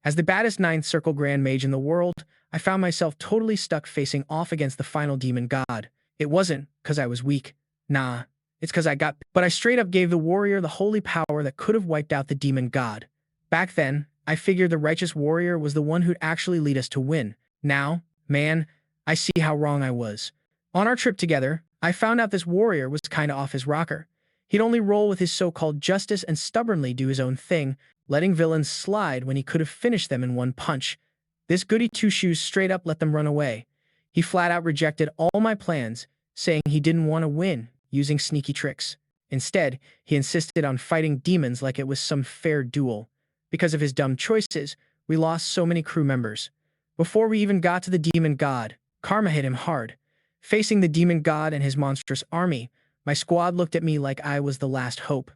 As the baddest ninth Circle Grand Mage in the world, I found myself totally stuck facing off against the final demon god. It wasn't because I was weak. Nah, it's because but I straight up gave the warrior the holy power that could have wiped out the demon god. Back then, I figured the righteous warrior was the one who'd actually lead us to win. Now, man, I see how wrong I was. On our trip together, I found out this warrior was kinda off his rocker. He'd only roll with his so-called justice and stubbornly do his own thing, letting villains slide when he could have finished them in one punch. This goody two-shoes straight up let them run away. He flat out rejected all my plans, saying he didn't want to win, using sneaky tricks. Instead, he insisted on fighting demons like it was some fair duel. Because of his dumb choices, we lost so many crew members. Before we even got to the demon god, karma hit him hard. Facing the demon god and his monstrous army, my squad looked at me like I was the last hope.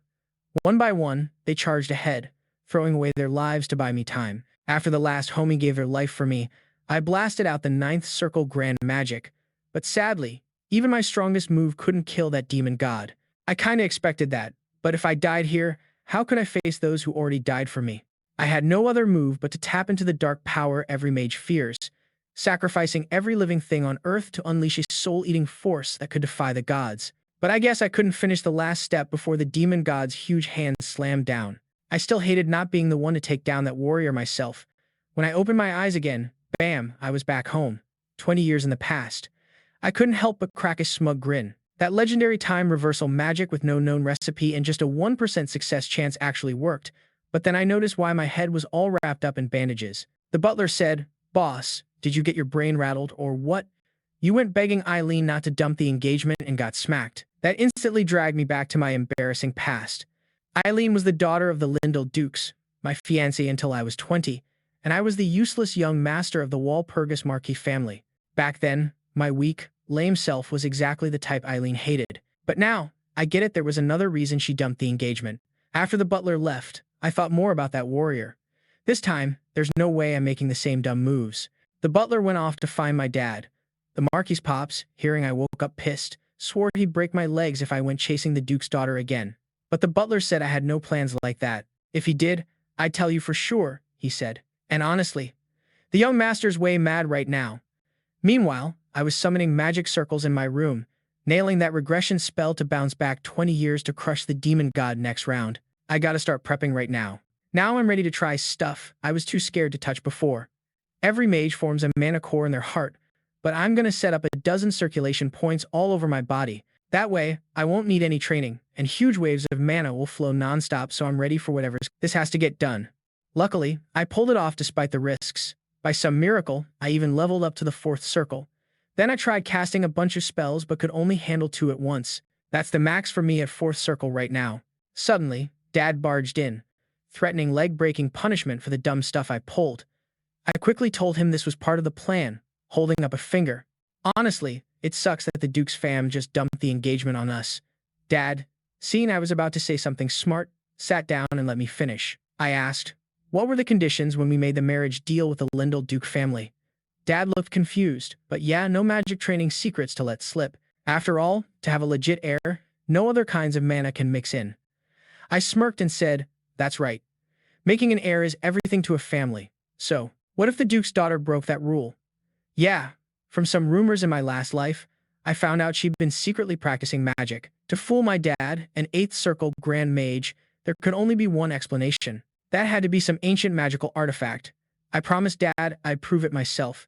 One by one, they charged ahead, throwing away their lives to buy me time. After the last homie gave their life for me, I blasted out the ninth Circle Grand Magic. But sadly, even my strongest move couldn't kill that demon god. I kinda expected that, but if I died here, how could I face those who already died for me? I had no other move but to tap into the dark power every mage fears, sacrificing every living thing on Earth to unleash a soul-eating force that could defy the gods. But I guess I couldn't finish the last step before the demon god's huge hand slammed down. I still hated not being the one to take down that warrior myself. When I opened my eyes again, bam, I was back home, 20 years in the past. I couldn't help but crack a smug grin. That legendary time reversal magic with no known recipe and just a 1% success chance actually worked, but then I noticed why my head was all wrapped up in bandages. The butler said, "Boss, did you get your brain rattled or what? You went begging Eileen not to dump the engagement and got smacked." That instantly dragged me back to my embarrassing past. Eileen was the daughter of the Lindell Dukes, my fiancée until I was 20, and I was the useless young master of the Wal Purgous Marquis family. Back then, my weak, lame self was exactly the type Eileen hated. But now, I get it, there was another reason she dumped the engagement. After the butler left, I thought more about that warrior. This time, there's no way I'm making the same dumb moves. The butler went off to find my dad. The Marquis pops, hearing I woke up pissed, swore he'd break my legs if I went chasing the Duke's daughter again. But the butler said I had no plans like that. If he did, I'd tell you for sure, he said. And honestly, the young master's way mad right now. Meanwhile, I was summoning magic circles in my room, nailing that regression spell to bounce back 20 years to crush the demon god next round. I gotta start prepping right now. Now I'm ready to try stuff I was too scared to touch before. Every mage forms a mana core in their heart, but I'm gonna set up a dozen circulation points all over my body. That way, I won't need any training, and huge waves of mana will flow nonstop, so I'm ready for whatever's. This has to get done. Luckily, I pulled it off despite the risks. By some miracle, I even leveled up to the 4th circle. Then I tried casting a bunch of spells but could only handle 2 at once. That's the max for me at 4th circle right now. Suddenly, Dad barged in, threatening leg-breaking punishment for the dumb stuff I pulled. I quickly told him this was part of the plan, holding up a finger. Honestly, it sucks that the Duke's fam just dumped the engagement on us. Dad, seeing I was about to say something smart, sat down and let me finish. I asked, what were the conditions when we made the marriage deal with the Lindell Duke family? Dad looked confused, but yeah, no magic training secrets to let slip. After all, to have a legit heir, no other kinds of mana can mix in. I smirked and said, that's right. Making an heir is everything to a family. So, what if the Duke's daughter broke that rule? Yeah, from some rumors in my last life, I found out she'd been secretly practicing magic. To fool my dad, an 8th Circle Grand Mage, there could only be one explanation. That had to be some ancient magical artifact. I promised Dad I'd prove it myself.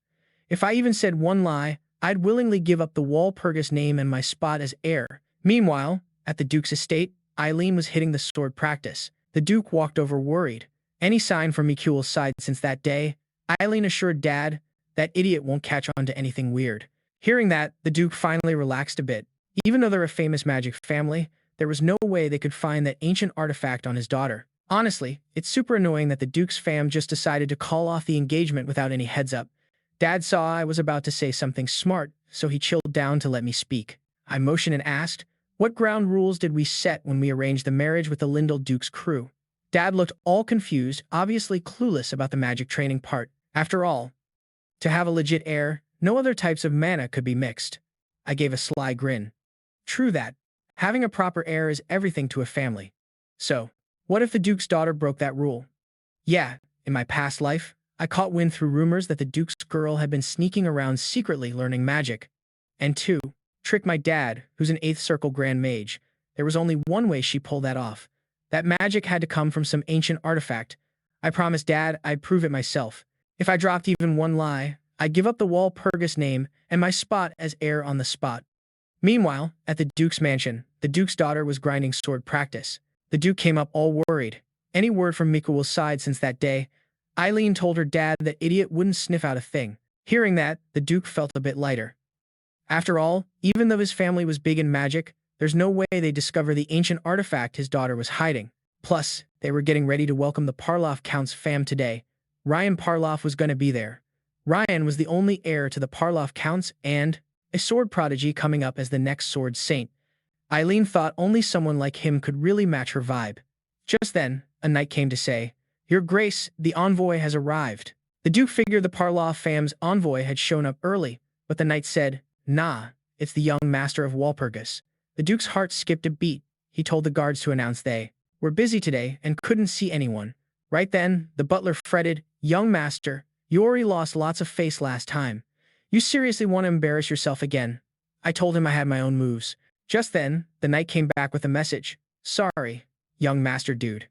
If I even said one lie, I'd willingly give up the Wal Purgous name and my spot as heir. Meanwhile, at the Duke's estate, Eileen was hitting the sword practice. The Duke walked over worried. Any sign from Mikuel's side since that day? Eileen assured Dad, that idiot won't catch on to anything weird. Hearing that, the Duke finally relaxed a bit. Even though they're a famous magic family, there was no way they could find that ancient artifact on his daughter. Honestly, it's super annoying that the Duke's fam just decided to call off the engagement without any heads up. Dad saw I was about to say something smart, so he chilled down to let me speak. I motioned and asked, what ground rules did we set when we arranged the marriage with the Lindell Duke's crew? Dad looked all confused, obviously clueless about the magic training part. After all, to have a legit heir, no other types of mana could be mixed. I gave a sly grin. True that. Having a proper heir is everything to a family. So, what if the Duke's daughter broke that rule? Yeah, In my past life, I caught wind through rumors that the Duke's girl had been sneaking around secretly learning magic. And 2. Trick my dad, who's an 8th Circle Grand Mage. There was only one way she pulled that off. That magic had to come from some ancient artifact. I promised Dad I'd prove it myself. If I dropped even one lie, I'd give up the Wal Purgous name and my spot as heir on the spot. Meanwhile, at the Duke's mansion, the Duke's daughter was grinding sword practice. The Duke came up all worried. Any word from Mikuel's side since that day? Eileen told her dad that idiot wouldn't sniff out a thing. Hearing that, the Duke felt a bit lighter. After all, even though his family was big in magic, there's no way they'd discover the ancient artifact his daughter was hiding. Plus, they were getting ready to welcome the Parloff Count's fam today. Ryan Parloff was going to be there. Ryan was the only heir to the Parloff Counts and a sword prodigy coming up as the next sword saint. Eileen thought only someone like him could really match her vibe. Just then, a knight came to say, "Your Grace, the envoy has arrived." The Duke figured the Parloff fam's envoy had shown up early, but the knight said, "Nah, it's the young master of Wal Purgous." The Duke's heart skipped a beat. He told the guards to announce they were busy today and couldn't see anyone. Right then, the butler fretted, "Young master, you already lost lots of face last time. You seriously want to embarrass yourself again?" I told him I had my own moves. Just then, the knight came back with a message. "Sorry, young master dude.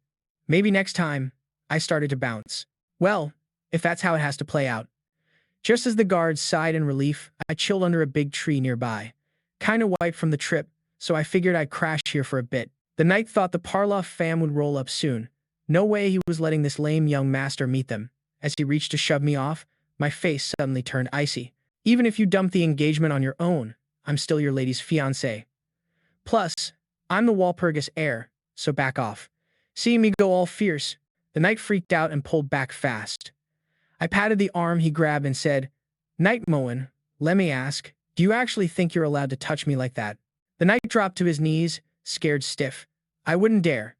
Maybe next time." I started to bounce. Well, if that's how it has to play out. Just as the guards sighed in relief, I chilled under a big tree nearby. Kinda wiped from the trip, so I figured I'd crash here for a bit. The knight thought the Parloff fam would roll up soon. No way he was letting this lame young master meet them. As he reached to shove me off, my face suddenly turned icy. "Even if you dump the engagement on your own, I'm still your lady's fiancé. Plus, I'm the Wal Purgous heir, so back off." Seeing me go all fierce, the knight freaked out and pulled back fast. I patted the arm he grabbed and said, "Knight Moen, let me ask, do you actually think you're allowed to touch me like that?" The knight dropped to his knees, scared stiff. I wouldn't dare.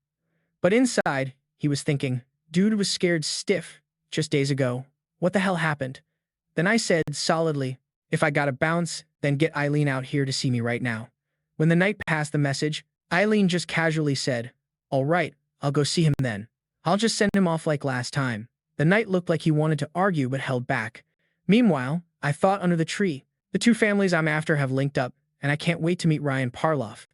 But inside, he was thinking, dude was scared stiff just days ago. What the hell happened? Then I said solidly, "If I gotta bounce, then get Eileen out here to see me right now." When the knight passed the message, Eileen just casually said, "All right, I'll go see him then. I'll just send him off like last time." The knight looked like he wanted to argue but held back. Meanwhile, I thought under the tree, the two families I'm after have linked up, and I can't wait to meet Ryan Parloff.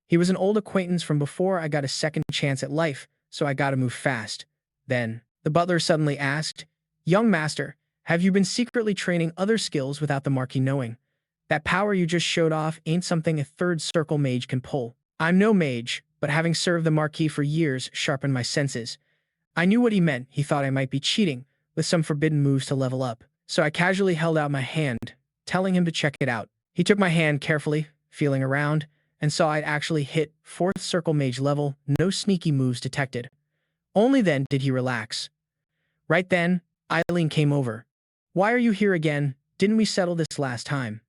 He was an old acquaintance from before I got a second chance at life, so I gotta move fast. Then, the butler suddenly asked, "Young master, have you been secretly training other skills without the Marquis knowing? That power you just showed off ain't something a 3rd Circle mage can pull." I'm no mage, but having served the Marquis for years sharpened my senses. I knew what he meant. He thought I might be cheating, with some forbidden moves to level up. So I casually held out my hand, telling him to check it out. He took my hand carefully, feeling around, and saw I'd actually hit 4th Circle mage level, no sneaky moves detected. Only then did he relax. Right then, Eileen came over. "Why are you here again? Didn't we settle this last time?"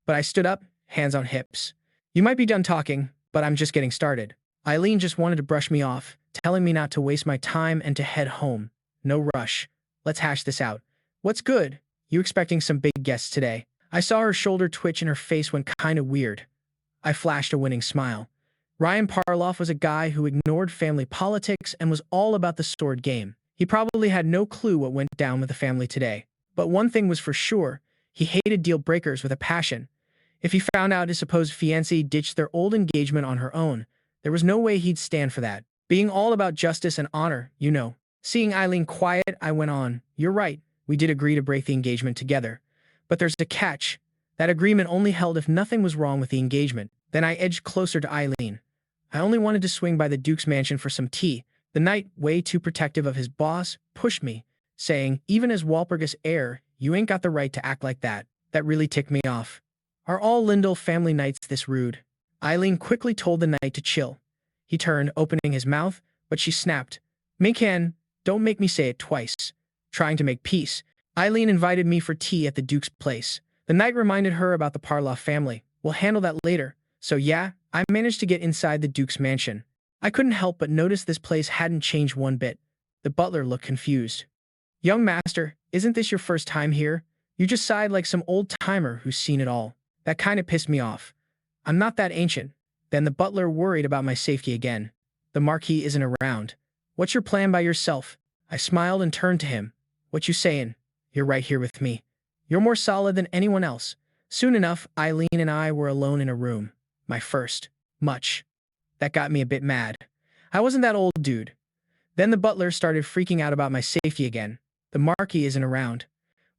But I stood up, hands on hips. "You might be done talking, but I'm just getting started." Eileen just wanted to brush me off, telling me not to waste my time and to head home. "No rush. Let's hash this out. What's good? You expecting some big guests today?" I saw her shoulder twitch and her face went kinda weird. I flashed a winning smile. Ryan Parloff was a guy who ignored family politics and was all about the sword game. He probably had no clue what went down with the family today. But one thing was for sure, he hated deal breakers with a passion. If he found out his supposed fiancée ditched their old engagement on her own, there was no way he'd stand for that. Being all about justice and honor, you know. Seeing Eileen quiet, I went on, "You're right, we did agree to break the engagement together. But there's a catch. That agreement only held if nothing was wrong with the engagement." Then I edged closer to Eileen. I only wanted to swing by the Duke's mansion for some tea. The knight, way too protective of his boss, pushed me, saying, "Even as Wal Purgous heir, you ain't got the right to act like that." That really ticked me off. Are all Lindell family knights this rude? Eileen quickly told the knight to chill. He turned, opening his mouth, but she snapped, "Minkan, don't make me say it twice." Trying to make peace, Eileen invited me for tea at the Duke's place. The knight reminded her about the Parloff family. "We'll handle that later." So yeah, I managed to get inside the Duke's mansion. I couldn't help but notice this place hadn't changed one bit. The butler looked confused. "Young master, isn't this your first time here? You just sighed like some old-timer who's seen it all." That kinda pissed me off. I'm not that ancient. Then the butler worried about my safety again. "The Marquis isn't around. What's your plan by yourself?" I smiled and turned to him. What you saying? You're right here with me. You're more solid than anyone else. Soon enough, Eileen and I were alone in a room. My first. Much. That got me a bit mad. I wasn't that old, dude. Then the butler started freaking out about my safety again. The Marquis isn't around.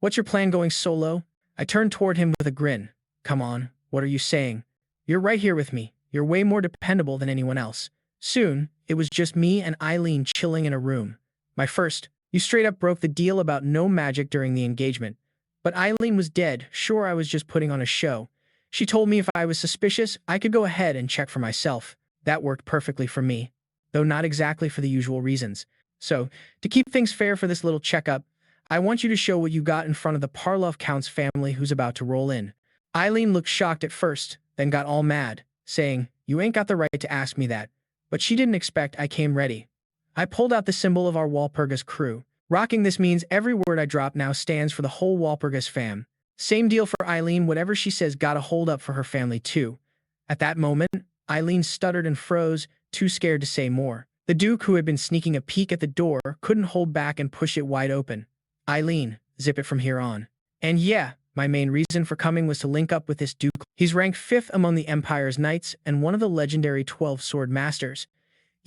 What's your plan going solo? I turned toward him with a grin. Come on, what are you saying? You're right here with me. You're way more dependable than anyone else. Soon, it was just me and Eileen chilling in a room. My first. You straight up broke the deal about no magic during the engagement. But Eileen was dead. Sure, I was just putting on a show. She told me if I was suspicious, I could go ahead and check for myself. That worked perfectly for me, though not exactly for the usual reasons. So, to keep things fair for this little checkup, I want you to show what you got in front of the Parlov Count's family who's about to roll in. Eileen looked shocked at first, then got all mad, saying, You ain't got the right to ask me that. But she didn't expect I came ready. I pulled out the symbol of our Wal Purgous crew. Rocking this means every word I drop now stands for the whole Wal Purgous fam. Same deal for Eileen, whatever she says gotta hold up for her family too. At that moment, Eileen stuttered and froze, too scared to say more. The Duke, who had been sneaking a peek at the door, couldn't hold back and pushed it wide open. Eileen, zip it from here on. And yeah, my main reason for coming was to link up with this Duke. He's ranked 5th among the Empire's knights and one of the legendary 12 sword masters.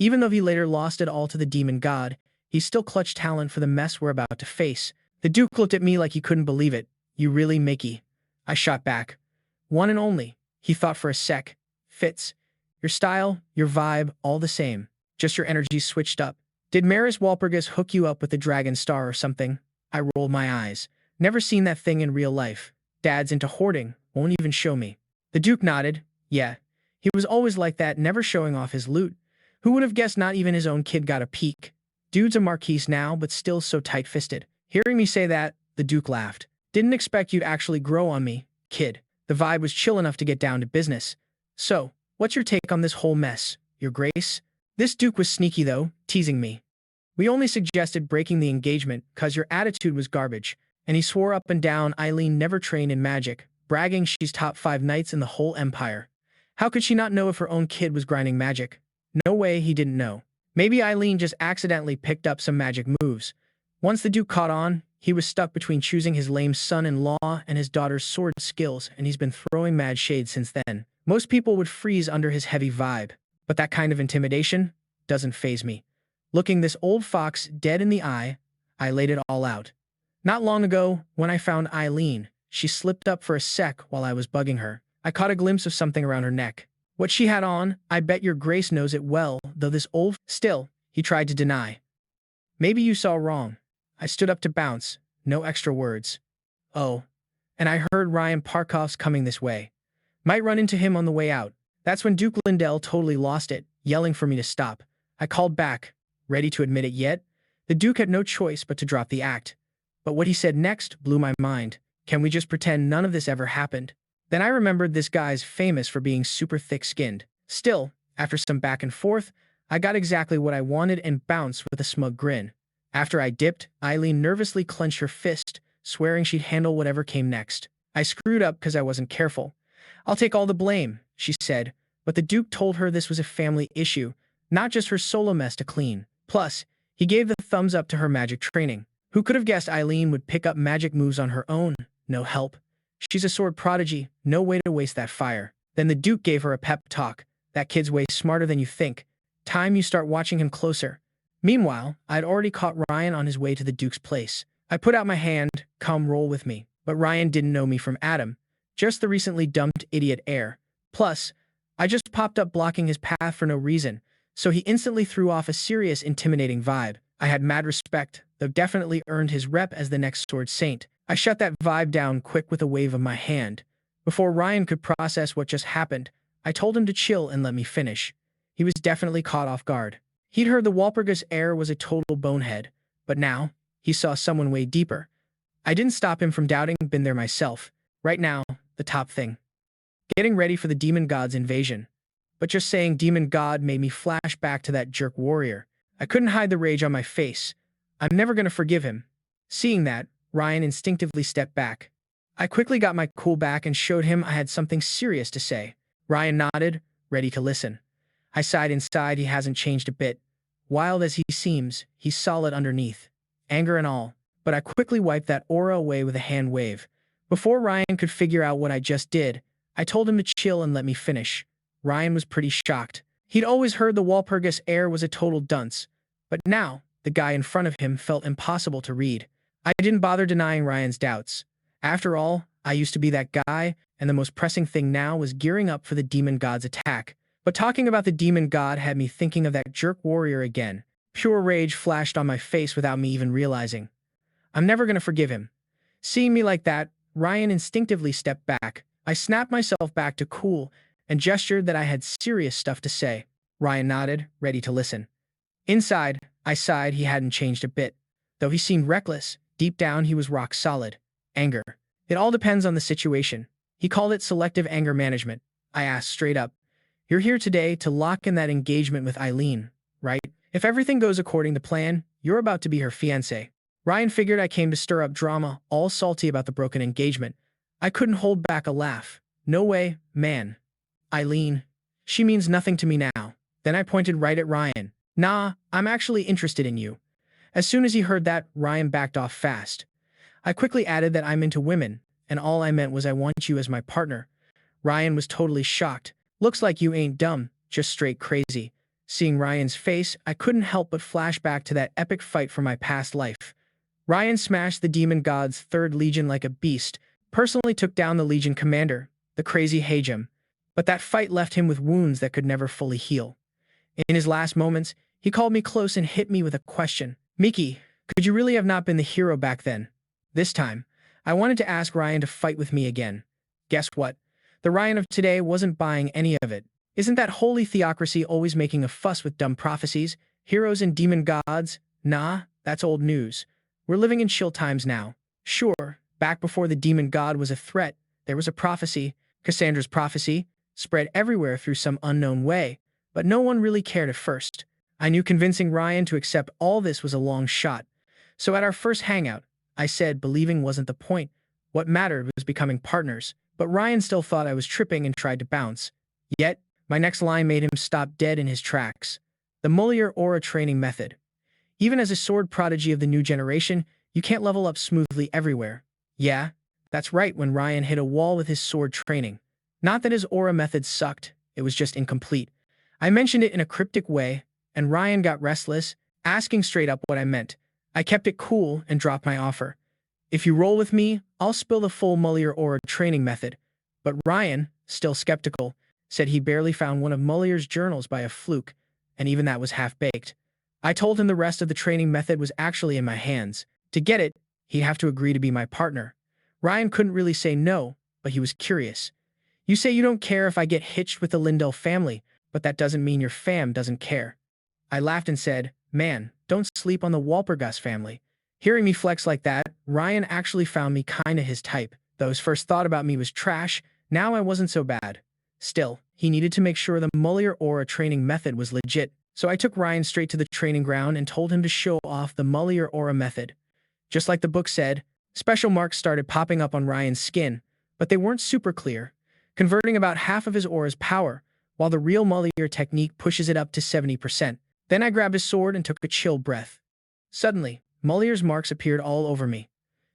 Even though he later lost it all to the demon god, he's still clutch talent for the mess we're about to face. The Duke looked at me like he couldn't believe it. You really, Mickey? I shot back. One and only. He thought for a sec. Fits. Your style, your vibe, all the same. Just your energy switched up. Did Maris Wal Purgous hook you up with the Dragon Star or something? I rolled my eyes. Never seen that thing in real life. Dad's into hoarding. Won't even show me. The Duke nodded. Yeah. He was always like that, never showing off his loot. Who would have guessed not even his own kid got a peek? Dude's a Marquis now, but still so tight-fisted. Hearing me say that, the Duke laughed. Didn't expect you'd actually grow on me, kid. The vibe was chill enough to get down to business. So, what's your take on this whole mess, Your Grace? This Duke was sneaky though, teasing me. We only suggested breaking the engagement cause your attitude was garbage, and he swore up and down Eileen never trained in magic, bragging she's top 5 knights in the whole empire. How could she not know if her own kid was grinding magic? No way he didn't know. Maybe Eileen just accidentally picked up some magic moves. Once the Duke caught on, he was stuck between choosing his lame son-in-law and his daughter's sword skills, and he's been throwing mad shade since then. Most people would freeze under his heavy vibe, but that kind of intimidation doesn't faze me. Looking this old fox dead in the eye, I laid it all out. Not long ago, when I found Eileen, she slipped up for a sec while I was bugging her. I caught a glimpse of something around her neck. What she had on, I bet Your Grace knows it well, though this old... Still, he tried to deny. Maybe you saw wrong. I stood up to bounce. No extra words. Oh. And I heard Ryan Parkov's coming this way. Might run into him on the way out. That's when Duke Lindell totally lost it, yelling for me to stop. I called back. Ready to admit it yet? The Duke had no choice but to drop the act. But what he said next blew my mind. Can we just pretend none of this ever happened? Then I remembered this guy's famous for being super thick-skinned. Still, after some back and forth, I got exactly what I wanted and bounced with a smug grin. After I dipped, Eileen nervously clenched her fist, swearing she'd handle whatever came next. I screwed up because I wasn't careful. I'll take all the blame, she said, but the Duke told her this was a family issue, not just her solo mess to clean. Plus, he gave the thumbs up to her magic training. Who could have guessed Eileen would pick up magic moves on her own? No help. She's a sword prodigy, no way to waste that fire. Then the Duke gave her a pep talk. That kid's way smarter than you think. Time you start watching him closer. Meanwhile, I'd already caught Ryan on his way to the Duke's place. I put out my hand, come roll with me. But Ryan didn't know me from Adam, just the recently dumped idiot heir. Plus, I just popped up blocking his path for no reason, so he instantly threw off a serious, intimidating vibe. I had mad respect, though definitely earned his rep as the next sword saint. I shut that vibe down quick with a wave of my hand. Before Ryan could process what just happened, I told him to chill and let me finish. He was definitely caught off guard. He'd heard the Wal Purgous heir was a total bonehead, but now, he saw someone way deeper. I didn't stop him from doubting, been there myself. Right now, the top thing. Getting ready for the demon god's invasion. But just saying demon god made me flash back to that jerk warrior. I couldn't hide the rage on my face. I'm never gonna forgive him. Seeing that, Ryan instinctively stepped back. I quickly got my cool back and showed him I had something serious to say. Ryan nodded, ready to listen. I sighed inside. He hasn't changed a bit. Wild as he seems, he's solid underneath. anger and all, but I quickly wiped that aura away with a hand wave. Before Ryan could figure out what I just did, I told him to chill and let me finish. Ryan was pretty shocked. He'd always heard the Wal Purgous heir was a total dunce, but now, the guy in front of him felt impossible to read. I didn't bother denying Ryan's doubts. After all, I used to be that guy, and the most pressing thing now was gearing up for the demon god's attack. But talking about the demon god had me thinking of that jerk warrior again. Pure rage flashed on my face without me even realizing. I'm never gonna forgive him. Seeing me like that, Ryan instinctively stepped back. I snapped myself back to cool and gestured that I had serious stuff to say. Ryan nodded, ready to listen. Inside, I sighed. He hadn't changed a bit. Though he seemed reckless, deep down he was rock solid. Anger. It all depends on the situation. He called it selective anger management. I asked straight up. You're here today to lock in that engagement with Eileen, right? If everything goes according to plan, you're about to be her fiancée. Ryan figured I came to stir up drama, all salty about the broken engagement. I couldn't hold back a laugh. No way, man. Eileen. She means nothing to me now. Then I pointed right at Ryan. Nah, I'm actually interested in you. As soon as he heard that, Ryan backed off fast. I quickly added that I'm into women, and all I meant was I want you as my partner. Ryan was totally shocked. Looks like you ain't dumb, just straight crazy. Seeing Ryan's face, I couldn't help but flash back to that epic fight from my past life. Ryan smashed the demon god's 3rd Legion like a beast, personally took down the Legion commander, the crazy Hajim. But that fight left him with wounds that could never fully heal. In his last moments, he called me close and hit me with a question. Miki, could you really have not been the hero back then? This time, I wanted to ask Ryan to fight with me again. Guess what? The Ryan of today wasn't buying any of it. Isn't that holy theocracy always making a fuss with dumb prophecies, heroes and demon gods? Nah, that's old news. We're living in chill times now. Sure, back before the demon god was a threat, there was a prophecy, Cassandra's prophecy, spread everywhere through some unknown way, but no one really cared at first. I knew convincing Ryan to accept all this was a long shot. So at our first hangout, I said believing wasn't the point. What mattered was becoming partners. But Ryan still thought I was tripping and tried to bounce. Yet, my next line made him stop dead in his tracks. The Merryill aura training method. Even as a sword prodigy of the new generation, you can't level up smoothly everywhere. Yeah, that's right when Ryan hit a wall with his sword training. Not that his aura method sucked, it was just incomplete. I mentioned it in a cryptic way, and Ryan got restless, asking straight up what I meant. I kept it cool and dropped my offer. If you roll with me, I'll spill the full Merryill aura training method. But Ryan, still skeptical, said he barely found one of Merrill's journals by a fluke, and even that was half-baked. I told him the rest of the training method was actually in my hands. To get it, he'd have to agree to be my partner. Ryan couldn't really say no, but he was curious. You say you don't care if I get hitched with the Lindell family, but that doesn't mean your fam doesn't care. I laughed and said, man, don't sleep on the Wal Purgous family. Hearing me flex like that, Ryan actually found me kinda his type. Though his first thought about me was trash, now I wasn't so bad. Still, he needed to make sure the Merryill aura training method was legit, so I took Ryan straight to the training ground and told him to show off the Merryill aura method. Just like the book said, special marks started popping up on Ryan's skin, but they weren't super clear, converting about half of his aura's power, while the real Merryill technique pushes it up to 70%. Then I grabbed his sword and took a chill breath. Suddenly, Merrill's marks appeared all over me.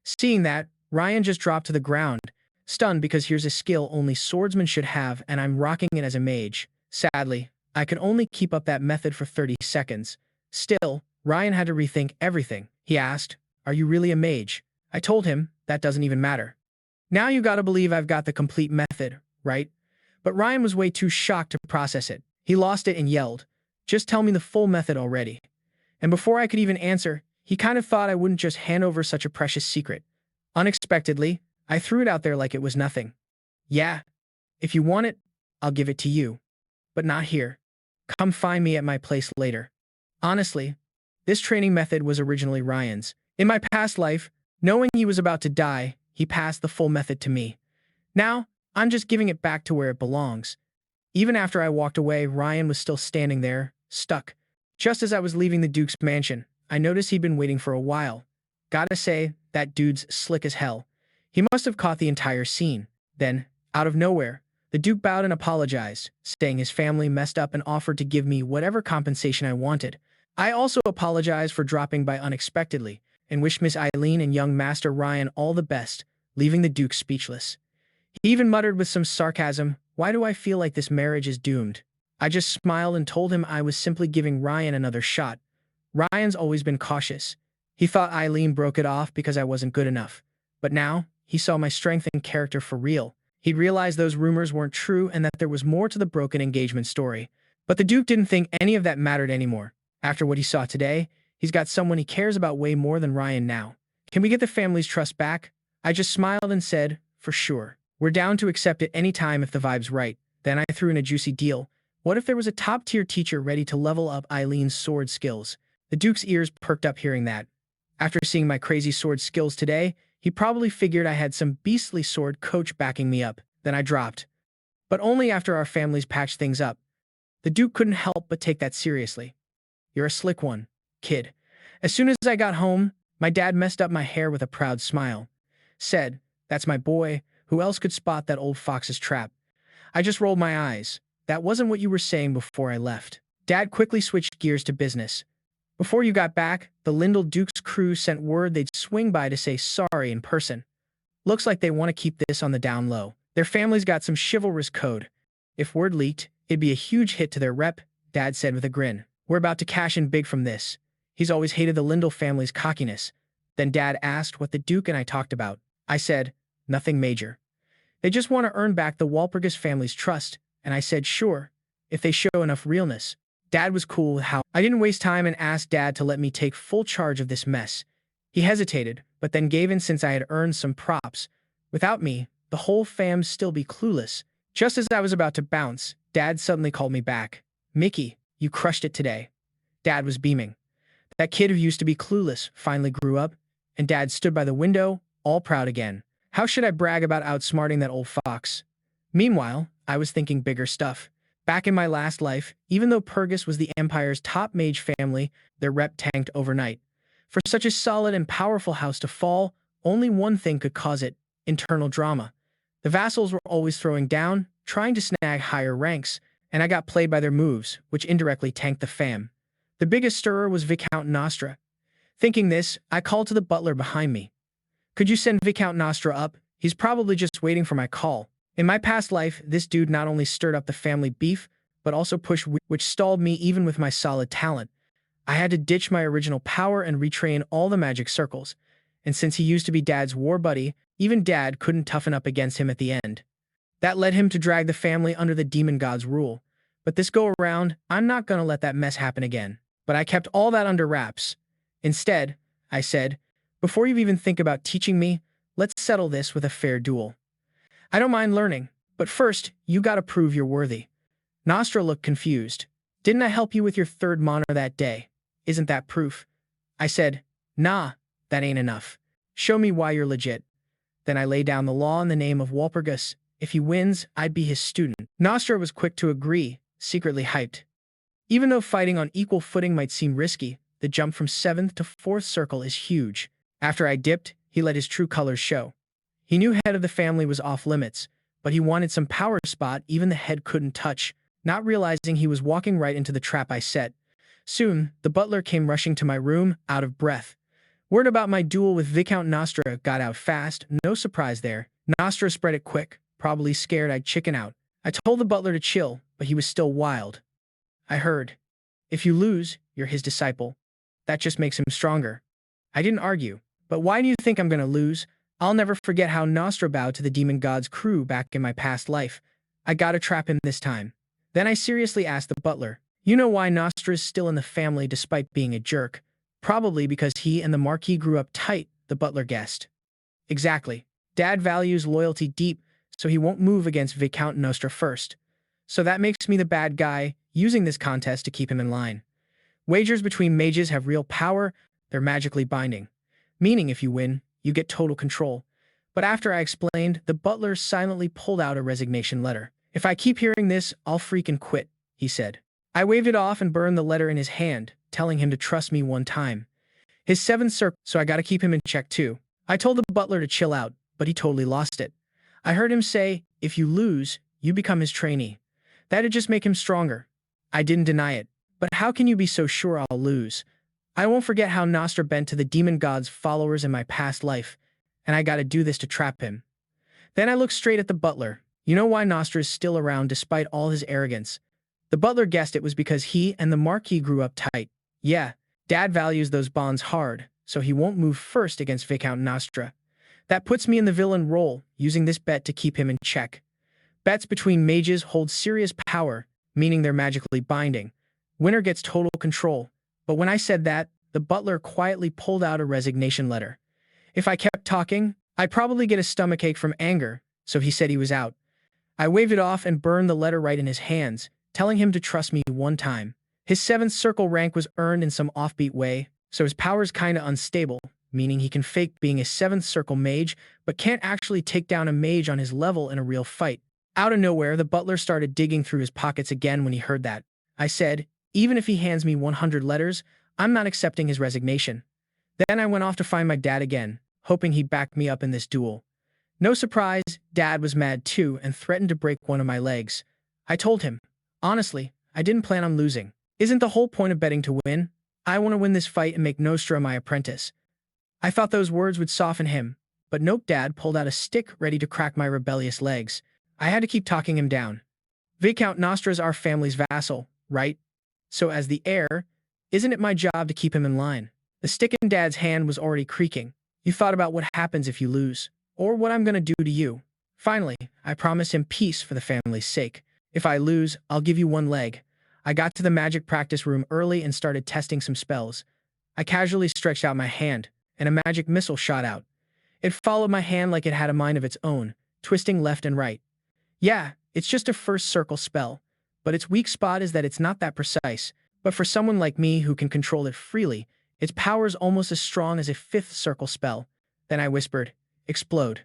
Seeing that, Ryan just dropped to the ground, stunned because here's a skill only swordsmen should have and I'm rocking it as a mage. Sadly, I could only keep up that method for 30 seconds. Still, Ryan had to rethink everything. He asked, are you really a mage? I told him, that doesn't even matter. Now you gotta believe I've got the complete method, right? But Ryan was way too shocked to process it. He lost it and yelled, just tell me the full method already. And before I could even answer, he kind of thought I wouldn't just hand over such a precious secret. Unexpectedly, I threw it out there like it was nothing. Yeah, if you want it, I'll give it to you. But not here. Come find me at my place later. Honestly, this training method was originally Ryan's. In my past life, knowing he was about to die, he passed the full method to me. Now, I'm just giving it back to where it belongs. Even after I walked away, Ryan was still standing there, stuck. Just as I was leaving the Duke's mansion, I noticed he'd been waiting for a while. Gotta say, that dude's slick as hell. He must have caught the entire scene. Then, out of nowhere, the Duke bowed and apologized, saying his family messed up and offered to give me whatever compensation I wanted. I also apologized for dropping by unexpectedly, and wished Miss Eileen and young Master Ryan all the best, leaving the Duke speechless. He even muttered with some sarcasm, "Why do I feel like this marriage is doomed?" I just smiled and told him I was simply giving Ryan another shot. Ryan's always been cautious. He thought Eileen broke it off because I wasn't good enough. But now, he saw my strength and character for real. He'd realized those rumors weren't true and that there was more to the broken engagement story. But the Duke didn't think any of that mattered anymore. After what he saw today, he's got someone he cares about way more than Ryan now. "Can we get the family's trust back?" I just smiled and said, "For sure. We're down to accept it any time if the vibe's right." Then I threw in a juicy deal. What if there was a top-tier teacher ready to level up Eileen's sword skills? The Duke's ears perked up hearing that. After seeing my crazy sword skills today, he probably figured I had some beastly sword coach backing me up. Then I dropped. But only after our families patched things up. The Duke couldn't help but take that seriously. "You're a slick one, kid." As soon as I got home, my dad messed up my hair with a proud smile. Said, "That's my boy. Who else could spot that old fox's trap?" I just rolled my eyes. "That wasn't what you were saying before I left." Dad quickly switched gears to business. "Before you got back, the Lindell Duke's crew sent word they'd swing by to say sorry in person. Looks like they want to keep this on the down low. Their family's got some chivalrous code. If word leaked, it'd be a huge hit to their rep," Dad said with a grin. "We're about to cash in big from this." He's always hated the Lindell family's cockiness. Then Dad asked what the Duke and I talked about. I said, "Nothing major. They just want to earn back the Wal Purgous family's trust," and I said, "Sure, if they show enough realness." Dad was cool with how I didn't waste time and asked Dad to let me take full charge of this mess. He hesitated, but then gave in since I had earned some props. Without me, the whole fam'd still be clueless. Just as I was about to bounce, Dad suddenly called me back. "Mickey, you crushed it today." Dad was beaming. That kid who used to be clueless finally grew up, and Dad stood by the window, all proud again. How should I brag about outsmarting that old fox? Meanwhile, I was thinking bigger stuff. Back in my last life, even though Purgous was the Empire's top mage family, their rep tanked overnight. For such a solid and powerful house to fall, only one thing could cause it: internal drama. The vassals were always throwing down, trying to snag higher ranks, and I got played by their moves, which indirectly tanked the fam. The biggest stirrer was Viscount Nostra. Thinking this, I called to the butler behind me. "Could you send Viscount Nostra up? He's probably just waiting for my call." In my past life, this dude not only stirred up the family beef, but also pushed which stalled me even with my solid talent. I had to ditch my original power and retrain all the magic circles. And since he used to be Dad's war buddy, even Dad couldn't toughen up against him at the end. That led him to drag the family under the demon god's rule. But this go around, I'm not gonna let that mess happen again. But I kept all that under wraps. Instead, I said, "Before you even think about teaching me, let's settle this with a fair duel. I don't mind learning, but first, you gotta prove you're worthy." Nostra looked confused. "Didn't I help you with your third honor that day? Isn't that proof?" I said, "Nah, that ain't enough. Show me why you're legit." Then I laid down the law in the name of Wal Purgous. If he wins, I'd be his student. Nostra was quick to agree, secretly hyped. Even though fighting on equal footing might seem risky, the jump from 7th to 4th circle is huge. After I dipped, he let his true colors show. He knew head of the family was off limits, but he wanted some power spot even the head couldn't touch, not realizing he was walking right into the trap I set. Soon, the butler came rushing to my room, out of breath. Word about my duel with Viscount Nostra got out fast, no surprise there. Nostra spread it quick, probably scared I'd chicken out. I told the butler to chill, but he was still wild. I heard, "If you lose, you're his disciple. That just makes him stronger." I didn't argue. "But why do you think I'm gonna lose? I'll never forget how Nostra bowed to the demon god's crew back in my past life. I gotta trap him this time." Then I seriously asked the butler, "You know why Nostra's still in the family despite being a jerk?" "Probably because he and the Marquis grew up tight," the butler guessed. "Exactly. Dad values loyalty deep, so he won't move against Viscount Nostra first. So that makes me the bad guy, using this contest to keep him in line. Wagers between mages have real power, they're magically binding. Meaning if you win, you get total control." But after I explained, the butler silently pulled out a resignation letter. "If I keep hearing this, I'll freaking quit," he said. I waved it off and burned the letter in his hand, telling him to trust me one time. His 7th circle, so I gotta keep him in check too. I told the butler to chill out, but he totally lost it. I heard him say, "If you lose, you become his trainee. That'd just make him stronger." I didn't deny it. "But how can you be so sure I'll lose?" I won't forget how Nostra bent to the demon god's followers in my past life, and I gotta do this to trap him. Then I looked straight at the butler. You know why Nostra is still around despite all his arrogance? The butler guessed it was because he and the Marquis grew up tight. Yeah, Dad values those bonds hard, so he won't move first against Viscount Nostra. That puts me in the villain role, using this bet to keep him in check. Bets between mages hold serious power, meaning they're magically binding. Winner gets total control. But when I said that, the butler quietly pulled out a resignation letter. If I kept talking, I'd probably get a stomachache from anger, so he said he was out. I waved it off and burned the letter right in his hands, telling him to trust me one time. His 7th circle rank was earned in some offbeat way, so his power's kinda unstable, meaning he can fake being a 7th circle mage, but can't actually take down a mage on his level in a real fight. Out of nowhere, the butler started digging through his pockets again when he heard that. I said, even if he hands me 100 letters, I'm not accepting his resignation. Then I went off to find my dad again, hoping he'd back me up in this duel. No surprise, Dad was mad too and threatened to break one of my legs. I told him, honestly, I didn't plan on losing. Isn't the whole point of betting to win? I want to win this fight and make Nostra my apprentice. I thought those words would soften him, but nope, Dad pulled out a stick ready to crack my rebellious legs. I had to keep talking him down. Viscount Nostra's our family's vassal, right? So as the heir, isn't it my job to keep him in line? The stick in Dad's hand was already creaking. You thought about what happens if you lose, or what I'm gonna do to you. Finally, I promised him peace for the family's sake. If I lose, I'll give you one leg. I got to the magic practice room early and started testing some spells. I casually stretched out my hand, and a magic missile shot out. It followed my hand like it had a mind of its own, twisting left and right. Yeah, it's just a 1st circle spell, but its weak spot is that it's not that precise. But for someone like me who can control it freely, its power is almost as strong as a 5th circle spell. Then I whispered, explode.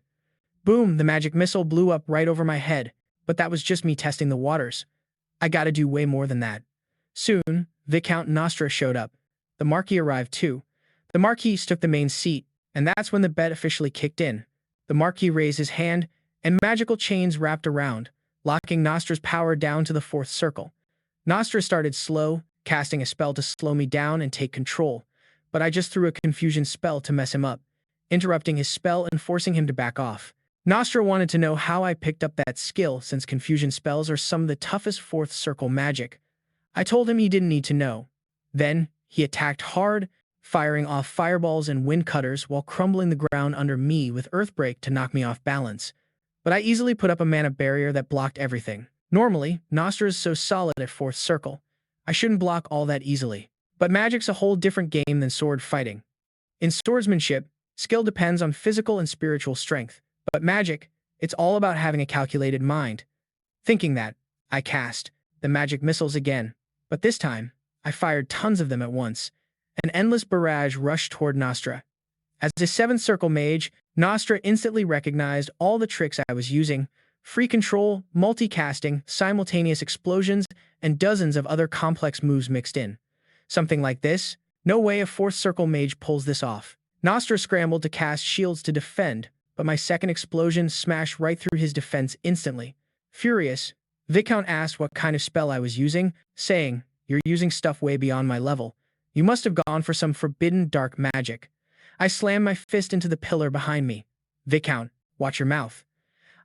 Boom, the magic missile blew up right over my head, but that was just me testing the waters. I gotta do way more than that. Soon, Viscount Nostra showed up. The Marquis arrived too. The Marquis took the main seat, and that's when the bet officially kicked in. The Marquis raised his hand, and magical chains wrapped around, locking Nostra's power down to the 4th circle. Nostra started slow, casting a spell to slow me down and take control, but I just threw a confusion spell to mess him up, interrupting his spell and forcing him to back off. Nostra wanted to know how I picked up that skill since confusion spells are some of the toughest 4th circle magic. I told him he didn't need to know. Then, he attacked hard, firing off fireballs and wind cutters while crumbling the ground under me with Earthbreak to knock me off balance. But I easily put up a mana barrier that blocked everything. Normally, Nostra is so solid at 4th circle. I shouldn't block all that easily. But magic's a whole different game than sword fighting. In swordsmanship, skill depends on physical and spiritual strength. But magic, it's all about having a calculated mind. Thinking that, I cast the magic missiles again. But this time, I fired tons of them at once. An endless barrage rushed toward Nostra. As a 7th circle mage, Nostra instantly recognized all the tricks I was using: free control, multicasting, simultaneous explosions, and dozens of other complex moves mixed in. Something like this? No way a 4th circle mage pulls this off. Nostra scrambled to cast shields to defend, but my second explosion smashed right through his defense instantly. Furious, Viscount asked what kind of spell I was using, saying, "You're using stuff way beyond my level. You must have gone for some forbidden dark magic." I slammed my fist into the pillar behind me. "Viscount, watch your mouth.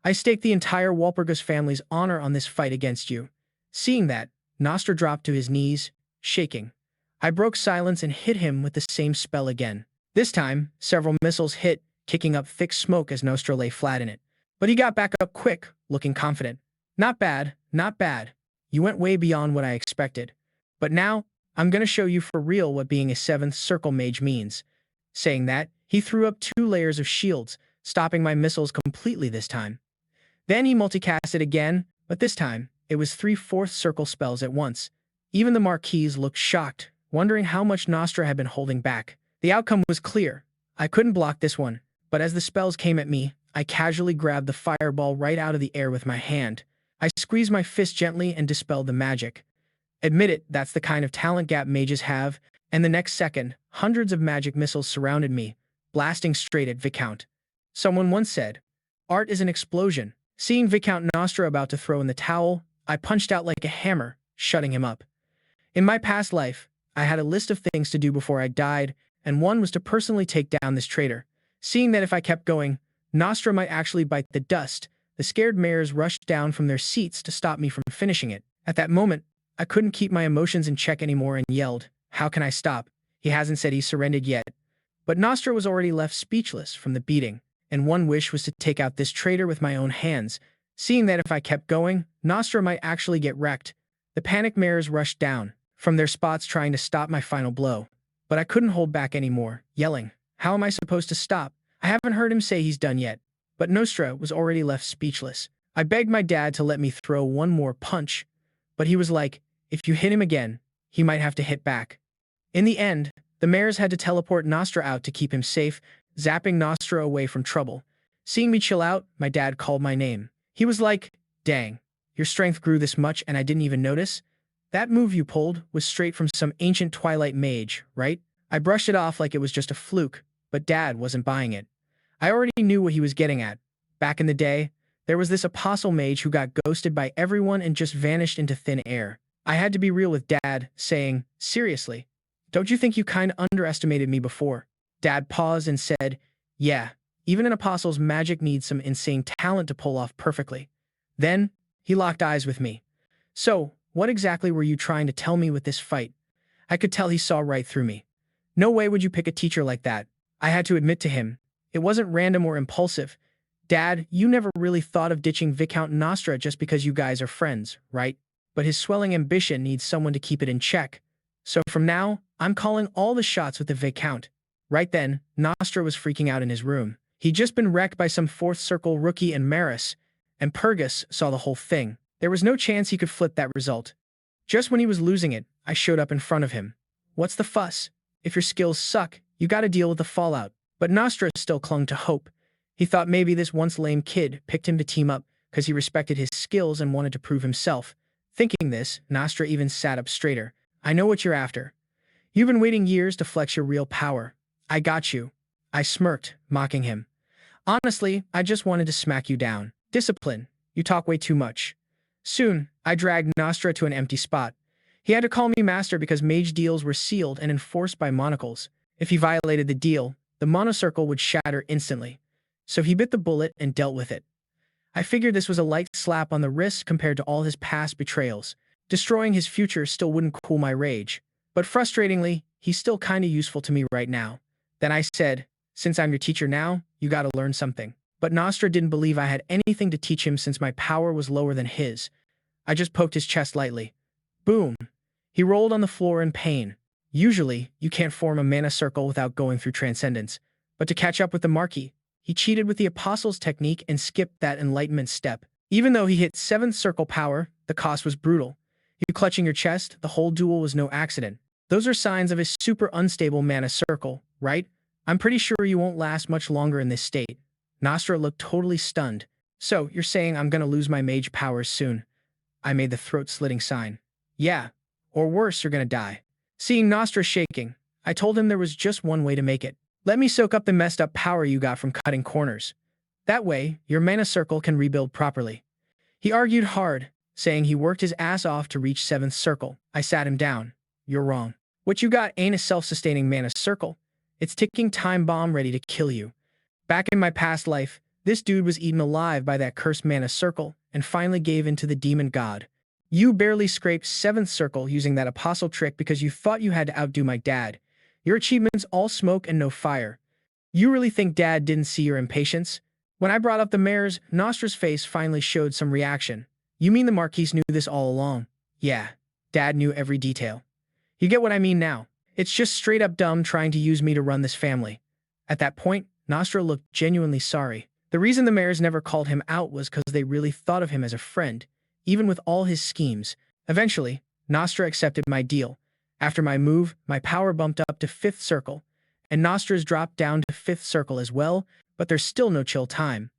I staked the entire Wal Purgous family's honor on this fight against you." Seeing that, Nostra dropped to his knees, shaking. I broke silence and hit him with the same spell again. This time, several missiles hit, kicking up thick smoke as Nostra lay flat in it. But he got back up quick, looking confident. "Not bad, not bad. You went way beyond what I expected. But now, I'm gonna show you for real what being a 7th circle mage means." Saying that, he threw up 2 layers of shields, stopping my missiles completely this time. Then he multicasted again, but this time, it was 3 4th circle spells at once. Even the Marquis looked shocked, wondering how much Nostra had been holding back. The outcome was clear. I couldn't block this one, but as the spells came at me, I casually grabbed the fireball right out of the air with my hand. I squeezed my fist gently and dispelled the magic. Admit it, that's the kind of talent gap mages have, and the next second, hundreds of magic missiles surrounded me, blasting straight at Viscount. Someone once said, "Art is an explosion." Seeing Viscount Nostra about to throw in the towel, I punched out like a hammer, shutting him up. In my past life, I had a list of things to do before I died, and one was to personally take down this traitor. Seeing that if I kept going, Nostra might actually bite the dust, the scared mayors rushed down from their seats to stop me from finishing it. At that moment, I couldn't keep my emotions in check anymore and yelled, "How can I stop? He hasn't said he's surrendered yet." But Nostra was already left speechless from the beating, and one wish was to take out this traitor with my own hands. Seeing that if I kept going, Nostra might actually get wrecked, the panicked mayors rushed down from their spots trying to stop my final blow. But I couldn't hold back anymore, yelling, "How am I supposed to stop? I haven't heard him say he's done yet." But Nostra was already left speechless. I begged my dad to let me throw one more punch, but he was like, "If you hit him again, he might have to hit back." In the end, the mayors had to teleport Nostra out to keep him safe, zapping Nostra away from trouble. Seeing me chill out, my dad called my name. He was like, "Dang, your strength grew this much and I didn't even notice? That move you pulled was straight from some ancient Twilight mage, right?" I brushed it off like it was just a fluke, but Dad wasn't buying it. I already knew what he was getting at. Back in the day, there was this apostle mage who got ghosted by everyone and just vanished into thin air. I had to be real with Dad, saying, "Seriously, don't you think you kinda underestimated me before?" Dad paused and said, "Yeah, even an apostle's magic needs some insane talent to pull off perfectly." Then, he locked eyes with me. "So, what exactly were you trying to tell me with this fight?" I could tell he saw right through me. "No way would you pick a teacher like that." I had to admit to him. It wasn't random or impulsive. "Dad, you never really thought of ditching Viscount Nostra just because you guys are friends, right? But his swelling ambition needs someone to keep it in check. So from now, I'm calling all the shots with the Viscount." Right then, Nostra was freaking out in his room. He'd just been wrecked by some fourth circle rookie in Merryill, and Purgous saw the whole thing. There was no chance he could flip that result. Just when he was losing it, I showed up in front of him. "What's the fuss? If your skills suck, you gotta deal with the fallout." But Nostra still clung to hope. He thought maybe this once lame kid picked him to team up because he respected his skills and wanted to prove himself. Thinking this, Nostra even sat up straighter. "I know what you're after. You've been waiting years to flex your real power. I got you." I smirked, mocking him. "Honestly, I just wanted to smack you down. Discipline. You talk way too much." Soon, I dragged Nostra to an empty spot. He had to call me master because mage deals were sealed and enforced by monocles. If he violated the deal, the monocircle would shatter instantly. So he bit the bullet and dealt with it. I figured this was a light slap on the wrist compared to all his past betrayals. Destroying his future still wouldn't cool my rage. But frustratingly, he's still kinda useful to me right now. Then I said, "Since I'm your teacher now, you gotta learn something." But Nostra didn't believe I had anything to teach him since my power was lower than his. I just poked his chest lightly. Boom! He rolled on the floor in pain. Usually, you can't form a mana circle without going through transcendence. But to catch up with the Marquis, he cheated with the Apostle's technique and skipped that enlightenment step. Even though he hit 7th circle power, the cost was brutal. You clutching your chest, the whole duel was no accident. Those are signs of his super unstable mana circle, right? I'm pretty sure you won't last much longer in this state. Nostra looked totally stunned. "So, you're saying I'm gonna lose my mage powers soon?" I made the throat-slitting sign. "Yeah. Or worse, you're gonna die." Seeing Nostra shaking, I told him there was just one way to make it. "Let me soak up the messed up power you got from cutting corners. That way, your mana circle can rebuild properly." He argued hard, saying he worked his ass off to reach 7th circle. I sat him down. "You're wrong. What you got ain't a self-sustaining mana circle. It's ticking time bomb ready to kill you. Back in my past life, this dude was eaten alive by that cursed mana circle and finally gave in to the demon god. You barely scraped 7th circle using that apostle trick because you thought you had to outdo my dad. Your achievements all smoke and no fire. You really think Dad didn't see your impatience?" When I brought up the mayor's, Nostra's face finally showed some reaction. "You mean the Marquis knew this all along?" "Yeah, Dad knew every detail." "You get what I mean now. It's just straight up dumb trying to use me to run this family." At that point, Nostra looked genuinely sorry. The reason the mayors never called him out was because they really thought of him as a friend, even with all his schemes. Eventually, Nostra accepted my deal. After my move, my power bumped up to 5th circle, and Nostra's dropped down to 5th circle as well, but there's still no chill time.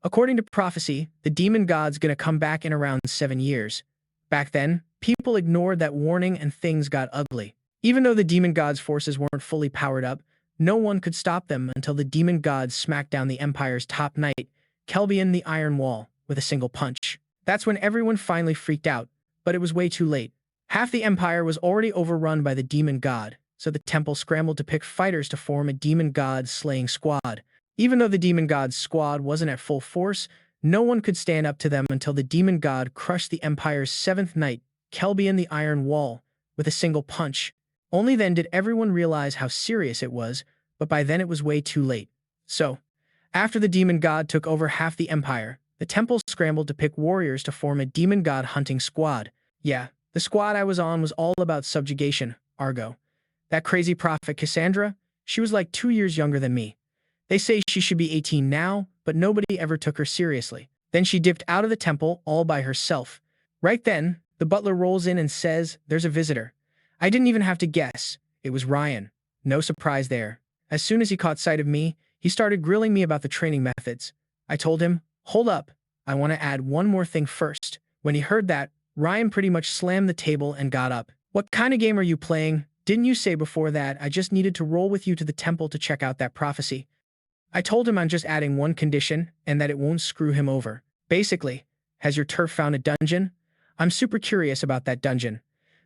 According to prophecy, the demon god's gonna come back in around 7 years. Back then, people ignored that warning and things got ugly. Even though the demon god's forces weren't fully powered up, no one could stop them until the demon gods smacked down the Empire's top knight, Kelbian the Iron Wall, with a single punch. That's when everyone finally freaked out, but it was way too late. Half the empire was already overrun by the demon god, so the temple scrambled to pick fighters to form a demon god slaying squad. Even though the demon god's squad wasn't at full force, no one could stand up to them until the demon god crushed the empire's seventh knight, Kelbian the Iron Wall, with a single punch. Only then did everyone realize how serious it was, but by then it was way too late. So, after the demon god took over half the empire, the temple scrambled to pick warriors to form a demon god hunting squad. Yeah, the squad I was on was all about subjugation, Argo. That crazy prophet Cassandra, she was like 2 years younger than me. They say she should be 18 now, but nobody ever took her seriously. Then she dipped out of the temple all by herself. Right then, the butler rolls in and says, "There's a visitor." I didn't even have to guess. It was Ryan. No surprise there. As soon as he caught sight of me, he started grilling me about the training methods. I told him, "Hold up, I want to add one more thing first." When he heard that, Ryan pretty much slammed the table and got up. "What kind of game are you playing? Didn't you say before that I just needed to roll with you to the temple to check out that prophecy?" I told him I'm just adding one condition and that it won't screw him over. Basically, has your turf found a dungeon? I'm super curious about that dungeon.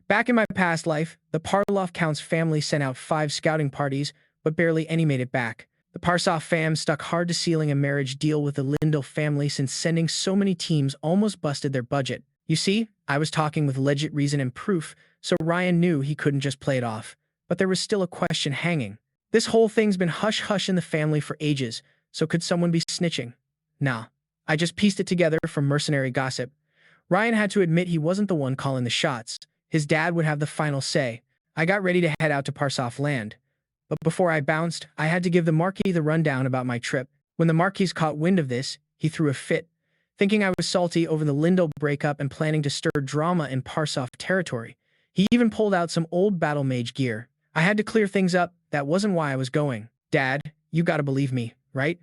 Back in my past life, the Parloff Count's family sent out 5 scouting parties, but barely any made it back. The Parsoff fam stuck hard to sealing a marriage deal with the Lindell family since sending so many teams almost busted their budget. You see, I was talking with legit reason and proof, so Ryan knew he couldn't just play it off. But there was still a question hanging. This whole thing's been hush-hush in the family for ages, so could someone be snitching? Nah, I just pieced it together from mercenary gossip. Ryan had to admit he wasn't the one calling the shots. His dad would have the final say. I got ready to head out to Parsoff land. But before I bounced, I had to give the Marquis the rundown about my trip. When the Marquis caught wind of this, he threw a fit, thinking I was salty over the Lindell breakup and planning to stir drama in Parsoff territory. He even pulled out some old battle mage gear. I had to clear things up. That wasn't why I was going. Dad, you gotta believe me, right?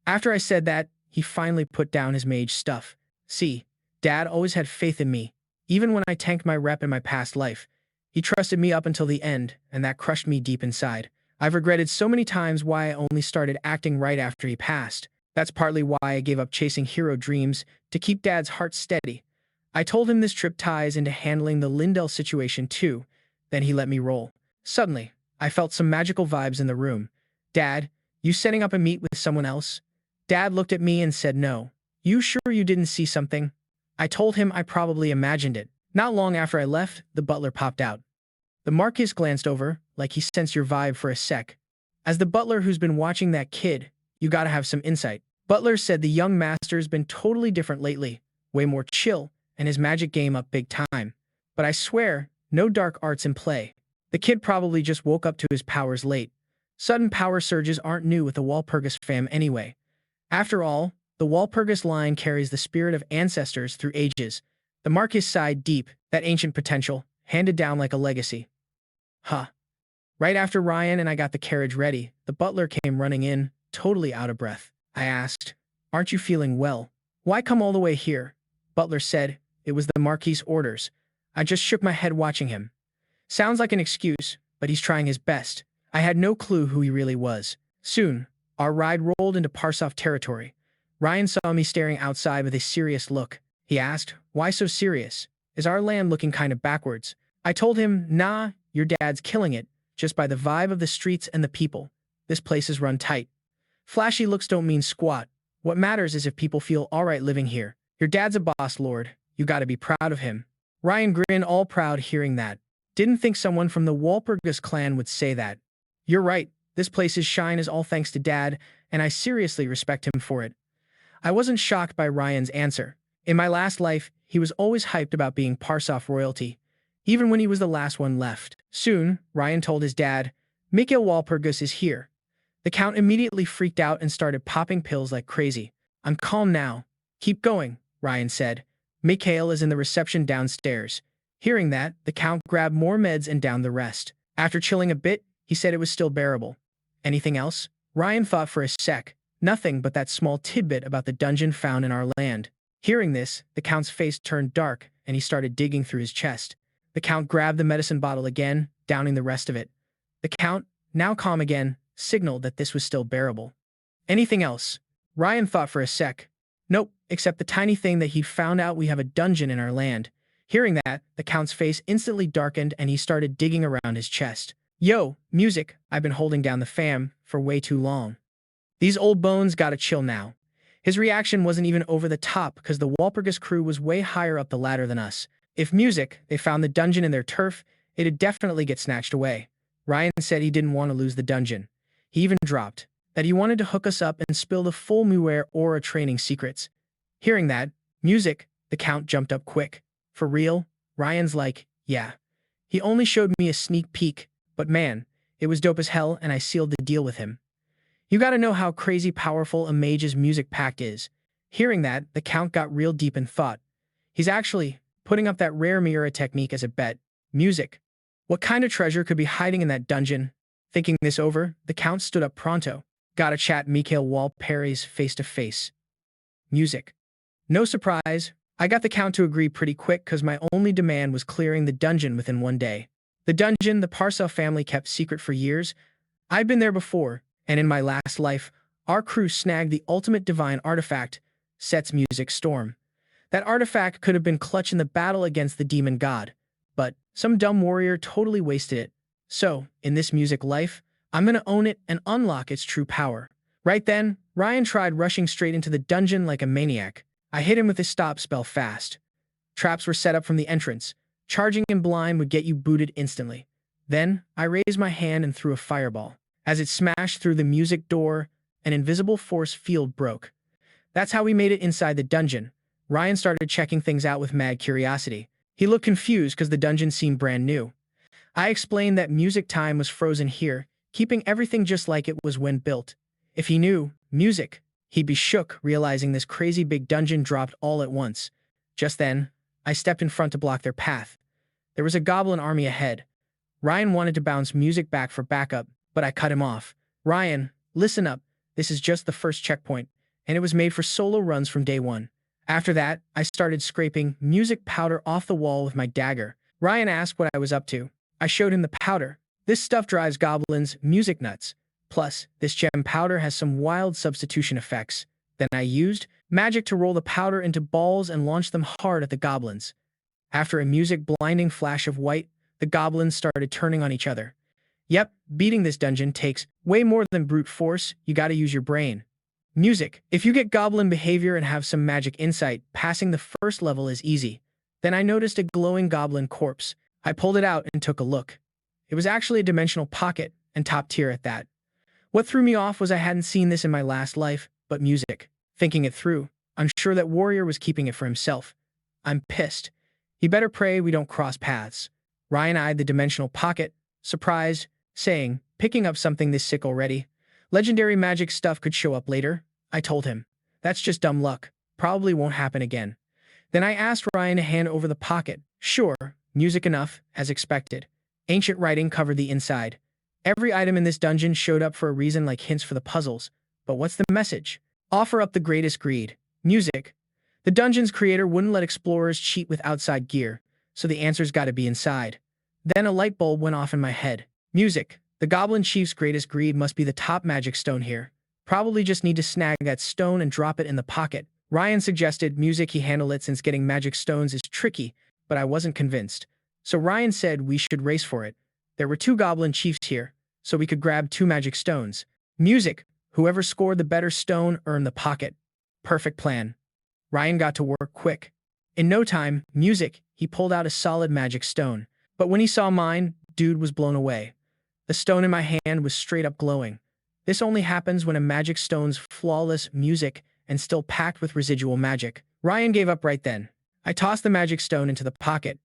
After I said that, he finally put down his mage stuff. See, Dad always had faith in me, even when I tanked my rep in my past life. He trusted me up until the end, and that crushed me deep inside. I've regretted so many times why I only started acting right after he passed. That's partly why I gave up chasing hero dreams, to keep Dad's heart steady. I told him this trip ties into handling the Lindell situation too, then he let me roll. Suddenly, I felt some magical vibes in the room. "Dad, you setting up a meet with someone else?" Dad looked at me and said no. "You sure you didn't see something?" I told him I probably imagined it. Not long after I left, the butler popped out. The Marquis glanced over, like he sensed your vibe for a sec. "As the butler who's been watching that kid, you gotta have some insight." Butler said the young master's been totally different lately, way more chill, and his magic game up big time. But I swear, no dark arts in play. The kid probably just woke up to his powers late. Sudden power surges aren't new with the Wal Purgous fam anyway. After all, the Wal Purgous line carries the spirit of ancestors through ages. The Marquis sighed deep, that ancient potential, handed down like a legacy. Huh. Right after Ryan and I got the carriage ready, the butler came running in, totally out of breath. I asked, "Aren't you feeling well? Why come all the way here?" Butler said, "It was the Marquis' orders." I just shook my head watching him. Sounds like an excuse, but he's trying his best. I had no clue who he really was. Soon, our ride rolled into Parsoff territory. Ryan saw me staring outside with a serious look. He asked, "Why so serious? Is our land looking kind of backwards?" I told him, "Nah, your dad's killing it, just by the vibe of the streets and the people. This place is run tight. Flashy looks don't mean squat. What matters is if people feel alright living here. Your dad's a boss lord. You gotta be proud of him." Ryan grinned all proud hearing that. Didn't think someone from the Wal Purgous clan would say that. "You're right. This place's shine is all thanks to Dad, and I seriously respect him for it." I wasn't shocked by Ryan's answer. In my last life, he was always hyped about being Parsoff royalty, even when he was the last one left. Soon, Ryan told his dad, "Mikuel Wal Purgous is here." The Count immediately freaked out and started popping pills like crazy. "I'm calm now. Keep going," Ryan said. "Mikuel is in the reception downstairs." Hearing that, the Count grabbed more meds and downed the rest. After chilling a bit, he said it was still bearable. "Anything else?" Ryan thought for a sec. "Nothing but that small tidbit about the dungeon found in our land." Hearing this, the Count's face turned dark, and he started digging through his chest. The Count grabbed the medicine bottle again, downing the rest of it. The Count, now calm again, signaled that this was still bearable. "Anything else?" Ryan thought for a sec. "Nope, except the tiny thing that he'd found out we have a dungeon in our land. Hearing that, the Count's face instantly darkened and he started digging around his chest. Yo, music, I've been holding down the fam for way too long. These old bones gotta chill now. His reaction wasn't even over the top because the Wal Purgous crew was way higher up the ladder than us. If music, they found the dungeon in their turf, it'd definitely get snatched away. Ryan said he didn't want to lose the dungeon. He even dropped that he wanted to hook us up and spill the full Muir aura training secrets. Hearing that, music, the Count jumped up quick. For real? Ryan's like, yeah. He only showed me a sneak peek, but man, it was dope as hell and I sealed the deal with him. You gotta know how crazy powerful a mage's music pact is. Hearing that, the Count got real deep in thought. He's actually putting up that rare Miura technique as a bet. Music. What kind of treasure could be hiding in that dungeon? Thinking this over, the Count stood up pronto. Gotta chat Mikuel Wal Perry's face-to-face. Music. No surprise, I got the Count to agree pretty quick because my only demand was clearing the dungeon within one day. The dungeon the Parcel family kept secret for years. I'd been there before, and in my last life, our crew snagged the ultimate divine artifact, Set's music storm. That artifact could have been clutch in the battle against the demon god, but some dumb warrior totally wasted it. So, in this music life, I'm gonna own it and unlock its true power. Right then, Ryan tried rushing straight into the dungeon like a maniac. I hit him with his stop spell fast. Traps were set up from the entrance. Charging in blind would get you booted instantly. Then, I raised my hand and threw a fireball. As it smashed through the music door, an invisible force field broke. That's how we made it inside the dungeon. Ryan started checking things out with mad curiosity. He looked confused because the dungeon seemed brand new. I explained that music time was frozen here, keeping everything just like it was when built. If he knew music, he'd be shook realizing this crazy big dungeon dropped all at once. Just then, I stepped in front to block their path. There was a goblin army ahead. Ryan wanted to bounce music back for backup, but I cut him off. Ryan, listen up. This is just the first checkpoint, and it was made for solo runs from day one. After that, I started scraping music powder off the wall with my dagger. Ryan asked what I was up to. I showed him the powder. This stuff drives goblins music nuts. Plus, this gem powder has some wild substitution effects. Then I used magic to roll the powder into balls and launch them hard at the goblins. After a music blinding flash of white, the goblins started turning on each other. Yep, beating this dungeon takes way more than brute force. You gotta use your brain. Music. If you get goblin behavior and have some magic insight, passing the first level is easy. Then I noticed a glowing goblin corpse. I pulled it out and took a look. It was actually a dimensional pocket, and top tier at that. What threw me off was I hadn't seen this in my last life, but music. Thinking it through, I'm sure that warrior was keeping it for himself. I'm pissed. He better pray we don't cross paths. Ryan eyed the dimensional pocket, surprised, saying, picking up something this sick already. Legendary magic stuff could show up later. I told him. That's just dumb luck. Probably won't happen again. Then I asked Ryan to hand over the pocket. Sure, music enough, as expected. Ancient writing covered the inside. Every item in this dungeon showed up for a reason like hints for the puzzles. But what's the message? Offer up the greatest greed. Music. The dungeon's creator wouldn't let explorers cheat with outside gear, so the answer's gotta be inside. Then a light bulb went off in my head. Music. The Goblin Chief's greatest greed must be the top magic stone here. Probably just need to snag that stone and drop it in the pocket. Ryan suggested music he handle it since getting magic stones is tricky, but I wasn't convinced. So Ryan said we should race for it. There were 2 Goblin Chiefs here, so we could grab 2 magic stones. Music. Whoever scored the better stone earned the pocket. Perfect plan. Ryan got to work quick. In no time, music, he pulled out a solid magic stone. But when he saw mine, dude was blown away. The stone in my hand was straight up glowing. This only happens when a magic stone's flawless music and still packed with residual magic. Ryan gave up right then. I tossed the magic stone into the pocket.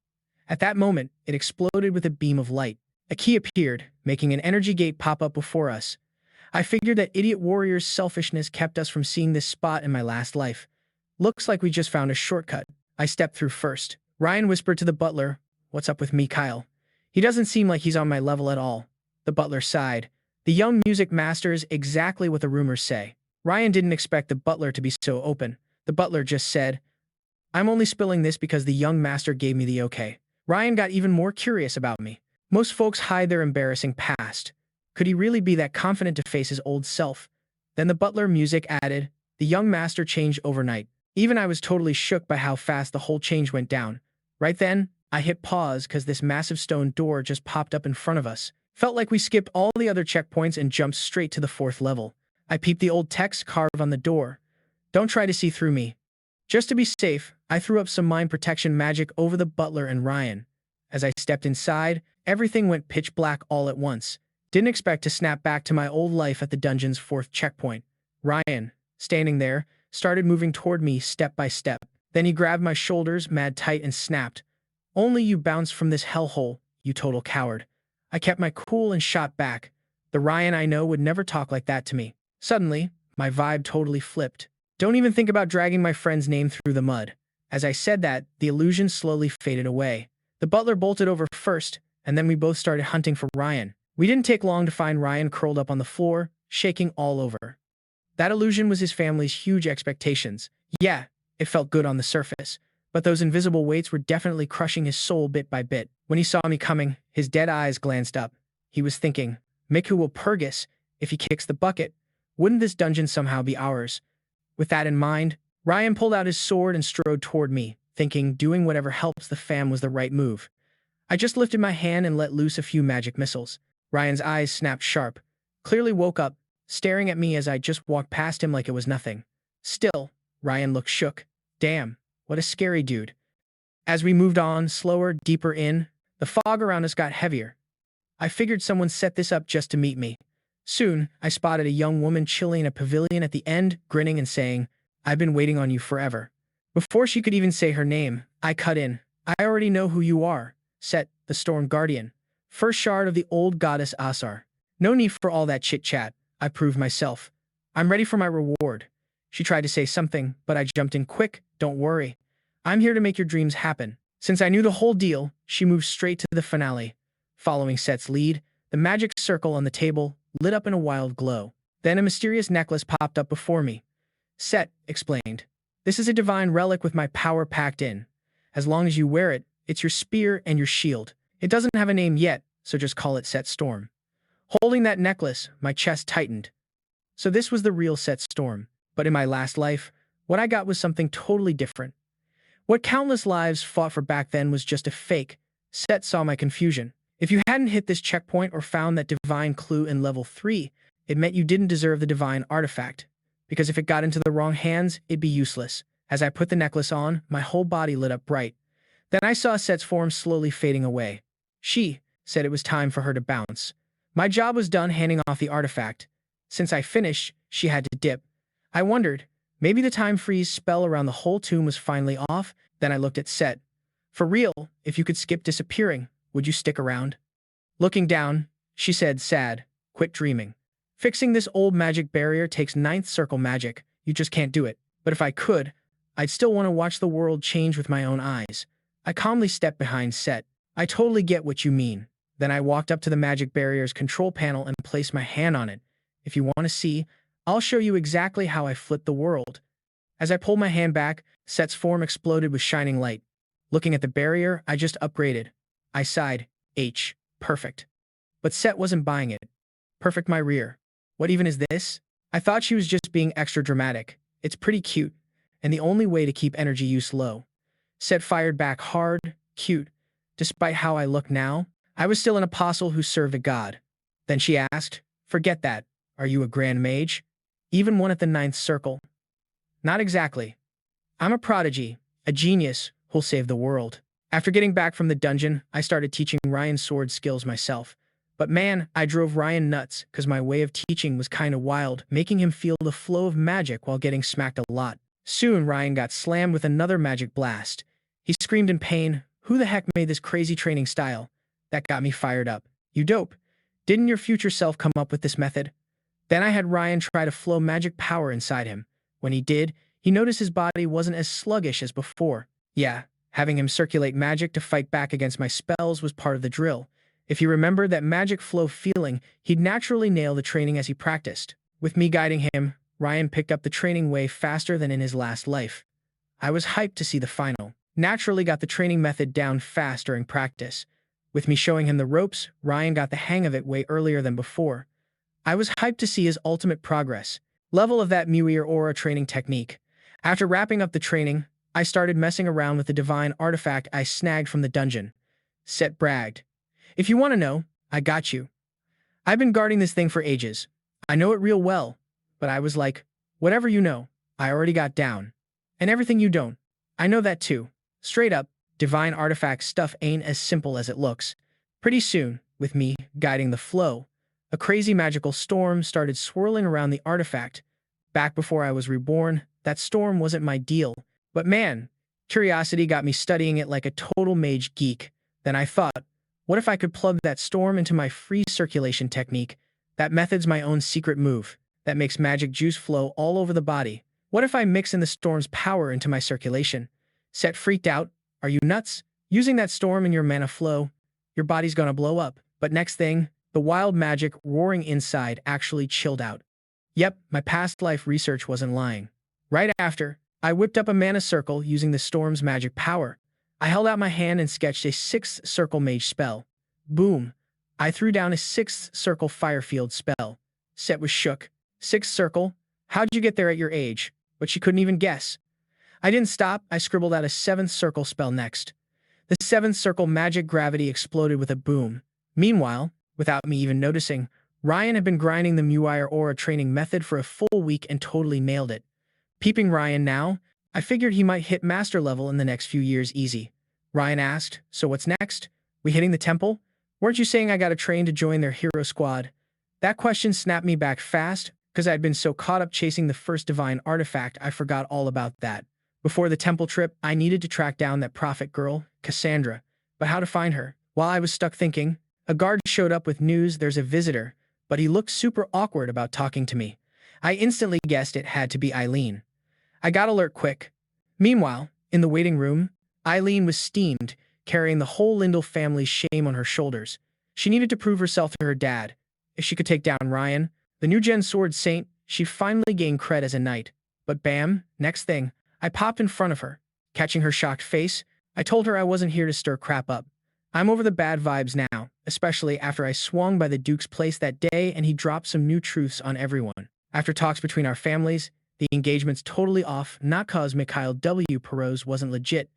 At that moment, it exploded with a beam of light. A key appeared, making an energy gate pop up before us. I figured that idiot warrior's selfishness kept us from seeing this spot in my last life. Looks like we just found a shortcut. I stepped through first. Ryan whispered to the butler, "What's up with Mikuel? He doesn't seem like he's on my level at all." The butler sighed. The young music master is exactly what the rumors say. Ryan didn't expect the butler to be so open. The butler just said, "I'm only spilling this because the young master gave me the okay." Ryan got even more curious about me. Most folks hide their embarrassing past. Could he really be that confident to face his old self? Then the butler music added, "The young master changed overnight." Even I was totally shook by how fast the whole change went down. Right then, I hit pause because this massive stone door just popped up in front of us. Felt like we skipped all the other checkpoints and jumped straight to the 4th level. I peeped the old text carved on the door. Don't try to see through me. Just to be safe, I threw up some mind protection magic over the butler and Ryan. As I stepped inside, everything went pitch black all at once. Didn't expect to snap back to my old life at the dungeon's 4th checkpoint. Ryan, standing there, started moving toward me step by step. Then he grabbed my shoulders mad tight and snapped. Only you bounced from this hellhole, you total coward. I kept my cool and shot back. The Ryan I know would never talk like that to me. Suddenly, my vibe totally flipped. Don't even think about dragging my friend's name through the mud. As I said that, the illusion slowly faded away. The butler bolted over first, and then we both started hunting for Ryan. We didn't take long to find Ryan curled up on the floor, shaking all over. That illusion was his family's huge expectations. Yeah, it felt good on the surface, but those invisible weights were definitely crushing his soul bit by bit. When he saw me coming, his dead eyes glanced up. He was thinking, Wal Purgous, if he kicks the bucket, wouldn't this dungeon somehow be ours? With that in mind, Ryan pulled out his sword and strode toward me, thinking doing whatever helps the fam was the right move. I just lifted my hand and let loose a few magic missiles. Ryan's eyes snapped sharp, clearly woke up, staring at me as I just walked past him like it was nothing. Still, Ryan looked shook. Damn, what a scary dude. As we moved on, slower, deeper in, the fog around us got heavier. I figured someone set this up just to meet me. Soon, I spotted a young woman chilling in a pavilion at the end, grinning and saying, I've been waiting on you forever. Before she could even say her name, I cut in. I already know who you are, Set, the Storm Guardian. First shard of the old goddess Asar. No need for all that chit-chat, I proved myself. I'm ready for my reward. She tried to say something, but I jumped in quick. Don't worry. I'm here to make your dreams happen. Since I knew the whole deal, she moved straight to the finale. Following Set's lead, the magic circle on the table lit up in a wild glow. Then a mysterious necklace popped up before me. Set explained, this is a divine relic with my power packed in. As long as you wear it, it's your spear and your shield. It doesn't have a name yet, so just call it Set Storm. Holding that necklace, my chest tightened. So this was the real Set Storm. But in my last life, what I got was something totally different. What countless lives fought for back then was just a fake. Set saw my confusion. If you hadn't hit this checkpoint or found that divine clue in level 3, it meant you didn't deserve the divine artifact. Because if it got into the wrong hands, it'd be useless. As I put the necklace on, my whole body lit up bright. Then I saw Set's form slowly fading away. She said it was time for her to bounce. My job was done handing off the artifact. Since I finished, she had to dip. I wondered, maybe the time freeze spell around the whole tomb was finally off. Then I looked at Set. For real, if you could skip disappearing, would you stick around? Looking down, she said, sad, quit dreaming. Fixing this old magic barrier takes 9th circle magic. You just can't do it. But if I could, I'd still want to watch the world change with my own eyes. I calmly stepped behind Set. I totally get what you mean. Then I walked up to the magic barrier's control panel and placed my hand on it. If you want to see, I'll show you exactly how I flipped the world. As I pulled my hand back, Set's form exploded with shining light. Looking at the barrier, I just upgraded. I sighed. Perfect. But Set wasn't buying it. Perfect my rear. What even is this? I thought she was just being extra dramatic. It's pretty cute, and the only way to keep energy use low. Set fired back hard, cute. Despite how I look now, I was still an apostle who served a god. Then she asked, forget that. Are you a grand mage? Even one at the 9th circle? Not exactly. I'm a prodigy, a genius who'll save the world. After getting back from the dungeon, I started teaching Ryan sword skills myself. But man, I drove Ryan nuts because my way of teaching was kinda wild, making him feel the flow of magic while getting smacked a lot. Soon, Ryan got slammed with another magic blast. He screamed in pain, who the heck made this crazy training style? That got me fired up. You dope. Didn't your future self come up with this method? Then I had Ryan try to flow magic power inside him. When he did, he noticed his body wasn't as sluggish as before. Yeah, having him circulate magic to fight back against my spells was part of the drill. If he remembered that magic flow feeling, he'd naturally nail the training as he practiced. With me guiding him, Ryan picked up the training way faster than in his last life. I was hyped to see the final. Naturally got the training method down fast during practice. With me showing him the ropes, Ryan got the hang of it way earlier than before. I was hyped to see his ultimate progress. Level of that Merryill aura training technique. After wrapping up the training, I started messing around with the divine artifact I snagged from the dungeon. Set bragged. If you want to know, I got you. I've been guarding this thing for ages. I know it real well. But I was like, whatever you know, I already got down. And everything you don't, I know that too. Straight up, divine artifact stuff ain't as simple as it looks. Pretty soon, with me guiding the flow, a crazy magical storm started swirling around the artifact. Back before I was reborn, that storm wasn't my deal. But man, curiosity got me studying it like a total mage geek. Then I thought, what if I could plug that storm into my free circulation technique? That method's my own secret move that makes magic juice flow all over the body. What if I mix in the storm's power into my circulation? Set freaked out. Are you nuts? Using that storm in your mana flow, your body's gonna blow up. But next thing, the wild magic roaring inside actually chilled out. Yep, my past life research wasn't lying. Right after, I whipped up a mana circle using the storm's magic power. I held out my hand and sketched a 6th circle mage spell. Boom. I threw down a 6th circle firefield spell. Set was shook. 6th circle? How'd you get there at your age? But she couldn't even guess. I didn't stop. I scribbled out a 7th circle spell next. The 7th circle magic gravity exploded with a boom. Meanwhile, without me even noticing, Ryan had been grinding the Merryill aura training method for a full week and totally nailed it. Peeping Ryan now, I figured he might hit master level in the next few years easy. Ryan asked, so what's next? We hitting the temple? Weren't you saying I gotta train to join their hero squad? That question snapped me back fast, because I'd been so caught up chasing the first divine artifact I forgot all about that. Before the temple trip, I needed to track down that prophet girl, Cassandra. But how to find her? While I was stuck thinking, a guard showed up with news there's a visitor, but he looked super awkward about talking to me. I instantly guessed it had to be Eileen. I got alert quick. Meanwhile, in the waiting room, Eileen was steamed, carrying the whole Lindell family's shame on her shoulders. She needed to prove herself to her dad. If she could take down Ryan, the new-gen sword saint, she'd finally gain cred as a knight. But bam, next thing, I popped in front of her. Catching her shocked face, I told her I wasn't here to stir crap up. I'm over the bad vibes now, especially after I swung by the Duke's place that day and he dropped some new truths on everyone. After talks between our families, the engagement's totally off, not cause Mikhail W. Perot's wasn't legit.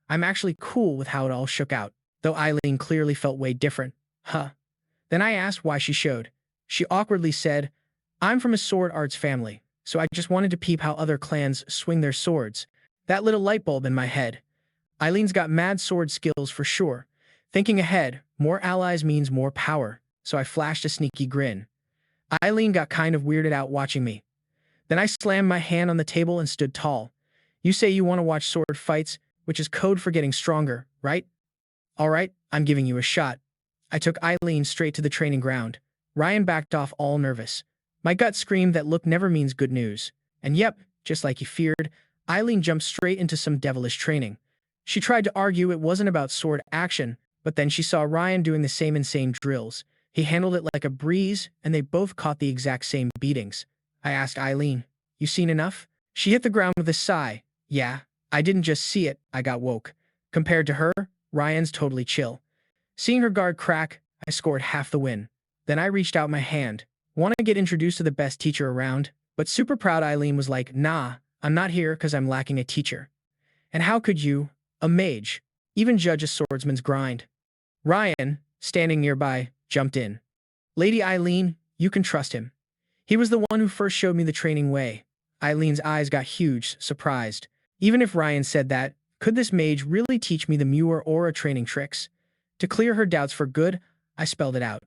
I'm actually cool with how it all shook out, though Eileen clearly felt way different. Huh. Then I asked why she showed. She awkwardly said, I'm from a sword arts family, so I just wanted to peep how other clans swing their swords. That lit a light bulb in my head. Eileen's got mad sword skills for sure. Thinking ahead, more allies means more power, so I flashed a sneaky grin. Eileen got kind of weirded out watching me. Then I slammed my hand on the table and stood tall. You say you want to watch sword fights, which is code for getting stronger, right? All right, I'm giving you a shot. I took Eileen straight to the training ground. Ryan backed off all nervous. My gut screamed that look never means good news. And yep, just like he feared, Eileen jumped straight into some devilish training. She tried to argue it wasn't about sword action, but then she saw Ryan doing the same insane drills. He handled it like a breeze, and they both caught the exact same beatings. I asked Eileen, you seen enough? She hit the ground with a sigh. Yeah, I didn't just see it, I got woke. Compared to her, Ryan's totally chill. Seeing her guard crack, I scored half the win. Then I reached out my hand. Want to get introduced to the best teacher around? But super proud Eileen was like, nah, I'm not here because I'm lacking a teacher. And how could you, a mage, even judge a swordsman's grind? Ryan, standing nearby, jumped in. Lady Eileen, you can trust him. He was the one who first showed me the training way. Eileen's eyes got huge, surprised. Even if Ryan said that, could this mage really teach me the Merryill aura training tricks? To clear her doubts for good, I spelled it out.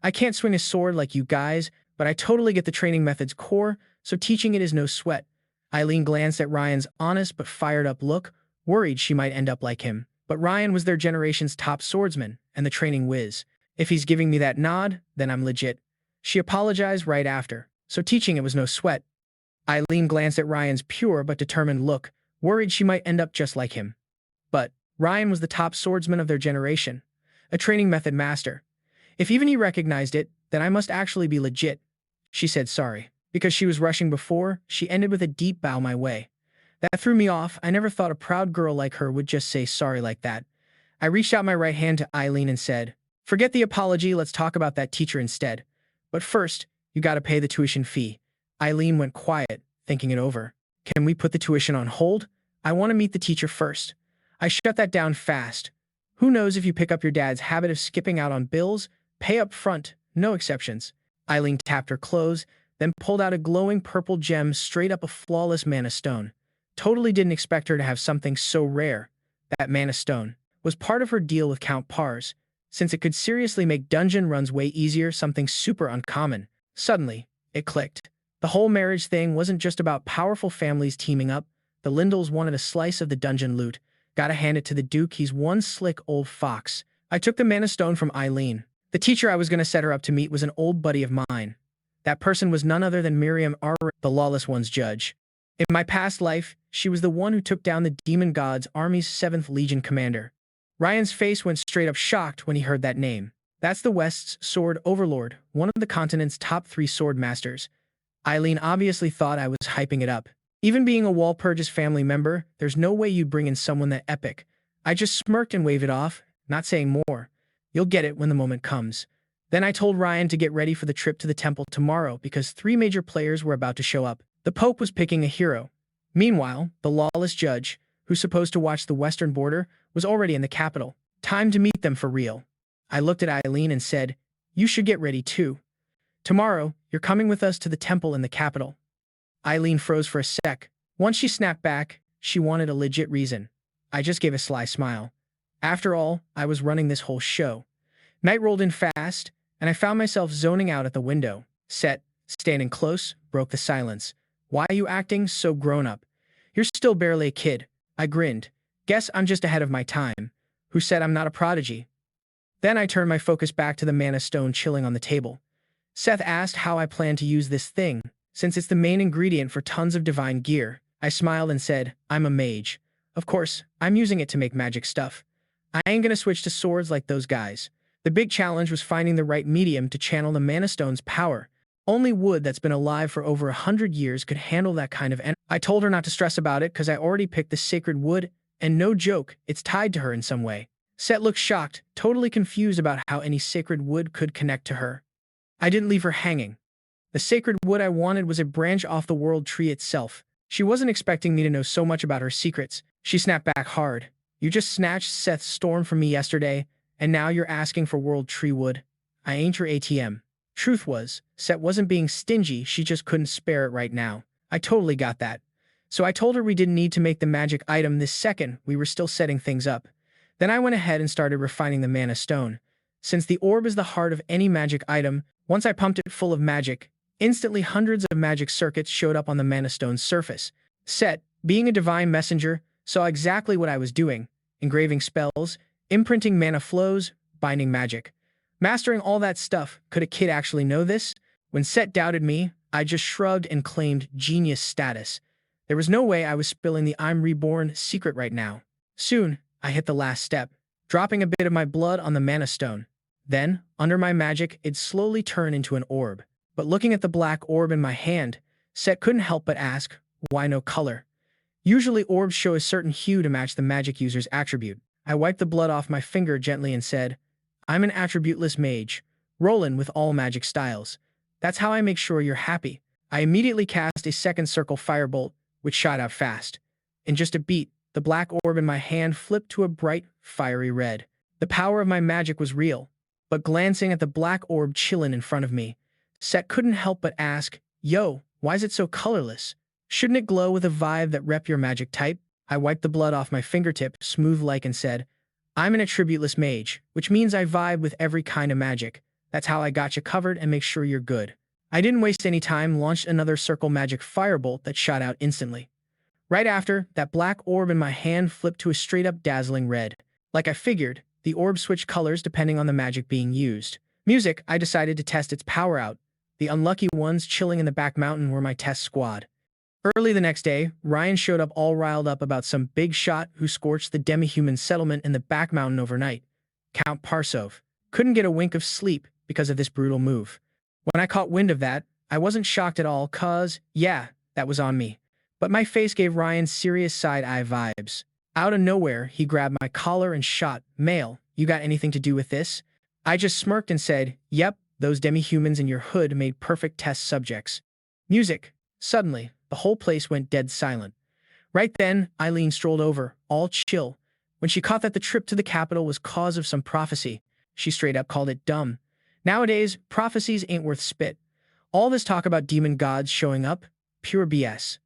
I can't swing a sword like you guys, but I totally get the training method's core, so teaching it is no sweat. Eileen glanced at Ryan's honest but fired-up look, worried she might end up like him. But Ryan was their generation's top swordsman, and the training whiz. If he's giving me that nod, then I'm legit. She apologized right after, so teaching it was no sweat. Eileen glanced at Ryan's pure but determined look, worried she might end up just like him. But Ryan was the top swordsman of their generation, a training method master. If even he recognized it, then I must actually be legit. She said sorry. Because she was rushing before, she ended with a deep bow my way. That threw me off. I never thought a proud girl like her would just say sorry like that. I reached out my right hand to Eileen and said, forget the apology, let's talk about that teacher instead. But first, you gotta pay the tuition fee. Eileen went quiet, thinking it over. Can we put the tuition on hold? I want to meet the teacher first. I shut that down fast. Who knows if you pick up your dad's habit of skipping out on bills, pay up front, no exceptions. Eileen tapped her clothes, then pulled out a glowing purple gem straight up a flawless mana stone. Totally didn't expect her to have something so rare. That mana stone was part of her deal with Count Pars, since it could seriously make dungeon runs way easier, something super uncommon. Suddenly, it clicked. The whole marriage thing wasn't just about powerful families teaming up. The Lindels wanted a slice of the dungeon loot. Gotta hand it to the Duke, he's one slick old fox. I took the mana stone from Eileen. The teacher I was gonna set her up to meet was an old buddy of mine. That person was none other than Merryill, the Lawless One's judge. In my past life, she was the one who took down the Demon God's army's 7th Legion commander. Ryan's face went straight up shocked when he heard that name. That's the West's sword overlord, one of the continent's top 3 sword masters. Eileen obviously thought I was hyping it up. Even being a Wal Purgous family member, there's no way you'd bring in someone that epic. I just smirked and waved it off, not saying more. You'll get it when the moment comes. Then I told Ryan to get ready for the trip to the temple tomorrow because 3 major players were about to show up. The Pope was picking a hero. Meanwhile, the lawless judge, who's supposed to watch the western border, was already in the capital. Time to meet them for real. I looked at Eileen and said, "You should get ready too. Tomorrow, you're coming with us to the temple in the capital." Eileen froze for a sec. Once she snapped back, she wanted a legit reason. I just gave a sly smile. After all, I was running this whole show. Night rolled in fast, and I found myself zoning out at the window. Set, standing close, broke the silence. "Why are you acting so grown-up? You're still barely a kid." I grinned. "Guess I'm just ahead of my time. Who said I'm not a prodigy?" Then I turned my focus back to the mana stone chilling on the table. Seth asked how I plan to use this thing, since it's the main ingredient for tons of divine gear. I smiled and said, "I'm a mage. Of course, I'm using it to make magic stuff. I ain't gonna switch to swords like those guys." The big challenge was finding the right medium to channel the mana stone's power. Only wood that's been alive for over 100 years could handle that kind of energy. I told her not to stress about it because I already picked the sacred wood, and no joke, it's tied to her in some way. Set looked shocked, totally confused about how any sacred wood could connect to her. I didn't leave her hanging. The sacred wood I wanted was a branch off the world tree itself. She wasn't expecting me to know so much about her secrets. She snapped back hard. "You just snatched Seth's storm from me yesterday, and now you're asking for world tree wood. I ain't your ATM." Truth was, Seth wasn't being stingy, she just couldn't spare it right now. I totally got that. So I told her we didn't need to make the magic item this second, we were still setting things up. Then I went ahead and started refining the mana stone. Since the orb is the heart of any magic item, once I pumped it full of magic, instantly hundreds of magic circuits showed up on the mana stone's surface. Set, being a divine messenger, saw exactly what I was doing, engraving spells, imprinting mana flows, binding magic. Mastering all that stuff, could a kid actually know this? When Set doubted me, I just shrugged and claimed genius status. There was no way I was spilling the "I'm reborn" secret right now. Soon, I hit the last step, dropping a bit of my blood on the mana stone. Then, under my magic, it slowly turned into an orb. But looking at the black orb in my hand, Set couldn't help but ask, "Why no color?" Usually orbs show a certain hue to match the magic user's attribute. I wiped the blood off my finger gently and said, "I'm an attributeless mage, rollin' with all magic styles. That's how I make sure you're happy." I immediately cast a second circle firebolt, which shot out fast. In just a beat, the black orb in my hand flipped to a bright, fiery red. The power of my magic was real, but glancing at the black orb chillin' in front of me, Set couldn't help but ask, "Yo, why is it so colorless? Shouldn't it glow with a vibe that rep your magic type?" I wiped the blood off my fingertip, smooth-like, and said, "I'm an attributeless mage, which means I vibe with every kind of magic. That's how I got you covered and make sure you're good." I didn't waste any time, launched another circle magic firebolt that shot out instantly. Right after, that black orb in my hand flipped to a straight-up dazzling red. Like I figured, the orb switched colors depending on the magic being used. Music, I decided to test its power out. The unlucky ones chilling in the back mountain were my test squad. Early the next day, Ryan showed up all riled up about some big shot who scorched the demi-human settlement in the back mountain overnight. Count Parsov couldn't get a wink of sleep because of this brutal move. When I caught wind of that, I wasn't shocked at all cause, yeah, that was on me. But my face gave Ryan serious side-eye vibes. Out of nowhere, he grabbed my collar and shot, "Male, you got anything to do with this?" I just smirked and said, "Yep, those demi-humans in your hood made perfect test subjects." Music. Suddenly, the whole place went dead silent. Right then, Eileen strolled over, all chill. When she caught that the trip to the capital was cause of some prophecy, she straight up called it dumb. Nowadays, prophecies ain't worth spit. All this talk about demon gods showing up? Pure BS.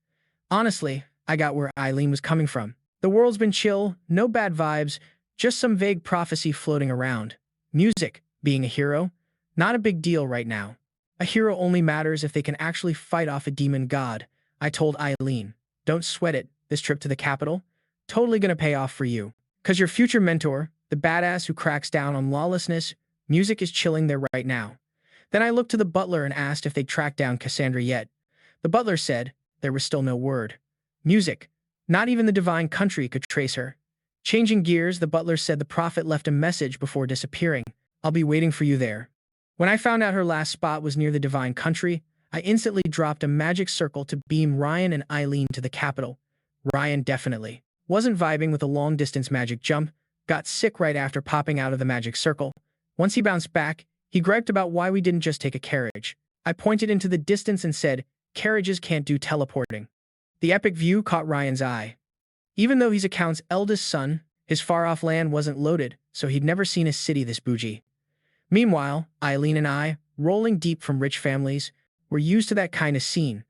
Honestly, I got where Eileen was coming from. The world's been chill, no bad vibes, just some vague prophecy floating around. Music, being a hero, not a big deal right now. A hero only matters if they can actually fight off a demon god. I told Eileen, don't sweat it, this trip to the capital, totally gonna pay off for you. 'Cause your future mentor, the badass who cracks down on lawlessness, music is chilling there right now. Then I looked to the butler and asked if they'd tracked down Cassandra yet. The butler said there was still no word. Music, not even the divine country could trace her. Changing gears, the butler said the prophet left a message before disappearing. I'll be waiting for you there. When I found out her last spot was near the divine country, I instantly dropped a magic circle to beam Ryan and Eileen to the capital. Ryan definitely wasn't vibing with a long-distance magic jump, got sick right after popping out of the magic circle. Once he bounced back, he griped about why we didn't just take a carriage. I pointed into the distance and said, carriages can't do teleporting. The epic view caught Ryan's eye. Even though he's a count's eldest son, his far-off land wasn't loaded, so he'd never seen a city this bougie. Meanwhile, Eileen and I, rolling deep from rich families, were used to that kind of scene.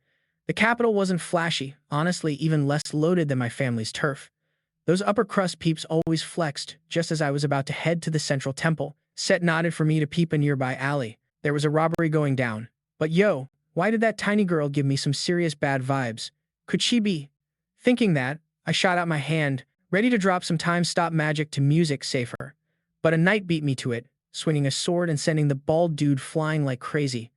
The capital wasn't flashy, honestly even less loaded than my family's turf. Those upper-crust peeps always flexed, just as I was about to head to the central temple. Set nodded for me to peep a nearby alley. There was a robbery going down. But yo, why did that tiny girl give me some serious bad vibes? Could she be? Thinking that, I shot out my hand, ready to drop some time-stop magic to music safer. But a knight beat me to it, swinging a sword and sending the bald dude flying like crazy.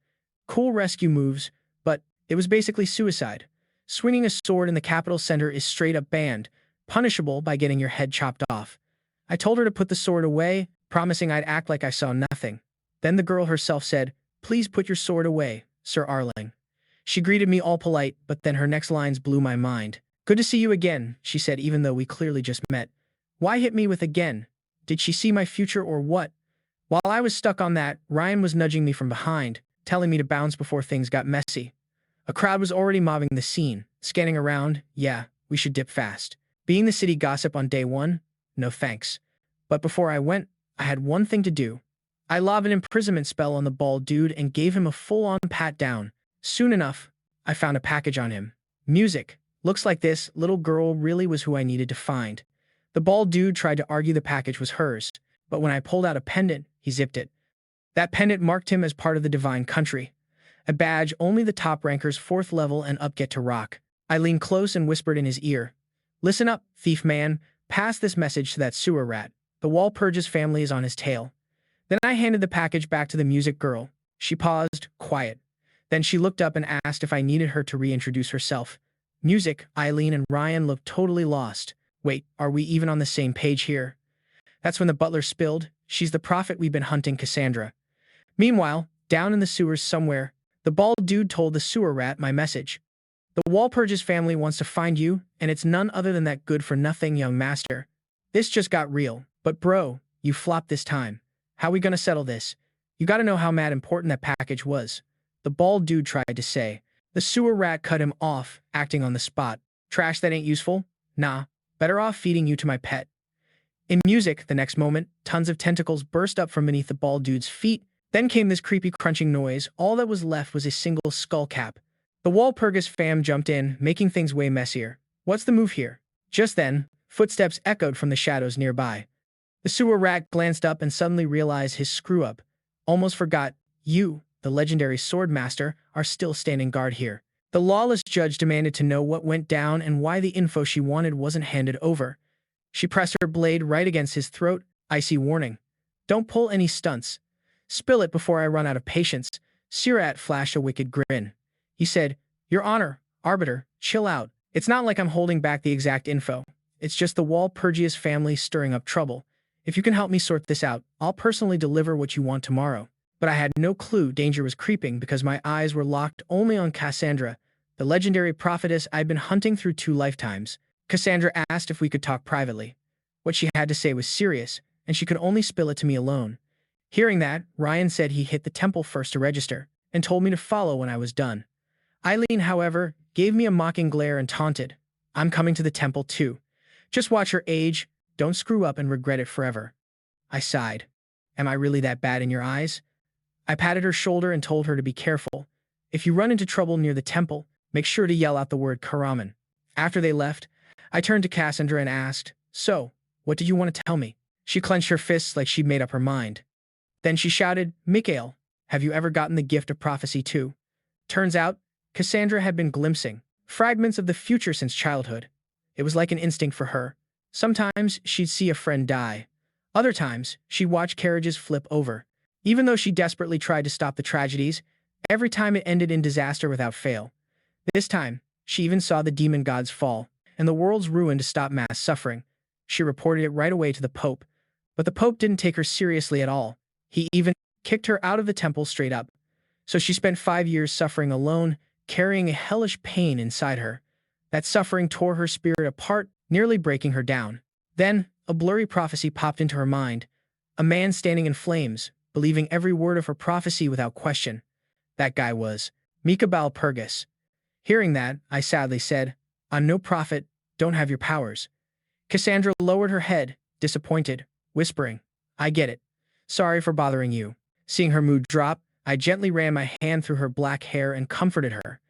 Cool rescue moves, but it was basically suicide. Swinging a sword in the capital center is straight-up banned, punishable by getting your head chopped off. I told her to put the sword away, promising I'd act like I saw nothing. Then the girl herself said, please put your sword away, Sir Arling. She greeted me all polite, but then her next lines blew my mind. Good to see you again, she said even though we clearly just met. Why hit me with again? Did she see my future or what? While I was stuck on that, Ryan was nudging me from behind, telling me to bounce before things got messy. A crowd was already mobbing the scene, scanning around. Yeah, we should dip fast. Being the city gossip on day one? No thanks. But before I went, I had one thing to do. I lobbed an imprisonment spell on the bald dude and gave him a full-on pat down. Soon enough, I found a package on him. Music. Looks like this little girl really was who I needed to find. The bald dude tried to argue the package was hers, but when I pulled out a pendant, he zipped it. That pendant marked him as part of the divine country. A badge only the top rankers 4th level and up get to rock. I leaned close and whispered in his ear. Listen up, thief man. Pass this message to that sewer rat. The Wal Purgous family is on his tail. Then I handed the package back to the music girl. She paused, quiet. Then she looked up and asked if I needed her to reintroduce herself. Music, Eileen and Ryan looked totally lost. Wait, are we even on the same page here? That's when the butler spilled. She's the prophet we've been hunting, Cassandra. Meanwhile, down in the sewers somewhere, the bald dude told the sewer rat my message. The Wal Purgous family wants to find you, and it's none other than that good-for-nothing young master. This just got real. But bro, you flopped this time. How we gonna settle this? You gotta know how mad important that package was. The bald dude tried to say. The sewer rat cut him off, acting on the spot. Trash that ain't useful? Nah, better off feeding you to my pet. In music, the next moment, tons of tentacles burst up from beneath the bald dude's feet. Then came this creepy crunching noise. All that was left was a single skull cap. The Wal Purgous fam jumped in, making things way messier. What's the move here? Just then, footsteps echoed from the shadows nearby. The sewer rat glanced up and suddenly realized his screw-up. Almost forgot, you, the legendary sword master, are still standing guard here. The lawless judge demanded to know what went down and why the info she wanted wasn't handed over. She pressed her blade right against his throat. Icy warning. Don't pull any stunts. Spill it before I run out of patience. Sirat flashed a wicked grin. He said, Your Honor, Arbiter, chill out. It's not like I'm holding back the exact info. It's just the Wal Purgous family stirring up trouble. If you can help me sort this out, I'll personally deliver what you want tomorrow. But I had no clue danger was creeping because my eyes were locked only on Cassandra, the legendary prophetess I'd been hunting through 2 lifetimes. Cassandra asked if we could talk privately. What she had to say was serious, and she could only spill it to me alone. Hearing that, Ryan said he hit the temple first to register, and told me to follow when I was done. Eileen, however, gave me a mocking glare and taunted. I'm coming to the temple too. Just watch her age, don't screw up and regret it forever. I sighed. Am I really that bad in your eyes? I patted her shoulder and told her to be careful. If you run into trouble near the temple, make sure to yell out the word Karaman. After they left, I turned to Cassandra and asked, So, what did you want to tell me? She clenched her fists like she'd made up her mind. Then she shouted, Mikuel, have you ever gotten the gift of prophecy too? Turns out, Cassandra had been glimpsing fragments of the future since childhood. It was like an instinct for her. Sometimes she'd see a friend die. Other times, she'd watch carriages flip over. Even though she desperately tried to stop the tragedies, every time it ended in disaster without fail. This time, she even saw the demon gods fall, and the world's ruin to stop mass suffering. She reported it right away to the Pope, but the Pope didn't take her seriously at all. He even kicked her out of the temple straight up. So she spent 5 years suffering alone, carrying a hellish pain inside her. That suffering tore her spirit apart, nearly breaking her down. Then, a blurry prophecy popped into her mind. A man standing in flames, believing every word of her prophecy without question. That guy was Wal Purgous. Hearing that, I sadly said, I'm no prophet, don't have your powers. Cassandra lowered her head, disappointed, whispering, I get it. Sorry for bothering you. Seeing her mood drop, I gently ran my hand through her black hair and comforted her.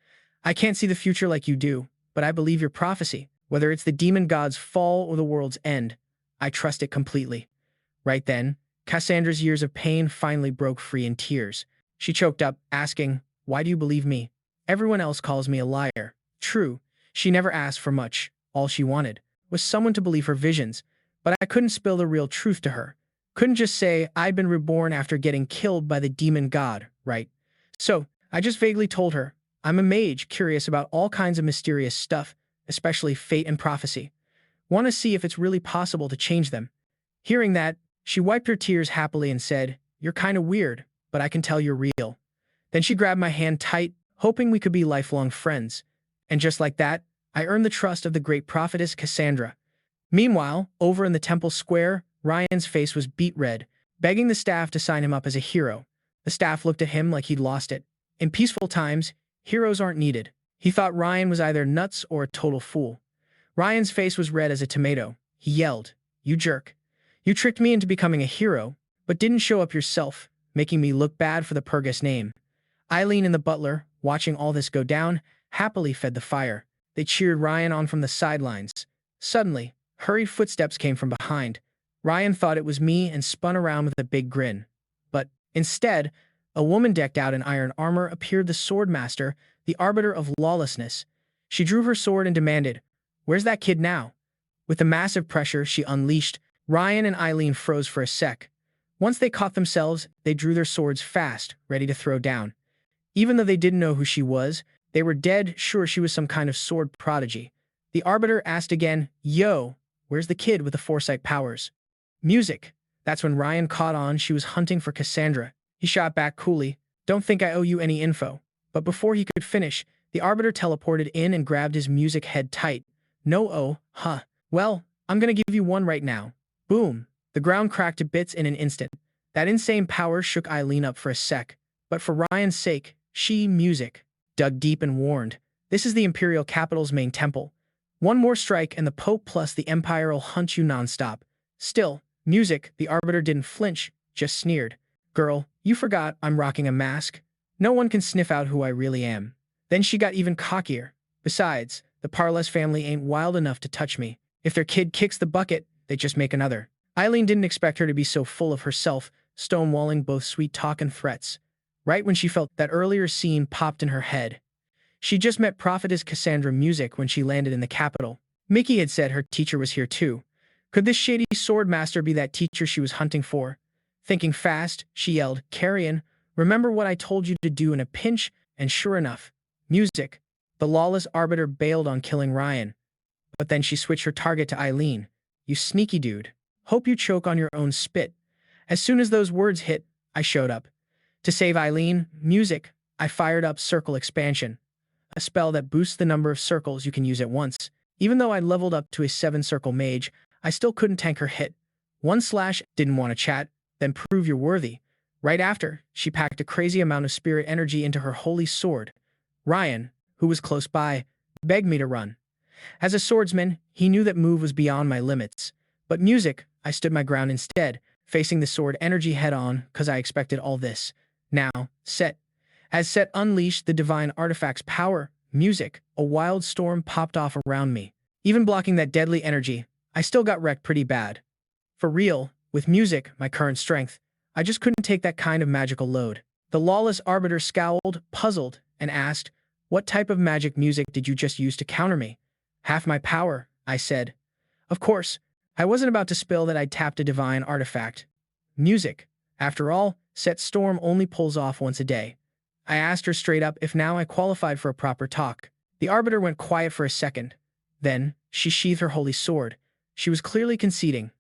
I can't see the future like you do, but I believe your prophecy. Whether it's the demon god's fall or the world's end, I trust it completely. Right then, Cassandra's years of pain finally broke free in tears. She choked up, asking, Why do you believe me? Everyone else calls me a liar. True, she never asked for much. All she wanted was someone to believe her visions, but I couldn't spill the real truth to her. Couldn't just say I'd been reborn after getting killed by the demon god, right? So, I just vaguely told her, I'm a mage curious about all kinds of mysterious stuff, especially fate and prophecy. Want to see if it's really possible to change them. Hearing that, she wiped her tears happily and said, You're kind of weird, but I can tell you're real. Then she grabbed my hand tight, hoping we could be lifelong friends. And just like that, I earned the trust of the great prophetess Cassandra. Meanwhile, over in the temple square, Ryan's face was beet red, begging the staff to sign him up as a hero. The staff looked at him like he'd lost it. In peaceful times, heroes aren't needed. He thought Ryan was either nuts or a total fool. Ryan's face was red as a tomato. He yelled, You jerk. You tricked me into becoming a hero, but didn't show up yourself, making me look bad for the Purgous name. Eileen and the butler, watching all this go down, happily fed the fire. They cheered Ryan on from the sidelines. Suddenly, hurried footsteps came from behind. Ryan thought it was me and spun around with a big grin. But instead, a woman decked out in iron armor appeared, the swordmaster, the arbiter of lawlessness. She drew her sword and demanded, Where's that kid now? With the massive pressure she unleashed, Ryan and Eileen froze for a sec. Once they caught themselves, they drew their swords fast, ready to throw down. Even though they didn't know who she was, they were dead sure she was some kind of sword prodigy. The arbiter asked again, Yo, where's the kid with the foresight powers? Music. That's when Ryan caught on she was hunting for Cassandra. He shot back coolly, Don't think I owe you any info. But before he could finish, the arbiter teleported in and grabbed his music head tight. No, oh, huh. Well, I'm gonna give you one right now. Boom. The ground cracked to bits in an instant. That insane power shook Eileen up for a sec. But for Ryan's sake, music, dug deep and warned, This is the imperial capital's main temple. One more strike and the Pope plus the Empire will hunt you nonstop. Still, music, the arbiter didn't flinch, just sneered. Girl, you forgot I'm rocking a mask. No one can sniff out who I really am. Then she got even cockier. Besides, the Parles family ain't wild enough to touch me. If their kid kicks the bucket, they just make another. Eileen didn't expect her to be so full of herself, stonewalling both sweet talk and threats. Right when she felt that earlier scene popped in her head. She just met prophetess Cassandra Music when she landed in the capital. Mickey had said her teacher was here too. Could this shady sword master be that teacher she was hunting for? Thinking fast, she yelled, Carrion, remember what I told you to do in a pinch? And sure enough, music. The lawless arbiter bailed on killing Ryan. But then she switched her target to Eileen. You sneaky dude. Hope you choke on your own spit. As soon as those words hit, I showed up. To save Eileen, music, I fired up Circle Expansion, a spell that boosts the number of circles you can use at once. Even though I leveled up to a 7-circle mage, I still couldn't tank her hit. One slash, didn't want to chat, then prove you're worthy. Right after, she packed a crazy amount of spirit energy into her holy sword. Ryan, who was close by, begged me to run. As a swordsman, he knew that move was beyond my limits. But music, I stood my ground instead, facing the sword energy head-on, cause I expected all this. Now, Set. As Set unleashed the divine artifact's power, music, a wild storm popped off around me. Even blocking that deadly energy, I still got wrecked pretty bad. For real, with music, my current strength, I just couldn't take that kind of magical load. The lawless arbiter scowled, puzzled, and asked, "What type of magic music did you just use to counter me?" "Half my power," I said. Of course, I wasn't about to spill that I'd tapped a divine artifact. Music. After all, Set Storm only pulls off once a day. I asked her straight up if now I qualified for a proper talk. The arbiter went quiet for a second. Then, she sheathed her holy sword. She was clearly conceding.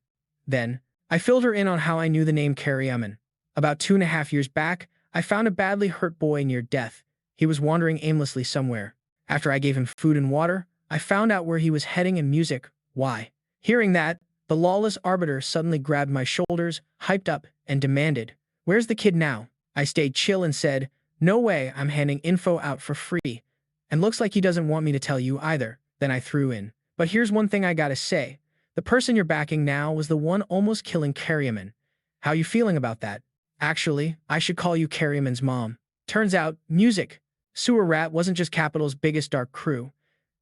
Then, I filled her in on how I knew the name Karyaman. About 2.5 years back, I found a badly hurt boy near death. He was wandering aimlessly somewhere. After I gave him food and water, I found out where he was heading and music. Why? Hearing that, the lawless arbiter suddenly grabbed my shoulders, hyped up, and demanded, "Where's the kid now?" I stayed chill and said, "No way, I'm handing info out for free. And looks like he doesn't want me to tell you either." Then I threw in, "But here's one thing I gotta say. The person you're backing now was the one almost killing Karyaman. How you feeling about that? Actually, I should call you Karyaman's mom." Turns out, music. Sewer Rat wasn't just Capital's biggest dark crew.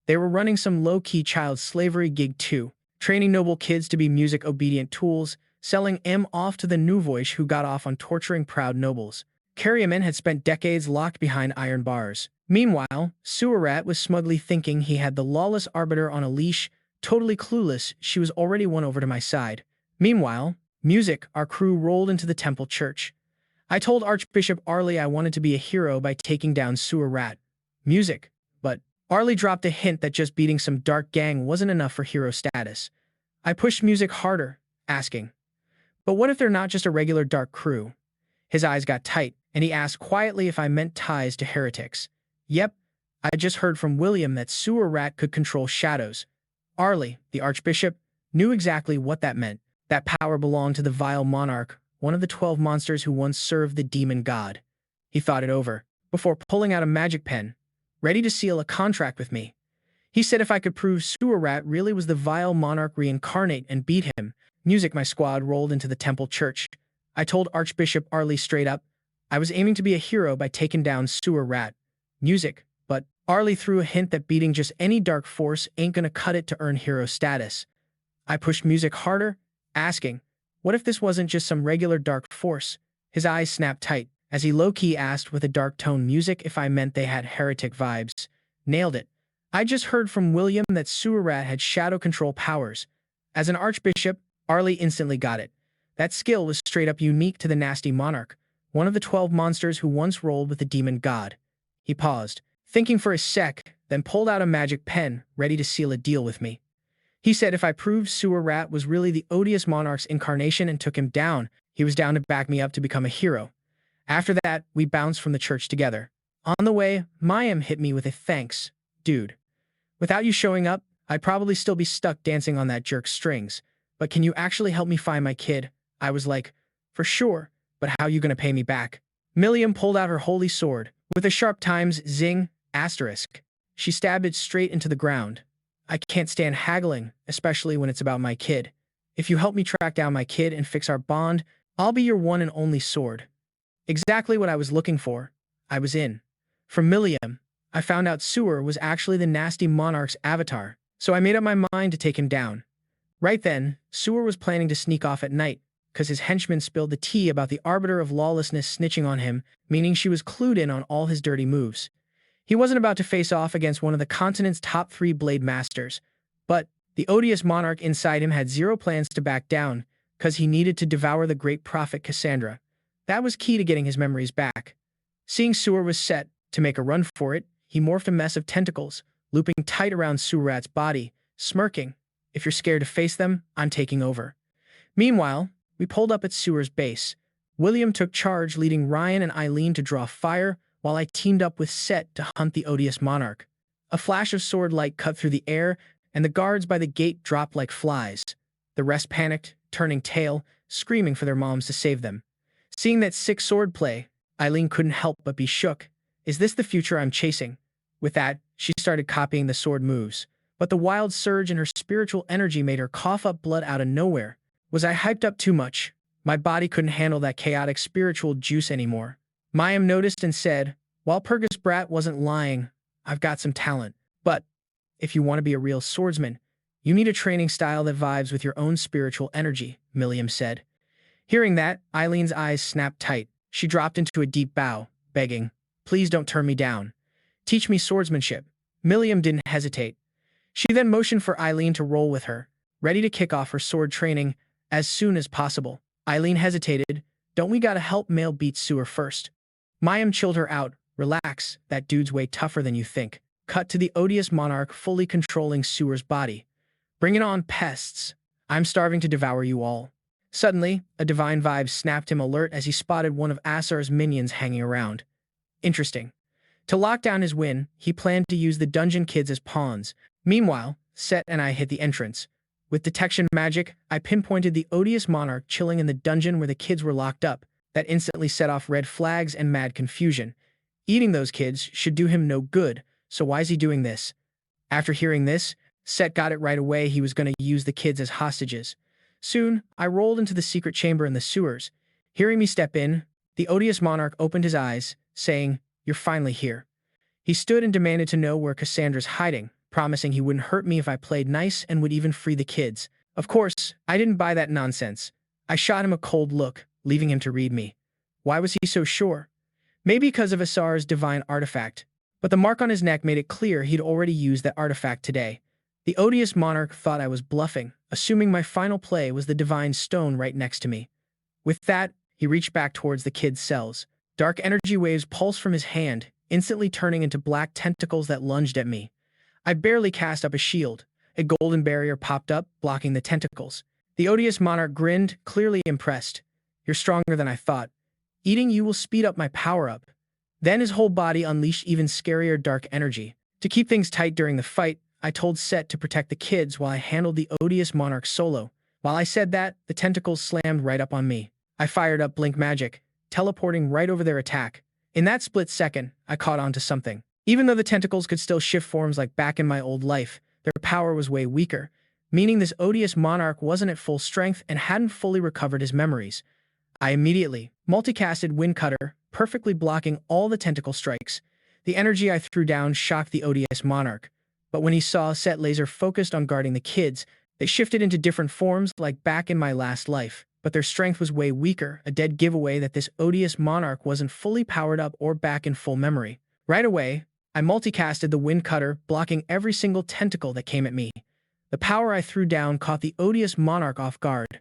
They were running some low-key child slavery gig too, training noble kids to be music-obedient tools, selling M off to the Nouvoish who got off on torturing proud nobles. Karyaman had spent decades locked behind iron bars. Meanwhile, Sewer Rat was smugly thinking he had the lawless arbiter on a leash, totally clueless she was already won over to my side. Meanwhile, music, our crew rolled into the temple church. I told Archbishop Arlie I wanted to be a hero by taking down Sewer Rat. Music. But Arlie dropped a hint that just beating some dark gang wasn't enough for hero status. I pushed music harder, asking, "But what if they're not just a regular dark crew?" His eyes got tight, and he asked quietly if I meant ties to heretics. Yep, I just heard from William that Sewer Rat could control shadows. Arlie, the Archbishop, knew exactly what that meant. That power belonged to the vile monarch, one of the 12 monsters who once served the demon god. He thought it over, before pulling out a magic pen, ready to seal a contract with me. He said if I could prove Sewer Rat really was the vile monarch reincarnate and beat him, music, my squad rolled into the temple church. I told Archbishop Arlie straight up, I was aiming to be a hero by taking down Sewer Rat. Music, but Arlie threw a hint that beating just any dark force ain't gonna cut it to earn hero status. I pushed music harder, asking, what if this wasn't just some regular dark force? His eyes snapped tight, as he low-key asked with a dark tone music if I meant they had heretic vibes. Nailed it. I just heard from William that Sewer Rat had shadow control powers. As an archbishop, Arlie instantly got it. That skill was straight up unique to the nasty monarch, one of the 12 monsters who once rolled with the demon god. He paused, thinking for a sec, then pulled out a magic pen, ready to seal a deal with me. He said if I proved Sewer Rat was really the odious monarch's incarnation and took him down, he was down to back me up to become a hero. After that, we bounced from the church together. On the way, Mayim hit me with a thanks, dude. Without you showing up, I'd probably still be stuck dancing on that jerk's strings. But can you actually help me find my kid? I was like, for sure, but how you gonna pay me back? Milliam pulled out her holy sword. With a sharp times zing, asterisk. She stabbed it straight into the ground. I can't stand haggling, especially when it's about my kid. If you help me track down my kid and fix our bond, I'll be your one and only sword. Exactly what I was looking for. I was in. From Milliam, I found out Sewer was actually the nasty monarch's avatar, so I made up my mind to take him down. Right then, Sewer was planning to sneak off at night, because his henchmen spilled the tea about the arbiter of lawlessness snitching on him, meaning she was clued in on all his dirty moves. He wasn't about to face off against one of the continent's top 3 blade masters, but the odious monarch inside him had zero plans to back down, because he needed to devour the great prophet Cassandra. That was key to getting his memories back. Seeing Sewer was set to make a run for it, he morphed a mess of tentacles, looping tight around Sewer Rat's body, smirking, "If you're scared to face them, I'm taking over." Meanwhile, we pulled up at Sewer's base. William took charge, leading Ryan and Eileen to draw fire, while I teamed up with Set to hunt the odious monarch. A flash of sword light cut through the air, and the guards by the gate dropped like flies. The rest panicked, turning tail, screaming for their moms to save them. Seeing that sick swordplay, Eileen couldn't help but be shook. Is this the future I'm chasing? With that, she started copying the sword moves. But but the wild surge in her spiritual energy made her cough up blood out of nowhere. Was I hyped up too much? My body couldn't handle that chaotic spiritual juice anymore. Mayim noticed and said, "Wal Purgous brat wasn't lying. I've got some talent. But if you want to be a real swordsman, you need a training style that vibes with your own spiritual energy," Merryill said. Hearing that, Eileen's eyes snapped tight. She dropped into a deep bow, begging, "Please don't turn me down. Teach me swordsmanship." Merryill didn't hesitate. She then motioned for Eileen to roll with her, ready to kick off her sword training as soon as possible. Eileen hesitated. "Don't we gotta help Male beat Sewer first?" Mayim chilled her out. "Relax, that dude's way tougher than you think." Cut to the odious monarch fully controlling Sewer's body. "Bring it on, pests. I'm starving to devour you all." Suddenly, a divine vibe snapped him alert as he spotted one of Asar's minions hanging around. Interesting. To lock down his win, he planned to use the dungeon kids as pawns. Meanwhile, Set and I hit the entrance. With detection magic, I pinpointed the odious monarch chilling in the dungeon where the kids were locked up. That instantly set off red flags and mad confusion. Eating those kids should do him no good, so why is he doing this? After hearing this, Set got it right away. He was going to use the kids as hostages. Soon, I rolled into the secret chamber in the sewers. Hearing me step in, the odious monarch opened his eyes, saying, "You're finally here." He stood and demanded to know where Cassandra's hiding, promising he wouldn't hurt me if I played nice and would even free the kids. Of course, I didn't buy that nonsense. I shot him a cold look, leaving him to read me. Why was he so sure? Maybe because of Asar's divine artifact, but the mark on his neck made it clear he'd already used that artifact today. The odious monarch thought I was bluffing, assuming my final play was the divine stone right next to me. With that, he reached back towards the kids' cells. Dark energy waves pulsed from his hand, instantly turning into black tentacles that lunged at me. I barely cast up a shield. A golden barrier popped up, blocking the tentacles. The odious monarch grinned, clearly impressed. "You're stronger than I thought. Eating you will speed up my power-up." Then his whole body unleashed even scarier dark energy. To keep things tight during the fight, I told Set to protect the kids while I handled the odious monarch solo. While I said that, the tentacles slammed right up on me. I fired up blink magic, teleporting right over their attack. In that split second, I caught on to something. Even though the tentacles could still shift forms like back in my old life, their power was way weaker, meaning this odious monarch wasn't at full strength and hadn't fully recovered his memories. I immediately multicasted Wind Cutter, perfectly blocking all the tentacle strikes. The energy I threw down shocked the odious monarch. But when he saw Set laser focused on guarding the kids, they shifted into different forms like back in my last life. But their strength was way weaker, a dead giveaway that this odious monarch wasn't fully powered up or back in full memory. Right away, I multicasted the Wind Cutter, blocking every single tentacle that came at me. The power I threw down caught the odious monarch off guard.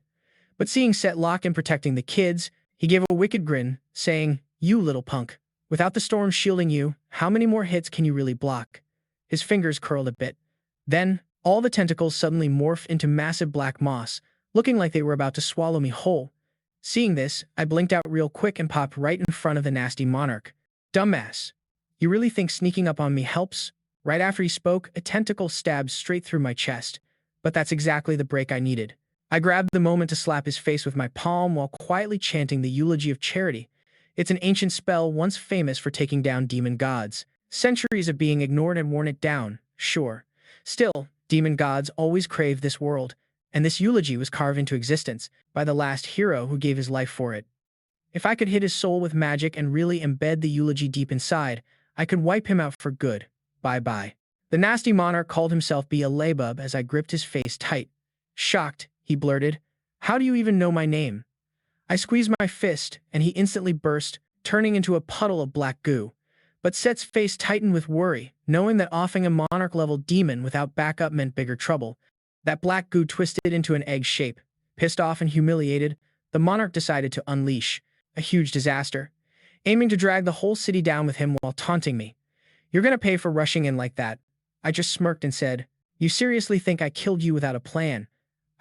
But seeing Set lock in protecting the kids, he gave a wicked grin, saying, "You little punk. Without the storm shielding you, how many more hits can you really block?" His fingers curled a bit. Then, all the tentacles suddenly morphed into massive black moss, looking like they were about to swallow me whole. Seeing this, I blinked out real quick and popped right in front of the nasty monarch. "Dumbass. You really think sneaking up on me helps?" Right after he spoke, a tentacle stabbed straight through my chest. But that's exactly the break I needed. I grabbed the moment to slap his face with my palm while quietly chanting the eulogy of charity. It's an ancient spell once famous for taking down demon gods. Centuries of being ignored had worn it down, sure. Still, demon gods always craved this world, and this eulogy was carved into existence by the last hero who gave his life for it. If I could hit his soul with magic and really embed the eulogy deep inside, I could wipe him out for good. Bye-bye. The nasty monarch called himself Beelzebub as I gripped his face tight. Shocked, he blurted, "How do you even know my name?" I squeezed my fist, and he instantly burst, turning into a puddle of black goo. But Set's face tightened with worry, knowing that offing a monarch-level demon without backup meant bigger trouble. That black goo twisted into an egg shape. Pissed off and humiliated, the monarch decided to unleash a huge disaster, aiming to drag the whole city down with him while taunting me. "You're gonna pay for rushing in like that." I just smirked and said, "You seriously think I killed you without a plan?"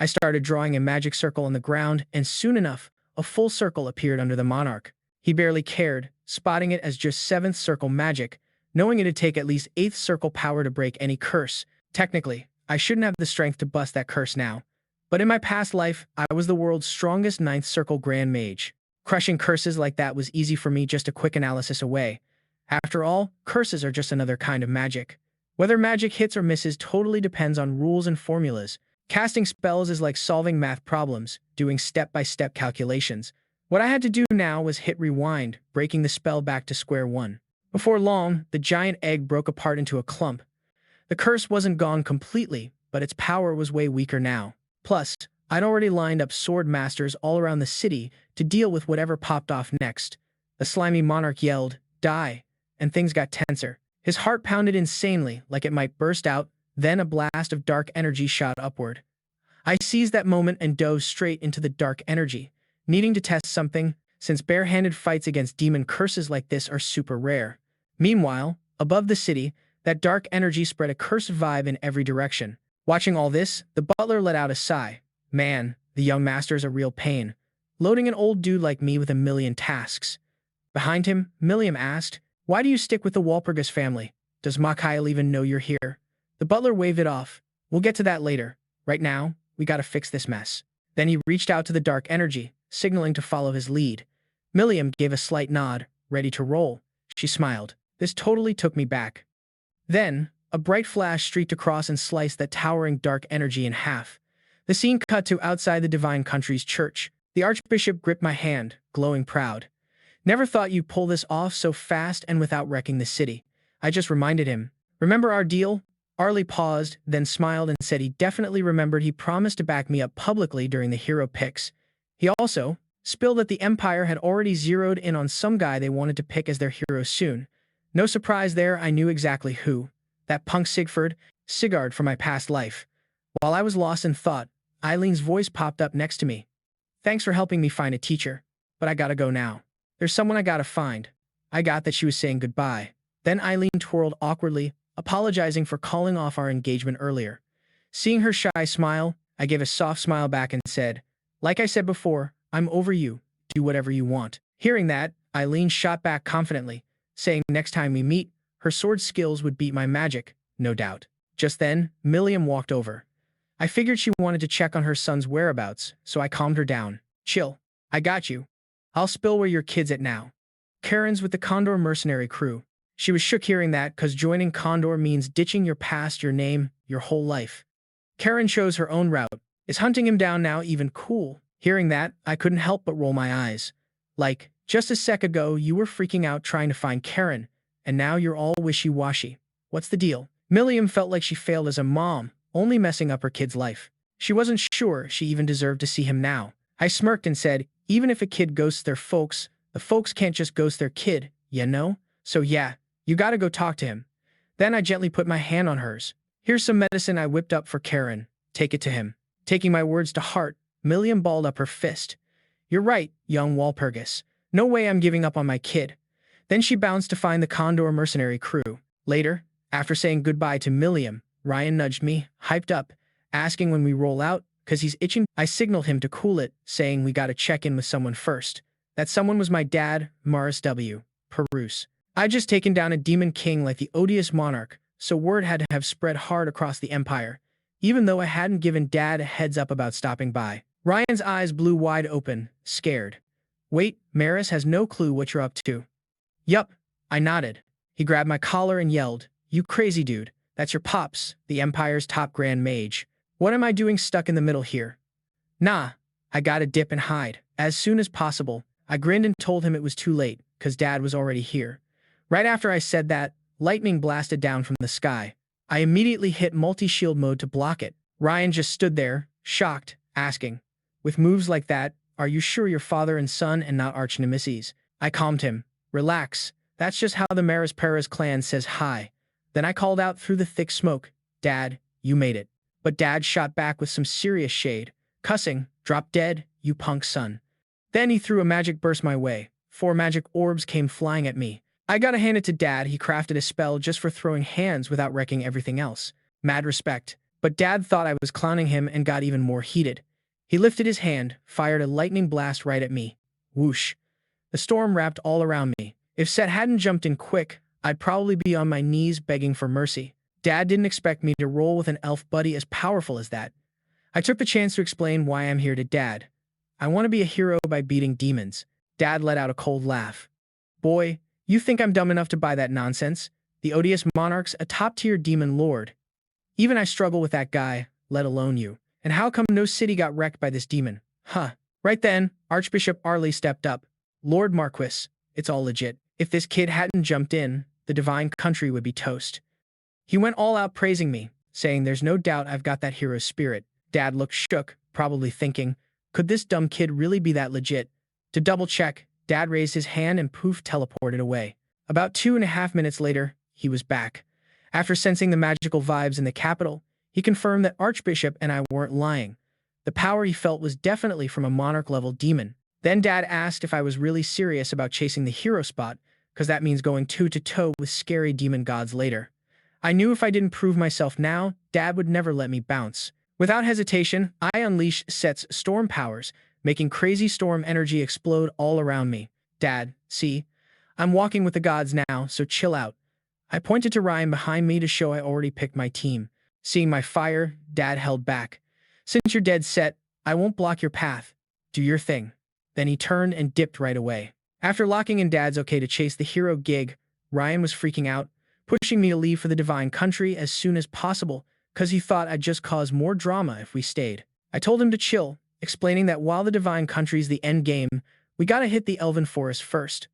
I started drawing a magic circle on the ground, and soon enough, a full circle appeared under the monarch. He barely cared, spotting it as just 7th circle magic, knowing it'd take at least 8th circle power to break any curse. Technically, I shouldn't have the strength to bust that curse now. But in my past life, I was the world's strongest 9th circle Grand Mage. Crushing curses like that was easy for me, just a quick analysis away. After all, curses are just another kind of magic. Whether magic hits or misses totally depends on rules and formulas. Casting spells is like solving math problems, doing step-by-step calculations. What I had to do now was hit rewind, breaking the spell back to square one. Before long, the giant egg broke apart into a clump. The curse wasn't gone completely, but its power was way weaker now. Plus, I'd already lined up sword masters all around the city to deal with whatever popped off next. The slimy monarch yelled, "Die!" and things got tenser. His heart pounded insanely, like it might burst out, then a blast of dark energy shot upward. I seized that moment and dove straight into the dark energy, needing to test something, since bare-handed fights against demon curses like this are super rare. Meanwhile, above the city, that dark energy spread a cursed vibe in every direction. Watching all this, the butler let out a sigh. Man, the young master's a real pain, loading an old dude like me with a million tasks. Behind him, Milliam asked, "Why do you stick with the Wal Purgous family? Does Mikuel even know you're here?" The butler waved it off. "We'll get to that later. Right now, we gotta fix this mess." Then he reached out to the dark energy, signaling to follow his lead. Milliam gave a slight nod, ready to roll. She smiled. This totally took me back. Then, a bright flash streaked across and sliced that towering dark energy in half. The scene cut to outside the Divine Country's church. The archbishop gripped my hand, glowing proud. "Never thought you'd pull this off so fast and without wrecking the city." I just reminded him. "Remember our deal?" Arlie paused, then smiled and said he definitely remembered. He promised to back me up publicly during the hero picks. He also spilled that the Empire had already zeroed in on some guy they wanted to pick as their hero soon. No surprise there, I knew exactly who. That punk Sigurd from my past life. While I was lost in thought, Eileen's voice popped up next to me. "Thanks for helping me find a teacher, but I gotta go now. There's someone I gotta find." I got that she was saying goodbye. Then Eileen twirled awkwardly, apologizing for calling off our engagement earlier. Seeing her shy smile, I gave a soft smile back and said, "Like I said before, I'm over you. Do whatever you want." Hearing that, Eileen shot back confidently, saying next time we meet, her sword skills would beat my magic, no doubt. Just then, Milliam walked over. I figured she wanted to check on her son's whereabouts, so I calmed her down. "Chill. I got you. I'll spill where your kid's at now. Karen's with the Condor mercenary crew." She was shook hearing that, cause joining Condor means ditching your past, your name, your whole life. Karen chose her own route. Is hunting him down now even cool? Hearing that, I couldn't help but roll my eyes. Like, just a sec ago you were freaking out trying to find Karen, and now you're all wishy-washy. What's the deal? Milliam felt like she failed as a mom, only messing up her kid's life. She wasn't sure she even deserved to see him now. I smirked and said, even if a kid ghosts their folks, the folks can't just ghost their kid, you know? So yeah, you gotta go talk to him. Then I gently put my hand on hers. "Here's some medicine I whipped up for Karen. Take it to him." Taking my words to heart, Milliam balled up her fist. "You're right, young Wal Purgous. No way I'm giving up on my kid." Then she bounced to find the Condor mercenary crew. Later, after saying goodbye to Milliam, Ryan nudged me, hyped up, asking when we roll out, cause he's itching. I signaled him to cool it, saying we gotta check in with someone first. That someone was my dad, Morris W. Purgous. I'd just taken down a demon king like the odious monarch, so word had to have spread hard across the empire, even though I hadn't given Dad a heads up about stopping by. Ryan's eyes blew wide open, scared. "Wait, Maris has no clue what you're up to." "Yup," I nodded. He grabbed my collar and yelled, "You crazy dude, that's your pops, the Empire's top Grand Mage. What am I doing stuck in the middle here?" "Nah, I gotta dip and hide, as soon as possible." I grinned and told him it was too late, cause Dad was already here. Right after I said that, lightning blasted down from the sky. I immediately hit multi-shield mode to block it. Ryan just stood there, shocked, asking, "With moves like that, are you sure you're father and son and not arch-nemesis?" I calmed him. "Relax, that's just how the Maris Perez clan says hi." Then I called out through the thick smoke, "Dad, you made it." But Dad shot back with some serious shade, cussing, "Drop dead, you punk son." Then he threw a magic burst my way. 4 magic orbs came flying at me. I gotta hand it to Dad, he crafted a spell just for throwing hands without wrecking everything else. Mad respect. But Dad thought I was clowning him and got even more heated. He lifted his hand, fired a lightning blast right at me. Whoosh. The storm wrapped all around me. If Set hadn't jumped in quick, I'd probably be on my knees begging for mercy. Dad didn't expect me to roll with an elf buddy as powerful as that. I took the chance to explain why I'm here to Dad. I want to be a hero by beating demons. Dad let out a cold laugh. "Boy, you think I'm dumb enough to buy that nonsense? The odious monarch's a top-tier demon lord. Even I struggle with that guy, let alone you. And how come no city got wrecked by this demon? Huh. Right then, Archbishop Arley stepped up. Lord Marquis, it's all legit. If this kid hadn't jumped in, the divine country would be toast. He went all out praising me, saying there's no doubt I've got that hero spirit. Dad looked shook, probably thinking, could this dumb kid really be that legit? To double check, Dad raised his hand and poof teleported away. About 2.5 minutes later, he was back. After sensing the magical vibes in the capital, he confirmed that Archbishop and I weren't lying. The power he felt was definitely from a monarch-level demon. Then Dad asked if I was really serious about chasing the hero spot, because that means going toe-to-toe with scary demon gods later. I knew if I didn't prove myself now, Dad would never let me bounce. Without hesitation, I unleashed Set's storm powers, making crazy storm energy explode all around me. Dad, see? I'm walking with the gods now, so chill out. I pointed to Ryan behind me to show I already picked my team. Seeing my fire, Dad held back. Since you're dead set, I won't block your path. Do your thing. Then he turned and dipped right away. After locking in Dad's okay to chase the hero gig, Ryan was freaking out, pushing me to leave for the divine country as soon as possible, because he thought I'd just cause more drama if we stayed. I told him to chill, explaining that while the divine country's the end game, we gotta hit the elven forest first.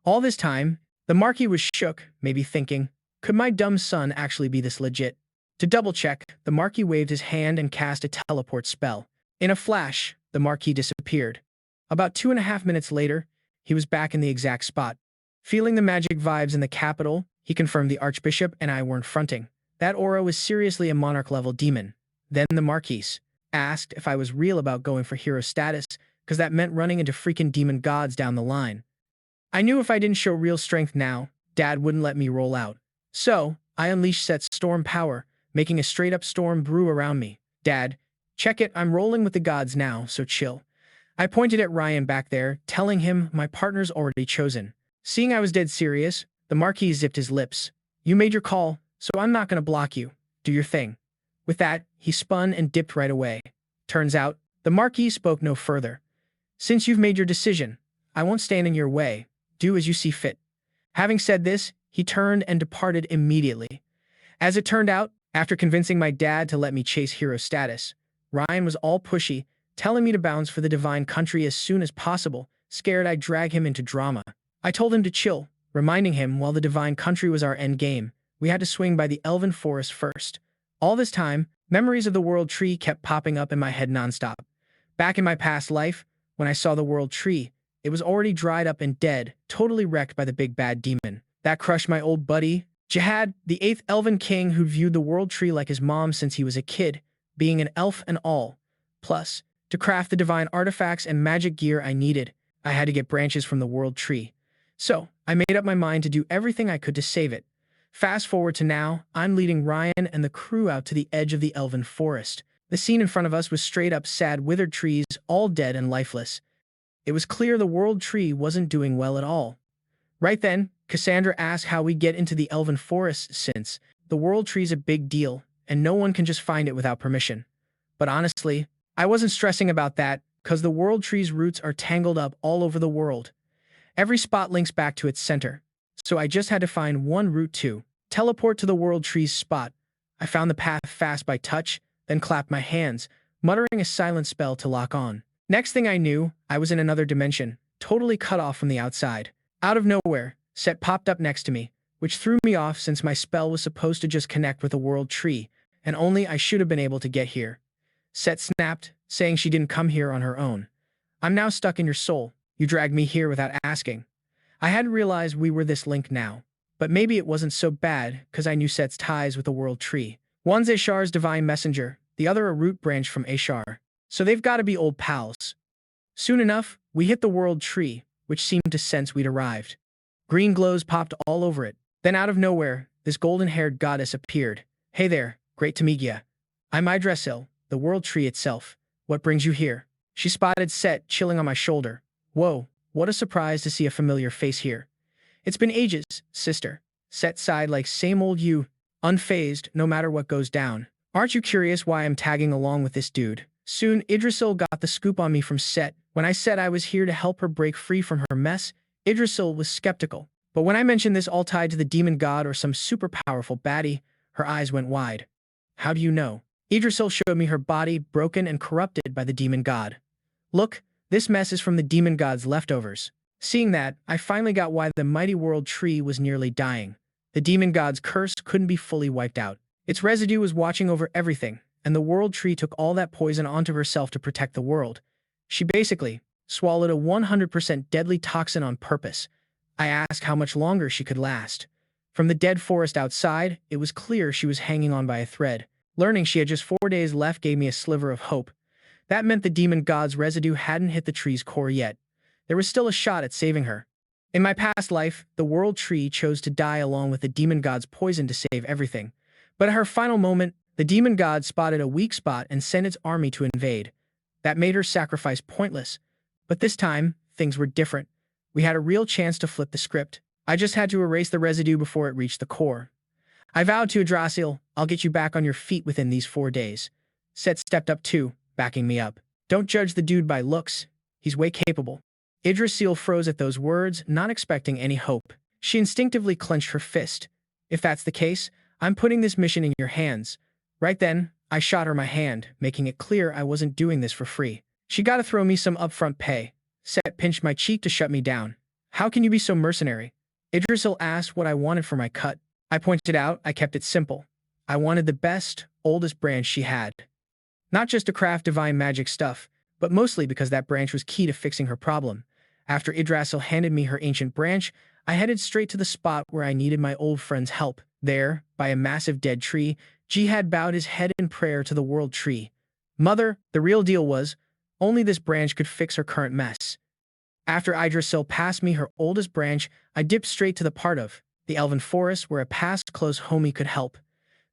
All this time, the Marquis was shook, maybe thinking, could my dumb son actually be this legit? To double-check, the Marquis waved his hand and cast a teleport spell. In a flash, the Marquis disappeared. About 2.5 minutes later, he was back in the exact spot. Feeling the magic vibes in the capital, he confirmed the Archbishop and I weren't fronting. That aura was seriously a monarch-level demon. Then the Marquis asked if I was real about going for hero status, because that meant running into freaking demon gods down the line. I knew if I didn't show real strength now, Dad wouldn't let me roll out. So, I unleashed Set's storm power, making a straight-up storm brew around me. Dad, check it, I'm rolling with the gods now, so chill. I pointed at Ryan back there, telling him my partner's already chosen. Seeing I was dead serious, the Marquis zipped his lips. You made your call, so I'm not gonna block you. Do your thing. With that, he spun and dipped right away. Turns out, the Marquis spoke no further. Since you've made your decision, I won't stand in your way. Do as you see fit. Having said this, he turned and departed immediately. As it turned out, after convincing my dad to let me chase hero status, Ryan was all pushy, telling me to bounce for the divine country as soon as possible, scared I'd drag him into drama. I told him to chill, reminding him while the divine country was our end game, we had to swing by the elven forest first. All this time, memories of the world tree kept popping up in my head nonstop. Back in my past life, when I saw the world tree, it was already dried up and dead, totally wrecked by the big bad demon. That crushed my old buddy, Jihad, the 8th elven king who'd viewed the world tree like his mom since he was a kid, being an elf and all. Plus, to craft the divine artifacts and magic gear I needed, I had to get branches from the world tree. So, I made up my mind to do everything I could to save it. Fast forward to now, I'm leading Ryan and the crew out to the edge of the elven forest. The scene in front of us was straight up sad withered trees, all dead and lifeless. It was clear the world tree wasn't doing well at all. Right then, Cassandra asked how we get into the elven forest since the world tree's a big deal and no one can just find it without permission. But honestly, I wasn't stressing about that because the world tree's roots are tangled up all over the world. Every spot links back to its center, so I just had to find one route to teleport to the world tree's spot. I found the path fast by touch, then clapped my hands, muttering a silent spell to lock on. Next thing I knew, I was in another dimension, totally cut off from the outside. Out of nowhere, Set popped up next to me, which threw me off since my spell was supposed to just connect with the world tree, and only I should have been able to get here. Set snapped, saying she didn't come here on her own. I'm now stuck in your soul. You dragged me here without asking. I hadn't realized we were this linked now, but maybe it wasn't so bad because I knew Set's ties with the world tree. One's Ashar's divine messenger, the other a root branch from Ashar. So they've got to be old pals. Soon enough, we hit the world tree, which seemed to sense we'd arrived. Green glows popped all over it. Then out of nowhere, this golden-haired goddess appeared. Hey there, great to meet ya. I'm Idresil, the world tree itself. What brings you here? She spotted Set chilling on my shoulder. Whoa, what a surprise to see a familiar face here. It's been ages, sister. Set sighed like same old you, unfazed no matter what goes down. Aren't you curious why I'm tagging along with this dude? Soon, Idrisil got the scoop on me from Set. When I said I was here to help her break free from her mess, Idrisil was skeptical. But when I mentioned this all tied to the demon god or some super powerful baddie, her eyes went wide. How do you know? Idrisil showed me her body broken and corrupted by the demon god. Look, this mess is from the demon god's leftovers. Seeing that, I finally got why the mighty world tree was nearly dying. The demon god's curse couldn't be fully wiped out. Its residue was watching over everything, and the world tree took all that poison onto herself to protect the world. She basically swallowed a 100% deadly toxin on purpose. I asked how much longer she could last. From the dead forest outside, it was clear she was hanging on by a thread. Learning she had just 4 days left gave me a sliver of hope. That meant the demon god's residue hadn't hit the tree's core yet. There was still a shot at saving her. In my past life, the world tree chose to die along with the demon god's poison to save everything. But at her final moment, the demon god spotted a weak spot and sent its army to invade. That made her sacrifice pointless. But this time, things were different. We had a real chance to flip the script. I just had to erase the residue before it reached the core. I vowed to Yggdrasil, I'll get you back on your feet within these 4 days. Set stepped up too, backing me up. Don't judge the dude by looks. He's way capable. Yggdrasil froze at those words, not expecting any hope. She instinctively clenched her fist. If that's the case, I'm putting this mission in your hands. Right then, I shot her my hand, making it clear I wasn't doing this for free. She gotta throw me some upfront pay. Set pinched my cheek to shut me down. How can you be so mercenary? Yggdrasil asked what I wanted for my cut. I pointed out I kept it simple. I wanted the best, oldest branch she had. Not just to craft divine magic stuff, but mostly because that branch was key to fixing her problem. After Yggdrasil handed me her ancient branch, I headed straight to the spot where I needed my old friend's help. There, by a massive dead tree, Jihad bowed his head in prayer to the world tree. Mother, the real deal was, only this branch could fix her current mess. After Yggdrasil passed me her oldest branch, I dipped straight to the part of the elven forest where a past close homie could help.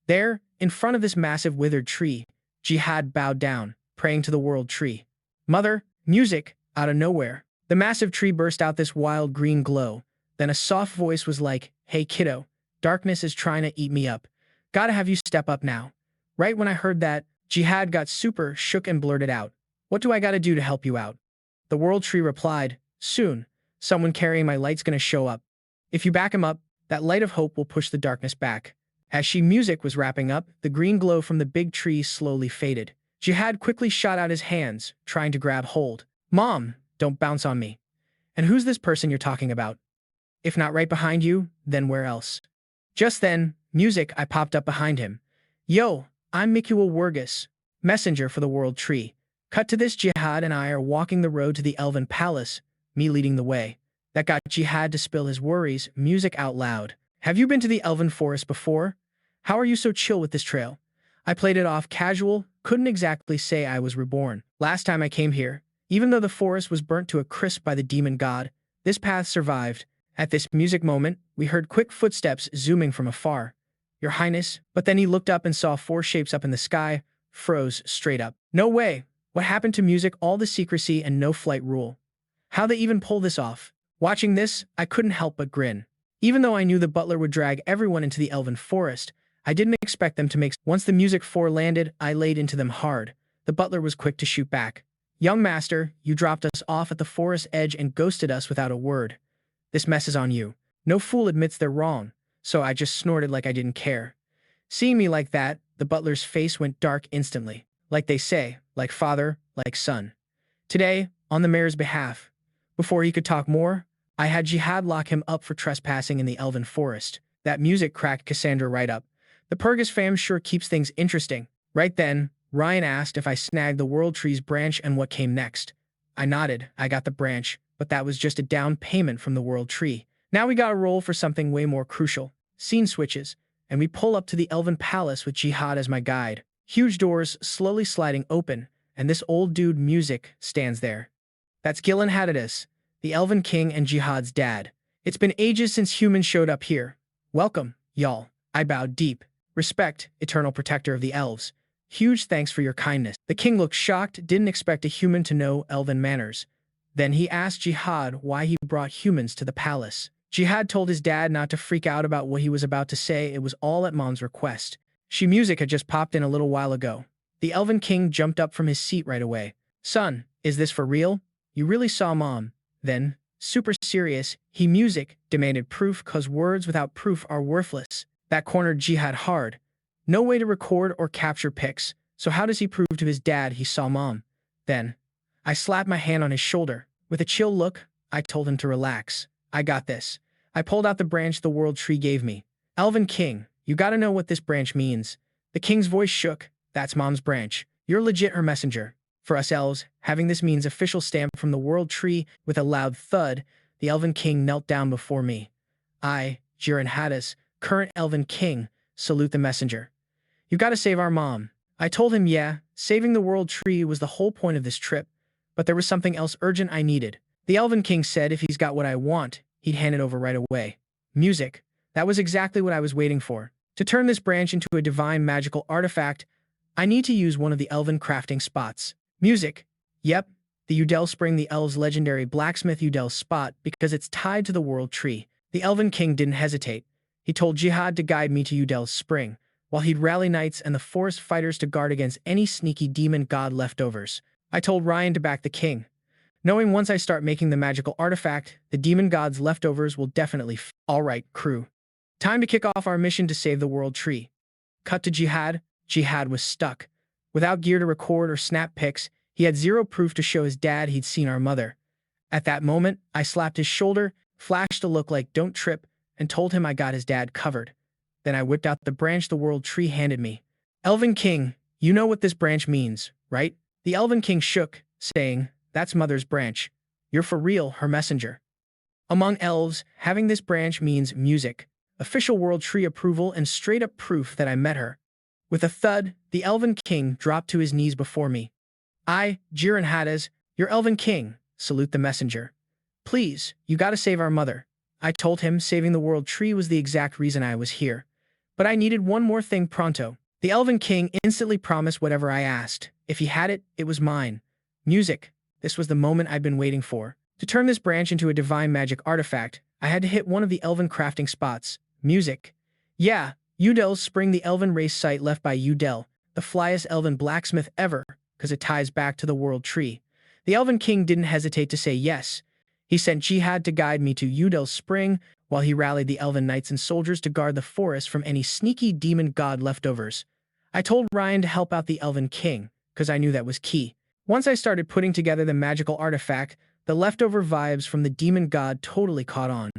There, in front of this massive withered tree, Jihad bowed down, praying to the world tree. Mother, music, out of nowhere. The massive tree burst out this wild green glow. Then a soft voice was like, "Hey kiddo, darkness is trying to eat me up. Gotta have you step up now." Right when I heard that, Jihad got super shook and blurted out, "What do I gotta do to help you out?" The world tree replied, "Soon, someone carrying my light's gonna show up. If you back him up, that light of hope will push the darkness back." As music was wrapping up, the green glow from the big tree slowly faded. Jihad quickly shot out his hands, trying to grab hold. "Mom, don't bounce on me. And who's this person you're talking about? If not right behind you, then where else?" Just then, I popped up behind him. "Yo, I'm Mikuel Wurgis, messenger for the world tree." Cut to this, Jihad and I are walking the road to the elven palace, me leading the way. That got Jihad to spill his worries, music out loud. "Have you been to the elven forest before? How are you so chill with this trail?" I played it off casual, couldn't exactly say I was reborn. Last time I came here, even though the forest was burnt to a crisp by the demon god, this path survived. At this music moment, we heard quick footsteps zooming from afar. "Your Highness," but then he looked up and saw 4 shapes up in the sky, froze straight up. No way! What happened to music, all the secrecy and no flight rule? How they even pull this off? Watching this, I couldn't help but grin. Even though I knew the butler would drag everyone into the elven forest, I didn't expect them to make. Once the music 4 landed, I laid into them hard. The butler was quick to shoot back. "Young master, you dropped us off at the forest edge and ghosted us without a word. This mess is on you." No fool admits they're wrong, so I just snorted like I didn't care. Seeing me like that, the butler's face went dark instantly. Like they say, like father, like son. Today, on the mayor's behalf. Before he could talk more, I had Jihad lock him up for trespassing in the elven forest. That music cracked Cassandra right up. The Purgous fam sure keeps things interesting. Right then, Ryan asked if I snagged the world tree's branch and what came next. I nodded. I got the branch, but that was just a down payment from the world tree. Now we gotta roll for something way more crucial. Scene switches, and we pull up to the elven palace with Jihad as my guide. Huge doors slowly sliding open, and this old dude music stands there. That's Gillen Hadidus, the elven king and Jihad's dad. "It's been ages since humans showed up here. Welcome, y'all." I bowed deep. "Respect, eternal protector of the elves. Huge thanks for your kindness." The king looked shocked, didn't expect a human to know elven manners. Then he asked Jihad why he brought humans to the palace. Jihad told his dad not to freak out about what he was about to say. It was all at Mom's request. Music had just popped in a little while ago. The elven king jumped up from his seat right away. "Son, is this for real? You really saw Mom?" Then, super serious. He music demanded proof cause words without proof are worthless. That cornered Jihad hard. No way to record or capture pics, so how does he prove to his dad he saw mom? Then, I slapped my hand on his shoulder. With a chill look, I told him to relax. I got this. I pulled out the branch the world tree gave me. Elven King, you gotta know what this branch means. The king's voice shook. That's mom's branch. You're legit her messenger. For us elves, having this means official stamp from the world tree. With a loud thud, the Elven King knelt down before me. I, Jiren Haddas, current Elven King, salute the messenger. You gotta save our mom. I told him yeah, saving the world tree was the whole point of this trip, but there was something else urgent I needed. The Elven King said if he's got what I want, he'd hand it over right away. Music. That was exactly what I was waiting for. To turn this branch into a divine magical artifact, I need to use one of the elven crafting spots. Music. Yep, the Udell Spring, the elves' legendary blacksmith Udell spot, because it's tied to the world tree. The Elven King didn't hesitate. He told Jihad to guide me to Udell's Spring, while he'd rally knights and the forest fighters to guard against any sneaky demon god leftovers. I told Ryan to back the king, knowing once I start making the magical artifact, the demon god's leftovers will definitely Alright, crew. Time to kick off our mission to save the world tree. Cut to Jihad. Jihad was stuck. Without gear to record or snap pics, he had zero proof to show his dad he'd seen our mother. At that moment, I slapped his shoulder, flashed a look like don't trip, and told him I got his dad covered. Then I whipped out the branch the world tree handed me. Elven King, you know what this branch means, right? The Elven King shook, saying, that's mother's branch. You're for real, her messenger. Among elves, having this branch means music, official world tree approval, and straight-up proof that I met her. With a thud, the Elven King dropped to his knees before me. I, Jiren Haddas, your Elven King, salute the messenger. Please, you gotta save our mother. I told him saving the world tree was the exact reason I was here. But I needed one more thing pronto. The Elven King instantly promised whatever I asked. If he had it, it was mine. Music. This was the moment I'd been waiting for. To turn this branch into a divine magic artifact, I had to hit one of the elven crafting spots. Music. Yeah, Udell's Spring, the elven race site left by Udell, the flyest elven blacksmith ever, because it ties back to the world tree. The Elven King didn't hesitate to say yes. He sent Jihad to guide me to Udell's Spring, while he rallied the elven knights and soldiers to guard the forest from any sneaky demon god leftovers. I told Ryan to help out the Elven King, because I knew that was key. Once I started putting together the magical artifact, the leftover vibes from the demon god totally caught on.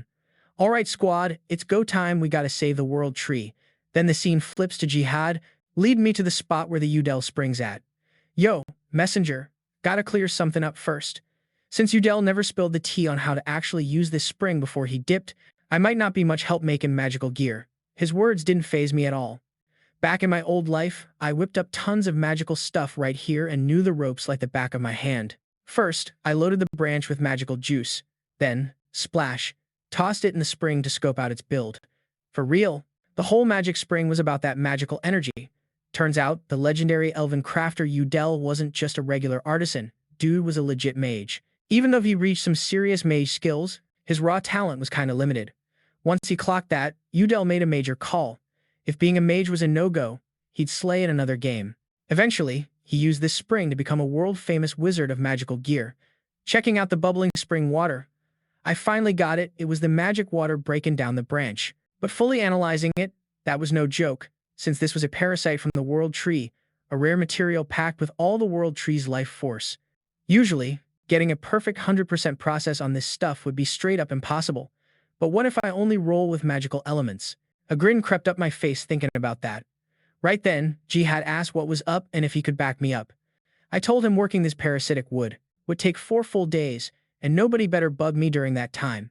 Alright squad, it's go time, we gotta save the world tree. Then the scene flips to Jihad, lead me to the spot where the Udell Spring's at. Yo, messenger, gotta clear something up first. Since Udell never spilled the tea on how to actually use this spring before he dipped, I might not be much help making magical gear. His words didn't faze me at all. Back in my old life, I whipped up tons of magical stuff right here and knew the ropes like the back of my hand. First, I loaded the branch with magical juice. Then, splash, tossed it in the spring to scope out its build. For real, the whole magic spring was about that magical energy. Turns out, the legendary elven crafter Udell wasn't just a regular artisan. Dude was a legit mage. Even though he reached some serious mage skills, his raw talent was kinda limited. Once he clocked that, Udell made a major call. If being a mage was a no-go, he'd slay in another game. Eventually, he used this spring to become a world-famous wizard of magical gear. Checking out the bubbling spring water, I finally got it. It was the magic water breaking down the branch. But fully analyzing it, that was no joke, since this was a parasite from the world tree, a rare material packed with all the world tree's life force. Usually, getting a perfect 100% process on this stuff would be straight up impossible. But what if I only roll with magical elements? A grin crept up my face thinking about that. Right then, Jihad asked what was up and if he could back me up. I told him working this parasitic would take 4 full days, and nobody better bug me during that time.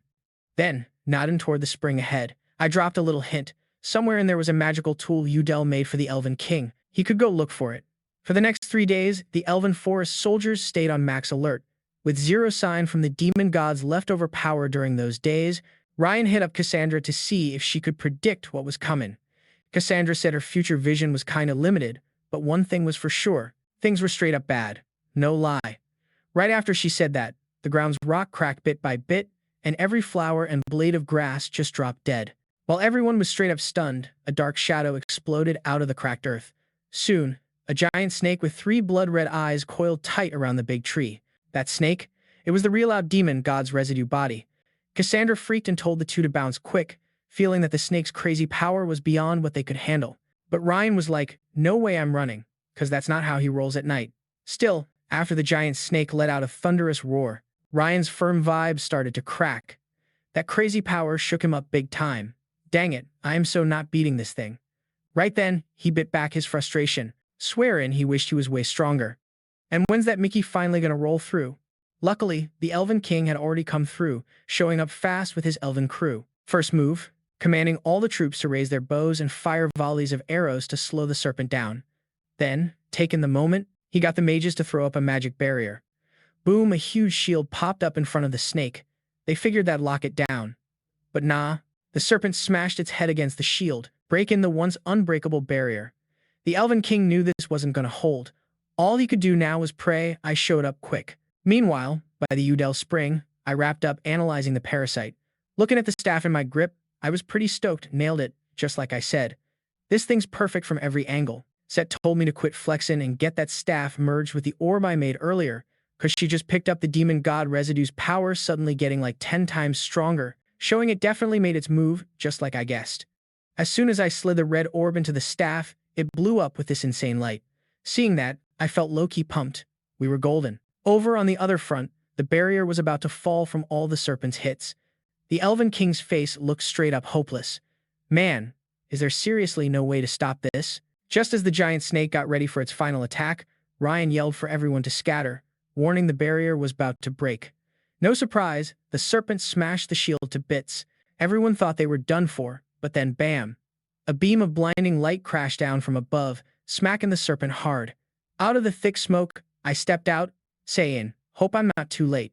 Then, nodding toward the spring ahead, I dropped a little hint. Somewhere in there was a magical tool Udell made for the Elven King. He could go look for it. For the next 3 days, the Elven Forest soldiers stayed on max alert. With zero sign from the demon god's leftover power during those days, Ryan hit up Cassandra to see if she could predict what was coming. Cassandra said her future vision was kinda limited, but one thing was for sure. Things were straight up bad. No lie. Right after she said that, the ground's rock cracked bit by bit, and every flower and blade of grass just dropped dead. While everyone was straight up stunned, a dark shadow exploded out of the cracked earth. Soon, a giant snake with 3 blood-red eyes coiled tight around the big tree. That snake? It was the real-out demon god's residue body. Cassandra freaked and told the two to bounce quick, feeling that the snake's crazy power was beyond what they could handle. But Ryan was like, no way I'm running, because that's not how he rolls at night. Still, after the giant snake let out a thunderous roar, Ryan's firm vibe started to crack. That crazy power shook him up big time. Dang it, I am so not beating this thing. Right then, he bit back his frustration, swearing he wished he was way stronger. And when's that Mickey finally gonna roll through? Luckily, the Elven King had already come through, showing up fast with his elven crew. First move, commanding all the troops to raise their bows and fire volleys of arrows to slow the serpent down. Then, taking the moment, he got the mages to throw up a magic barrier. Boom, a huge shield popped up in front of the snake. They figured that'd lock it down. But nah, the serpent smashed its head against the shield, breaking the once unbreakable barrier. The Elven King knew this wasn't gonna hold. All he could do now was pray I showed up quick. Meanwhile, by the Udell Spring, I wrapped up analyzing the parasite. Looking at the staff in my grip, I was pretty stoked, nailed it, just like I said. This thing's perfect from every angle. Set told me to quit flexing and get that staff merged with the orb I made earlier, cause she just picked up the demon god residue's power suddenly getting like 10 times stronger, showing it definitely made its move, just like I guessed. As soon as I slid the red orb into the staff, it blew up with this insane light. Seeing that, I felt low-key pumped. We were golden. Over on the other front, the barrier was about to fall from all the serpent's hits. The Elven King's face looked straight up hopeless. Man, is there seriously no way to stop this? Just as the giant snake got ready for its final attack, Ryan yelled for everyone to scatter, warning the barrier was about to break. No surprise, the serpent smashed the shield to bits. Everyone thought they were done for, but then bam! A beam of blinding light crashed down from above, smacking the serpent hard. Out of the thick smoke, I stepped out, saying, hope I'm not too late.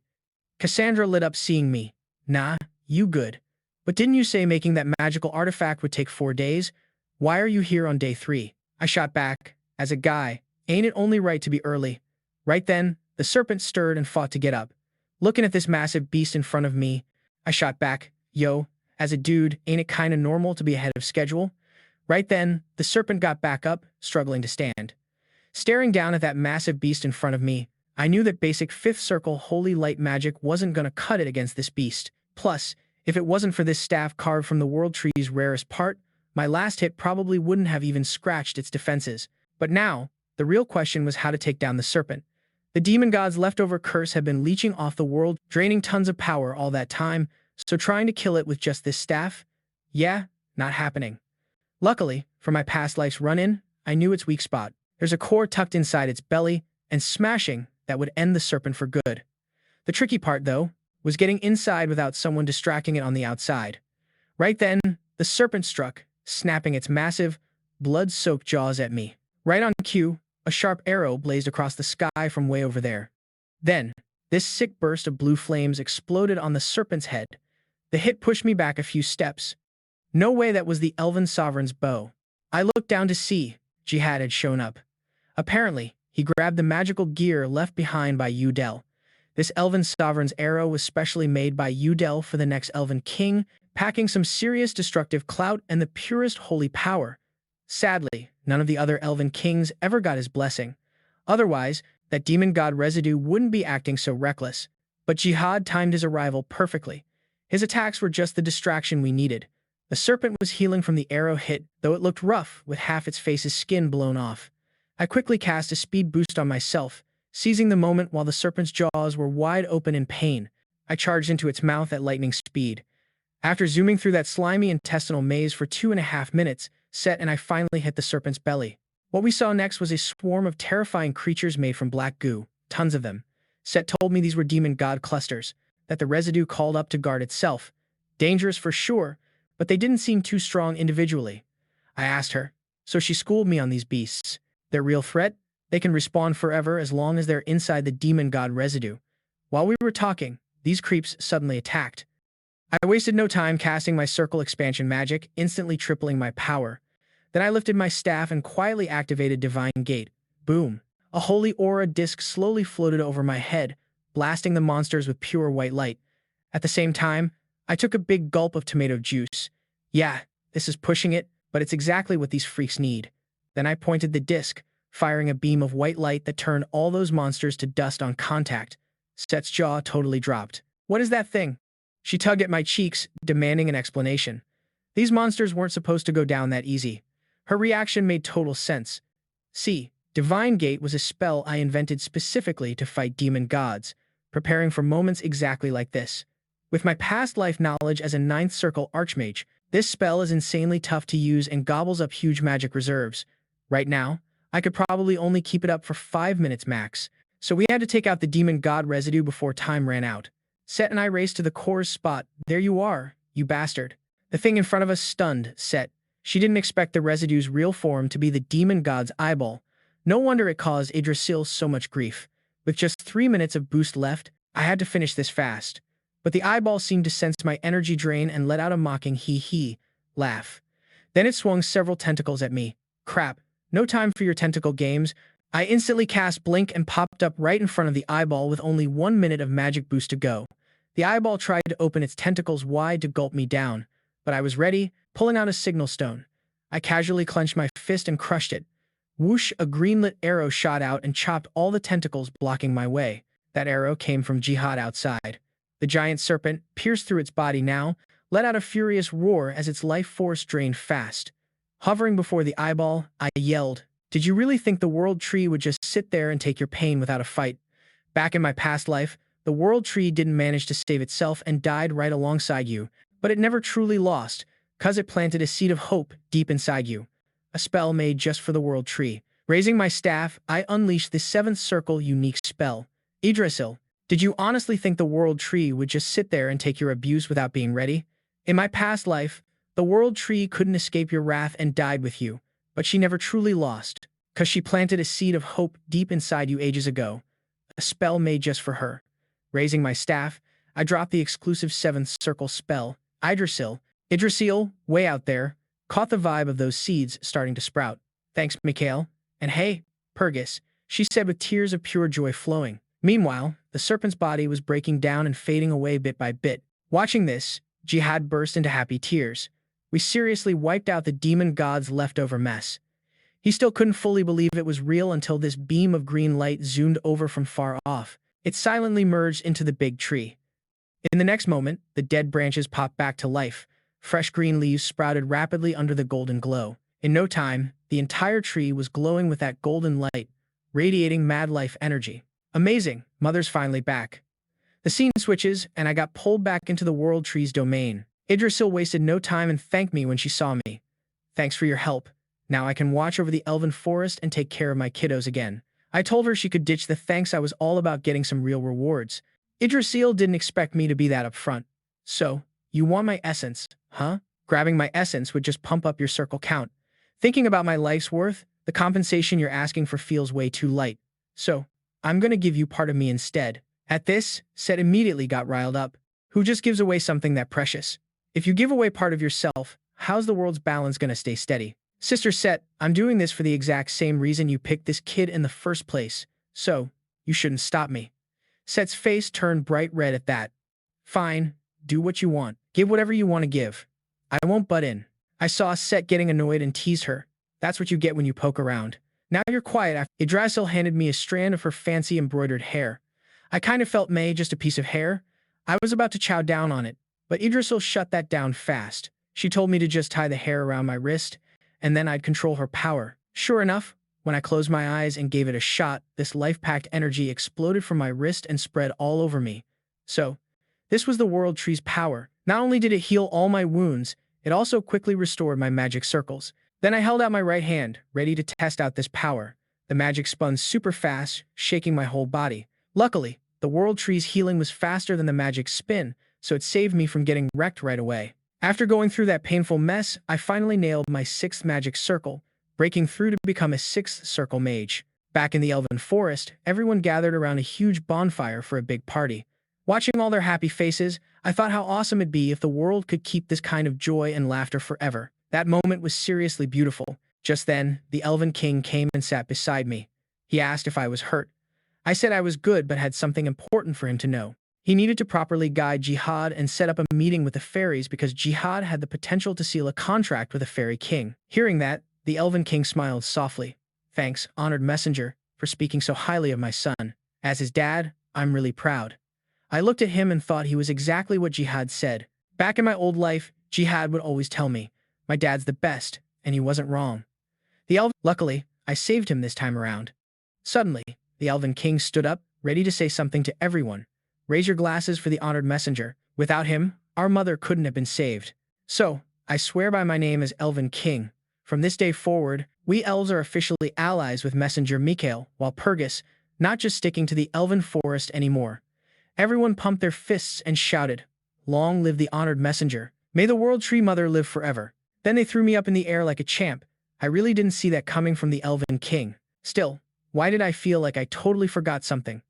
Cassandra lit up seeing me. Nah, you good. But didn't you say making that magical artifact would take 4 days? Why are you here on day 3? I shot back. As a guy, ain't it only right to be early? Right then, the serpent stirred and fought to get up. Looking at this massive beast in front of me, I shot back. Yo, as a dude, ain't it kinda normal to be ahead of schedule? Right then, the serpent got back up, struggling to stand. Staring down at that massive beast in front of me, I knew that basic 5th circle holy light magic wasn't gonna cut it against this beast. Plus, if it wasn't for this staff carved from the world tree's rarest part, my last hit probably wouldn't have even scratched its defenses. But now, the real question was how to take down the serpent. The demon god's leftover curse had been leeching off the world, draining tons of power all that time, so trying to kill it with just this staff? Yeah, not happening. Luckily, for my past life's run-in, I knew its weak spot. There's a core tucked inside its belly, and smashing that would end the serpent for good. The tricky part, though, was getting inside without someone distracting it on the outside. Right then, the serpent struck, snapping its massive, blood-soaked jaws at me. Right on cue, a sharp arrow blazed across the sky from way over there. Then, this sick burst of blue flames exploded on the serpent's head. The hit pushed me back a few steps. No way that was the Elven Sovereign's bow. I looked down to see Jihad had shown up. Apparently, he grabbed the magical gear left behind by Udell. This Elven Sovereign's arrow was specially made by Udell for the next Elven King, packing some serious destructive clout and the purest holy power. Sadly, none of the other Elven Kings ever got his blessing. Otherwise, that demon god residue wouldn't be acting so reckless. But Jihad timed his arrival perfectly. His attacks were just the distraction we needed. The serpent was healing from the arrow hit, though it looked rough, with half its face's skin blown off. I quickly cast a speed boost on myself, seizing the moment while the serpent's jaws were wide open in pain. I charged into its mouth at lightning speed. After zooming through that slimy intestinal maze for 2.5 minutes, Set and I finally hit the serpent's belly. What we saw next was a swarm of terrifying creatures made from black goo, tons of them. Set told me these were demon god clusters, that the residue called up to guard itself. Dangerous for sure, but they didn't seem too strong individually. I asked her, so she schooled me on these beasts. They're real threat? They can respawn forever as long as they're inside the demon god residue. While we were talking, these creeps suddenly attacked. I wasted no time casting my circle expansion magic, instantly tripling my power. Then I lifted my staff and quietly activated Divine Gate. Boom. A holy aura disc slowly floated over my head, blasting the monsters with pure white light. At the same time, I took a big gulp of tomato juice. Yeah, this is pushing it, but it's exactly what these freaks need. Then I pointed the disc, firing a beam of white light that turned all those monsters to dust on contact. Set's jaw totally dropped. What is that thing? She tugged at my cheeks, demanding an explanation. These monsters weren't supposed to go down that easy. Her reaction made total sense. See, Divine Gate was a spell I invented specifically to fight demon gods, preparing for moments exactly like this. With my past life knowledge as a 9th Circle Archmage, this spell is insanely tough to use and gobbles up huge magic reserves. Right now, I could probably only keep it up for 5 minutes max, so we had to take out the demon god residue before time ran out. Set and I raced to the core's spot. There you are, you bastard. The thing in front of us stunned Set. She didn't expect the residue's real form to be the demon god's eyeball. No wonder it caused Idrisil so much grief. With just 3 minutes of boost left, I had to finish this fast. But the eyeball seemed to sense my energy drain and let out a mocking hee-hee laugh. Then it swung several tentacles at me. Crap, no time for your tentacle games. I instantly cast Blink and popped up right in front of the eyeball with only 1 minute of magic boost to go. The eyeball tried to open its tentacles wide to gulp me down, but I was ready, pulling out a signal stone. I casually clenched my fist and crushed it. Whoosh, a green-lit arrow shot out and chopped all the tentacles blocking my way. That arrow came from Jihad outside. The giant serpent, pierced through its body now, let out a furious roar as its life force drained fast. Hovering before the eyeball, I yelled, "Did you really think the World Tree would just sit there and take your pain without a fight?" Back in my past life, the World Tree didn't manage to save itself and died right alongside you, but it never truly lost, 'cause it planted a seed of hope deep inside you. A spell made just for the World Tree. Raising my staff, I unleashed the 7th Circle unique spell. Idrisil, did you honestly think the World Tree would just sit there and take your abuse without being ready? In my past life, the World Tree couldn't escape your wrath and died with you, but she never truly lost, 'cause she planted a seed of hope deep inside you ages ago. A spell made just for her. Raising my staff, I dropped the exclusive 7th Circle spell, Idrisil, way out there, caught the vibe of those seeds starting to sprout. Thanks, Mikuel. And hey, Purgous, she said with tears of pure joy flowing. Meanwhile, the serpent's body was breaking down and fading away bit by bit. Watching this, Jihad burst into happy tears. We seriously wiped out the demon god's leftover mess. He still couldn't fully believe it was real until this beam of green light zoomed over from far off. It silently merged into the big tree. In the next moment, the dead branches popped back to life. Fresh green leaves sprouted rapidly under the golden glow. In no time, the entire tree was glowing with that golden light, radiating mad life energy. Amazing, Mother's finally back. The scene switches, and I got pulled back into the World Tree's domain. Idrisil wasted no time and thanked me when she saw me. Thanks for your help. Now I can watch over the elven forest and take care of my kiddos again. I told her she could ditch the thanks. I was all about getting some real rewards. Idrisil didn't expect me to be that upfront. So, you want my essence, huh? Grabbing my essence would just pump up your circle count. Thinking about my life's worth, the compensation you're asking for feels way too light. So, I'm gonna give you part of me instead. At this, Set immediately got riled up. Who just gives away something that precious? If you give away part of yourself, how's the world's balance gonna stay steady? Sister Set, I'm doing this for the exact same reason you picked this kid in the first place. So, you shouldn't stop me. Set's face turned bright red at that. Fine, do what you want. Give whatever you want to give. I won't butt in. I saw Set getting annoyed and teased her. That's what you get when you poke around. Now you're quiet after Idrisil handed me a strand of her fancy embroidered hair. I kind of felt just a piece of hair. I was about to chow down on it, but Idrisil shut that down fast. She told me to just tie the hair around my wrist, and then I'd control her power. Sure enough, when I closed my eyes and gave it a shot, this life-packed energy exploded from my wrist and spread all over me. So, this was the World Tree's power. Not only did it heal all my wounds, it also quickly restored my magic circles. Then I held out my right hand, ready to test out this power. The magic spun super fast, shaking my whole body. Luckily, the World Tree's healing was faster than the magic spin, so it saved me from getting wrecked right away. After going through that painful mess, I finally nailed my 6th magic circle, breaking through to become a 6th Circle Mage. Back in the Elven Forest, everyone gathered around a huge bonfire for a big party. Watching all their happy faces, I thought how awesome it'd be if the world could keep this kind of joy and laughter forever. That moment was seriously beautiful. Just then, the Elven King came and sat beside me. He asked if I was hurt. I said I was good but had something important for him to know. He needed to properly guide Jihad and set up a meeting with the fairies because Jihad had the potential to seal a contract with a fairy king. Hearing that, the Elven King smiled softly. Thanks, honored messenger, for speaking so highly of my son. As his dad, I'm really proud. I looked at him and thought he was exactly what Jihad said. Back in my old life, Jihad would always tell me, my dad's the best, and he wasn't wrong. Luckily, I saved him this time around. Suddenly, the Elven King stood up, ready to say something to everyone. Raise your glasses for the honored messenger. Without him, our mother couldn't have been saved. So, I swear by my name as Elven King. From this day forward, we elves are officially allies with Messenger Mikuel, Wal Purgous, not just sticking to the Elven Forest anymore. Everyone pumped their fists and shouted, "Long live the honored messenger. May the World Tree Mother live forever." Then they threw me up in the air like a champ. I really didn't see that coming from the Elven King. Still, why did I feel like I totally forgot something?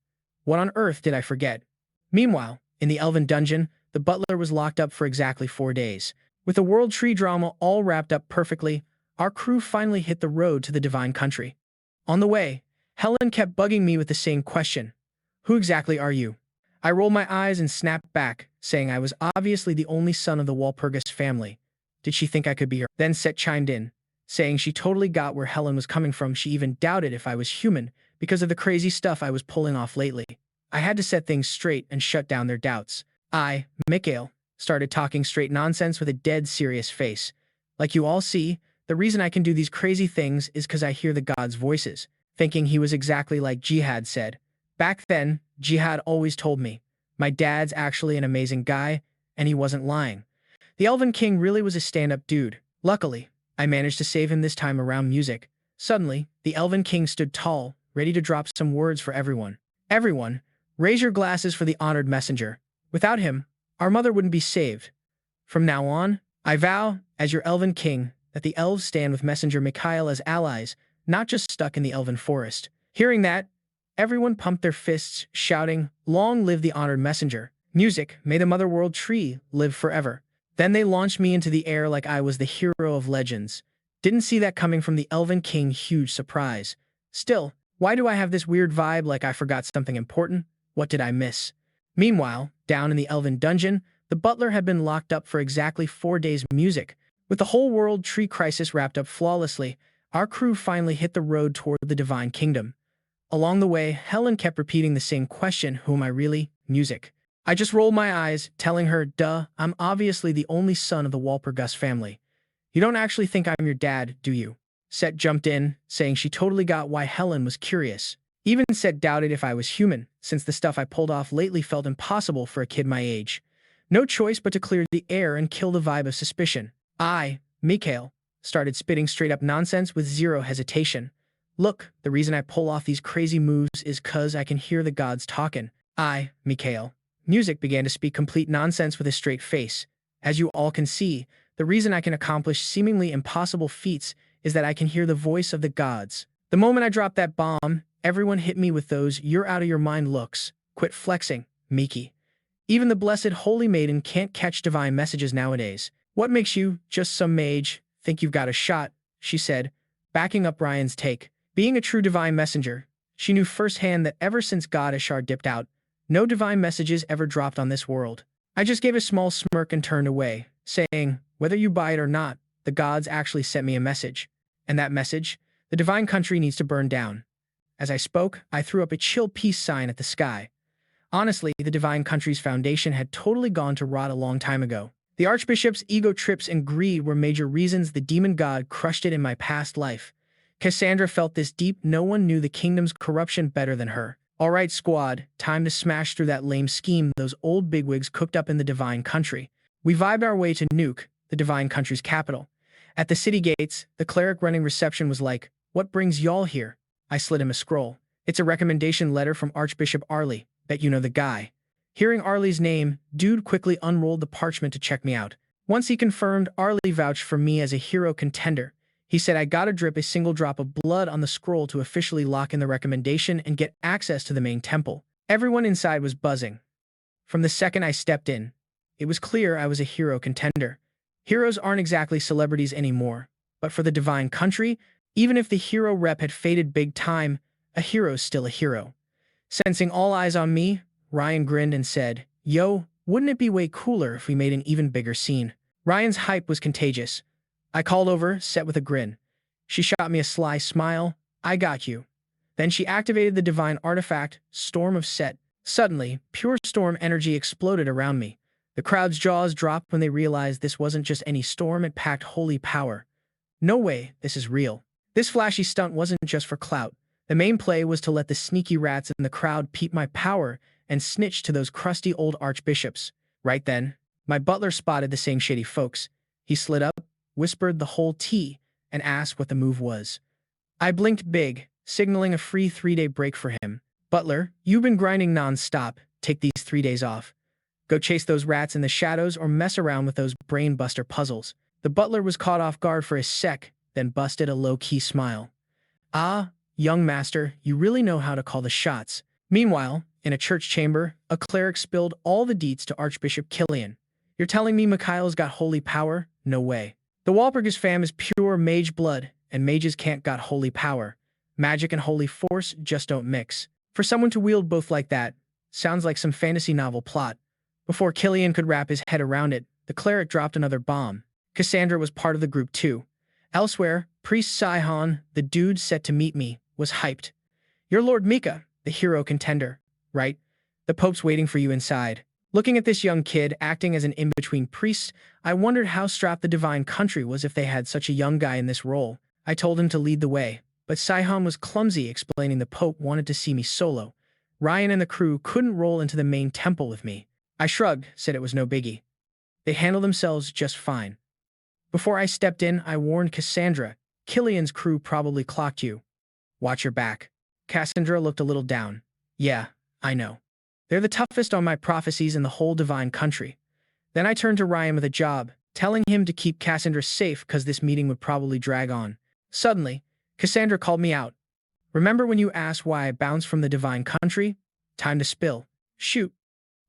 What on earth did I forget? Meanwhile, in the Elven dungeon, the butler was locked up for exactly 4 days. With the World Tree drama all wrapped up perfectly, our crew finally hit the road to the Divine Country. On the way, Helen kept bugging me with the same question. Who exactly are you? I rolled my eyes and snapped back, saying I was obviously the only son of the Wal Purgous family. Did she think I could be her? Then Set chimed in, saying she totally got where Helen was coming from. She even doubted if I was human because of the crazy stuff I was pulling off lately. I had to set things straight and shut down their doubts. I, Mikuel, started talking straight nonsense with a dead serious face. Like you all see, the reason I can do these crazy things is because I hear the god's voices, thinking he was exactly like Jihad said. Back then, Jihad always told me, my dad's actually an amazing guy, and he wasn't lying. The Elven King really was a stand-up dude. Luckily, I managed to save him this time around music. Suddenly, the Elven King stood tall, ready to drop some words for everyone. Everyone, raise your glasses for the honored messenger. Without him, our mother wouldn't be saved. From now on, I vow, as your Elven King, that the elves stand with Messenger Mikuel as allies, not just stuck in the Elven Forest. Hearing that, everyone pumped their fists, shouting, "Long live the honored messenger." Music, "May the Mother World Tree live forever." Then they launched me into the air like I was the hero of legends. Didn't see that coming from the Elven King. Huge surprise. Still, why do I have this weird vibe like I forgot something important? What did I miss? Meanwhile, down in the Elven dungeon, the butler had been locked up for exactly 4 days. Music. With the whole World Tree crisis wrapped up flawlessly, our crew finally hit the road toward the Divine Kingdom. Along the way, Helen kept repeating the same question, who am I really? Music. I just rolled my eyes, telling her, duh, I'm obviously the only son of the Wal Purgous family. You don't actually think I'm your dad, do you? Set jumped in, saying she totally got why Helen was curious. Even Set doubted if I was human, since the stuff I pulled off lately felt impossible for a kid my age. No choice but to clear the air and kill the vibe of suspicion. I, Mikuel, started spitting straight-up nonsense with zero hesitation. Look, the reason I pull off these crazy moves is 'cause I can hear the gods talking. I, Mikuel. Music began to speak complete nonsense with a straight face. As you all can see, the reason I can accomplish seemingly impossible feats is that I can hear the voice of the gods. The moment I dropped that bomb, everyone hit me with those "you're out of your mind" looks. Quit flexing, Miki. Even the blessed holy maiden can't catch divine messages nowadays. What makes you, just some mage, think you've got a shot? She said, backing up Ryan's take. Being a true divine messenger, she knew firsthand that ever since God Ashar dipped out, no divine messages ever dropped on this world. I just gave a small smirk and turned away, saying, whether you buy it or not, the gods actually sent me a message. And that message, the divine country needs to burn down. As I spoke, I threw up a chill peace sign at the sky. Honestly, the divine country's foundation had totally gone to rot a long time ago. The Archbishop's ego trips and greed were major reasons the demon god crushed it in my past life. Cassandra felt this deep. No one knew the kingdom's corruption better than her. Alright squad, time to smash through that lame scheme those old bigwigs cooked up in the divine country. We vibed our way to Nuke, the divine country's capital. At the city gates, the cleric running reception was like, what brings y'all here? I slid him a scroll. It's a recommendation letter from Archbishop Arlie. Bet you know the guy. Hearing Arlie's name, dude quickly unrolled the parchment to check me out. Once he confirmed, Arlie vouched for me as a hero contender. He said I gotta drip a single drop of blood on the scroll to officially lock in the recommendation and get access to the main temple. Everyone inside was buzzing. From the second I stepped in, it was clear I was a hero contender. Heroes aren't exactly celebrities anymore, but for the divine country, even if the hero rep had faded big time, a hero's still a hero. Sensing all eyes on me, Ryan grinned and said, yo, wouldn't it be way cooler if we made an even bigger scene? Ryan's hype was contagious. I called over, Set with a grin. She shot me a sly smile. I got you. Then she activated the divine artifact, Storm of Set. Suddenly, pure storm energy exploded around me. The crowd's jaws dropped when they realized this wasn't just any storm, it packed holy power. No way, this is real. This flashy stunt wasn't just for clout. The main play was to let the sneaky rats in the crowd peep my power and snitch to those crusty old archbishops. Right then, my butler spotted the same shady folks. He slid up, whispered the whole tea, and asked what the move was. I blinked big, signaling a free 3-day break for him. Butler, you've been grinding non-stop. Take these 3 days off. Go chase those rats in the shadows or mess around with those brain-buster puzzles. The butler was caught off guard for a sec, then busted a low-key smile. Ah, young master, you really know how to call the shots. Meanwhile, in a church chamber, a cleric spilled all the deets to Archbishop Killian. You're telling me Mikuel's got holy power? No way. The Wal Purgous fam is pure mage blood, and mages can't got holy power. Magic and holy force just don't mix. For someone to wield both like that, sounds like some fantasy novel plot. Before Killian could wrap his head around it, the cleric dropped another bomb. Cassandra was part of the group too. Elsewhere, Priest Sihon, the dude set to meet me, was hyped. You're Lord Mika, the hero contender, right? The Pope's waiting for you inside. Looking at this young kid acting as an in-between priest, I wondered how strapped the divine country was if they had such a young guy in this role. I told him to lead the way, but Sihon was clumsy explaining the Pope wanted to see me solo. Ryan and the crew couldn't roll into the main temple with me. I shrugged, said it was no biggie. They handled themselves just fine. Before I stepped in, I warned Cassandra, Killian's crew probably clocked you. Watch your back. Cassandra looked a little down. Yeah, I know. They're the toughest on my prophecies in the whole divine country. Then I turned to Ryan with a job, telling him to keep Cassandra safe because this meeting would probably drag on. Suddenly, Cassandra called me out. Remember when you asked why I bounced from the divine country? Time to spill. Shoot.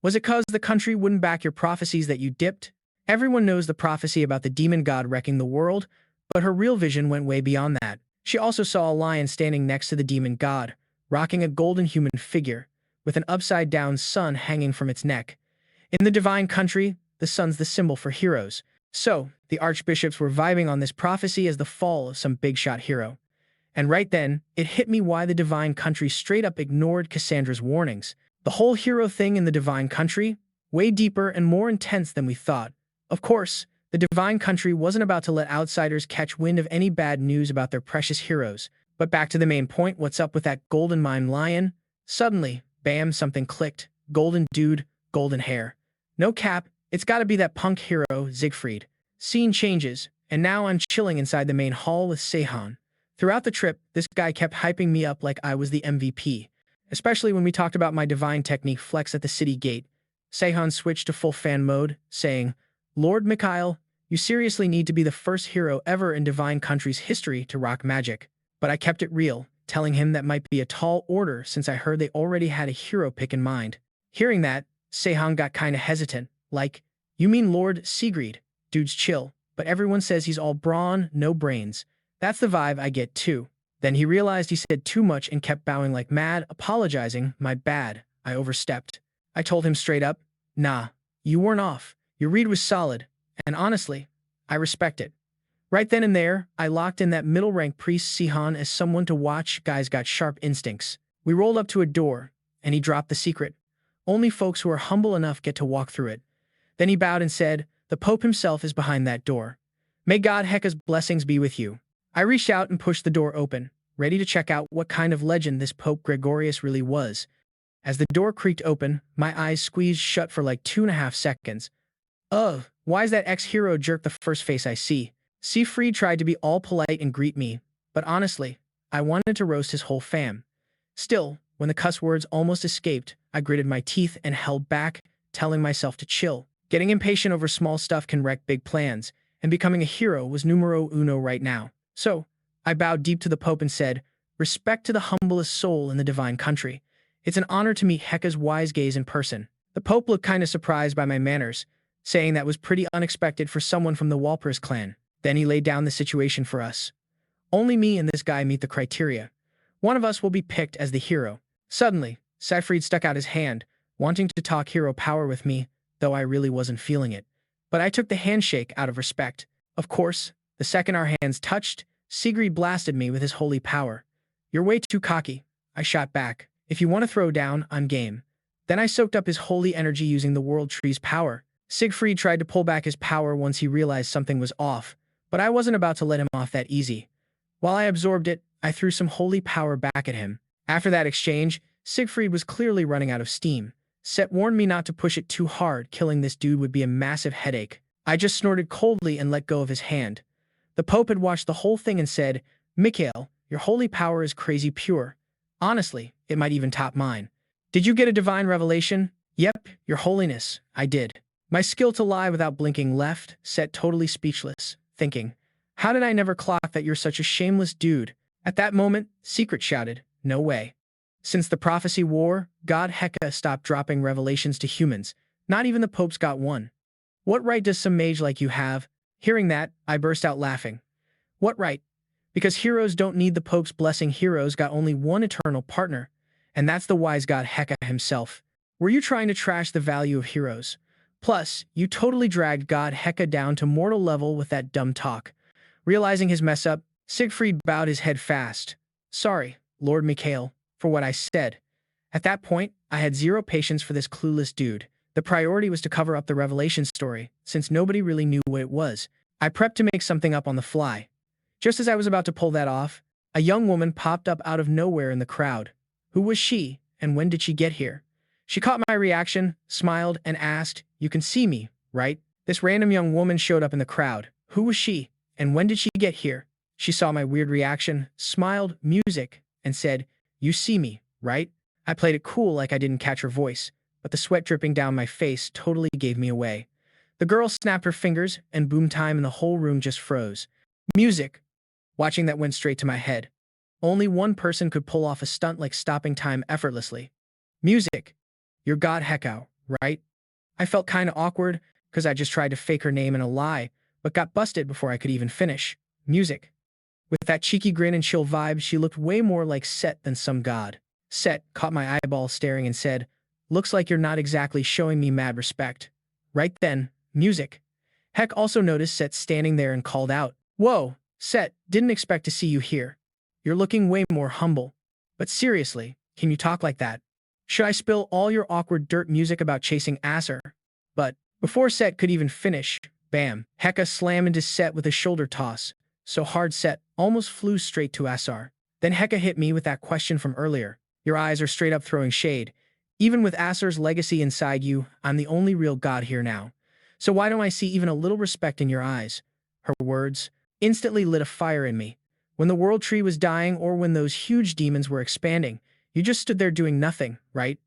Was it cause the country wouldn't back your prophecies that you dipped? Everyone knows the prophecy about the demon god wrecking the world, but her real vision went way beyond that. She also saw a lion standing next to the demon god, rocking a golden human figure, with an upside-down sun hanging from its neck. In the divine country, the sun's the symbol for heroes. So, the archbishops were vibing on this prophecy as the fall of some big-shot hero. And right then, it hit me why the divine country straight up ignored Cassandra's warnings. The whole hero thing in the divine country? Way deeper and more intense than we thought. Of course, the divine country wasn't about to let outsiders catch wind of any bad news about their precious heroes. But back to the main point, what's up with that golden mime lion? Suddenly, bam, something clicked. Golden dude, golden hair. No cap, it's gotta be that punk hero, Siegfried. Scene changes, and now I'm chilling inside the main hall with Seihan. Throughout the trip, this guy kept hyping me up like I was the MVP. Especially when we talked about my divine technique flex at the city gate. Seihan switched to full fan mode, saying, Lord Mikuel, you seriously need to be the first hero ever in divine country's history to rock magic. But I kept it real, telling him that might be a tall order since I heard they already had a hero pick in mind. Hearing that, Seihan got kinda hesitant, like, you mean Lord Sigrid? Dude's chill, but everyone says he's all brawn, no brains. That's the vibe I get too. Then he realized he said too much and kept bowing like mad, apologizing, my bad, I overstepped. I told him straight up, nah, you weren't off. Your read was solid, and honestly, I respect it. Right then and there, I locked in that middle-rank priest Seihan as someone to watch. Guy's got sharp instincts. We rolled up to a door, and he dropped the secret. Only folks who are humble enough get to walk through it. Then he bowed and said, the Pope himself is behind that door. May God Heka's blessings be with you. I reached out and pushed the door open, ready to check out what kind of legend this Pope Gregorius really was. As the door creaked open, my eyes squeezed shut for like 2.5 seconds. Ugh, why's that ex-hero jerk the first face I see? Siegfried tried to be all polite and greet me, but honestly, I wanted to roast his whole fam. Still, when the cuss words almost escaped, I gritted my teeth and held back, telling myself to chill. Getting impatient over small stuff can wreck big plans, and becoming a hero was numero uno right now. So, I bowed deep to the Pope and said, respect to the humblest soul in the divine country. It's an honor to meet Heka's wise gaze in person. The Pope looked kinda surprised by my manners, saying that was pretty unexpected for someone from the Wal Purgous clan. Then he laid down the situation for us. Only me and this guy meet the criteria. One of us will be picked as the hero. Suddenly, Siegfried stuck out his hand, wanting to talk hero power with me, though I really wasn't feeling it. But I took the handshake out of respect. Of course, the second our hands touched, Sigrid blasted me with his holy power. You're way too cocky, I shot back. If you want to throw down, I'm game. Then I soaked up his holy energy using the world tree's power. Siegfried tried to pull back his power once he realized something was off, but I wasn't about to let him off that easy. While I absorbed it, I threw some holy power back at him. After that exchange, Siegfried was clearly running out of steam. Set warned me not to push it too hard, killing this dude would be a massive headache. I just snorted coldly and let go of his hand. The Pope had watched the whole thing and said, "Mikuel, your holy power is crazy pure. Honestly, it might even top mine." "Did you get a divine revelation?" "Yep, your holiness, I did." My skill to lie without blinking left, Set totally speechless, thinking, "How did I never clock that you're such a shameless dude?" At that moment, Secret shouted, "No way." Since the prophecy war, God Heka stopped dropping revelations to humans. Not even the Pope's got one. "What right does some mage like you have?" Hearing that, I burst out laughing. "What right? Because heroes don't need the Pope's blessing. Heroes got only one eternal partner, and that's the wise God Heka himself. Were you trying to trash the value of heroes? Plus, you totally dragged God Heka down to mortal level with that dumb talk." Realizing his mess up, Siegfried bowed his head fast. "Sorry, Lord Mikuel, for what I said." At that point, I had zero patience for this clueless dude. The priority was to cover up the revelation story, since nobody really knew what it was. I prepped to make something up on the fly. Just as I was about to pull that off, a young woman popped up out of nowhere in the crowd. Who was she, and when did she get here? She caught my reaction, smiled, and asked, "You can see me, right?" This random young woman showed up in the crowd. Who was she, and when did she get here? She saw my weird reaction, smiled, music, and said, "You see me, right?" I played it cool like I didn't catch her voice, but the sweat dripping down my face totally gave me away. The girl snapped her fingers, and boom time and the whole room just froze. Music. Watching that went straight to my head. Only one person could pull off a stunt like stopping time effortlessly. Music. You're God Hekau, right? I felt kinda awkward, because I just tried to fake her name in a lie, but got busted before I could even finish. Music. With that cheeky grin and chill vibe, she looked way more like Set than some god. Set caught my eyeball staring and said, "Looks like you're not exactly showing me mad respect." Right then, music. Heck also noticed Set standing there and called out, "Whoa, Set, didn't expect to see you here. You're looking way more humble. But seriously, can you talk like that? Should I spill all your awkward dirt music about chasing Acer?" But before Set could even finish, bam, Heka slammed into Set with a shoulder toss, so hard Set almost flew straight to Asar. Then Heka hit me with that question from earlier. Your eyes are straight up throwing shade. Even with Asar's legacy inside you, I'm the only real god here now. So why don't I see even a little respect in your eyes? Her words instantly lit a fire in me. When the world tree was dying or when those huge demons were expanding, you just stood there doing nothing, right?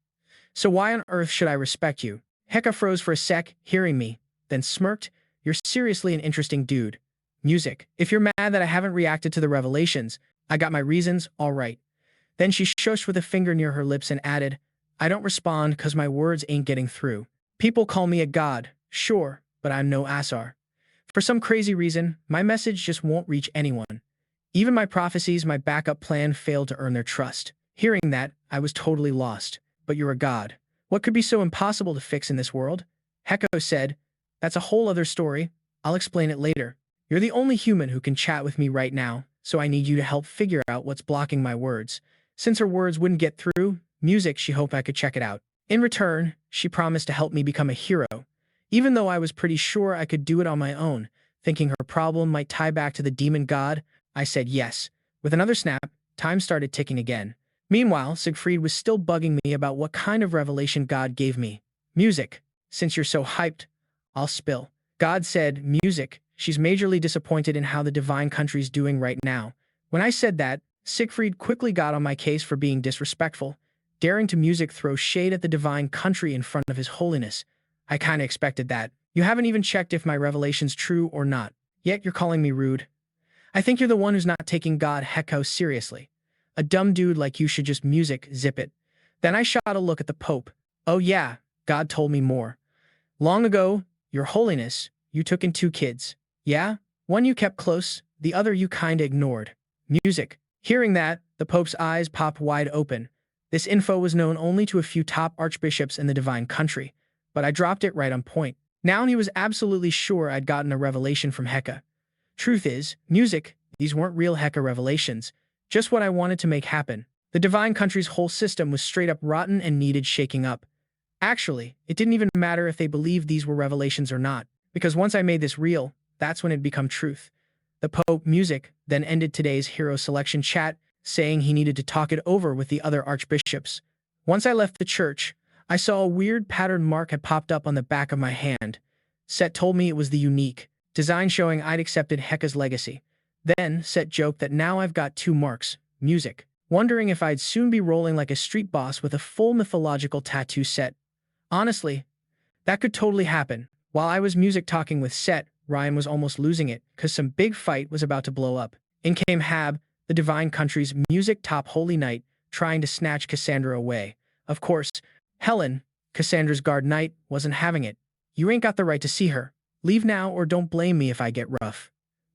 So why on earth should I respect you? Heka froze for a sec, hearing me, then smirked. You're seriously an interesting dude. Music. If you're mad that I haven't reacted to the revelations, I got my reasons, all right. Then she shushed with a finger near her lips and added, I don't respond because my words ain't getting through. People call me a god, sure, but I'm no Asar. For some crazy reason, my message just won't reach anyone. Even my prophecies, my backup plan failed to earn their trust. Hearing that, I was totally lost. But you're a god. What could be so impossible to fix in this world? Heko said, that's a whole other story. I'll explain it later. You're the only human who can chat with me right now, so I need you to help figure out what's blocking my words. Since her words wouldn't get through, music, she hoped I could check it out. In return, she promised to help me become a hero. Even though I was pretty sure I could do it on my own, thinking her problem might tie back to the demon god, I said yes. With another snap, time started ticking again. Meanwhile, Siegfried was still bugging me about what kind of revelation God gave me. Music. Since you're so hyped, I'll spill. God said, music. She's majorly disappointed in how the divine country's doing right now. When I said that, Siegfried quickly got on my case for being disrespectful, daring to music throw shade at the divine country in front of his holiness. I kinda expected that. You haven't even checked if my revelation's true or not, yet you're calling me rude. I think you're the one who's not taking God Hekau seriously. A dumb dude like you should just music zip it. Then I shot a look at the Pope. Oh yeah, God told me more. Long ago, your holiness, you took in 2 kids. Yeah? One you kept close, the other you kinda ignored. Music. Hearing that, the Pope's eyes popped wide open. This info was known only to a few top archbishops in the divine country, but I dropped it right on point. Now he was absolutely sure I'd gotten a revelation from Heka. Truth is, music, these weren't real Heka revelations, just what I wanted to make happen. The divine country's whole system was straight up rotten and needed shaking up. Actually, it didn't even matter if they believed these were revelations or not, because once I made this real, that's when it became truth. The Pope Music then ended today's hero selection chat, saying he needed to talk it over with the other archbishops. Once I left the church, I saw a weird pattern mark had popped up on the back of my hand. Set told me it was the unique design showing I'd accepted Heka's legacy. Then, Set joked that now I've got 2 marks, music, wondering if I'd soon be rolling like a street boss with a full mythological tattoo set. Honestly, that could totally happen. While I was music talking with Set, Ryan was almost losing it, because some big fight was about to blow up. In came Hab, the Divine Country's music top holy knight, trying to snatch Cassandra away. Of course, Helen, Cassandra's guard knight, wasn't having it. You ain't got the right to see her. Leave now or don't blame me if I get rough.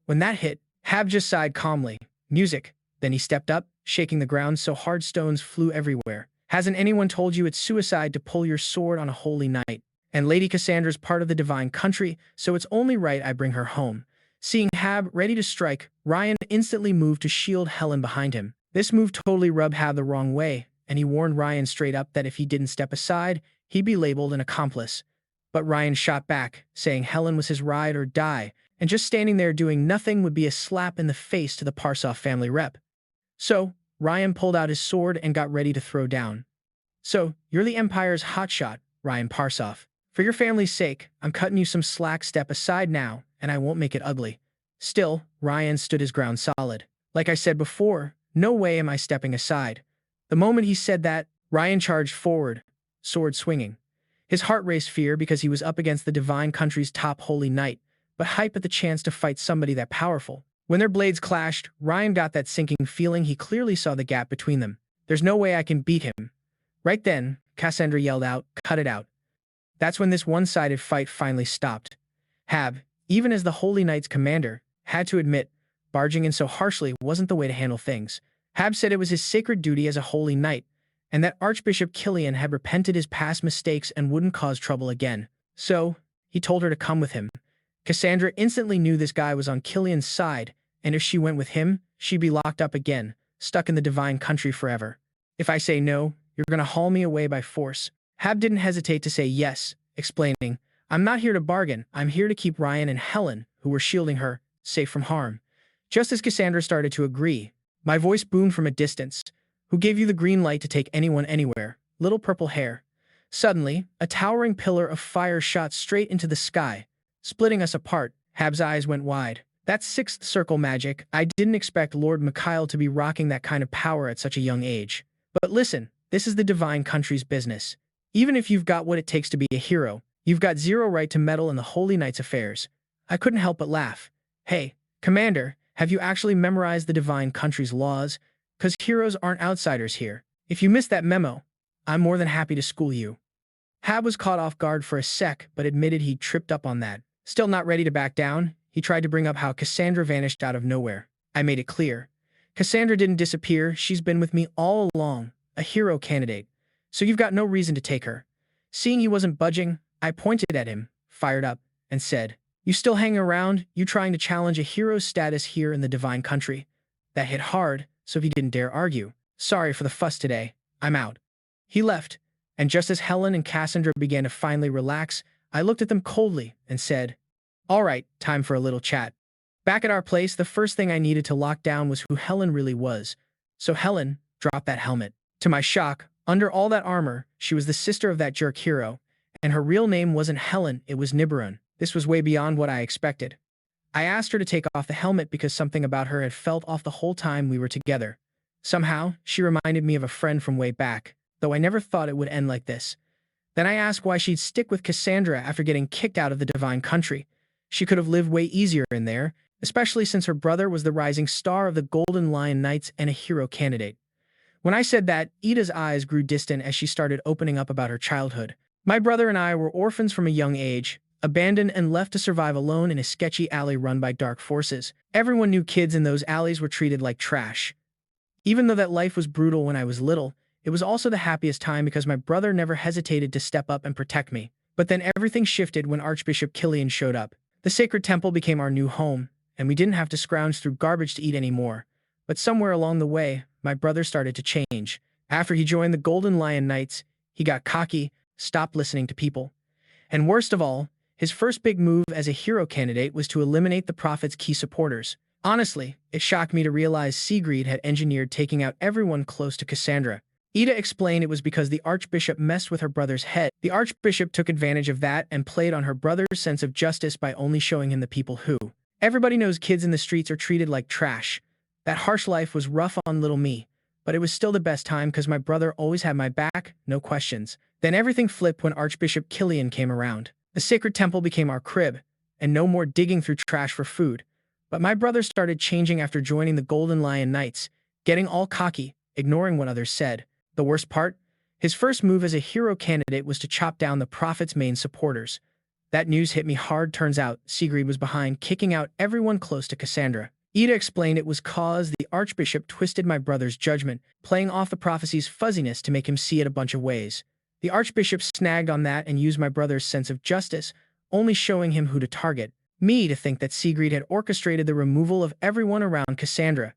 When that hit, Hab just sighed calmly. Music. Then he stepped up, shaking the ground so hard stones flew everywhere. Hasn't anyone told you it's suicide to pull your sword on a holy night? And Lady Cassandra's part of the Divine Country, so it's only right I bring her home. Seeing Hab ready to strike, Ryan instantly moved to shield Helen behind him. This move totally rubbed Hab the wrong way, and he warned Ryan straight up that if he didn't step aside, he'd be labeled an accomplice. But Ryan shot back, saying Helen was his ride or die, and just standing there doing nothing would be a slap in the face to the Parsoff family rep. So, Ryan pulled out his sword and got ready to throw down. So, you're the Empire's hotshot, Ryan Parsoff. For your family's sake, I'm cutting you some slack. Step aside now, and I won't make it ugly. Still, Ryan stood his ground solid. Like I said before, no way am I stepping aside. The moment he said that, Ryan charged forward, sword swinging. His heart raced fear because he was up against the Divine Country's top holy knight, but hype at the chance to fight somebody that powerful. When their blades clashed, Ryan got that sinking feeling. He clearly saw the gap between them. There's no way I can beat him. Right then, Cassandra yelled out, "Cut it out." That's when this one-sided fight finally stopped. Hab, even as the Holy Knight's commander, had to admit, barging in so harshly wasn't the way to handle things. Hab said it was his sacred duty as a Holy Knight, and that Archbishop Killian had repented his past mistakes and wouldn't cause trouble again. So, he told her to come with him. Cassandra instantly knew this guy was on Killian's side, and if she went with him, she'd be locked up again, stuck in the Divine Country forever. If I say no, you're gonna haul me away by force. Hab didn't hesitate to say yes, explaining, I'm not here to bargain, I'm here to keep Ryan and Helen, who were shielding her, safe from harm. Just as Cassandra started to agree, my voice boomed from a distance. Who gave you the green light to take anyone anywhere? Little purple hair. Suddenly, a towering pillar of fire shot straight into the sky, splitting us apart. Hab's eyes went wide. That's 6th circle magic. I didn't expect Lord Mikuel to be rocking that kind of power at such a young age. But listen, this is the Divine Country's business. Even if you've got what it takes to be a hero, you've got zero right to meddle in the Holy Knight's affairs. I couldn't help but laugh. Hey, Commander, have you actually memorized the Divine Country's laws? 'Cause heroes aren't outsiders here. If you missed that memo, I'm more than happy to school you. Hab was caught off guard for a sec, but admitted he'd tripped up on that. Still not ready to back down, he tried to bring up how Cassandra vanished out of nowhere. I made it clear. Cassandra didn't disappear, she's been with me all along, a hero candidate. So you've got no reason to take her. Seeing he wasn't budging, I pointed at him, fired up, and said, You still hanging around? You trying to challenge a hero's status here in the Divine Country? That hit hard, so he didn't dare argue. Sorry for the fuss today. I'm out. He left, and just as Helen and Cassandra began to finally relax, I looked at them coldly and said, All right, time for a little chat. Back at our place, the first thing I needed to lock down was who Helen really was. So Helen dropped that helmet. To my shock, under all that armor, she was the sister of that jerk hero, and her real name wasn't Helen, it was Nibiron. This was way beyond what I expected. I asked her to take off the helmet because something about her had felt off the whole time we were together. Somehow, she reminded me of a friend from way back, though I never thought it would end like this. Then I asked why she'd stick with Cassandra after getting kicked out of the Divine Country. She could have lived way easier in there, especially since her brother was the rising star of the Golden Lion Knights and a hero candidate. When I said that, Ida's eyes grew distant as she started opening up about her childhood. My brother and I were orphans from a young age, abandoned and left to survive alone in a sketchy alley run by dark forces. Everyone knew kids in those alleys were treated like trash. Even though that life was brutal when I was little, it was also the happiest time because my brother never hesitated to step up and protect me. But then everything shifted when Archbishop Killian showed up. The sacred temple became our new home, and we didn't have to scrounge through garbage to eat anymore. But somewhere along the way, my brother started to change. After he joined the Golden Lion Knights, he got cocky, stopped listening to people. And worst of all, his first big move as a hero candidate was to eliminate the prophet's key supporters. Honestly, it shocked me to realize Sigrid had engineered taking out everyone close to Cassandra. Ida explained it was because the archbishop messed with her brother's head. The archbishop took advantage of that and played on her brother's sense of justice by only showing him the people who. Everybody knows kids in the streets are treated like trash. That harsh life was rough on little me, but it was still the best time because my brother always had my back, no questions. Then everything flipped when Archbishop Killian came around. The sacred temple became our crib, and no more digging through trash for food. But my brother started changing after joining the Golden Lion Knights, getting all cocky, ignoring what others said. The worst part? His first move as a hero candidate was to chop down the prophet's main supporters. That news hit me hard. Turns out Sigrid was behind kicking out everyone close to Cassandra. Ida explained it was cause the archbishop twisted my brother's judgment, playing off the prophecy's fuzziness to make him see it a bunch of ways. The archbishop snagged on that and used my brother's sense of justice, only showing him who to target. Me to think that Sigrid had orchestrated the removal of everyone around Cassandra.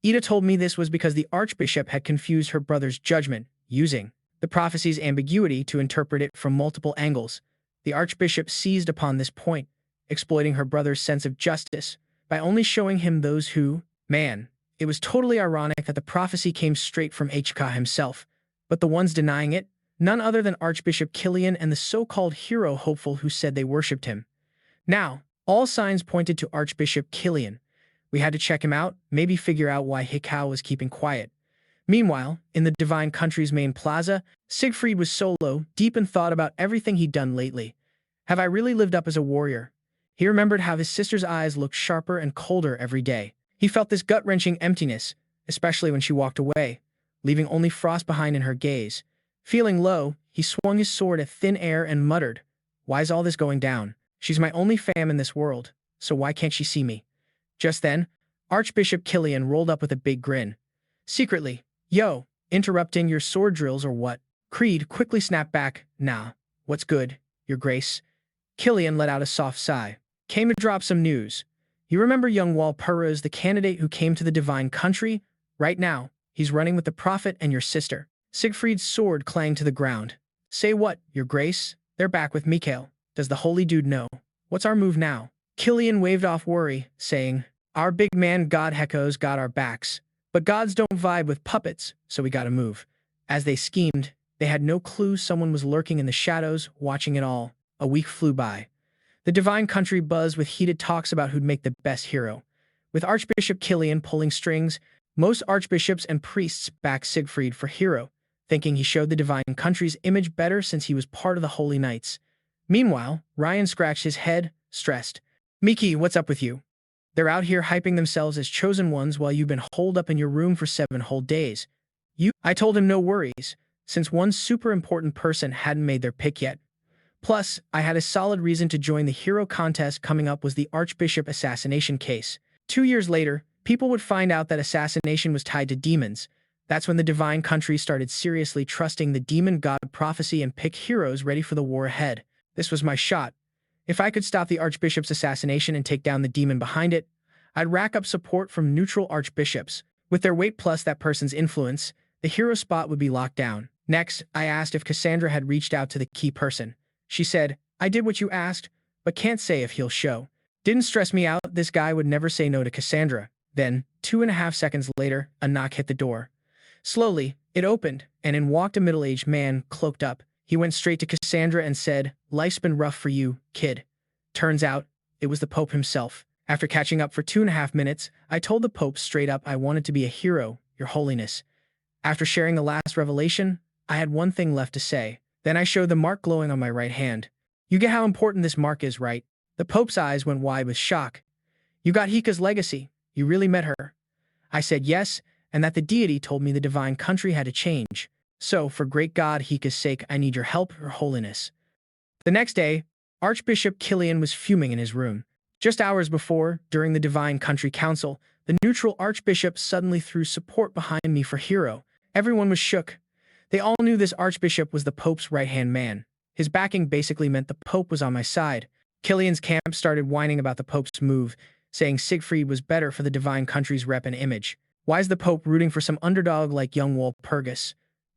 Ida told me this was because the archbishop had confused her brother's judgment, using the prophecy's ambiguity to interpret it from multiple angles. The archbishop seized upon this point, exploiting her brother's sense of justice by only showing him those who. Man, it was totally ironic that the prophecy came straight from HK himself, but the ones denying it, none other than Archbishop Killian and the so-called hero hopeful who said they worshipped him. Now, all signs pointed to Archbishop Killian. We had to check him out, maybe figure out why Hikau was keeping quiet. Meanwhile, in the Divine Country's main plaza, Siegfried was solo, deep in thought about everything he'd done lately. Have I really lived up as a warrior? He remembered how his sister's eyes looked sharper and colder every day. He felt this gut-wrenching emptiness, especially when she walked away, leaving only frost behind in her gaze. Feeling low, he swung his sword at thin air and muttered, "Why's all this going down? She's my only fam in this world, so why can't she see me?" Just then, Archbishop Killian rolled up with a big grin. Secretly, "Yo, interrupting your sword drills or what?" Creed quickly snapped back, "Nah, what's good, your grace?" Killian let out a soft sigh. "Came to drop some news. You remember young Wal Purgous, the candidate who came to the Divine Country? Right now, he's running with the Prophet and your sister." Siegfried's sword clanged to the ground. "Say what, your grace? They're back with Mikuel. Does the holy dude know? What's our move now?" Killian waved off worry, saying, "Our big man God Hekko's got our backs. But gods don't vibe with puppets, so we gotta move." As they schemed, they had no clue someone was lurking in the shadows, watching it all. A week flew by. The Divine Country buzzed with heated talks about who'd make the best hero. With Archbishop Killian pulling strings, most archbishops and priests backed Siegfried for hero, thinking he showed the Divine Country's image better since he was part of the Holy Knights. Meanwhile, Ryan scratched his head, stressed. "Miki, what's up with you? They're out here hyping themselves as chosen ones while you've been holed up in your room for 7 whole days." I told him no worries, since one super important person hadn't made their pick yet. Plus, I had a solid reason to join the hero contest coming up was the Archbishop assassination case. 2 years later, people would find out that assassination was tied to demons. That's when the Divine Country started seriously trusting the demon god prophecy and pick heroes ready for the war ahead. This was my shot. If I could stop the Archbishop's assassination and take down the demon behind it, I'd rack up support from neutral archbishops. With their weight plus that person's influence, the hero spot would be locked down. Next, I asked if Cassandra had reached out to the key person. She said, "I did what you asked, but can't say if he'll show." Didn't stress me out, this guy would never say no to Cassandra. Then, 2.5 seconds later, a knock hit the door. Slowly, it opened, and in walked a middle-aged man, cloaked up. He went straight to Cassandra and said, "Life's been rough for you, kid." Turns out, it was the Pope himself. After catching up for 2.5 minutes, I told the Pope straight up I wanted to be a hero, Your Holiness. After sharing the last revelation, I had one thing left to say. Then I showed the mark glowing on my right hand. You get how important this mark is, right? The Pope's eyes went wide with shock. "You got Hika's legacy. You really met her." I said yes, and that the deity told me the Divine Country had to change. "So, for great God Hika's sake, I need your help, Your Holiness." The next day, Archbishop Killian was fuming in his room. Just hours before, during the Divine Country Council, the neutral archbishop suddenly threw support behind me for hero. Everyone was shook. They all knew this archbishop was the Pope's right-hand man. His backing basically meant the Pope was on my side. Killian's camp started whining about the Pope's move, saying Siegfried was better for the Divine Country's rep and image. Why's the Pope rooting for some underdog like young Wal Purgous?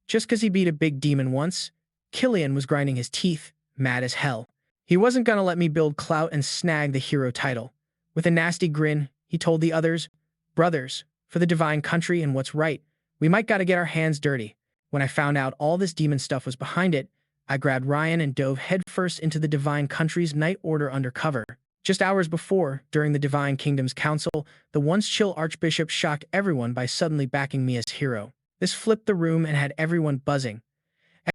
Just 'cause he beat a big demon once? Killian was grinding his teeth, mad as hell. He wasn't gonna let me build clout and snag the hero title. With a nasty grin, he told the others, "Brothers, for the divine country and what's right, we might gotta get our hands dirty." When I found out all this demon stuff was behind it, I grabbed Ryan and dove headfirst into the divine country's night order undercover. Just hours before, during the Divine Kingdom's council, the once chill Archbishop shocked everyone by suddenly backing me as hero. This flipped the room and had everyone buzzing.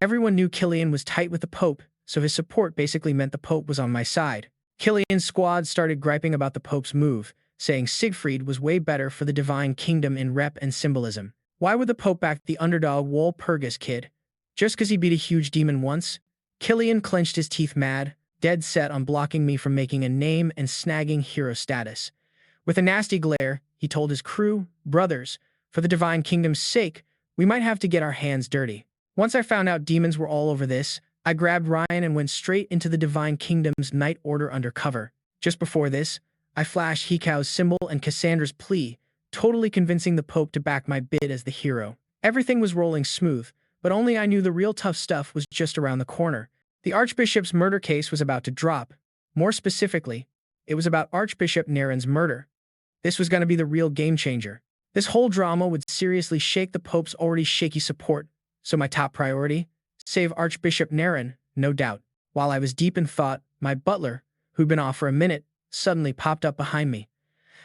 Everyone knew Killian was tight with the Pope, so his support basically meant the Pope was on my side. Killian's squad started griping about the Pope's move, saying Siegfried was way better for the Divine Kingdom in rep and symbolism. Why would the Pope back the underdog Wal Purgous kid? Just because he beat a huge demon once? Killian clenched his teeth mad, dead set on blocking me from making a name and snagging hero status. With a nasty glare, he told his crew, "Brothers, for the Divine Kingdom's sake, we might have to get our hands dirty." Once I found out demons were all over this, I grabbed Ryan and went straight into the Divine Kingdom's night order undercover. Just before this, I flashed Hikao's symbol and Cassandra's plea, totally convincing the Pope to back my bid as the hero. Everything was rolling smooth, but only I knew the real tough stuff was just around the corner. The Archbishop's murder case was about to drop. More specifically, it was about Archbishop Naren's murder. This was going to be the real game changer. This whole drama would seriously shake the Pope's already shaky support, so my top priority? Save Archbishop Naren, no doubt. While I was deep in thought, my butler, who'd been off for a minute, suddenly popped up behind me.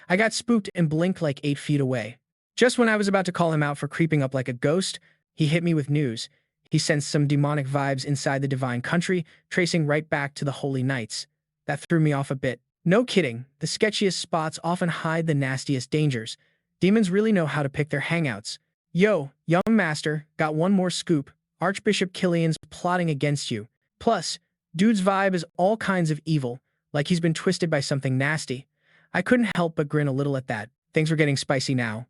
I got spooked and blinked like 8 feet away. Just when I was about to call him out for creeping up like a ghost, he hit me with news. He sensed some demonic vibes inside the divine country, tracing right back to the Holy Knights. That threw me off a bit. No kidding, the sketchiest spots often hide the nastiest dangers. Demons really know how to pick their hangouts. Yo, young master, got one more scoop. Archbishop Killian's plotting against you. Plus, dude's vibe is all kinds of evil, like he's been twisted by something nasty. I couldn't help but grin a little at that. Things were getting spicy now.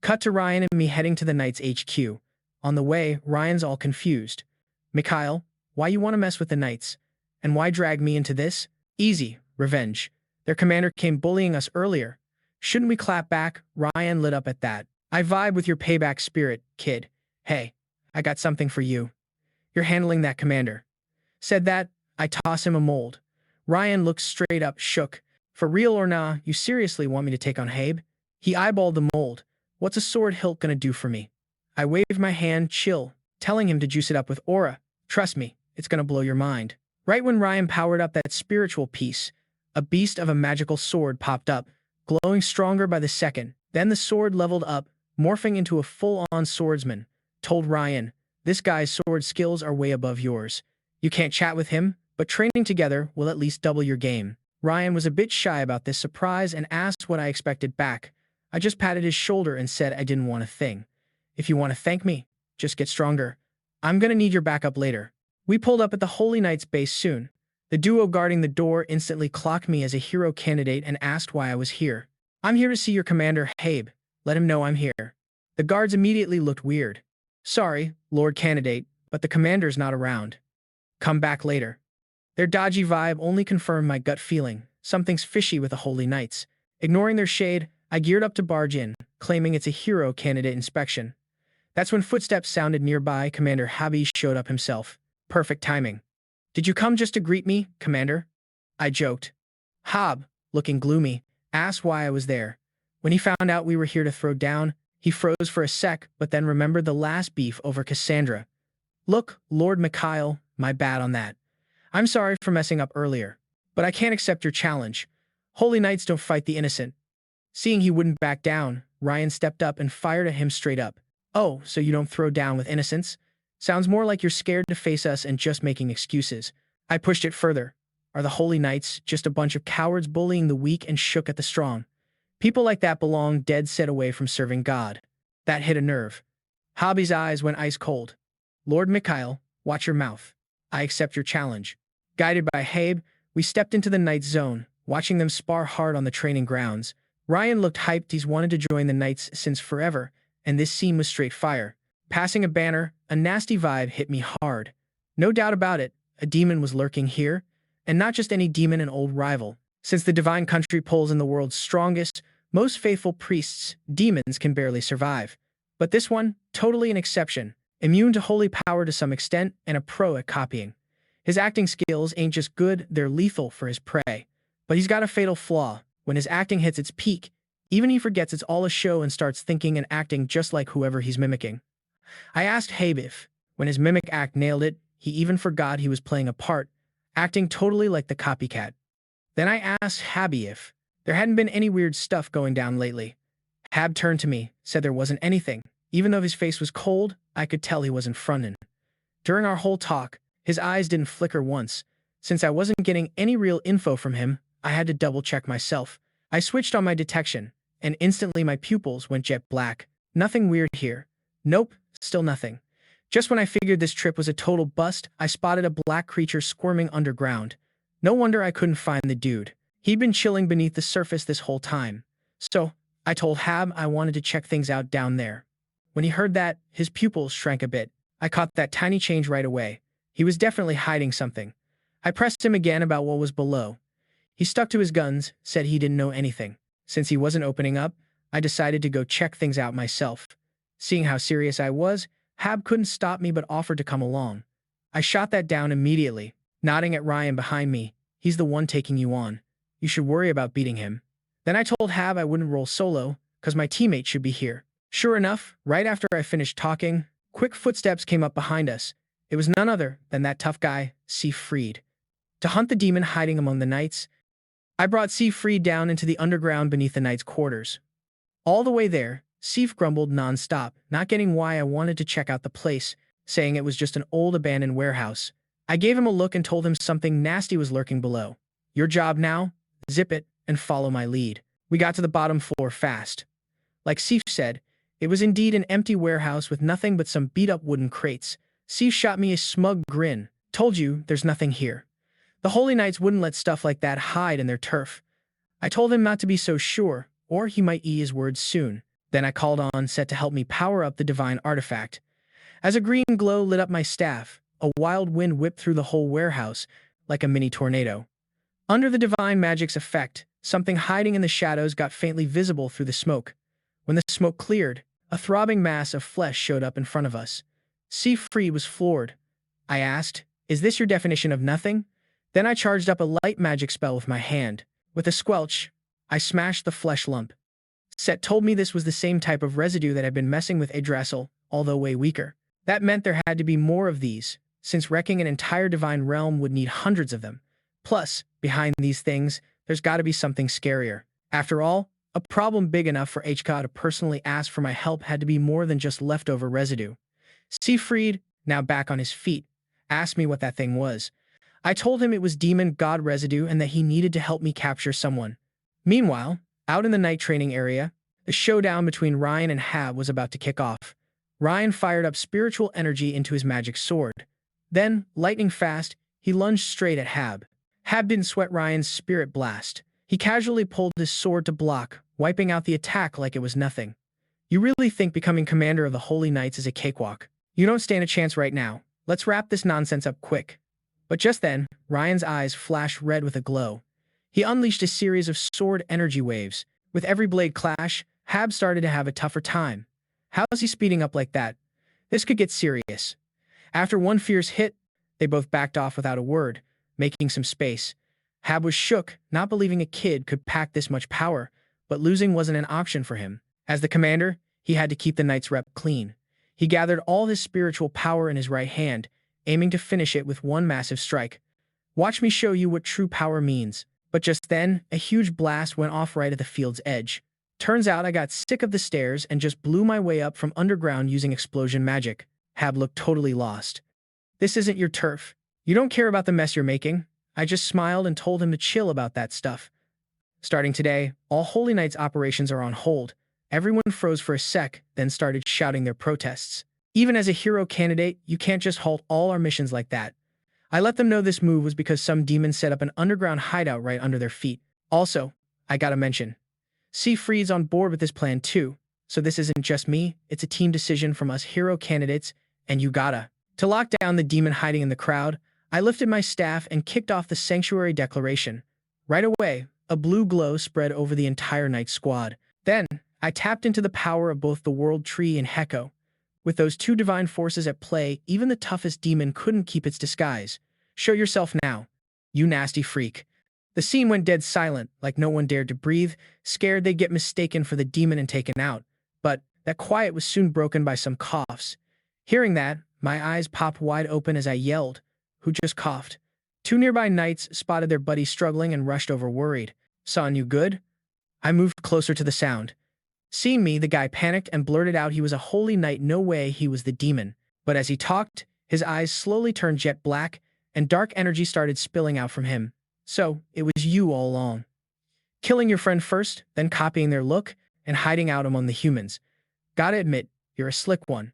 Cut to Ryan and me heading to the Knights HQ. On the way, Ryan's all confused. "Mikuel, why you want to mess with the Knights? And why drag me into this?" "Easy, revenge. Their commander came bullying us earlier. Shouldn't we clap back?" Ryan lit up at that. "I vibe with your payback spirit, kid. Hey, I got something for you. You're handling that commander." Said that, I toss him a mold. Ryan looked straight up, shook. "For real or nah, you seriously want me to take on Habe?" He eyeballed the mold. "What's a sword hilt gonna do for me?" I waved my hand, chill, telling him to juice it up with aura. "Trust me, it's gonna blow your mind." Right when Ryan powered up that spiritual piece, a beast of a magical sword popped up, glowing stronger by the second. Then the sword leveled up, morphing into a full-on swordsman. Told Ryan, "This guy's sword skills are way above yours. You can't chat with him, but training together will at least double your game." Ryan was a bit shy about this surprise and asked what I expected back. I just patted his shoulder and said I didn't want a thing. "If you want to thank me, just get stronger. I'm gonna need your backup later." We pulled up at the Holy Knight's base soon. The duo guarding the door instantly clocked me as a hero candidate and asked why I was here. "I'm here to see your commander, Habe. Let him know I'm here." The guards immediately looked weird. "Sorry, Lord Candidate, but the commander's not around. Come back later." Their dodgy vibe only confirmed my gut feeling. Something's fishy with the Holy Knights. Ignoring their shade, I geared up to barge in, claiming it's a hero candidate inspection. That's when footsteps sounded nearby. Commander Habe showed up himself. Perfect timing. "Did you come just to greet me, Commander?" I joked. Habe, looking gloomy, asked why I was there. When he found out we were here to throw down, he froze for a sec, but then remembered the last beef over Cassandra. "Look, Lord Mikuel, my bad on that. I'm sorry for messing up earlier, but I can't accept your challenge. Holy Knights don't fight the innocent." Seeing he wouldn't back down, Ryan stepped up and fired at him straight up. "Oh, so you don't throw down with innocents? Sounds more like you're scared to face us and just making excuses." I pushed it further. "Are the Holy Knights just a bunch of cowards bullying the weak and shook at the strong? People like that belong dead set away from serving God." That hit a nerve. Habe's eyes went ice cold. "Lord Mikuel, watch your mouth. I accept your challenge." Guided by Habe, we stepped into the Knights' zone, watching them spar hard on the training grounds. Ryan looked hyped. He's wanted to join the Knights since forever, and this scene was straight fire. Passing a banner, a nasty vibe hit me hard. No doubt about it, a demon was lurking here, and not just any demon, an old rival. Since the divine country pulls in the world's strongest, most faithful priests, demons can barely survive. But this one, totally an exception. immune to holy power to some extent, and a pro at copying. His acting skills ain't just good, they're lethal for his prey. But he's got a fatal flaw. When his acting hits its peak, even he forgets it's all a show and starts thinking and acting just like whoever he's mimicking. I asked Habe if, when his mimic act nailed it, he even forgot he was playing a part, acting totally like the copycat. Then I asked Habby if there hadn't been any weird stuff going down lately. Hab turned to me, said there wasn't anything. Even though his face was cold, I could tell he wasn't frontin'. During our whole talk, his eyes didn't flicker once. Since I wasn't getting any real info from him, I had to double-check myself. I switched on my detection, and instantly my pupils went jet black. Nothing weird here. Nope, still nothing. Just when I figured this trip was a total bust, I spotted a black creature squirming underground. No wonder I couldn't find the dude. He'd been chilling beneath the surface this whole time. So, I told Hab I wanted to check things out down there. When he heard that, his pupils shrank a bit. I caught that tiny change right away. He was definitely hiding something. I pressed him again about what was below. He stuck to his guns, said he didn't know anything. Since he wasn't opening up, I decided to go check things out myself. Seeing how serious I was, Hab couldn't stop me but offered to come along. I shot that down immediately, nodding at Ryan behind me. He's the one taking you on. You should worry about beating him. Then I told Hab I wouldn't roll solo, cause my teammate should be here. Sure enough, right after I finished talking, quick footsteps came up behind us. It was none other than that tough guy, Siegfried. To hunt the demon hiding among the knights, I brought Siegfried down into the underground beneath the knight's quarters. All the way there, Sief grumbled non-stop, not getting why I wanted to check out the place, saying it was just an old abandoned warehouse. I gave him a look and told him something nasty was lurking below. Your job now? Zip it and follow my lead. We got to the bottom floor fast. Like Sief said, it was indeed an empty warehouse with nothing but some beat-up wooden crates. Sief shot me a smug grin. Told you, there's nothing here. The Holy Knights wouldn't let stuff like that hide in their turf. I told him not to be so sure, or he might eat his words soon. Then I called on Set to help me power up the divine artifact. As a green glow lit up my staff, a wild wind whipped through the whole warehouse like a mini tornado. Under the divine magic's effect, something hiding in the shadows got faintly visible through the smoke. When the smoke cleared, a throbbing mass of flesh showed up in front of us. Siegfried was floored. I asked, "Is this your definition of nothing?" Then I charged up a light magic spell with my hand. With a squelch, I smashed the flesh lump. Set told me this was the same type of residue that had been messing with Yggdrasil, although way weaker. That meant there had to be more of these, since wrecking an entire divine realm would need hundreds of them. Plus, behind these things, there's gotta be something scarier. After all, a problem big enough for HK to personally ask for my help had to be more than just leftover residue. Siegfried, now back on his feet, asked me what that thing was. I told him it was demon god residue and that he needed to help me capture someone. Meanwhile, out in the night training area, the showdown between Ryan and Hab was about to kick off. Ryan fired up spiritual energy into his magic sword. Then, lightning fast, he lunged straight at Hab. Hab didn't sweat Ryan's spirit blast. He casually pulled his sword to block, wiping out the attack like it was nothing. You really think becoming commander of the Holy Knights is a cakewalk? You don't stand a chance right now. Let's wrap this nonsense up quick. But just then, Ryan's eyes flashed red with a glow. He unleashed a series of sword energy waves. With every blade clash, Hab started to have a tougher time. How's he speeding up like that? This could get serious. After one fierce hit, they both backed off without a word, making some space. Hab was shook, not believing a kid could pack this much power, but losing wasn't an option for him. As the commander, he had to keep the Knight's rep clean. He gathered all his spiritual power in his right hand, aiming to finish it with one massive strike. Watch me show you what true power means. But just then, a huge blast went off right at the field's edge. Turns out I got sick of the stairs and just blew my way up from underground using explosion magic. Hab looked totally lost. This isn't your turf. You don't care about the mess you're making. I just smiled and told him to chill about that stuff. Starting today, all Holy Knights operations are on hold. Everyone froze for a sec, then started shouting their protests. Even as a hero candidate, you can't just halt all our missions like that. I let them know this move was because some demon set up an underground hideout right under their feet. Also, I gotta mention, Siegfried's on board with this plan too, so this isn't just me, it's a team decision from us hero candidates, and you gotta. To lock down the demon hiding in the crowd, I lifted my staff and kicked off the Sanctuary Declaration. Right away, a blue glow spread over the entire Knight squad. Then, I tapped into the power of both the World Tree and Heko. With those two divine forces at play, even the toughest demon couldn't keep its disguise. Show yourself now, you nasty freak. The scene went dead silent, like no one dared to breathe, scared they'd get mistaken for the demon and taken out. But that quiet was soon broken by some coughs. Hearing that, my eyes popped wide open as I yelled, "Who just coughed?" Two nearby knights spotted their buddy struggling and rushed over worried. "Son, you good?" I moved closer to the sound. Seeing me, the guy panicked and blurted out he was a holy knight. No way, he was the demon. But as he talked, his eyes slowly turned jet black, and dark energy started spilling out from him. "So, it was you all along. Killing your friend first, then copying their look, and hiding out among the humans. Gotta admit, you're a slick one.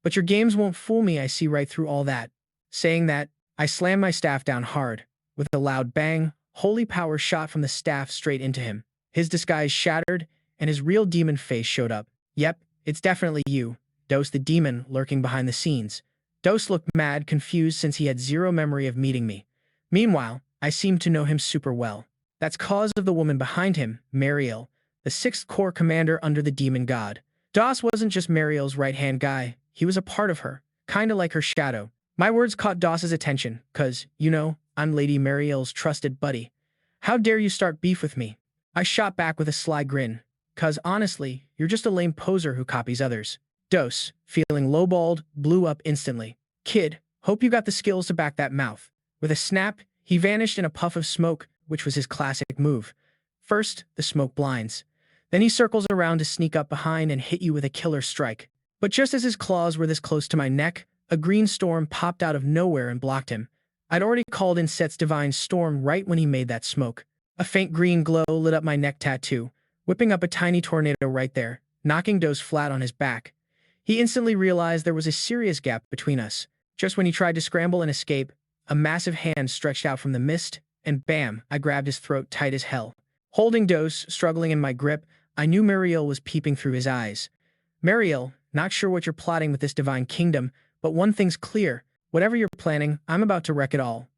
But your games won't fool me, I see right through all that." Saying that, I slammed my staff down hard. With a loud bang, holy power shot from the staff straight into him. His disguise shattered, and his real demon face showed up. "Yep, it's definitely you, Dos the demon lurking behind the scenes." Dos looked mad, confused since he had zero memory of meeting me. Meanwhile, I seemed to know him super well. That's cause of the woman behind him, Merryill, the 6th Corps commander under the demon god. Dos wasn't just Merrill's right-hand guy, he was a part of her, kinda like her shadow. My words caught Dos's attention, cause, you know, I'm Lady Merryill's trusted buddy. "How dare you start beef with me?" I shot back with a sly grin. "Cause honestly, you're just a lame poser who copies others." Dos, feeling lowballed, blew up instantly. "Kid, hope you got the skills to back that mouth." With a snap, he vanished in a puff of smoke, which was his classic move. First, the smoke blinds. Then he circles around to sneak up behind and hit you with a killer strike. But just as his claws were this close to my neck, a green storm popped out of nowhere and blocked him. I'd already called in Set's divine storm right when he made that smoke. A faint green glow lit up my neck tattoo, whipping up a tiny tornado right there, knocking Dos flat on his back. He instantly realized there was a serious gap between us. Just when he tried to scramble and escape, a massive hand stretched out from the mist, and bam, I grabbed his throat tight as hell. Holding Dos, struggling in my grip, I knew Merryill was peeping through his eyes. "Merryill, not sure what you're plotting with this divine kingdom, but one thing's clear. Whatever you're planning, I'm about to wreck it all."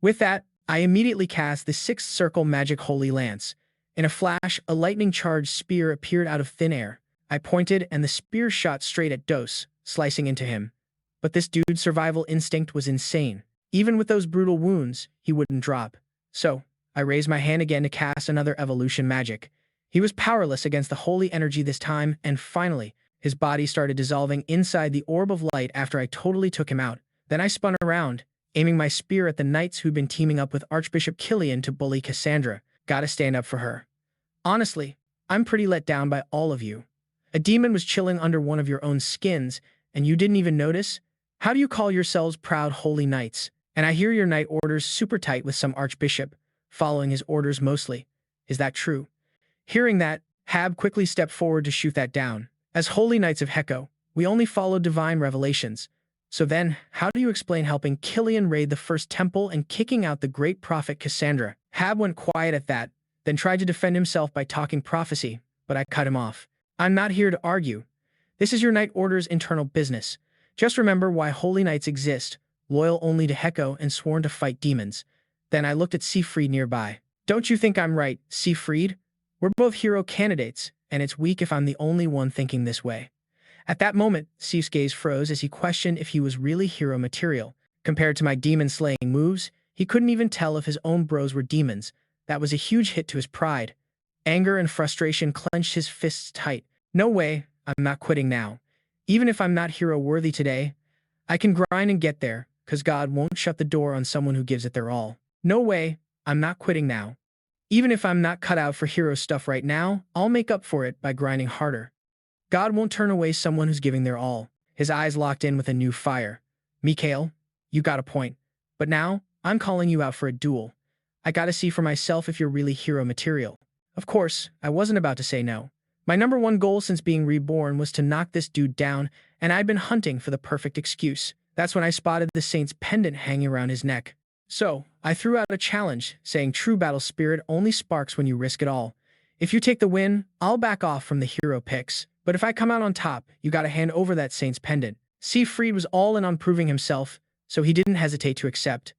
With that, I immediately cast the 6th Circle Magic Holy Lance. In a flash, a lightning-charged spear appeared out of thin air. I pointed, and the spear shot straight at Dos, slicing into him. But this dude's survival instinct was insane. Even with those brutal wounds, he wouldn't drop. So, I raised my hand again to cast another evolution magic. He was powerless against the holy energy this time, and finally, his body started dissolving inside the orb of light after I totally took him out. Then I spun around, aiming my spear at the knights who'd been teaming up with Archbishop Killian to bully Cassandra. Gotta stand up for her. Honestly, I'm pretty let down by all of you. A demon was chilling under one of your own skins, and you didn't even notice? How do you call yourselves proud holy knights? And I hear your knight orders super tight with some archbishop, following his orders mostly. Is that true? Hearing that, Hab quickly stepped forward to shoot that down. As holy knights of Heko, we only follow divine revelations. So then, how do you explain helping Killian raid the first temple and kicking out the great prophet Cassandra? Hab went quiet at that, then tried to defend himself by talking prophecy, but I cut him off. "I'm not here to argue. This is your knight order's internal business. Just remember why holy knights exist, loyal only to Heko and sworn to fight demons." Then I looked at Siegfried nearby. "Don't you think I'm right, Siegfried? We're both hero candidates, and it's weak if I'm the only one thinking this way." At that moment, Sieg's gaze froze as he questioned if he was really hero material. Compared to my demon-slaying moves, he couldn't even tell if his own bros were demons. That was a huge hit to his pride. Anger and frustration clenched his fists tight. "No way, I'm not quitting now. Even if I'm not hero-worthy today, I can grind and get there, cause God won't shut the door on someone who gives it their all. No way, I'm not quitting now. Even if I'm not cut out for hero stuff right now, I'll make up for it by grinding harder. God won't turn away someone who's giving their all." His eyes locked in with a new fire. "Mikuel, you got a point. But now, I'm calling you out for a duel. I gotta see for myself if you're really hero material." Of course, I wasn't about to say no. My number one goal since being reborn was to knock this dude down, and I'd been hunting for the perfect excuse. That's when I spotted the saint's pendant hanging around his neck. So, I threw out a challenge, saying true battle spirit only sparks when you risk it all. If you take the win, I'll back off from the hero picks. But if I come out on top, you gotta hand over that saint's pendant. Siegfried was all in on proving himself, so he didn't hesitate to accept.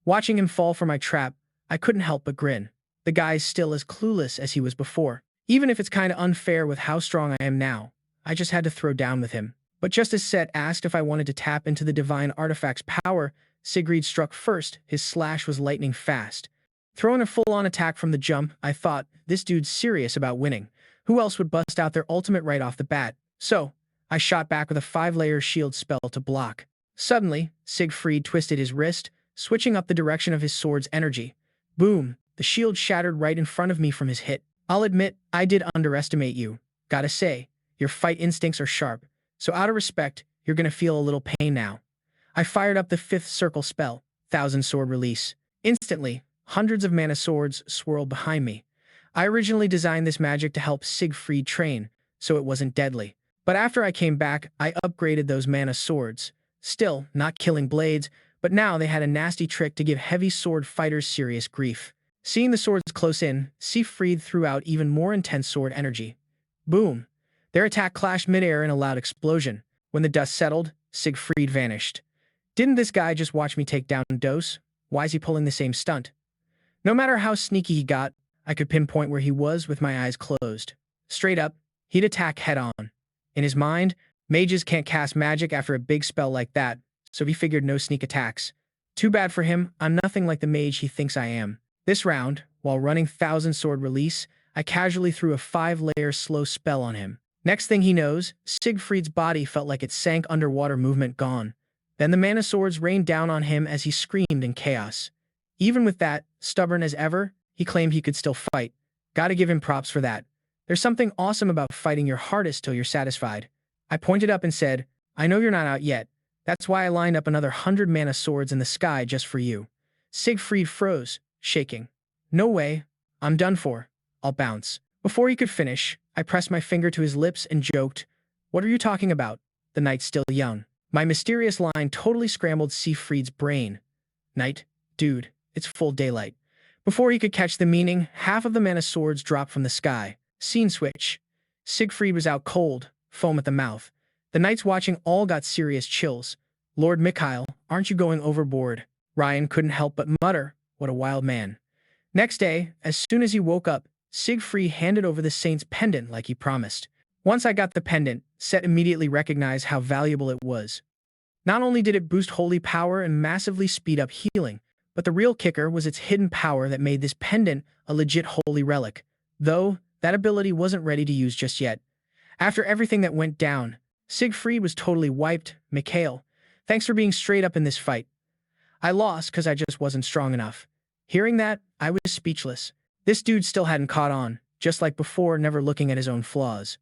Watching him fall for my trap, I couldn't help but grin. The guy's still as clueless as he was before. Even if it's kinda unfair with how strong I am now, I just had to throw down with him. But just as Set asked if I wanted to tap into the divine artifact's power, Sigrid struck first. His slash was lightning fast. Throwing a full-on attack from the jump, I thought, this dude's serious about winning. Who else would bust out their ultimate right off the bat? So, I shot back with a 5-layer shield spell to block. Suddenly, Siegfried twisted his wrist, switching up the direction of his sword's energy. Boom! The shield shattered right in front of me from his hit. I'll admit, I did underestimate you. Gotta say, your fight instincts are sharp. So out of respect, you're gonna feel a little pain now. I fired up the 5th circle spell, 1000 sword release. Instantly, hundreds of mana swords swirled behind me. I originally designed this magic to help Siegfried train, so it wasn't deadly. But after I came back, I upgraded those mana swords. Still, not killing blades, but now they had a nasty trick to give heavy sword fighters serious grief. Seeing the swords close in, Siegfried threw out even more intense sword energy. Boom! Their attack clashed midair in a loud explosion. When the dust settled, Siegfried vanished. Didn't this guy just watch me take down Dose? Why is he pulling the same stunt? No matter how sneaky he got, I could pinpoint where he was with my eyes closed. Straight up, he'd attack head-on. In his mind, mages can't cast magic after a big spell like that, so he figured no sneak attacks. Too bad for him, I'm nothing like the mage he thinks I am. This round, while running 1000 sword release, I casually threw a 5-layer slow spell on him. Next thing he knows, Siegfried's body felt like it sank underwater movement gone. Then the mana swords rained down on him as he screamed in chaos. Even with that, stubborn as ever, he claimed he could still fight. Gotta give him props for that. There's something awesome about fighting your hardest till you're satisfied. I pointed up and said, I know you're not out yet. That's why I lined up another 100 mana swords in the sky just for you. Siegfried froze, shaking. No way. I'm done for. I'll bounce. Before he could finish, I pressed my finger to his lips and joked, What are you talking about? The night's still young. My mysterious line totally scrambled Siegfried's brain. Night? Dude, it's full daylight. Before he could catch the meaning, half of the mana swords dropped from the sky. Scene switch. Siegfried was out cold, foam at the mouth. The knights watching all got serious chills. Lord Mikuel, aren't you going overboard? Ryan couldn't help but mutter, what a wild man. Next day, as soon as he woke up, Siegfried handed over the saint's pendant like he promised. Once I got the pendant, Set immediately recognized how valuable it was. Not only did it boost holy power and massively speed up healing, but the real kicker was its hidden power that made this pendant a legit holy relic. Though, that ability wasn't ready to use just yet. After everything that went down, Siegfried was totally wiped. Mikael, thanks for being straight up in this fight. I lost because I just wasn't strong enough. Hearing that, I was speechless. This dude still hadn't caught on, just like before, never looking at his own flaws.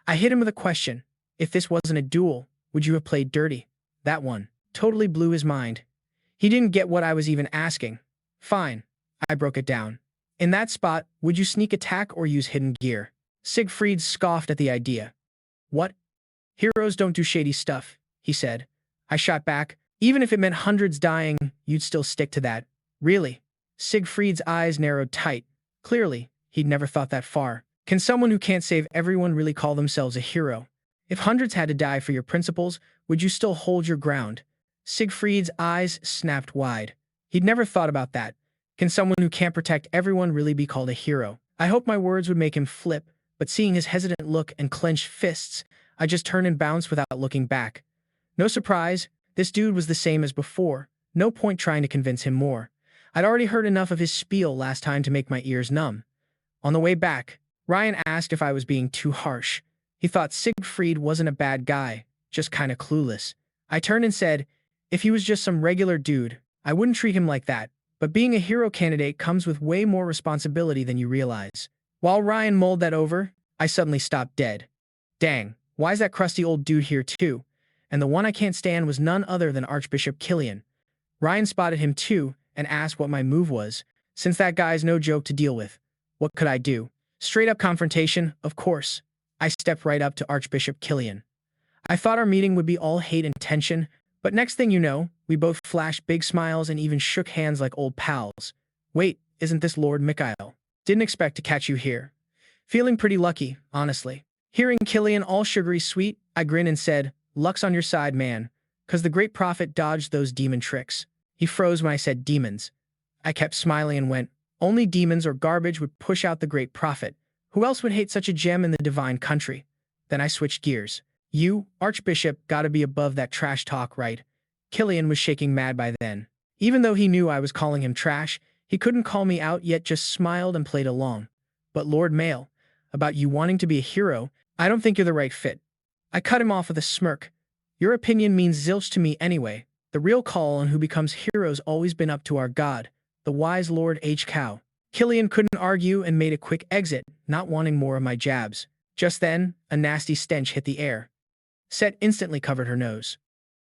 I hit him with a question. If this wasn't a duel, would you have played dirty? That one totally blew his mind. He didn't get what I was even asking. Fine. I broke it down. In that spot, would you sneak attack or use hidden gear? Siegfried scoffed at the idea. What? Heroes don't do shady stuff, he said. I shot back. Even if it meant hundreds dying, you'd still stick to that. Really? Siegfried's eyes narrowed tight. Clearly, he'd never thought that far. Can someone who can't save everyone really call themselves a hero? If hundreds had to die for your principles, would you still hold your ground? Siegfried's eyes snapped wide. He'd never thought about that. Can someone who can't protect everyone really be called a hero? I hoped my words would make him flip, but seeing his hesitant look and clenched fists, I just turned and bounced without looking back. No surprise, this dude was the same as before. No point trying to convince him more. I'd already heard enough of his spiel last time to make my ears numb. On the way back, Ryan asked if I was being too harsh. He thought Siegfried wasn't a bad guy, just kinda clueless. I turned and said, if he was just some regular dude, I wouldn't treat him like that. But being a hero candidate comes with way more responsibility than you realize. While Ryan mulled that over, I suddenly stopped dead. Dang, why is that crusty old dude here too? And the one I can't stand was none other than Archbishop Killian. Ryan spotted him too and asked what my move was, since that guy's no joke to deal with. What could I do? Straight up confrontation, of course. I stepped right up to Archbishop Killian. I thought our meeting would be all hate and tension, but next thing you know, we both flashed big smiles and even shook hands like old pals. Wait, isn't this Lord Mikael? Didn't expect to catch you here. Feeling pretty lucky, honestly. Hearing Killian all sugary sweet, I grinned and said, luck's on your side, man, 'cause the great prophet dodged those demon tricks. He froze when I said demons. I kept smiling and went, only demons or garbage would push out the great prophet. Who else would hate such a gem in the divine country? Then I switched gears. You, Archbishop, gotta be above that trash talk, right? Killian was shaking mad by then. Even though he knew I was calling him trash, he couldn't call me out yet, just smiled and played along. But Lord Mail, about you wanting to be a hero, I don't think you're the right fit. I cut him off with a smirk. Your opinion means zilch to me anyway. The real call on who becomes heroes always been up to our god, the wise Lord H. Cow. Killian couldn't argue and made a quick exit, not wanting more of my jabs. Just then, a nasty stench hit the air. Set instantly covered her nose.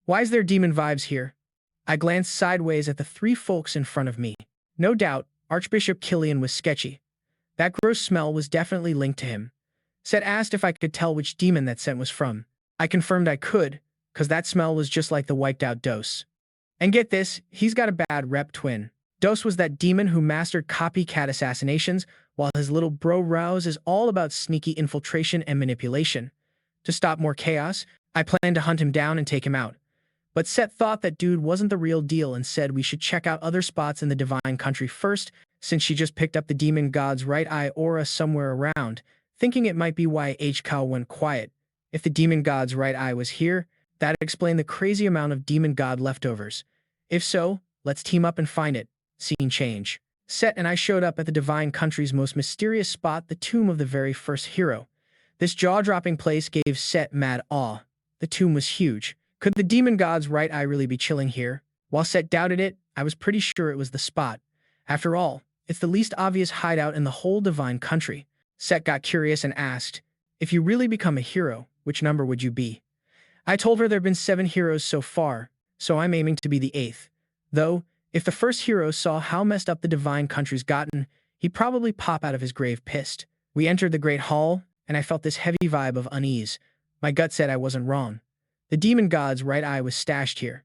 Why is there demon vibes here? I glanced sideways at the three folks in front of me. No doubt, Archbishop Killian was sketchy. That gross smell was definitely linked to him. Set asked if I could tell which demon that scent was from. I confirmed I could, cause that smell was just like the wiped out Dose. And get this, he's got a bad rep twin. Dose was that demon who mastered copycat assassinations, while his little bro Rouse is all about sneaky infiltration and manipulation. To stop more chaos, I planned to hunt him down and take him out. But Set thought that dude wasn't the real deal and said we should check out other spots in the Divine Country first, since she just picked up the demon god's right eye aura somewhere around, thinking it might be why H-Cow went quiet. If the demon god's right eye was here, that'd explain the crazy amount of demon god leftovers. If so, let's team up and find it. Scene change. Set and I showed up at the Divine Country's most mysterious spot, the tomb of the very first hero. This jaw-dropping place gave Set mad awe. The tomb was huge. Could the demon god's right eye really be chilling here? While Set doubted it, I was pretty sure it was the spot. After all, it's the least obvious hideout in the whole Divine Country. Set got curious and asked, if you really become a hero, which number would you be? I told her there have been 7 heroes so far, so I'm aiming to be the 8th. Though, if the first hero saw how messed up the Divine Country's gotten, he'd probably pop out of his grave pissed. We entered the Great Hall, and I felt this heavy vibe of unease. My gut said I wasn't wrong. The demon god's right eye was stashed here.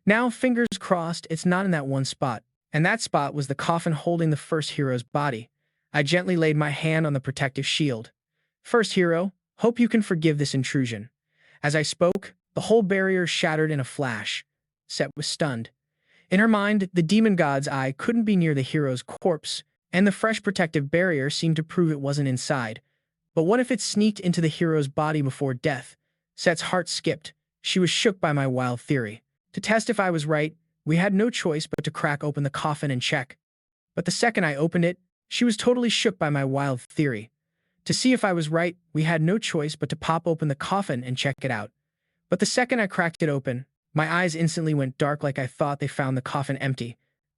Now, fingers crossed, it's not in that one spot. And that spot was the coffin holding the first hero's body. I gently laid my hand on the protective shield. First hero, hope you can forgive this intrusion. As I spoke, the whole barrier shattered in a flash. Set was stunned. In her mind, the demon god's eye couldn't be near the hero's corpse, and the fresh protective barrier seemed to prove it wasn't inside. But what if it sneaked into the hero's body before death? Set's heart skipped. She was shook by my wild theory. To test if I was right, we had no choice but to crack open the coffin and check. But the second I opened it, she was totally shook by my wild theory. To see if I was right, we had no choice but to pop open the coffin and check it out. But the second I cracked it open, my eyes instantly went dark like I thought they found the coffin empty.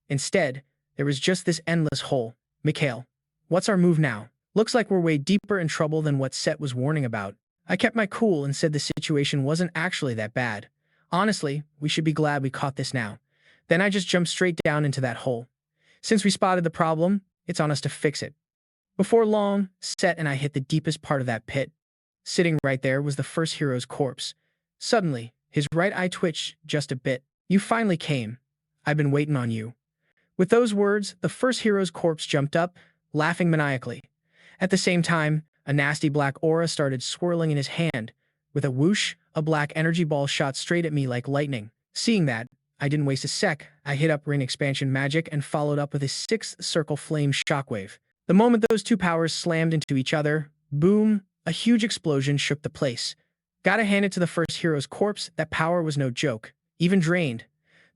Instead, there was just this endless hole. Mikuel, what's our move now? Looks like we're way deeper in trouble than what Set was warning about. I kept my cool and said the situation wasn't actually that bad. Honestly, we should be glad we caught this now. Then I just jumped straight down into that hole. Since we spotted the problem, it's on us to fix it. Before long, Set and I hit the deepest part of that pit. Sitting right there was the first hero's corpse. Suddenly, his right eye twitched just a bit. You finally came. I've been waiting on you. With those words, the first hero's corpse jumped up, laughing maniacally. At the same time, a nasty black aura started swirling in his hand. With a whoosh, a black energy ball shot straight at me like lightning. Seeing that, I didn't waste a sec. I hit up Ring Expansion Magic and followed up with a 6th Circle Flame Shockwave. The moment those two powers slammed into each other, boom, a huge explosion shook the place. Gotta hand it to the first hero's corpse, that power was no joke. Even drained,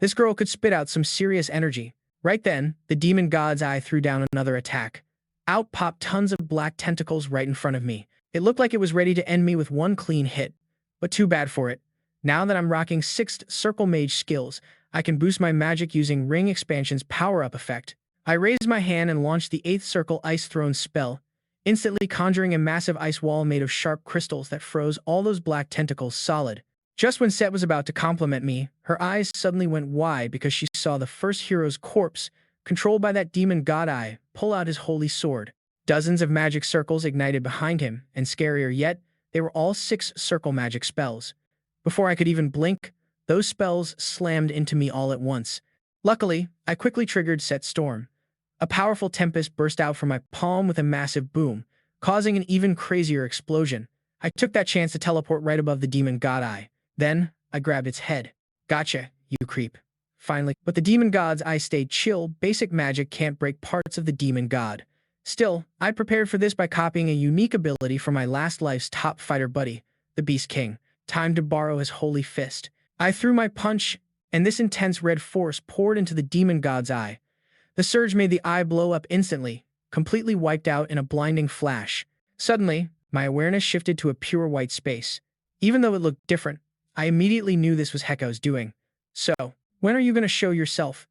this girl could spit out some serious energy. Right then, the demon god's eye threw down another attack. Out popped tons of black tentacles right in front of me. It looked like it was ready to end me with one clean hit. But too bad for it. Now that I'm rocking 6th Circle Mage skills, I can boost my magic using Ring Expansion's power-up effect. I raised my hand and launched the 8th Circle Ice Throne spell, instantly conjuring a massive ice wall made of sharp crystals that froze all those black tentacles solid. Just when Set was about to compliment me, her eyes suddenly went wide because she saw the first hero's corpse, controlled by that demon god eye, pull out his holy sword. Dozens of magic circles ignited behind him, and scarier yet, they were all 6 circle magic spells. Before I could even blink, those spells slammed into me all at once. Luckily, I quickly triggered Set Storm. A powerful tempest burst out from my palm with a massive boom, causing an even crazier explosion. I took that chance to teleport right above the demon god eye. Then, I grabbed its head. Gotcha, you creep. Finally, but the demon god's eye stayed chill. Basic magic can't break parts of the demon god. Still, I prepared for this by copying a unique ability from my last life's top fighter buddy, the Beast King. Time to borrow his holy fist. I threw my punch, and this intense red force poured into the demon god's eye. The surge made the eye blow up instantly, completely wiped out in a blinding flash. Suddenly, my awareness shifted to a pure white space. Even though it looked different, I immediately knew this was Heko's doing. So, when are you going to show yourself?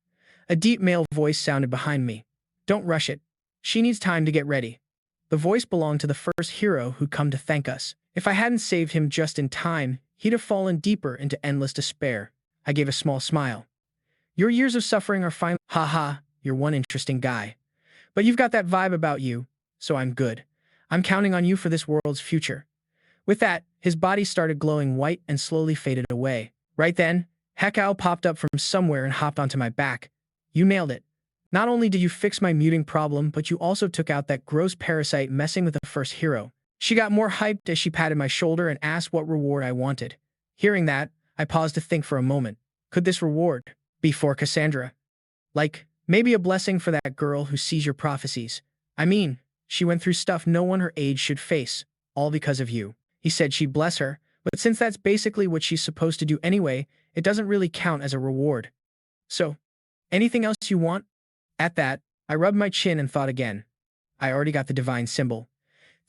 A deep male voice sounded behind me. Don't rush it. She needs time to get ready. The voice belonged to the first hero who'd come to thank us. If I hadn't saved him just in time, he'd have fallen deeper into endless despair. I gave a small smile. Your years of suffering are fine. Haha, you're one interesting guy. But you've got that vibe about you, so I'm good. I'm counting on you for this world's future. With that, his body started glowing white and slowly faded away. Right then, Hekao popped up from somewhere and hopped onto my back. You nailed it. Not only did you fix my muting problem, but you also took out that gross parasite messing with the first hero. She got more hyped as she patted my shoulder and asked what reward I wanted. Hearing that, I paused to think for a moment. Could this reward be for Cassandra? Like, maybe a blessing for that girl who sees your prophecies. I mean, she went through stuff no one her age should face, all because of you. He said she'd bless her, but since that's basically what she's supposed to do anyway, it doesn't really count as a reward. So, anything else you want? At that, I rubbed my chin and thought again. I already got the divine symbol.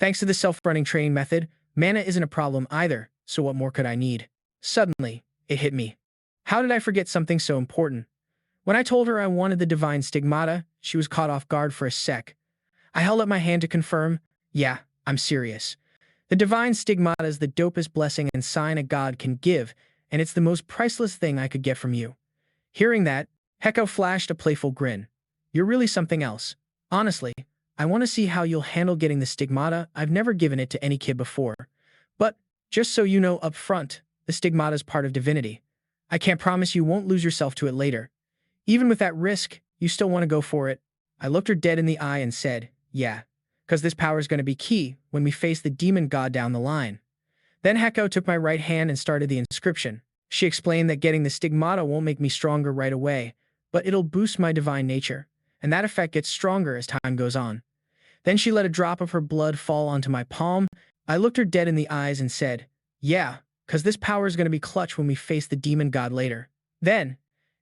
Thanks to the self-running training method, mana isn't a problem either, so what more could I need? Suddenly, it hit me. How did I forget something so important? When I told her I wanted the divine stigmata, she was caught off guard for a sec. I held up my hand to confirm, yeah, I'm serious. The divine stigmata is the dopest blessing and sign a god can give, and it's the most priceless thing I could get from you. Hearing that, Heko flashed a playful grin. You're really something else. Honestly, I want to see how you'll handle getting the stigmata. I've never given it to any kid before. But, just so you know up front, the stigmata is part of divinity. I can't promise you won't lose yourself to it later. Even with that risk, you still want to go for it. I looked her dead in the eye and said, yeah, because this power is going to be key when we face the demon god down the line. Then Heko took my right hand and started the inscription. She explained that getting the stigmata won't make me stronger right away, but it'll boost my divine nature, and that effect gets stronger as time goes on. Then she let a drop of her blood fall onto my palm. I looked her dead in the eyes and said, yeah, because this power is going to be clutch when we face the demon god later. Then,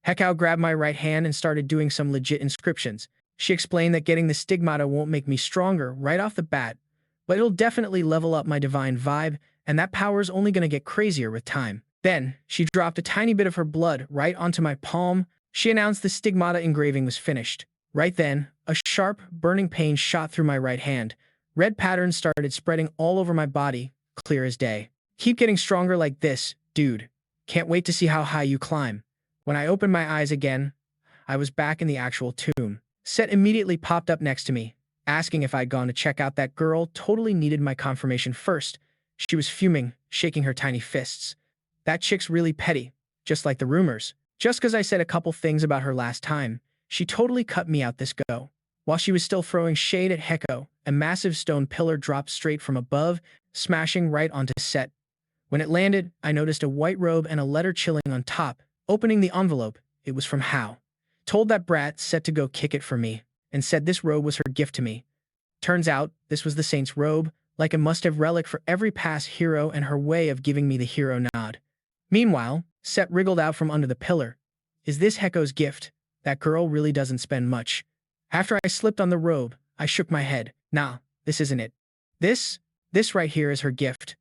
Hekao grabbed my right hand and started doing some legit inscriptions. She explained that getting the stigmata won't make me stronger right off the bat, but it'll definitely level up my divine vibe, and that power is only going to get crazier with time. Then, she dropped a tiny bit of her blood right onto my palm. She announced the stigmata engraving was finished. Right then, a sharp, burning pain shot through my right hand. Red patterns started spreading all over my body, clear as day. Keep getting stronger like this, dude. Can't wait to see how high you climb. When I opened my eyes again, I was back in the actual tomb. Set immediately popped up next to me, asking if I'd gone to check out that girl. Totally needed my confirmation first. She was fuming, shaking her tiny fists. That chick's really petty, just like the rumors. Just because I said a couple things about her last time, she totally cut me out this go. While she was still throwing shade at Heko, a massive stone pillar dropped straight from above, smashing right onto Set. When it landed, I noticed a white robe and a letter chilling on top. Opening the envelope, it was from Hao. Told that brat Set to go kick it for me, and said this robe was her gift to me. Turns out, this was the saint's robe, like a must-have relic for every past hero and her way of giving me the hero nod. Meanwhile, Set wriggled out from under the pillar. Is this Heko's gift? That girl really doesn't spend much. After I slipped on the robe, I shook my head. Nah, this isn't it. This right here is her gift.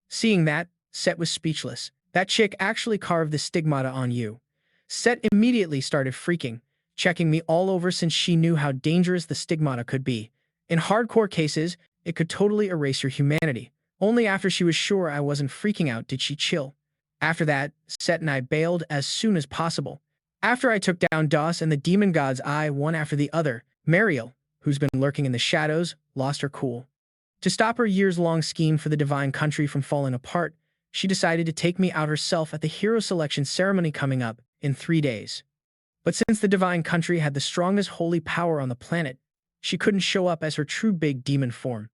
Seeing that, Set was speechless. That chick actually carved the stigmata on you. Set immediately started freaking, checking me all over since she knew how dangerous the stigmata could be. In hardcore cases, it could totally erase your humanity. Only after she was sure I wasn't freaking out did she chill. After that, Set and I bailed as soon as possible. After I took down Doss and the demon god's eye one after the other, Merryill, who's been lurking in the shadows, lost her cool. To stop her years-long scheme for the divine country from falling apart, she decided to take me out herself at the hero selection ceremony coming up in 3 days. But since the divine country had the strongest holy power on the planet, she couldn't show up as her true big demon form.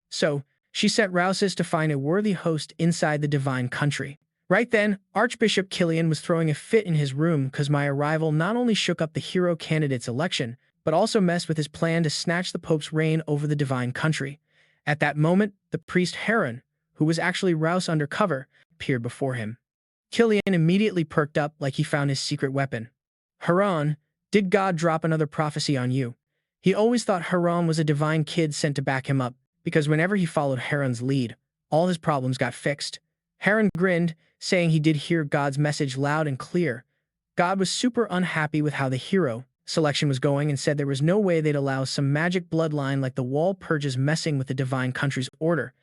So, she sent Rouses to find a worthy host inside the divine country. Right then, Archbishop Killian was throwing a fit in his room because my arrival not only shook up the hero candidate's election, but also messed with his plan to snatch the Pope's reign over the divine country. At that moment, the priest Heron, who was actually Rouse undercover, appeared before him. Killian immediately perked up like he found his secret weapon. Haran, did God drop another prophecy on you? He always thought Haran was a divine kid sent to back him up, because whenever he followed Haran's lead, all his problems got fixed. Haran grinned, saying he did hear God's message loud and clear. God was super unhappy with how the hero selection was going and said there was no way they'd allow some magic bloodline like the Wal Purgous messing with the divine country's order.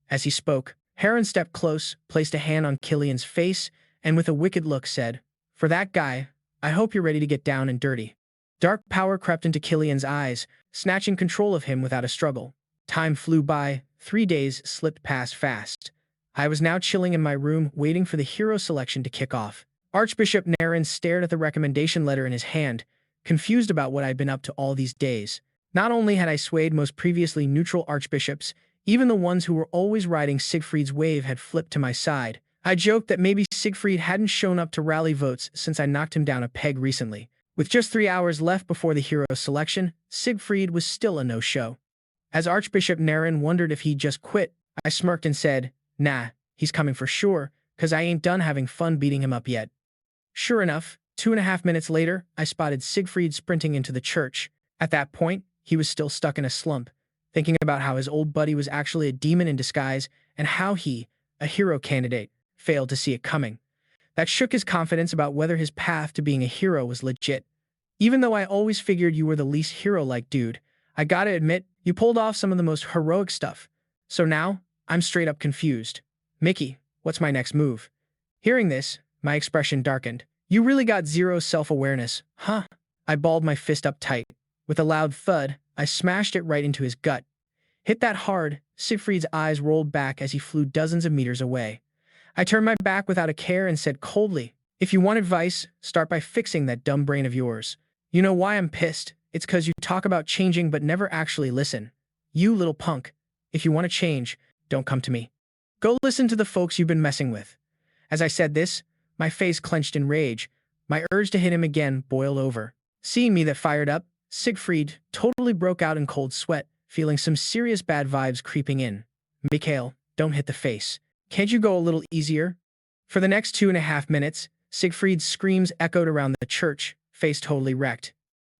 As he spoke, Haran stepped close, placed a hand on Killian's face, and with a wicked look said, "For that guy, I hope you're ready to get down and dirty." Dark power crept into Killian's eyes, snatching control of him without a struggle. Time flew by, 3 days slipped past fast. I was now chilling in my room, waiting for the hero selection to kick off. Archbishop Naren stared at the recommendation letter in his hand, confused about what I'd been up to all these days. Not only had I swayed most previously neutral archbishops, even the ones who were always riding Siegfried's wave had flipped to my side. I joked that maybe Siegfried hadn't shown up to rally votes since I knocked him down a peg recently. With just 3 hours left before the hero selection, Siegfried was still a no-show. As Archbishop Naren wondered if he'd just quit, I smirked and said, "Nah, he's coming for sure, 'cause I ain't done having fun beating him up yet." Sure enough, 2.5 minutes later, I spotted Siegfried sprinting into the church. At that point, he was still stuck in a slump, thinking about how his old buddy was actually a demon in disguise and how he, a hero candidate, failed to see it coming. That shook his confidence about whether his path to being a hero was legit. Even though I always figured you were the least hero-like dude, I gotta admit, you pulled off some of the most heroic stuff. So now, I'm straight up confused. "Mickey, what's my next move?" Hearing this, my expression darkened. "You really got zero self-awareness, huh?" I balled my fist up tight. With a loud thud, I smashed it right into his gut. Hit that hard, Siegfried's eyes rolled back as he flew dozens of meters away. I turned my back without a care and said coldly, "If you want advice, start by fixing that dumb brain of yours. You know why I'm pissed? It's 'cause you talk about changing but never actually listen. You little punk. If you want to change, don't come to me. Go listen to the folks you've been messing with." As I said this, my face clenched in rage. My urge to hit him again boiled over. Seeing me that fired up, Siegfried totally broke out in cold sweat, feeling some serious bad vibes creeping in. "Mikuel, don't hit the face. Can't you go a little easier?" For the next 2.5 minutes, Siegfried's screams echoed around the church, face totally wrecked.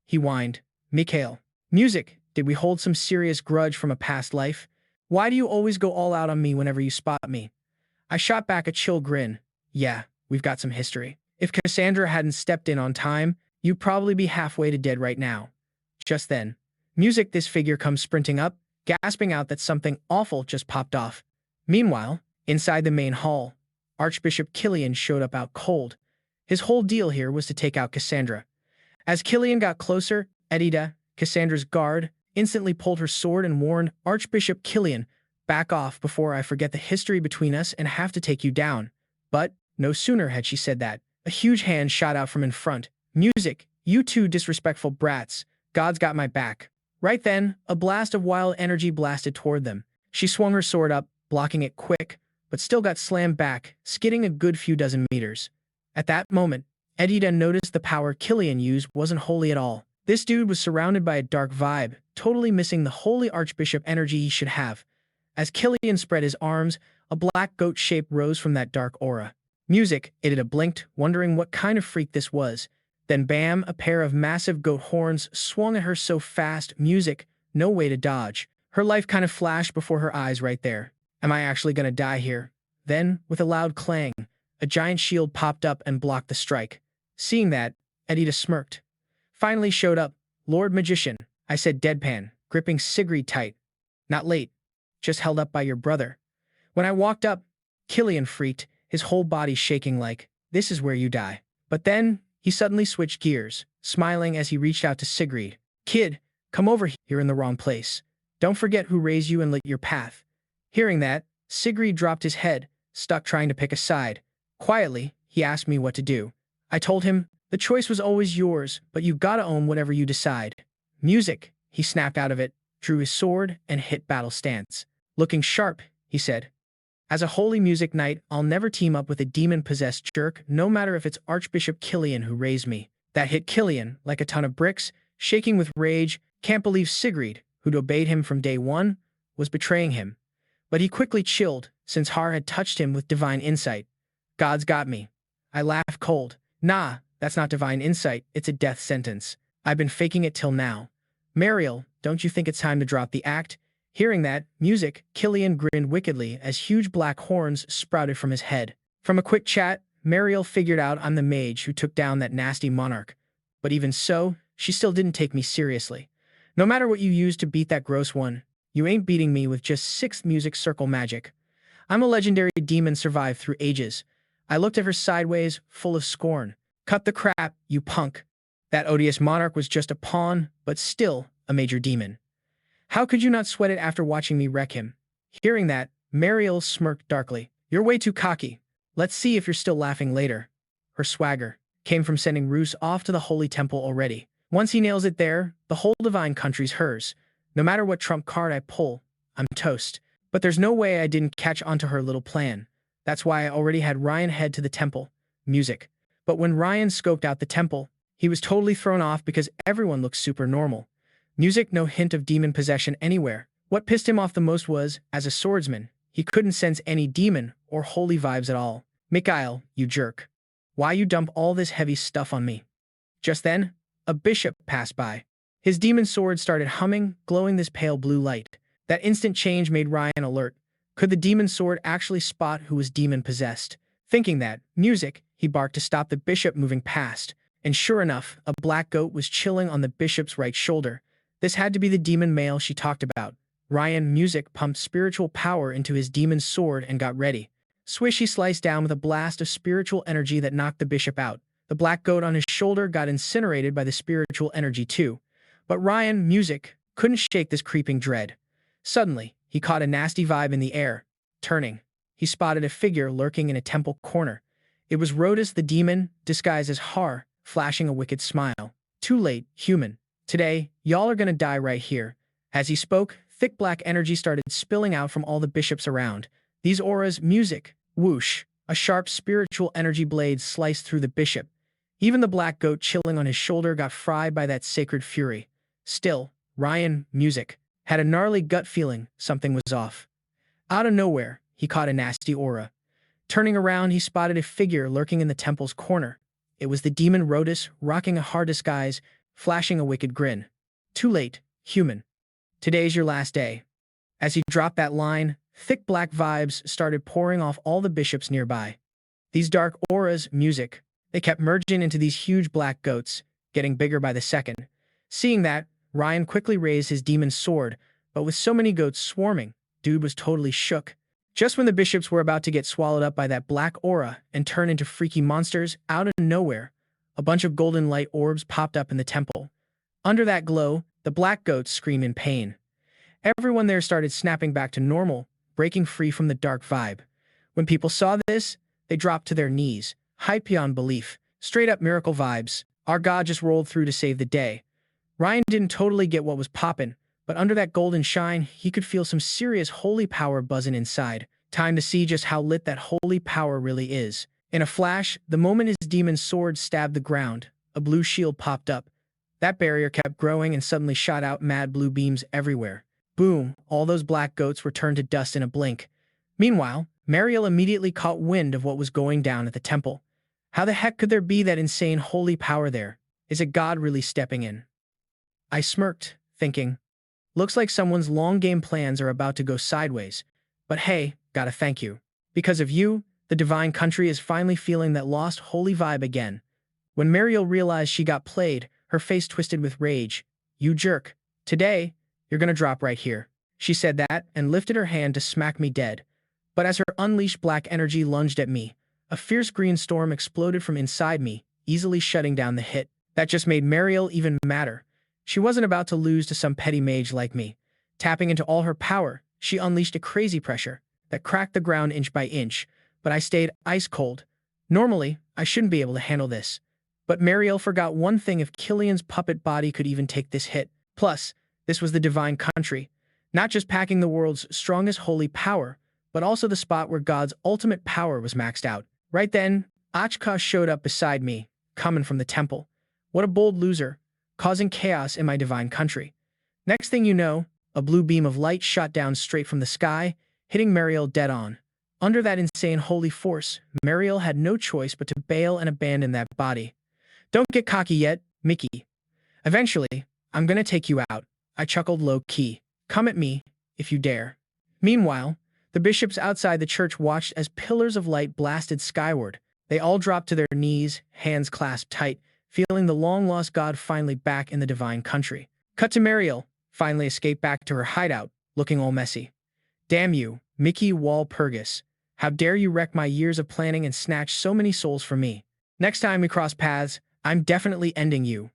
He whined, "Mikuel, music, did we hold some serious grudge from a past life? Why do you always go all out on me whenever you spot me?" I shot back a chill grin. "Yeah, we've got some history. If Cassandra hadn't stepped in on time, you'd probably be halfway to dead right now." Just then, music, this figure comes sprinting up, gasping out that something awful just popped off. Meanwhile, inside the main hall, Archbishop Killian showed up out cold. His whole deal here was to take out Cassandra. As Killian got closer, Edita, Cassandra's guard, instantly pulled her sword and warned Archbishop Killian, "Back off before I forget the history between us and have to take you down." But no sooner had she said that, a huge hand shot out from in front. "Music, you two disrespectful brats. God's got my back." Right then, a blast of wild energy blasted toward them. She swung her sword up, blocking it quick, but still got slammed back, skidding a good few dozen meters. At that moment, Edita noticed the power Killian used wasn't holy at all. This dude was surrounded by a dark vibe, totally missing the holy archbishop energy he should have. As Killian spread his arms, a black goat shape rose from that dark aura. "Music," Edita blinked, wondering what kind of freak this was. Then bam, a pair of massive goat horns swung at her so fast, music, no way to dodge. Her life kind of flashed before her eyes right there. Am I actually gonna die here? Then, with a loud clang, a giant shield popped up and blocked the strike. Seeing that, Edita smirked. "Finally showed up, Lord Magician," I said deadpan, gripping Sigrid tight. "Not late. Just held up by your brother." When I walked up, Killian freaked, his whole body shaking like, "This is where you die." But then, he suddenly switched gears, smiling as he reached out to Sigrid. "Kid, come over here, you're in the wrong place. Don't forget who raised you and lit your path." Hearing that, Sigrid dropped his head, stuck trying to pick a side. Quietly, he asked me what to do. I told him, "The choice was always yours, but you gotta own whatever you decide." "Music," he snapped out of it, drew his sword, and hit battle stance. "Looking sharp," he said. "As a holy music knight, I'll never team up with a demon-possessed jerk, no matter if it's Archbishop Killian who raised me." That hit Killian like a ton of bricks, shaking with rage. Can't believe Sigrid, who'd obeyed him from day one, was betraying him. But he quickly chilled, since Har had touched him with divine insight. God's got me. I laughed cold. Nah, that's not divine insight, it's a death sentence. I've been faking it till now. Merryill, don't you think it's time to drop the act? Hearing that music, Killian grinned wickedly as huge black horns sprouted from his head. From a quick chat, Merryill figured out I'm the mage who took down that nasty monarch. But even so, she still didn't take me seriously. No matter what you used to beat that gross one, you ain't beating me with just 6th music circle magic. I'm a legendary demon survived through ages. I looked at her sideways, full of scorn. Cut the crap, you punk. That odious monarch was just a pawn, but still a major demon. How could you not sweat it after watching me wreck him? Hearing that, Merryill smirked darkly. You're way too cocky. Let's see if you're still laughing later. Her swagger came from sending Roos off to the Holy Temple already. Once he nails it there, the whole divine country's hers. No matter what trump card I pull, I'm toast. But there's no way I didn't catch onto her little plan. That's why I already had Ryan head to the temple. Music. But when Ryan scoped out the temple, he was totally thrown off because everyone looked super normal. Music, no hint of demon possession anywhere. What pissed him off the most was, as a swordsman, he couldn't sense any demon or holy vibes at all. Mikuel, you jerk. Why you dump all this heavy stuff on me? Just then, a bishop passed by. His demon sword started humming, glowing this pale blue light. That instant change made Ryan alert. Could the demon sword actually spot who was demon-possessed? Thinking that, music, he barked to stop the bishop moving past. And sure enough, a black goat was chilling on the bishop's right shoulder. This had to be the demon male she talked about. Ryan, music, pumped spiritual power into his demon sword and got ready. Swish, he sliced down with a blast of spiritual energy that knocked the bishop out. The black goat on his shoulder got incinerated by the spiritual energy too. But Ryan, music, couldn't shake this creeping dread. Suddenly, he caught a nasty vibe in the air. Turning, he spotted a figure lurking in a temple corner. It was Rodus the demon, disguised as Har, flashing a wicked smile. Too late, human. Today, y'all are gonna die right here. As he spoke, thick black energy started spilling out from all the bishops around. These auras, music, whoosh, a sharp spiritual energy blade sliced through the bishop. Even the black goat chilling on his shoulder got fried by that sacred fury. Still, Ryan, music, had a gnarly gut feeling something was off. Out of nowhere, he caught a nasty aura. Turning around, he spotted a figure lurking in the temple's corner. It was the demon Rodus, rocking a hard disguise, flashing a wicked grin. Too late, human. Today's your last day. As he dropped that line, thick black vibes started pouring off all the bishops nearby. These dark auras, music, they kept merging into these huge black goats, getting bigger by the second. Seeing that, Ryan quickly raised his demon sword, but with so many goats swarming, dude was totally shook. Just when the bishops were about to get swallowed up by that black aura and turn into freaky monsters, out of nowhere, a bunch of golden light orbs popped up in the temple. Under that glow, the black goats screamed in pain. Everyone there started snapping back to normal, breaking free from the dark vibe. When people saw this, they dropped to their knees, hype beyond belief, straight up miracle vibes. Our god just rolled through to save the day. Ryan didn't totally get what was poppin', but under that golden shine, he could feel some serious holy power buzzing inside. Time to see just how lit that holy power really is. In a flash, the moment his demon sword stabbed the ground, a blue shield popped up. That barrier kept growing and suddenly shot out mad blue beams everywhere. Boom, all those black goats were turned to dust in a blink. Meanwhile, Merryill immediately caught wind of what was going down at the temple. How the heck could there be that insane holy power there? Is a god really stepping in? I smirked, thinking, looks like someone's long game plans are about to go sideways. But hey, gotta thank you. Because of you, the divine country is finally feeling that lost holy vibe again. When Merryill realized she got played, her face twisted with rage. You jerk. Today, you're gonna drop right here. She said that and lifted her hand to smack me dead. But as her unleashed black energy lunged at me, a fierce green storm exploded from inside me, easily shutting down the hit. That just made Merryill even madder. She wasn't about to lose to some petty mage like me. Tapping into all her power, she unleashed a crazy pressure that cracked the ground inch by inch, but I stayed ice cold. Normally, I shouldn't be able to handle this. But Merryill forgot one thing: if Killian's puppet body could even take this hit. Plus, this was the divine country, not just packing the world's strongest holy power, but also the spot where God's ultimate power was maxed out. Right then, Achka showed up beside me, coming from the temple. What a bold loser, causing chaos in my divine country. Next thing you know, a blue beam of light shot down straight from the sky, hitting Merryill dead on. Under that insane holy force, Merryill had no choice but to bail and abandon that body. Don't get cocky yet, Mickey. Eventually, I'm gonna take you out, I chuckled low-key. Come at me, if you dare. Meanwhile, the bishops outside the church watched as pillars of light blasted skyward. They all dropped to their knees, hands clasped tight, feeling the long-lost god finally back in the divine country. Cut to Merryill, finally escaped back to her hideout, looking all messy. Damn you, Mickey Wal Purgous. How dare you wreck my years of planning and snatch so many souls from me. Next time we cross paths, I'm definitely ending you.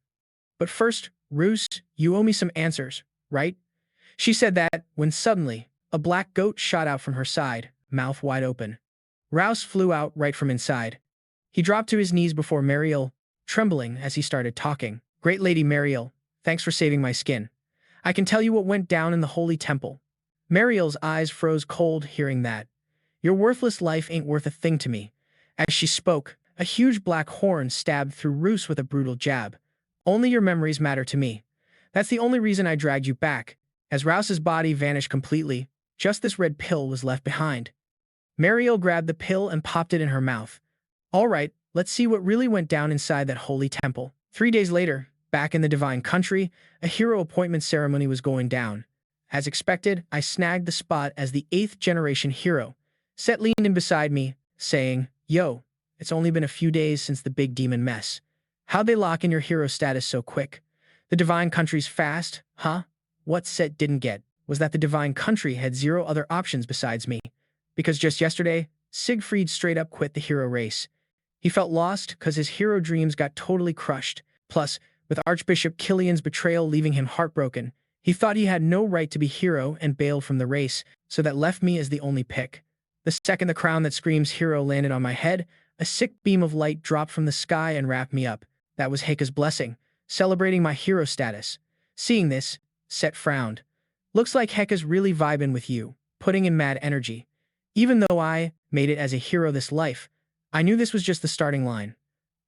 But first, Roos, you owe me some answers, right? She said that when suddenly, a black goat shot out from her side, mouth wide open. Rouse flew out right from inside. He dropped to his knees before Merryill, trembling as he started talking. Great Lady Merryill, thanks for saving my skin. I can tell you what went down in the holy temple. Merryill's eyes froze cold hearing that. Your worthless life ain't worth a thing to me. As she spoke, a huge black horn stabbed through Roos with a brutal jab. Only your memories matter to me. That's the only reason I dragged you back. As Rouse's body vanished completely, just this red pill was left behind. Merryill grabbed the pill and popped it in her mouth. All right, let's see what really went down inside that holy temple. 3 days later, back in the divine country, a hero appointment ceremony was going down. As expected, I snagged the spot as the 8th generation hero. Set leaned in beside me, saying, Yo, it's only been a few days since the big demon mess. How'd they lock in your hero status so quick? The divine country's fast, huh? What Set didn't get was that the divine country had 0 other options besides me. Because just yesterday, Siegfried straight up quit the hero race. He felt lost because his hero dreams got totally crushed. Plus, with Archbishop Killian's betrayal leaving him heartbroken, he thought he had no right to be hero and bailed from the race, so that left me as the only pick. The second the crown that screams hero landed on my head, a sick beam of light dropped from the sky and wrapped me up. That was Heike's blessing, celebrating my hero status. Seeing this, Set frowned. Looks like Heike's really vibing with you, putting in mad energy. Even though I made it as a hero this life, I knew this was just the starting line.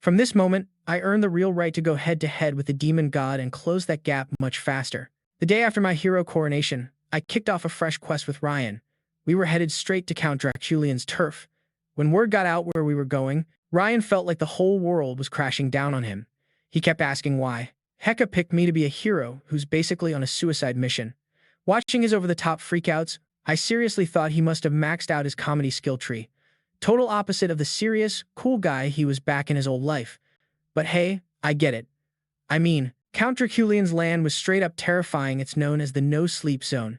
From this moment, I earned the real right to go head-to-head with the demon god and close that gap much faster. The day after my hero coronation, I kicked off a fresh quest with Ryan. We were headed straight to Count Draculian's turf. When word got out where we were going, Ryan felt like the whole world was crashing down on him. He kept asking why. Heike picked me to be a hero who's basically on a suicide mission. Watching his over-the-top freakouts, I seriously thought he must have maxed out his comedy skill tree. Total opposite of the serious, cool guy he was back in his old life. But hey, I get it. I mean, Count Draculian's land was straight up terrifying. It's known as the no-sleep zone.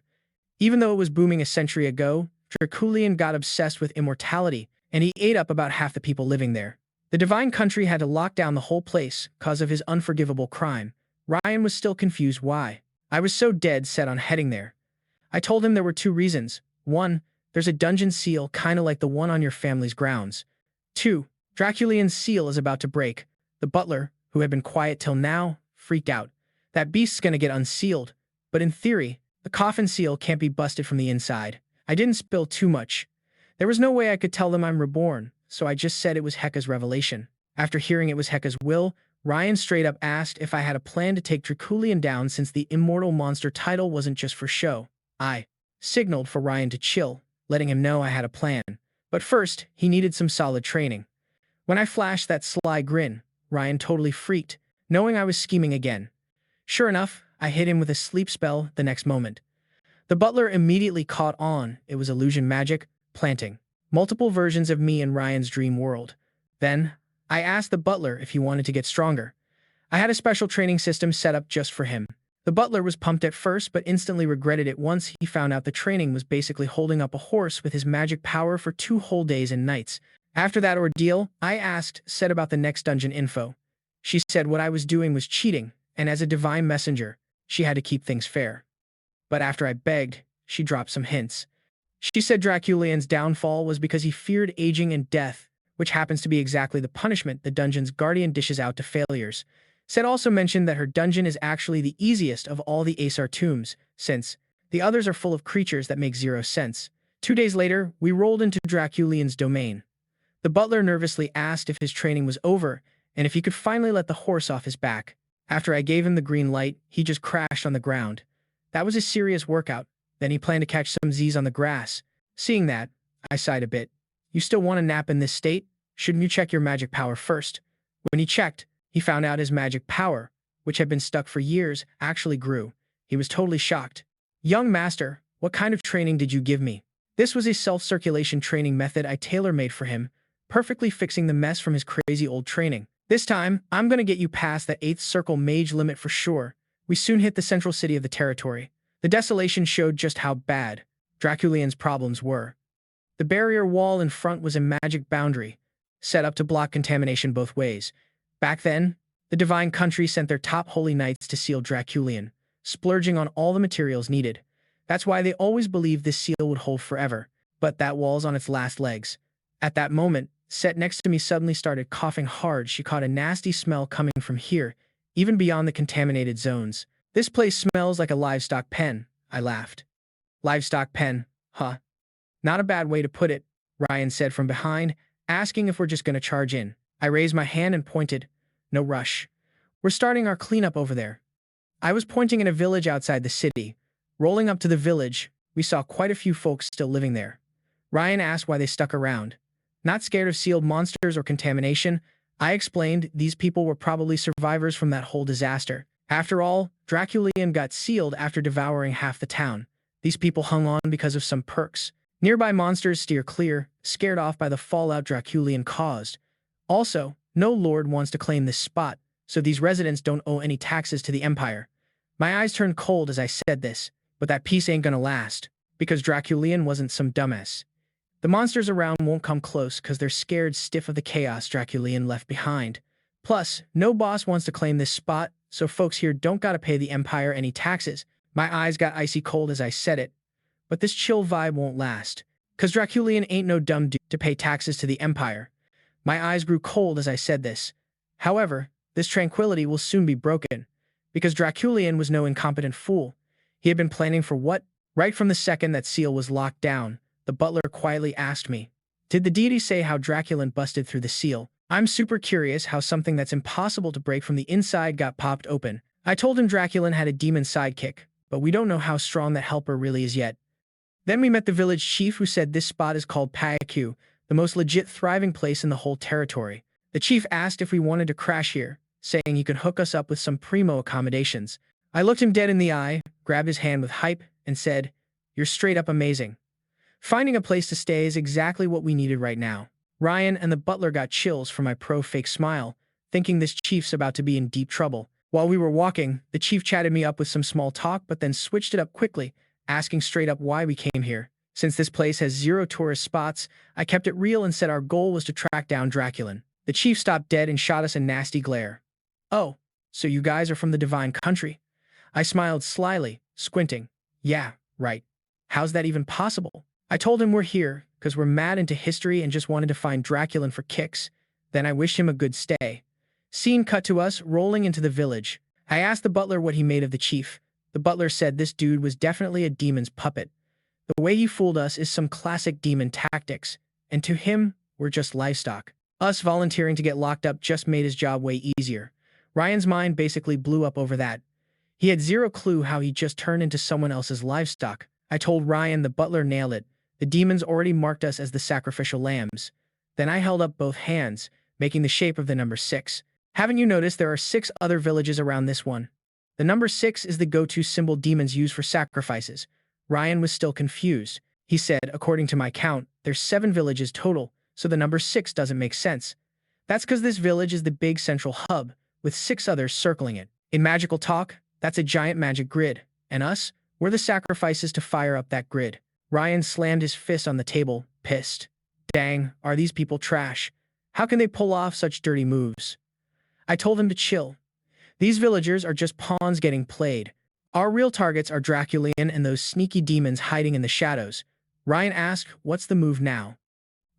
Even though it was booming a century ago, Draculian got obsessed with immortality, and he ate up about half the people living there. The divine country had to lock down the whole place because of his unforgivable crime. Ryan was still confused why. I was so dead set on heading there. I told him there were 2 reasons. 1, there's a dungeon seal kinda like the one on your family's grounds. 2, Draculian's seal is about to break. The butler, who had been quiet till now, freaked out. That beast's gonna get unsealed, but in theory, the coffin seal can't be busted from the inside. I didn't spill too much. There was no way I could tell them I'm reborn, so I just said it was Heike's revelation. After hearing it was Heike's will, Ryan straight up asked if I had a plan to take Draculian down since the immortal monster title wasn't just for show. I signaled for Ryan to chill, letting him know I had a plan. But first, he needed some solid training. When I flashed that sly grin, Ryan totally freaked, knowing I was scheming again. Sure enough, I hit him with a sleep spell the next moment. The butler immediately caught on. It was illusion magic, planting multiple versions of me in Ryan's dream world. Then, I asked the butler if he wanted to get stronger. I had a special training system set up just for him. The butler was pumped at first but instantly regretted it once he found out the training was basically holding up a horse with his magic power for 2 whole days and nights. After that ordeal, I asked Set about the next dungeon info. She said what I was doing was cheating, and as a divine messenger, she had to keep things fair. But after I begged, she dropped some hints. She said Draculian's downfall was because he feared aging and death, which happens to be exactly the punishment the dungeon's guardian dishes out to failures. Set also mentioned that her dungeon is actually the easiest of all the Aesar tombs, since the others are full of creatures that make 0 sense. 2 days later, we rolled into Draculian's domain. The butler nervously asked if his training was over, and if he could finally let the horse off his back. After I gave him the green light, he just crashed on the ground. That was a serious workout. Then he planned to catch some Z's on the grass. Seeing that, I sighed a bit. You still want a nap in this state? Shouldn't you check your magic power first? When he checked, he found out his magic power, which had been stuck for years, actually grew. He was totally shocked. Young master, what kind of training did you give me? This was a self-circulation training method I tailor-made for him, perfectly fixing the mess from his crazy old training. This time, I'm gonna get you past that 8th circle mage limit for sure. We soon hit the central city of the territory. The desolation showed just how bad Draculian's problems were. The barrier wall in front was a magic boundary, set up to block contamination both ways. Back then, the divine country sent their top holy knights to seal Draculian, splurging on all the materials needed. That's why they always believed this seal would hold forever, but that wall's on its last legs. At that moment, Set next to me suddenly started coughing hard. She caught a nasty smell coming from here, even beyond the contaminated zones. This place smells like a livestock pen, I laughed. Livestock pen, huh? Not a bad way to put it, Ryan said from behind, asking if we're just gonna charge in. I raised my hand and pointed. No rush. We're starting our cleanup over there. I was pointing in a village outside the city. Rolling up to the village, we saw quite a few folks still living there. Ryan asked why they stuck around. Not scared of sealed monsters or contamination, I explained these people were probably survivors from that whole disaster. After all, Draculian got sealed after devouring half the town. These people hung on because of some perks. Nearby monsters steer clear, scared off by the fallout Draculian caused. Also, no lord wants to claim this spot, so these residents don't owe any taxes to the Empire. My eyes turned cold as I said this, but that peace ain't gonna last, because Draculian wasn't some dumbass. The monsters around won't come close because they're scared stiff of the chaos Draculian left behind. Plus, no boss wants to claim this spot, so folks here don't gotta pay the Empire any taxes. My eyes got icy cold as I said it. But this chill vibe won't last, because Draculian ain't no dumb dude to pay taxes to the Empire. My eyes grew cold as I said this. However, this tranquility will soon be broken, because Draculian was no incompetent fool. He had been planning for what? Right from the second that seal was locked down, the butler quietly asked me, "Did the deity say how Draculian busted through the seal?" I'm super curious how something that's impossible to break from the inside got popped open. I told him Draculian had a demon sidekick, but we don't know how strong that helper really is yet. Then we met the village chief who said this spot is called Payaku, the most legit thriving place in the whole territory. The chief asked if we wanted to crash here, saying he could hook us up with some primo accommodations. I looked him dead in the eye, grabbed his hand with hype, and said, "You're straight up amazing. Finding a place to stay is exactly what we needed right now." Ryan and the butler got chills from my pro-fake smile, thinking this chief's about to be in deep trouble. While we were walking, the chief chatted me up with some small talk but then switched it up quickly, asking straight up why we came here. Since this place has 0 tourist spots, I kept it real and said our goal was to track down Draculian. The chief stopped dead and shot us a nasty glare. "Oh, so you guys are from the divine country?" I smiled slyly, squinting. "Yeah, right. How's that even possible?" I told him we're here because we're mad into history and just wanted to find Draculian for kicks. Then I wished him a good stay. Scene cut to us rolling into the village. I asked the butler what he made of the chief. The butler said this dude was definitely a demon's puppet. The way he fooled us is some classic demon tactics, and to him, we're just livestock. Us volunteering to get locked up just made his job way easier. Ryan's mind basically blew up over that. He had 0 clue how he just turned into someone else's livestock. I told Ryan the butler nailed it. The demons already marked us as the sacrificial lambs. Then I held up both hands, making the shape of the number 6. Haven't you noticed there are 6 other villages around this one? The number 6 is the go-to symbol demons use for sacrifices. Ryan was still confused. He said, according to my count, there's 7 villages total, so the number 6 doesn't make sense. That's because this village is the big central hub, with 6 others circling it. In magical talk, that's a giant magic grid, and us, we're the sacrifices to fire up that grid. Ryan slammed his fist on the table, pissed. Dang, are these people trash? How can they pull off such dirty moves? I told him to chill. These villagers are just pawns getting played. Our real targets are Draculian and those sneaky demons hiding in the shadows. Ryan asked, what's the move now?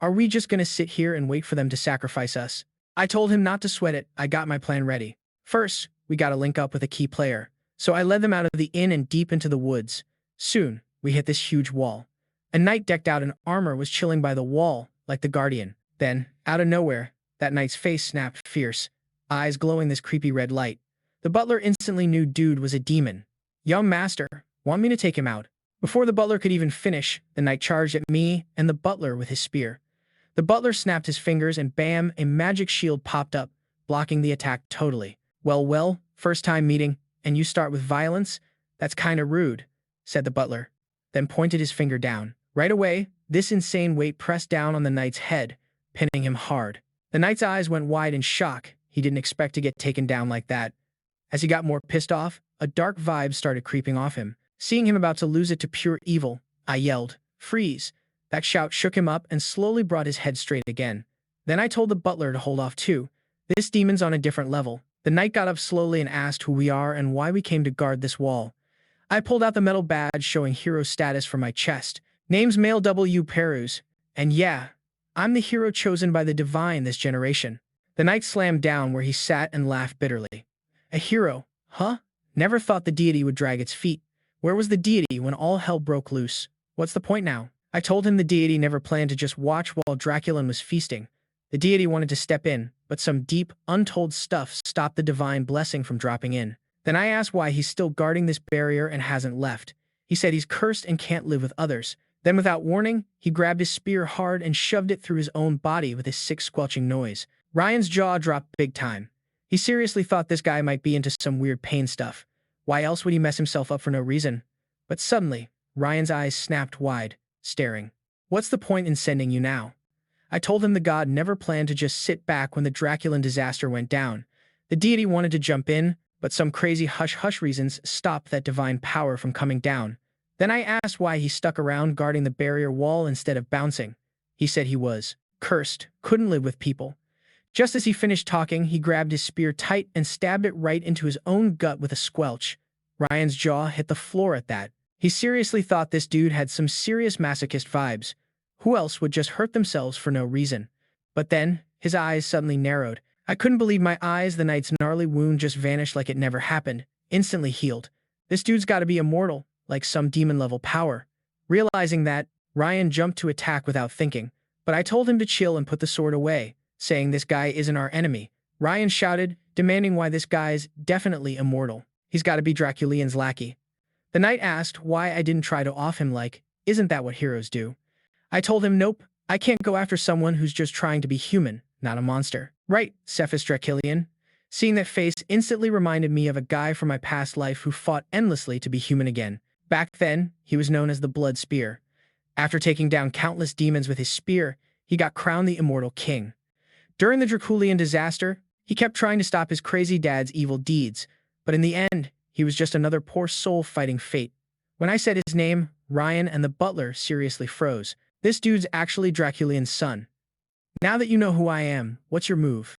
Are we just gonna sit here and wait for them to sacrifice us? I told him not to sweat it. I got my plan ready. First, we gotta link up with a key player. So I led them out of the inn and deep into the woods. Soon, we hit this huge wall. A knight decked out in armor was chilling by the wall, like the guardian. Then, out of nowhere, that knight's face snapped fierce, eyes glowing this creepy red light. The butler instantly knew dude was a demon. "Young master, want me to take him out?" Before the butler could even finish, the knight charged at me and the butler with his spear. The butler snapped his fingers and bam, a magic shield popped up, blocking the attack totally. Well, first time meeting, and you start with violence? That's kinda rude, said the butler, then pointed his finger down. Right away, this insane weight pressed down on the knight's head, pinning him hard. The knight's eyes went wide in shock. He didn't expect to get taken down like that. As he got more pissed off, a dark vibe started creeping off him. Seeing him about to lose it to pure evil, I yelled, "Freeze!" That shout shook him up and slowly brought his head straight again. Then I told the butler to hold off too. This demon's on a different level. The knight got up slowly and asked who we are and why we came to guard this wall. I pulled out the metal badge showing hero status from my chest. Name's Wal Purgous, and yeah, I'm the hero chosen by the divine this generation. The knight slammed down where he sat and laughed bitterly. A hero, huh? Never thought the deity would drag its feet. Where was the deity when all hell broke loose? What's the point now? I told him the deity never planned to just watch while Dracula was feasting. The deity wanted to step in, but some deep, untold stuff stopped the divine blessing from dropping in. Then I asked why he's still guarding this barrier and hasn't left. He said he's cursed and can't live with others. Then without warning, he grabbed his spear hard and shoved it through his own body with his sick squelching noise. Ryan's jaw dropped big time. He seriously thought this guy might be into some weird pain stuff. Why else would he mess himself up for no reason? But suddenly, Ryan's eyes snapped wide, staring. What's the point in sending you now? I told him the god never planned to just sit back when the Draculan disaster went down. The deity wanted to jump in, but some crazy hush-hush reasons stopped that divine power from coming down. Then I asked why he stuck around guarding the barrier wall instead of bouncing. He said he was cursed, couldn't live with people. Just as he finished talking, he grabbed his spear tight and stabbed it right into his own gut with a squelch. Ryan's jaw hit the floor at that. He seriously thought this dude had some serious masochist vibes. Who else would just hurt themselves for no reason? But then, his eyes suddenly narrowed. I couldn't believe my eyes. The knight's gnarly wound just vanished like it never happened, instantly healed. This dude's gotta be immortal, like some demon-level power. Realizing that, Ryan jumped to attack without thinking, but I told him to chill and put the sword away, saying this guy isn't our enemy. Ryan shouted, demanding why this guy's definitely immortal. He's gotta be Draculian's lackey. The knight asked why I didn't try to off him like, isn't that what heroes do? I told him nope, I can't go after someone who's just trying to be human, not a monster. Right, Cephas Draculian. Seeing that face instantly reminded me of a guy from my past life who fought endlessly to be human again. Back then, he was known as the Blood Spear. After taking down countless demons with his spear, he got crowned the Immortal King. During the Draculian disaster, he kept trying to stop his crazy dad's evil deeds, but in the end, he was just another poor soul fighting fate. When I said his name, Ryan and the butler seriously froze. This dude's actually Draculian's son. Now that you know who I am, what's your move?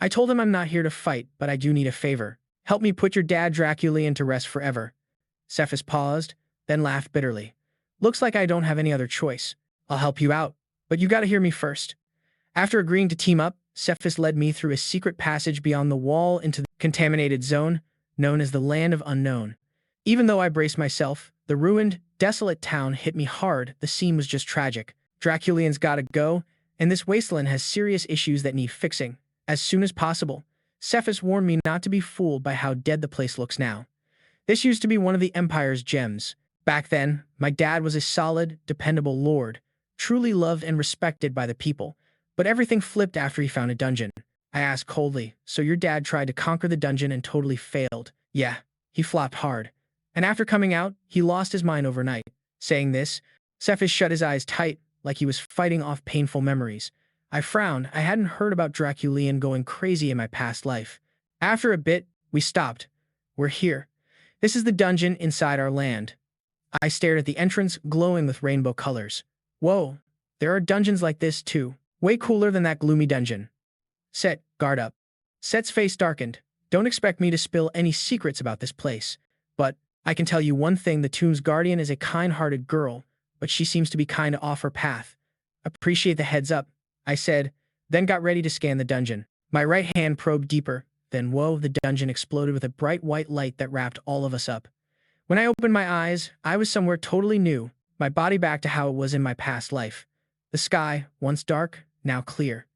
I told him I'm not here to fight, but I do need a favor. Help me put your dad Draculian to rest forever. Cephas paused, then laughed bitterly. Looks like I don't have any other choice. I'll help you out, but you gotta hear me first. After agreeing to team up, Cephas led me through a secret passage beyond the wall into the contaminated zone, known as the Land of Unknown. Even though I braced myself, the ruined, desolate town hit me hard. The scene was just tragic. Draculian's gotta go, and this wasteland has serious issues that need fixing. As soon as possible, Cephas warned me not to be fooled by how dead the place looks now. This used to be one of the Empire's gems. Back then, my dad was a solid, dependable lord, truly loved and respected by the people. But everything flipped after he found a dungeon. I asked coldly, so your dad tried to conquer the dungeon and totally failed? Yeah, he flopped hard. And after coming out, he lost his mind overnight. Saying this, Cephas shut his eyes tight, like he was fighting off painful memories. I frowned. I hadn't heard about Draculian going crazy in my past life. After a bit, we stopped. We're here. This is the dungeon inside our land. I stared at the entrance, glowing with rainbow colors. Whoa, there are dungeons like this too. Way cooler than that gloomy dungeon. Set, guard up. Set's face darkened. Don't expect me to spill any secrets about this place. But I can tell you one thing, the tomb's guardian is a kind-hearted girl, but she seems to be kinda off her path. Appreciate the heads up, I said, then got ready to scan the dungeon. My right hand probed deeper, then whoa, the dungeon exploded with a bright white light that wrapped all of us up. When I opened my eyes, I was somewhere totally new, my body back to how it was in my past life. The sky, once dark, now clear.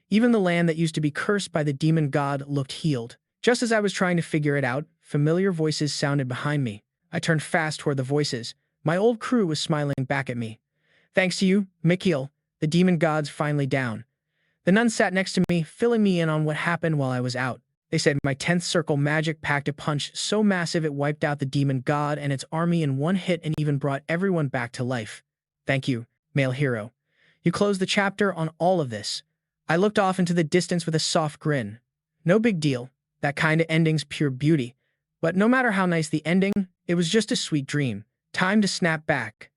Even the land that used to be cursed by the demon god looked healed. Just as I was trying to figure it out, familiar voices sounded behind me. I turned fast toward the voices. My old crew was smiling back at me. Thanks to you, Mikuel, the demon god's finally down. The nuns sat next to me, filling me in on what happened while I was out. They said my 10th circle magic packed a punch so massive it wiped out the demon god and its army in one hit and even brought everyone back to life. Thank you, male hero. You closed the chapter on all of this. I looked off into the distance with a soft grin. No big deal. That kind of ending's pure beauty. But no matter how nice the ending, it was just a sweet dream. Time to snap back.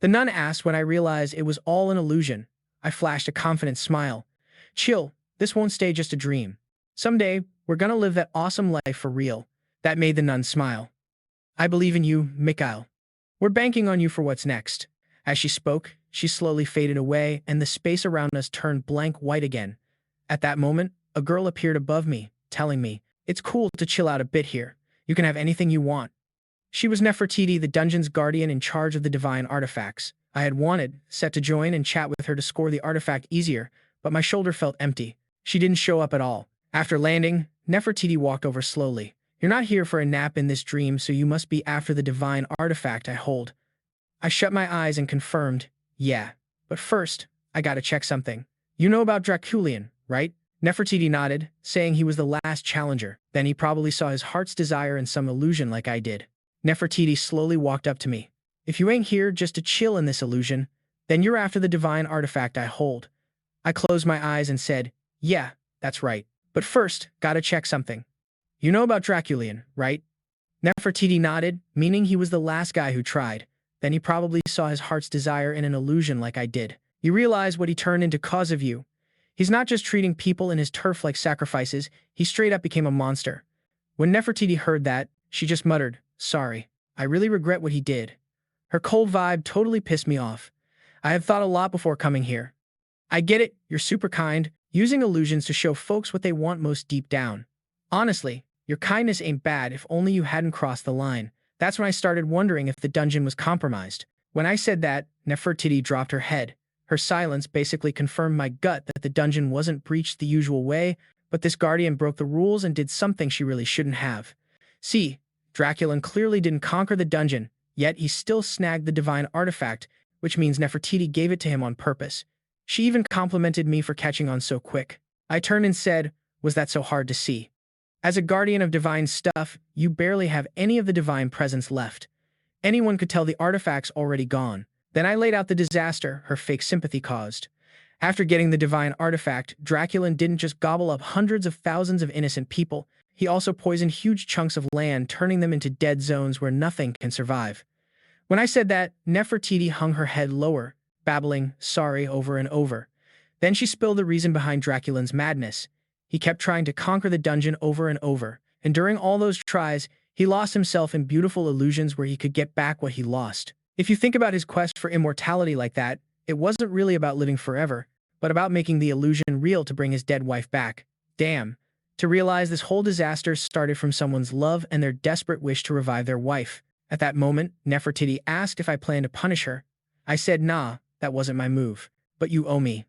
The nun asked when I realized it was all an illusion. I flashed a confident smile. Chill, this won't stay just a dream. Someday, we're gonna live that awesome life for real. That made the nun smile. I believe in you, Mikuel. We're banking on you for what's next. As she spoke, she slowly faded away and the space around us turned blank white again. At that moment, a girl appeared above me, telling me, "It's cool to chill out a bit here. You can have anything you want." She was Nefertiti, the dungeon's guardian in charge of the divine artifacts. I had wanted, set to join and chat with her to score the artifact easier, but my shoulder felt empty. She didn't show up at all. After landing, Nefertiti walked over slowly. "You're not here for a nap in this dream, so you must be after the divine artifact I hold." I shut my eyes and confirmed, "Yeah. But first, I gotta check something. You know about Draculian, right?" Nefertiti nodded, saying he was the last challenger. Then he probably saw his heart's desire in some illusion like I did. Nefertiti slowly walked up to me. "If you ain't here just to chill in this illusion, then you're after the divine artifact I hold." I closed my eyes and said, "Yeah, that's right. But first, gotta check something. You know about Draculian, right?" Nefertiti nodded, meaning he was the last guy who tried. Then he probably saw his heart's desire in an illusion like I did. He realized what he turned into cause of you. He's not just treating people in his turf like sacrifices, he straight up became a monster. When Nefertiti heard that, she just muttered, "Sorry. I really regret what he did." Her cold vibe totally pissed me off. I had thought a lot before coming here. I get it, you're super kind, using illusions to show folks what they want most deep down. Honestly, your kindness ain't bad if only you hadn't crossed the line. That's when I started wondering if the dungeon was compromised. When I said that, Nefertiti dropped her head. Her silence basically confirmed my gut that the dungeon wasn't breached the usual way, but this guardian broke the rules and did something she really shouldn't have. See, Draculan clearly didn't conquer the dungeon, yet he still snagged the divine artifact, which means Nefertiti gave it to him on purpose. She even complimented me for catching on so quick. I turned and said, "Was that so hard to see? As a guardian of divine stuff, you barely have any of the divine presence left. Anyone could tell the artifact's already gone." Then I laid out the disaster her fake sympathy caused. After getting the divine artifact, Draculan didn't just gobble up hundreds of thousands of innocent people, he also poisoned huge chunks of land, turning them into dead zones where nothing can survive. When I said that, Nefertiti hung her head lower, babbling, "Sorry," over and over. Then she spilled the reason behind Draculan's madness. He kept trying to conquer the dungeon over and over, and during all those tries, he lost himself in beautiful illusions where he could get back what he lost. If you think about his quest for immortality like that, it wasn't really about living forever, but about making the illusion real to bring his dead wife back. Damn. To realize this whole disaster started from someone's love and their desperate wish to revive their wife. At that moment, Nefertiti asked if I planned to punish her. I said, "Nah, that wasn't my move. But you owe me.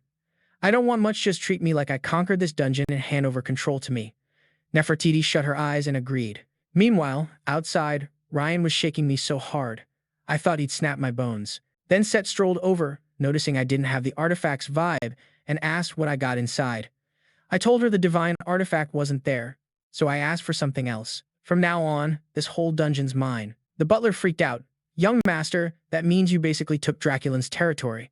I don't want much, just treat me like I conquered this dungeon and hand over control to me." Nefertiti shut her eyes and agreed. Meanwhile, outside, Ryan was shaking me so hard. I thought he'd snap my bones. Then Set strolled over, noticing I didn't have the artifact's vibe, and asked what I got inside. I told her the divine artifact wasn't there, so I asked for something else. "From now on, this whole dungeon's mine." The butler freaked out. "Young master, that means you basically took Draculan's territory."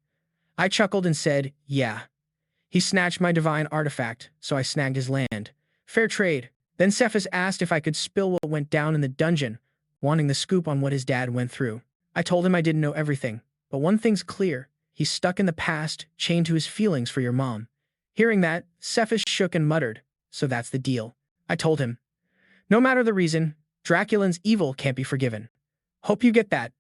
I chuckled and said, "Yeah. He snatched my divine artifact, so I snagged his land. Fair trade." Then Cephas asked if I could spill what went down in the dungeon, wanting the scoop on what his dad went through. I told him I didn't know everything, but one thing's clear. He's stuck in the past, chained to his feelings for your mom. Hearing that, Cephas shook and muttered, "So that's the deal." I told him, "No matter the reason, Draculan's evil can't be forgiven. Hope you get that."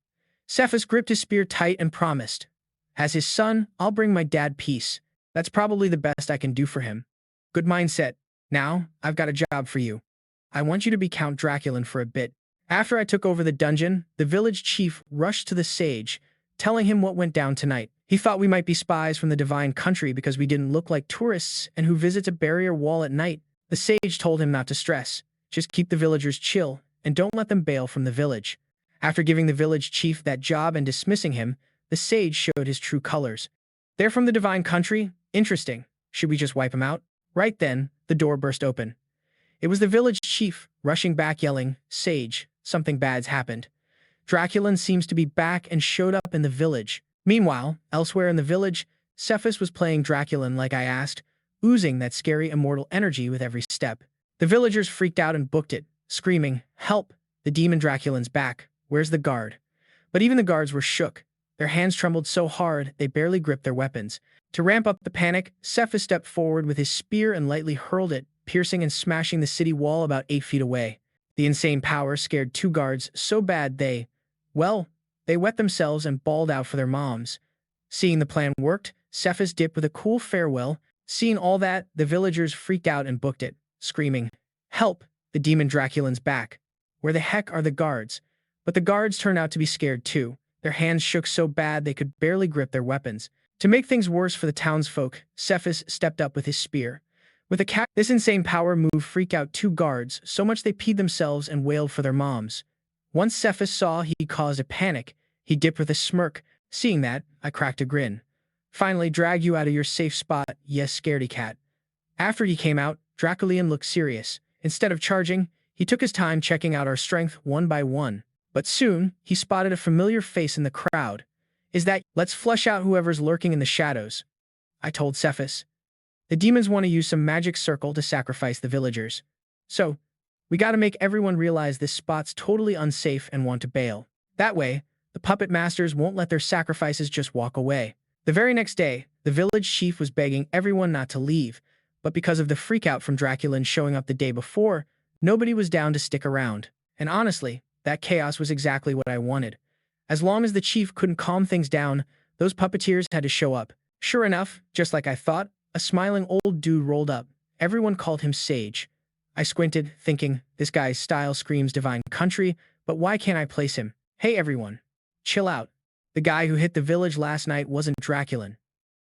Cephas gripped his spear tight and promised, "As his son, I'll bring my dad peace. That's probably the best I can do for him." Good mindset. Now, I've got a job for you. I want you to be Count Draculan for a bit. After I took over the dungeon, the village chief rushed to the sage, telling him what went down tonight. He thought we might be spies from the divine country because we didn't look like tourists and who visits a barrier wall at night. The sage told him not to stress. Just keep the villagers chill, and don't let them bail from the village. After giving the village chief that job and dismissing him, the sage showed his true colors. "They're from the divine country? Interesting. Should we just wipe them out?" Right then, the door burst open. It was the village chief, rushing back yelling, "Sage, something bad's happened. Draculan seems to be back and showed up in the village." Meanwhile, elsewhere in the village, Cephas was playing Draculan like I asked, oozing that scary immortal energy with every step. The villagers freaked out and booked it, screaming, "Help! The demon Draculan's back. Where's the guard?" But even the guards were shook. Their hands trembled so hard they barely gripped their weapons. To ramp up the panic, Cephas stepped forward with his spear and lightly hurled it, piercing and smashing the city wall about 8 feet away. The insane power scared 2 guards so bad they wet themselves and bawled out for their moms. Seeing the plan worked, Cephas dipped with a cool farewell. Seeing all that, the villagers freaked out and booked it, screaming, "Help! The demon Draculan's back. Where the heck are the guards?" But the guards turned out to be scared too. Their hands shook so bad they could barely grip their weapons. To make things worse for the townsfolk, Cephas stepped up with his spear. With this insane power move freaked out 2 guards, so much they peed themselves and wailed for their moms. Once Cephas saw he caused a panic, he dipped with a smirk. Seeing that, I cracked a grin. "Finally dragged you out of your safe spot, yes scaredy cat." After he came out, Draculian looked serious. Instead of charging, he took his time checking out our strength one by one. But soon, he spotted a familiar face in the crowd. "Let's flush out whoever's lurking in the shadows," I told Cephas. "The demons want to use some magic circle to sacrifice the villagers. So, we gotta make everyone realize this spot's totally unsafe and want to bail. That way, the puppet masters won't let their sacrifices just walk away." The very next day, the village chief was begging everyone not to leave, but because of the freakout from Draculan showing up the day before, nobody was down to stick around. And honestly, that chaos was exactly what I wanted. As long as the chief couldn't calm things down, those puppeteers had to show up. Sure enough, just like I thought, a smiling old dude rolled up. Everyone called him Sage. I squinted, thinking, this guy's style screams divine country, but why can't I place him? "Hey everyone, chill out. The guy who hit the village last night wasn't Draculan.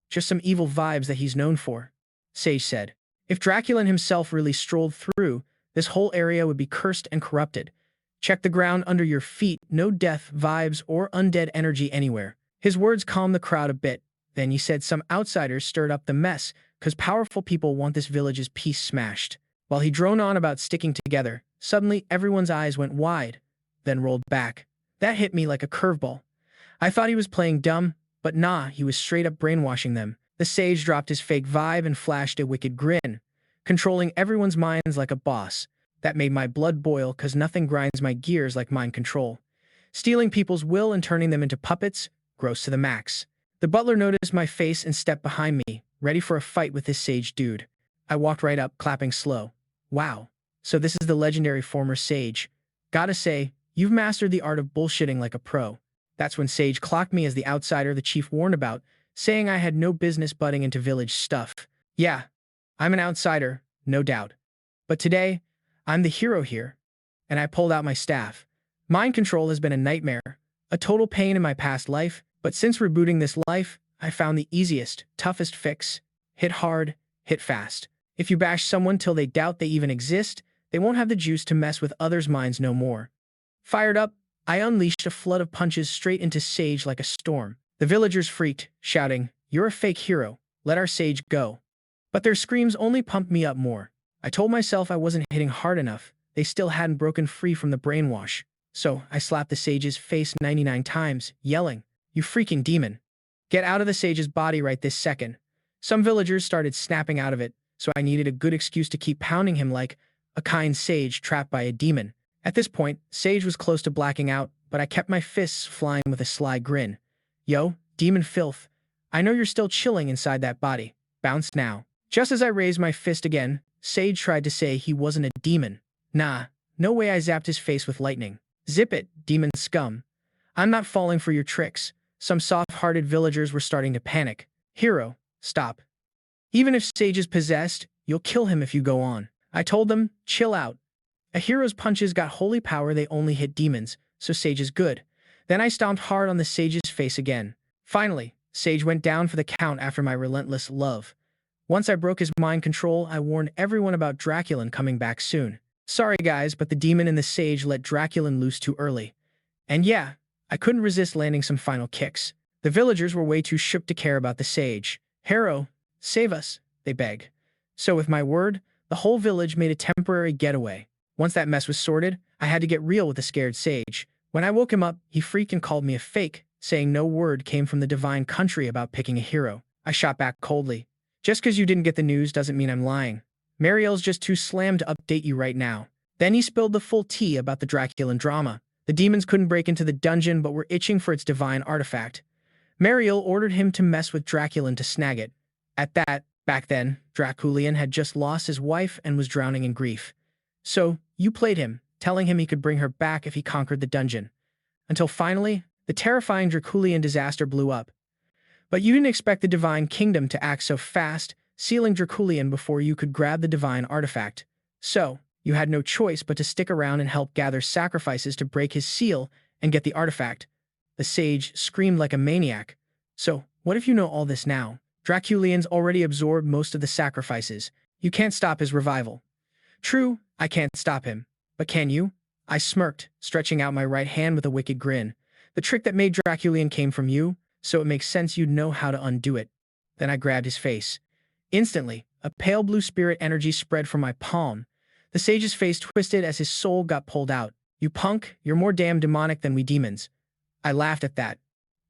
Just some evil vibes that he's known for," Sage said. "If Draculan himself really strolled through, this whole area would be cursed and corrupted. Check the ground under your feet, no death, vibes, or undead energy anywhere." His words calmed the crowd a bit. Then he said some outsiders stirred up the mess, because powerful people want this village's peace smashed. While he droned on about sticking together, suddenly everyone's eyes went wide, then rolled back. That hit me like a curveball. I thought he was playing dumb, but nah, he was straight up brainwashing them. The sage dropped his fake vibe and flashed a wicked grin, controlling everyone's minds like a boss. That made my blood boil, cause nothing grinds my gears like mind control. Stealing people's will and turning them into puppets, gross to the max. The butler noticed my face and stepped behind me, ready for a fight with this sage dude. I walked right up, clapping slow. "Wow, so this is the legendary former sage. Gotta say, you've mastered the art of bullshitting like a pro." That's when Sage clocked me as the outsider the chief warned about, saying I had no business butting into village stuff. Yeah, I'm an outsider, no doubt. But today, I'm the hero here. And I pulled out my staff. Mind control has been a nightmare, a total pain in my past life, but since rebooting this life, I found the easiest, toughest fix. Hit hard, hit fast. If you bash someone till they doubt they even exist, they won't have the juice to mess with others' minds no more. Fired up, I unleashed a flood of punches straight into Sage like a storm. The villagers freaked, shouting, "You're a fake hero, let our Sage go." But their screams only pumped me up more. I told myself I wasn't hitting hard enough. They still hadn't broken free from the brainwash. So I slapped the Sage's face 99 times, yelling, "You freaking demon. Get out of the Sage's body right this second." Some villagers started snapping out of it, so I needed a good excuse to keep pounding him like a kind sage trapped by a demon. At this point, Sage was close to blacking out, but I kept my fists flying with a sly grin. "Yo, demon filth. I know you're still chilling inside that body. Bounce now." Just as I raised my fist again, Sage tried to say he wasn't a demon. Nah, no way. I zapped his face with lightning. "Zip it, demon scum. I'm not falling for your tricks." Some soft-hearted villagers were starting to panic. "Hero, stop. Even if Sage is possessed, you'll kill him if you go on." I told them, "Chill out. A hero's punches got holy power, they only hit demons, so Sage is good." Then I stomped hard on the Sage's face again. Finally, Sage went down for the count after my relentless love. Once I broke his mind control, I warned everyone about Draculan coming back soon. Sorry guys, but the demon and the Sage let Draculan loose too early. And yeah, I couldn't resist landing some final kicks. The villagers were way too shook to care about the sage. Harrow, save us, they begged. So with my word, the whole village made a temporary getaway. Once that mess was sorted, I had to get real with the scared sage. When I woke him up, he freaked and called me a fake, saying no word came from the divine country about picking a hero. I shot back coldly. Just because you didn't get the news doesn't mean I'm lying. Merryill's just too slammed to update you right now. Then he spilled the full tea about the Draculan drama. The demons couldn't break into the dungeon but were itching for its divine artifact. Merryill ordered him to mess with Draculan to snag it. At that, back then, Draculian had just lost his wife and was drowning in grief. So, you played him, telling him he could bring her back if he conquered the dungeon. Until finally, the terrifying Draculian disaster blew up. But you didn't expect the divine kingdom to act so fast, sealing Draculian before you could grab the divine artifact. So, you had no choice but to stick around and help gather sacrifices to break his seal and get the artifact. The sage screamed like a maniac. So, what if you know all this now? Draculian's already absorbed most of the sacrifices. You can't stop his revival. True, I can't stop him. But can you? I smirked, stretching out my right hand with a wicked grin. The trick that made Draculian came from you, so it makes sense you'd know how to undo it. Then I grabbed his face. Instantly, a pale blue spirit energy spread from my palm. The sage's face twisted as his soul got pulled out. You punk, you're more damn demonic than we demons. I laughed at that.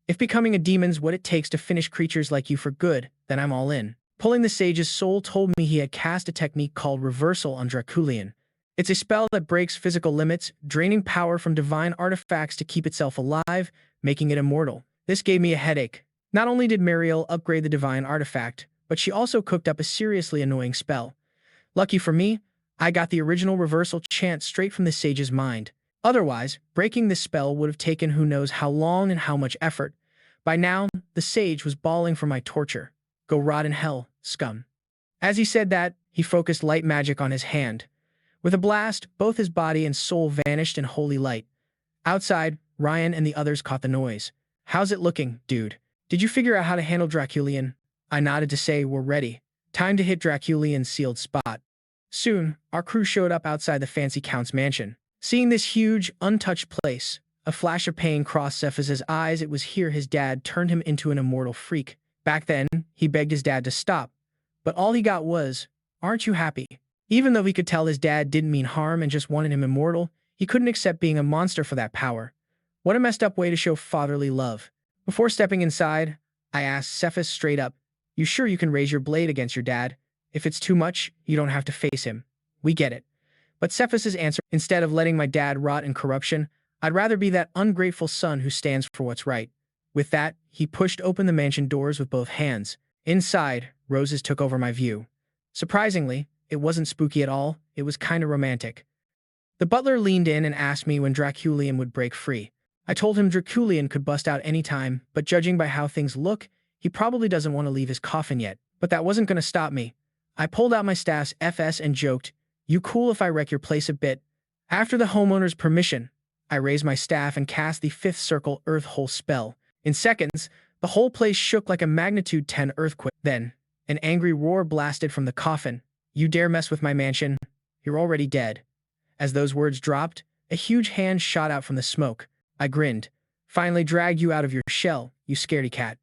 If becoming a demon's what it takes to finish creatures like you for good, then I'm all in. Pulling the sage's soul told me he had cast a technique called reversal on Draculian. It's a spell that breaks physical limits, draining power from divine artifacts to keep itself alive, making it immortal. This gave me a headache. Not only did Merryill upgrade the divine artifact, but she also cooked up a seriously annoying spell. Lucky for me, I got the original reversal chant straight from the sage's mind. Otherwise, breaking this spell would have taken who knows how long and how much effort. By now, the sage was bawling for my torture. Go rot in hell, scum. As he said that, he focused light magic on his hand. With a blast, both his body and soul vanished in holy light. Outside, Ryan and the others caught the noise. How's it looking, dude? Did you figure out how to handle Draculian? I nodded to say we're ready. Time to hit Draculian's sealed spot. Soon, our crew showed up outside the fancy count's mansion. Seeing this huge, untouched place, a flash of pain crossed Cephas's eyes. It was here his dad turned him into an immortal freak. Back then, he begged his dad to stop. But all he got was, "Aren't you happy?" Even though he could tell his dad didn't mean harm and just wanted him immortal, he couldn't accept being a monster for that power. What a messed up way to show fatherly love. Before stepping inside, I asked Cephas straight up, "You sure you can raise your blade against your dad? If it's too much, you don't have to face him. We get it." But Cephas's answer, instead of letting my dad rot in corruption, I'd rather be that ungrateful son who stands for what's right. With that, he pushed open the mansion doors with both hands. Inside, roses took over my view. Surprisingly, it wasn't spooky at all, it was kinda romantic. The butler leaned in and asked me when Draculian would break free. I told him Draculian could bust out any time, but judging by how things look, he probably doesn't want to leave his coffin yet. But that wasn't gonna stop me. I pulled out my staff's FS and joked, "You cool if I wreck your place a bit?" After the homeowner's permission, I raised my staff and cast the 5th circle earth hole spell. In seconds, the whole place shook like a magnitude 10 earthquake. Then, an angry roar blasted from the coffin. "You dare mess with my mansion? You're already dead." As those words dropped, a huge hand shot out from the smoke. I grinned. "Finally dragged you out of your shell, you scaredy cat."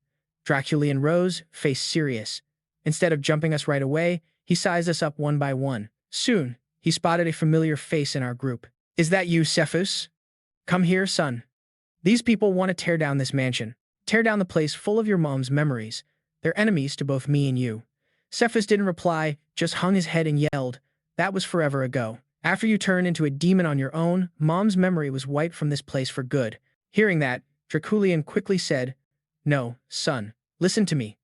Draculian rose, face serious. Instead of jumping us right away, he sized us up one by one. Soon, he spotted a familiar face in our group. "Is that you, Cephas? Come here, son. These people want to tear down this mansion. Tear down the place full of your mom's memories. They're enemies to both me and you." Cephas didn't reply, just hung his head and yelled, "That was forever ago. After you turned into a demon on your own, Mom's memory was wiped from this place for good." Hearing that, Draculian quickly said, "No, son, listen to me.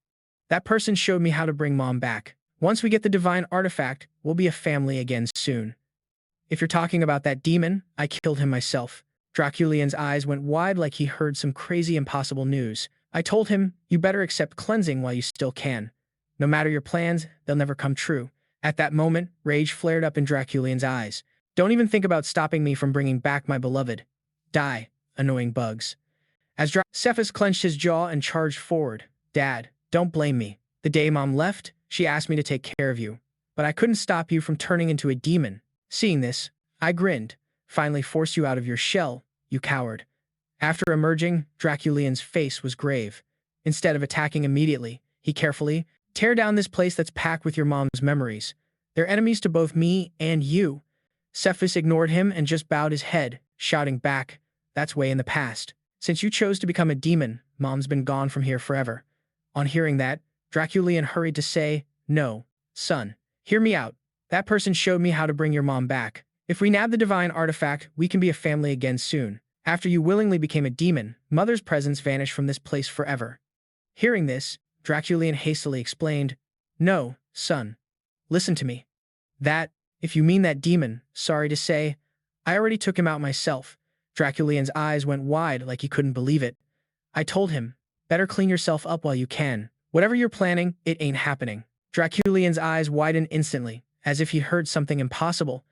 That person showed me how to bring Mom back. Once we get the divine artifact, we'll be a family again soon. If you're talking about that demon, I killed him myself." Draculian's eyes went wide like he heard some crazy impossible news. I told him, "You better accept cleansing while you still can. No matter your plans, they'll never come true." At that moment, rage flared up in Draculian's eyes. "Don't even think about stopping me from bringing back my beloved. Die, annoying bugs." As Cephas clenched his jaw and charged forward, "Dad, don't blame me. The day Mom left, she asked me to take care of you. But I couldn't stop you from turning into a demon." Seeing this, I grinned. "Finally forced you out of your shell, you coward. After emerging, Draculian's face was grave. Instead of attacking immediately, he carefully, tear down this place that's packed with your mom's memories. They're enemies to both me and you. Cephas ignored him and just bowed his head, shouting back, that's way in the past. Since you chose to become a demon, mom's been gone from here forever. On hearing that, Draculian hurried to say, no, son, hear me out. That person showed me how to bring your mom back. If we nab the divine artifact, we can be a family again soon. After you willingly became a demon, mother's presence vanished from this place forever. Hearing this, Draculian hastily explained, no, son. Listen to me. If you mean that demon, sorry to say, I already took him out myself. Draculian's eyes went wide like he couldn't believe it. I told him, better clean yourself up while you can. Whatever you're planning, it ain't happening. Draculian's eyes widened instantly, as if he heard something impossible.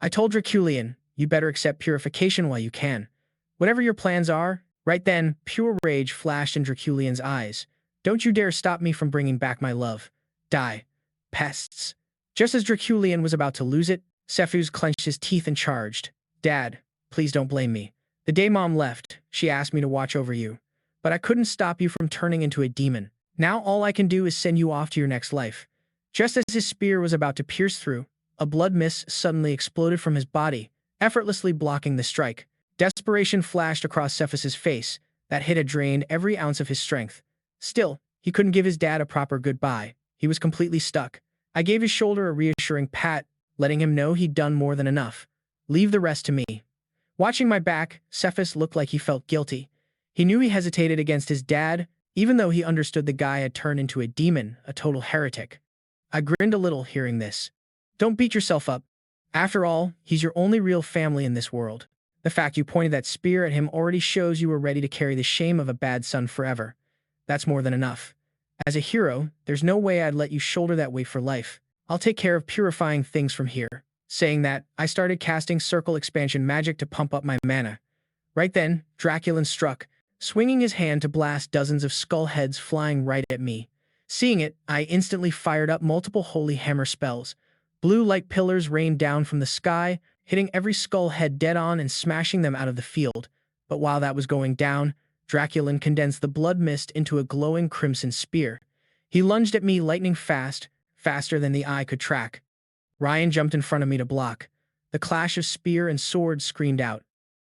I told Draculian, you better accept purification while you can. Whatever your plans are. Right then, pure rage flashed in Draculian's eyes. Don't you dare stop me from bringing back my love. Die. Pests. Just as Draculian was about to lose it, Cephas clenched his teeth and charged. Dad, please don't blame me. The day Mom left, she asked me to watch over you. But I couldn't stop you from turning into a demon. Now all I can do is send you off to your next life. Just as his spear was about to pierce through, a blood mist suddenly exploded from his body, effortlessly blocking the strike. Desperation flashed across Cephas's face. That hit had drained every ounce of his strength. Still, he couldn't give his dad a proper goodbye. He was completely stuck. I gave his shoulder a reassuring pat, letting him know he'd done more than enough. Leave the rest to me. Watching my back, Cephas looked like he felt guilty. He knew he hesitated against his dad, even though he understood the guy had turned into a demon, a total heretic. I grinned a little hearing this. Don't beat yourself up. After all, he's your only real family in this world. The fact you pointed that spear at him already shows you were ready to carry the shame of a bad son forever. That's more than enough. As a hero, there's no way I'd let you shoulder that weight for life. I'll take care of purifying things from here. Saying that, I started casting circle expansion magic to pump up my mana. Right then, Draculian struck, swinging his hand to blast dozens of skull heads flying right at me. Seeing it, I instantly fired up multiple holy hammer spells. Blue light pillars rained down from the sky, hitting every skull head dead on and smashing them out of the field. But while that was going down, Draculian condensed the blood mist into a glowing crimson spear. He lunged at me lightning fast, faster than the eye could track. Ryan jumped in front of me to block. The clash of spear and sword screamed out.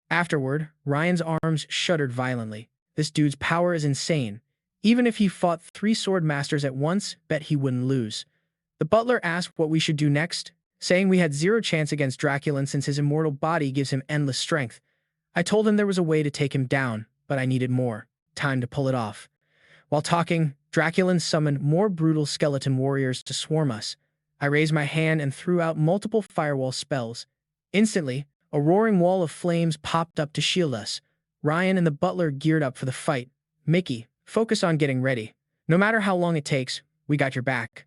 Afterward, Ryan's arms shuddered violently. This dude's power is insane. Even if he fought 3 sword masters at once, bet he wouldn't lose. The butler asked what we should do next, saying we had 0 chance against Draculian since his immortal body gives him endless strength. I told him there was a way to take him down, but I needed more time to pull it off. While talking, Draculian summoned more brutal skeleton warriors to swarm us. I raised my hand and threw out multiple firewall spells. Instantly, a roaring wall of flames popped up to shield us. Ryan and the butler geared up for the fight. Mickey, focus on getting ready. No matter how long it takes, we got your back.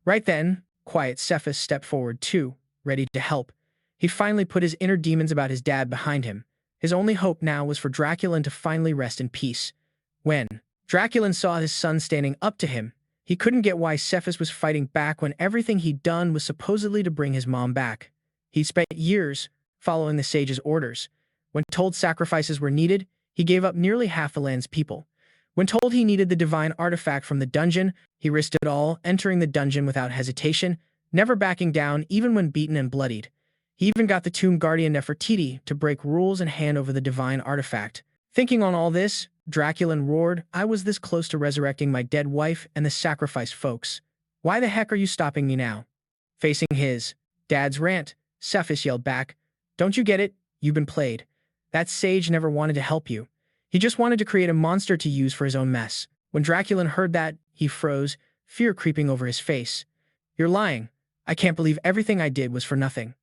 Right then, quiet Cephas stepped forward too, ready to help. He finally put his inner demons about his dad behind him. His only hope now was for Draculian to finally rest in peace. When Draculian saw his son standing up to him, he couldn't get why Cephas was fighting back when everything he'd done was supposedly to bring his mom back. He'd spent years following the sage's orders. When told sacrifices were needed, he gave up nearly half the land's people. When told he needed the divine artifact from the dungeon, he risked it all, entering the dungeon without hesitation, never backing down even when beaten and bloodied. He even got the tomb guardian Nefertiti to break rules and hand over the divine artifact. Thinking on all this, Draculian roared, I was this close to resurrecting my dead wife and the sacrifice folks. Why the heck are you stopping me now? Facing his dad's rant, Cephas yelled back, don't you get it? You've been played. That sage never wanted to help you. He just wanted to create a monster to use for his own mess. When Draculian heard that, he froze, fear creeping over his face. You're lying. I can't believe everything I did was for nothing.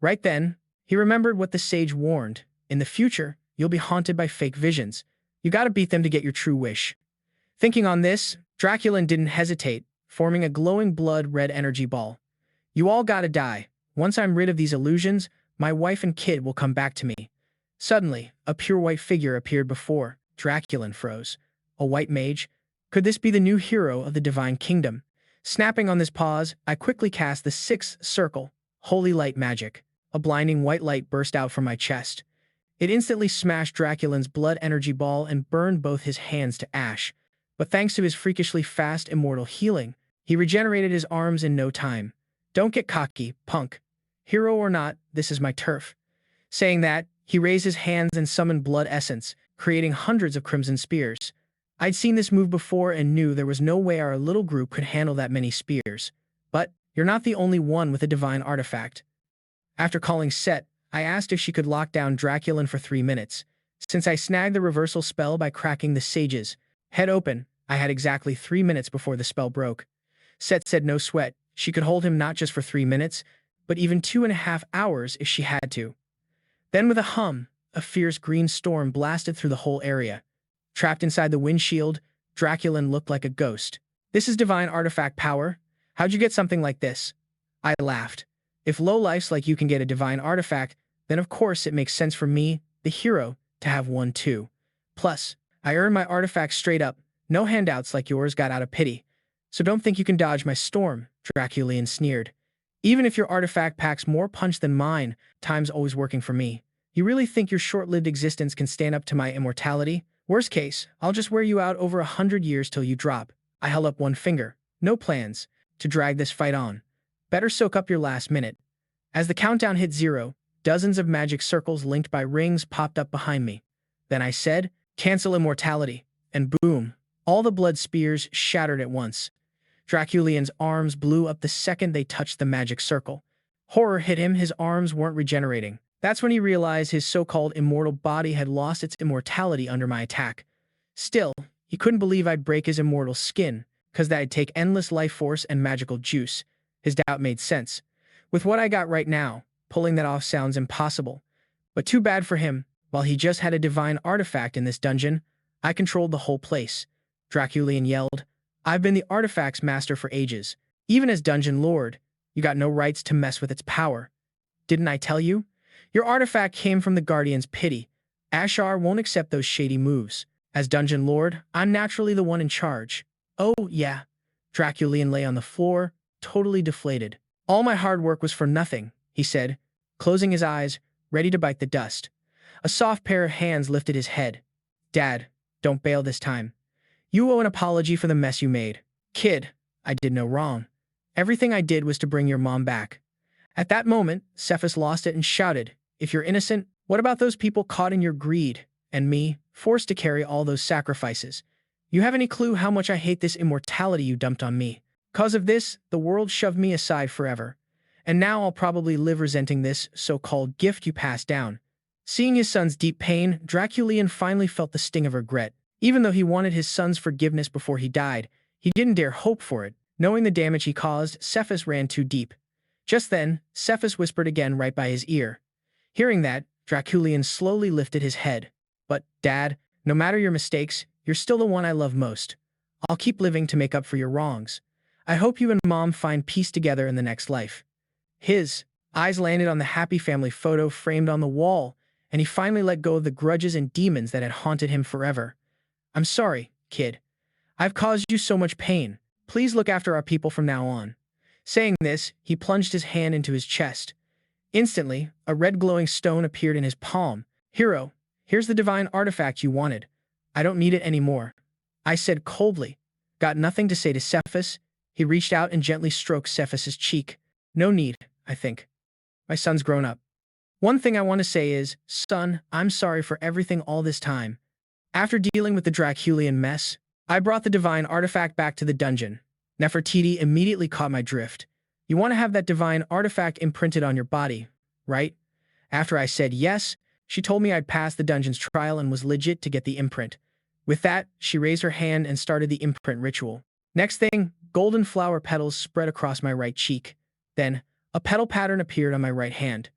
Right then, he remembered what the sage warned. In the future, you'll be haunted by fake visions. You gotta beat them to get your true wish. Thinking on this, Draculian didn't hesitate, forming a glowing blood-red energy ball. You all gotta die. Once I'm rid of these illusions, my wife and kid will come back to me. Suddenly, a pure white figure appeared before. Draculian froze. A white mage? Could this be the new hero of the divine kingdom? Snapping on this pause, I quickly cast the 6th circle, holy light magic. A blinding white light burst out from my chest. It instantly smashed Draculin's blood energy ball and burned both his hands to ash. But thanks to his freakishly fast immortal healing, he regenerated his arms in no time. Don't get cocky, punk. Hero or not, this is my turf. Saying that, he raised his hands and summoned blood essence, creating hundreds of crimson spears. I'd seen this move before and knew there was no way our little group could handle that many spears. But you're not the only one with a divine artifact. After calling Set, I asked if she could lock down Draculin for 3 minutes. Since I snagged the reversal spell by cracking the sage's head open, I had exactly 3 minutes before the spell broke. Set said no sweat, she could hold him not just for 3 minutes, but even 2.5 hours if she had to. Then with a hum, a fierce green storm blasted through the whole area. Trapped inside the windshield, Draculin looked like a ghost. This is divine artifact power? How'd you get something like this? I laughed. If lowlifes like you can get a divine artifact, then of course it makes sense for me, the hero, to have one too. Plus, I earned my artifacts straight up, no handouts like yours got out of pity. So don't think you can dodge my storm, Draculian sneered. Even if your artifact packs more punch than mine, time's always working for me. You really think your short-lived existence can stand up to my immortality? Worst case, I'll just wear you out over 100 years till you drop. I held up one finger. No plans to drag this fight on. Better soak up your last minute. As the countdown hit 0, dozens of magic circles linked by rings popped up behind me. Then I said, cancel immortality. And boom, all the blood spears shattered at once. Draculian's arms blew up the second they touched the magic circle. Horror hit him, his arms weren't regenerating. That's when he realized his so-called immortal body had lost its immortality under my attack. Still, he couldn't believe I'd break his immortal skin, cause that'd take endless life force and magical juice. His doubt made sense. With what I got right now, pulling that off sounds impossible. But too bad for him, while he just had a divine artifact in this dungeon, I controlled the whole place. Draculian yelled, I've been the artifacts master for ages. Even as dungeon lord, you got no rights to mess with its power. Didn't I tell you? Your artifact came from the Guardian's pity. Ashar won't accept those shady moves. As dungeon lord, I'm naturally the one in charge. Oh, yeah. Draculian lay on the floor, totally deflated. All my hard work was for nothing, he said, closing his eyes, ready to bite the dust. A soft pair of hands lifted his head. Dad, don't bail this time. You owe an apology for the mess you made. Kid, I did no wrong. Everything I did was to bring your mom back. At that moment, Cephas lost it and shouted, if you're innocent, what about those people caught in your greed, and me, forced to carry all those sacrifices? You have any clue how much I hate this immortality you dumped on me? Cause of this, the world shoved me aside forever. And now I'll probably live resenting this so-called gift you passed down. Seeing his son's deep pain, Draculian finally felt the sting of regret. Even though he wanted his son's forgiveness before he died, he didn't dare hope for it. Knowing the damage he caused, Cephas ran too deep. Just then, Cephas whispered again right by his ear. Hearing that, Draculian slowly lifted his head. But, Dad, no matter your mistakes, you're still the one I love most. I'll keep living to make up for your wrongs. I hope you and Mom find peace together in the next life. His eyes landed on the happy family photo framed on the wall, and he finally let go of the grudges and demons that had haunted him forever. I'm sorry, kid. I've caused you so much pain. Please look after our people from now on. Saying this, he plunged his hand into his chest. Instantly, a red glowing stone appeared in his palm. Hero, here's the divine artifact you wanted. I don't need it anymore. I said coldly. Got nothing to say to Cephas. He reached out and gently stroked Cephas's cheek. No need, I think. My son's grown up. One thing I want to say is, son, I'm sorry for everything all this time. After dealing with the Draculian mess, I brought the divine artifact back to the dungeon. Nefertiti immediately caught my drift. You want to have that divine artifact imprinted on your body, right? After I said yes, she told me I'd passed the dungeon's trial and was legit to get the imprint. With that, she raised her hand and started the imprint ritual. Next thing, golden flower petals spread across my right cheek. Then, a petal pattern appeared on my right hand.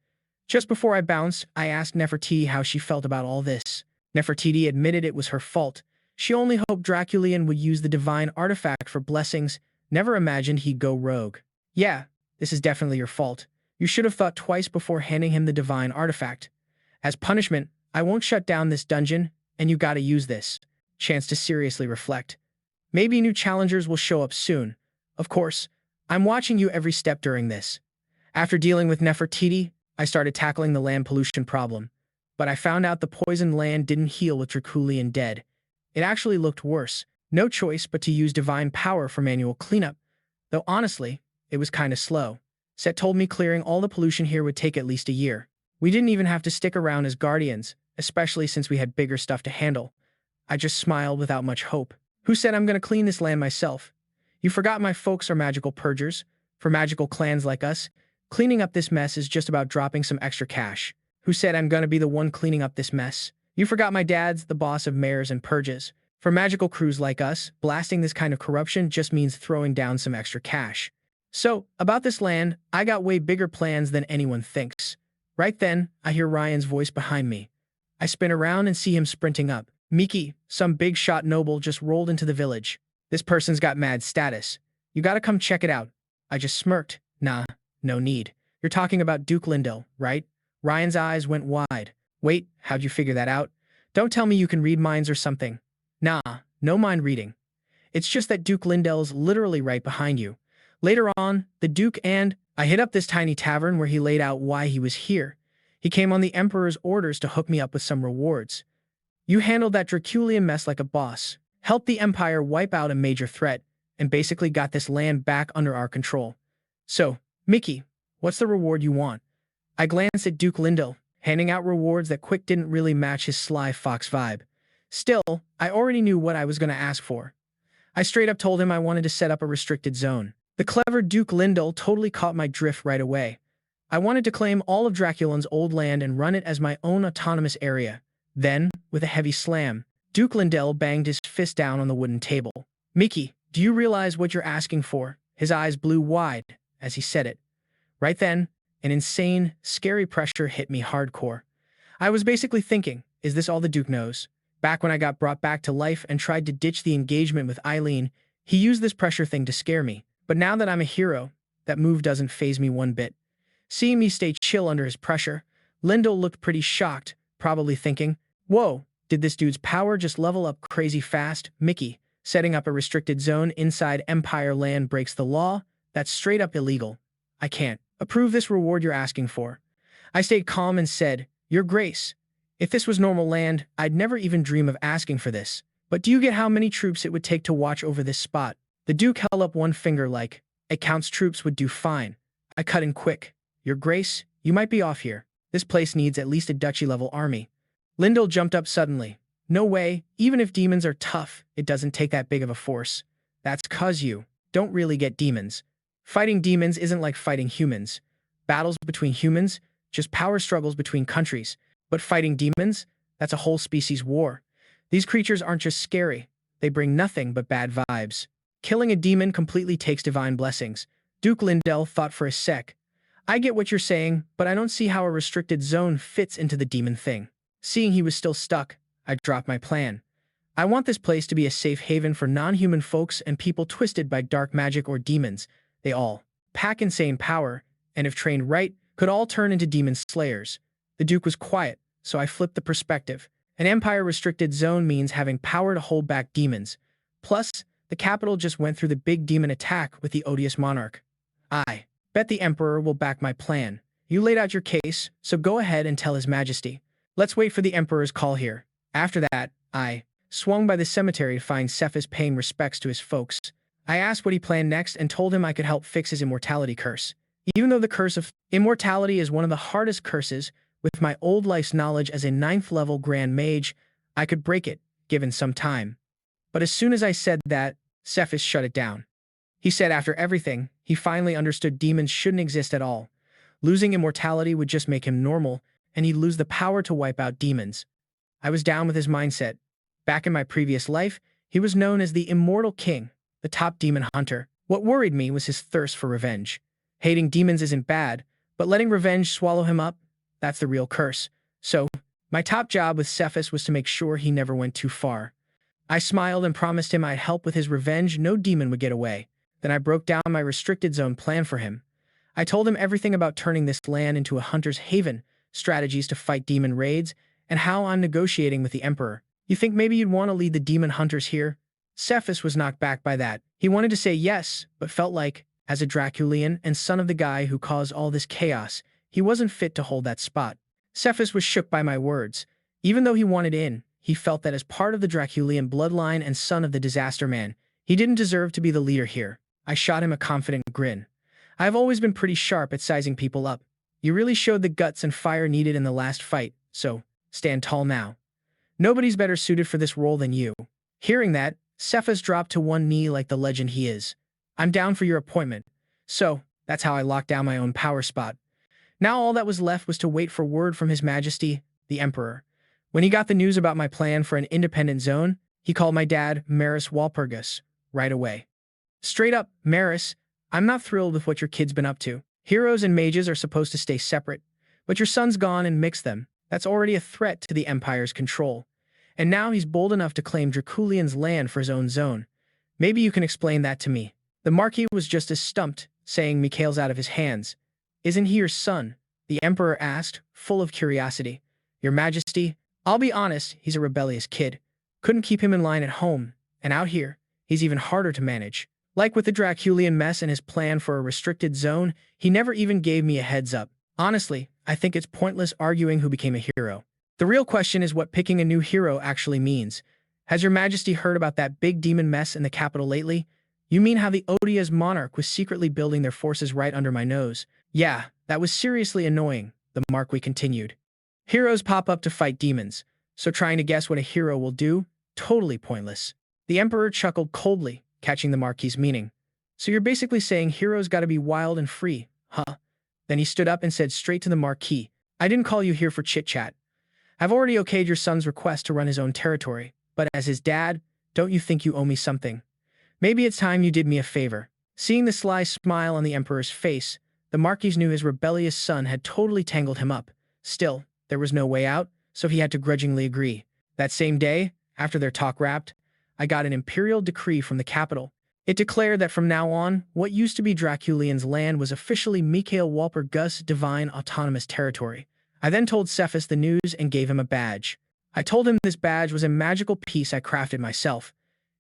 Just before I bounced, I asked Nefertiti how she felt about all this. Nefertiti admitted it was her fault. She only hoped Draculian would use the divine artifact for blessings, never imagined he'd go rogue. Yeah, this is definitely your fault. You should have thought twice before handing him the divine artifact. As punishment, I won't shut down this dungeon, and you gotta use this. Chance to seriously reflect. Maybe new challengers will show up soon. Of course, I'm watching you every step during this. After dealing with Nefertiti, I started tackling the land pollution problem. but I found out the poisoned land didn't heal with Draculian dead. It actually looked worse. No choice but to use divine power for manual cleanup. Though honestly, it was kinda slow. Set told me clearing all the pollution here would take at least a year. We didn't even have to stick around as guardians, especially since we had bigger stuff to handle. I just smiled without much hope. Who said I'm gonna clean this land myself? You forgot my folks are magical purgers. For magical clans like us, cleaning up this mess is just about dropping some extra cash. Who said I'm gonna be the one cleaning up this mess? You forgot my dad's the boss of mayors and purges. For magical crews like us, blasting this kind of corruption just means throwing down some extra cash. So, about this land, I got way bigger plans than anyone thinks. Right then, I hear Ryan's voice behind me. I spin around and see him sprinting up. Miki, some big shot noble, just rolled into the village. This person's got mad status. You gotta come check it out. I just smirked. Nah, no need. You're talking about Duke Lindell, right? Ryan's eyes went wide. Wait, how'd you figure that out? Don't tell me you can read minds or something. Nah, no mind reading. It's just that Duke Lindell's literally right behind you. Later on, the Duke and I hit up this tiny tavern where he laid out why he was here. He came on the Emperor's orders to hook me up with some rewards. You handled that Draculian mess like a boss, helped the Empire wipe out a major threat, and basically got this land back under our control. So, Mickey, what's the reward you want? I glanced at Duke Lindell, handing out rewards that quick didn't really match his sly fox vibe. Still, I already knew what I was going to ask for. I straight up told him I wanted to set up a restricted zone. The clever Duke Lindell totally caught my drift right away. I wanted to claim all of Draculin's old land and run it as my own autonomous area. Then, with a heavy slam, Duke Lindell banged his fist down on the wooden table. Mickey, do you realize what you're asking for? His eyes blew wide as he said it. Right then, an insane, scary pressure hit me hardcore. I was basically thinking, is this all the Duke knows? Back when I got brought back to life and tried to ditch the engagement with Eileen, he used this pressure thing to scare me. But now that I'm a hero, that move doesn't faze me one bit. Seeing me stay chill under his pressure, Lindell looked pretty shocked, probably thinking, whoa, did this dude's power just level up crazy fast? Mickey, setting up a restricted zone inside Empire land breaks the law? That's straight up illegal. I can't approve this reward you're asking for. I stayed calm and said, Your Grace, if this was normal land, I'd never even dream of asking for this. But do you get how many troops it would take to watch over this spot? The Duke held up one finger like, a count's troops would do fine. I cut in quick. Your Grace, you might be off here. This place needs at least a duchy-level army. Lindell jumped up suddenly. No way, even if demons are tough, it doesn't take that big of a force. That's 'cause you don't really get demons. Fighting demons isn't like fighting humans. Battles between humans, just power struggles between countries. But fighting demons, that's a whole species war. These creatures aren't just scary. They bring nothing but bad vibes. Killing a demon completely takes divine blessings. Duke Lindell thought for a sec. I get what you're saying, but I don't see how a restricted zone fits into the demon thing. Seeing he was still stuck, I dropped my plan. I want this place to be a safe haven for non-human folks and people twisted by dark magic or demons. They all pack insane power, and if trained right, could all turn into demon slayers. The Duke was quiet, so I flipped the perspective. An Empire-restricted zone means having power to hold back demons. Plus, the capital just went through the big demon attack with the odious monarch. I bet the Emperor will back my plan. You laid out your case, so go ahead and tell His Majesty. Let's wait for the Emperor's call here. After that, I swung by the cemetery to find Cephas paying respects to his folks. I asked what he planned next and told him I could help fix his immortality curse. Even though the curse of immortality is one of the hardest curses, with my old life's knowledge as a 9th-level Grand Mage, I could break it, given some time. But as soon as I said that, Cephas shut it down. He said after everything, he finally understood demons shouldn't exist at all. Losing immortality would just make him normal, and he'd lose the power to wipe out demons. I was down with his mindset. Back in my previous life, he was known as the Immortal King, the top demon hunter. What worried me was his thirst for revenge. Hating demons isn't bad, but letting revenge swallow him up, that's the real curse. So, my top job with Cephas was to make sure he never went too far. I smiled and promised him I'd help with his revenge. No demon would get away. Then I broke down my restricted zone plan for him. I told him everything about turning this land into a hunter's haven, strategies to fight demon raids, and how I'm negotiating with the Emperor. You think maybe you'd want to lead the demon hunters here? Cephas was knocked back by that. He wanted to say yes, but felt like, as a Draculian and son of the guy who caused all this chaos, he wasn't fit to hold that spot. Cephas was shook by my words. Even though he wanted in, he felt that as part of the Draculian bloodline and son of the Disaster Man, he didn't deserve to be the leader here. I shot him a confident grin. I've always been pretty sharp at sizing people up. You really showed the guts and fire needed in the last fight, so stand tall now. Nobody's better suited for this role than you. Hearing that, Cephas dropped to one knee like the legend he is. I'm down for your appointment. So, that's how I locked down my own power spot. Now all that was left was to wait for word from His Majesty, the Emperor. When he got the news about my plan for an independent zone, he called my dad, Wal Purgous, right away. Straight up, Maris, I'm not thrilled with what your kid's been up to. Heroes and mages are supposed to stay separate, but your son's gone and mixed them. That's already a threat to the Empire's control. And now he's bold enough to claim Draculian's land for his own zone. Maybe you can explain that to me. The Marquis was just as stumped, saying Mikuel's out of his hands. Isn't he your son? The Emperor asked, full of curiosity. Your Majesty, I'll be honest, he's a rebellious kid. Couldn't keep him in line at home, and out here, he's even harder to manage. Like with the Draculian mess and his plan for a restricted zone, he never even gave me a heads up. Honestly, I think it's pointless arguing who became a hero. The real question is what picking a new hero actually means. Has your Majesty heard about that big demon mess in the capital lately? You mean how the odious monarch was secretly building their forces right under my nose? Yeah, that was seriously annoying, the Marquis continued. Heroes pop up to fight demons, so trying to guess what a hero will do? Totally pointless. The Emperor chuckled coldly, catching the Marquis's meaning. So you're basically saying heroes gotta be wild and free, huh? Then he stood up and said straight to the Marquis, I didn't call you here for chit-chat. I've already okayed your son's request to run his own territory, but as his dad, don't you think you owe me something? Maybe it's time you did me a favor. Seeing the sly smile on the Emperor's face, the Marquis knew his rebellious son had totally tangled him up. Still, there was no way out, so he had to grudgingly agree. That same day, after their talk wrapped, I got an imperial decree from the capital. It declared that from now on, what used to be Draculian's land was officially Wal Purgous' divine autonomous territory. I then told Cephas the news and gave him a badge. I told him this badge was a magical piece I crafted myself.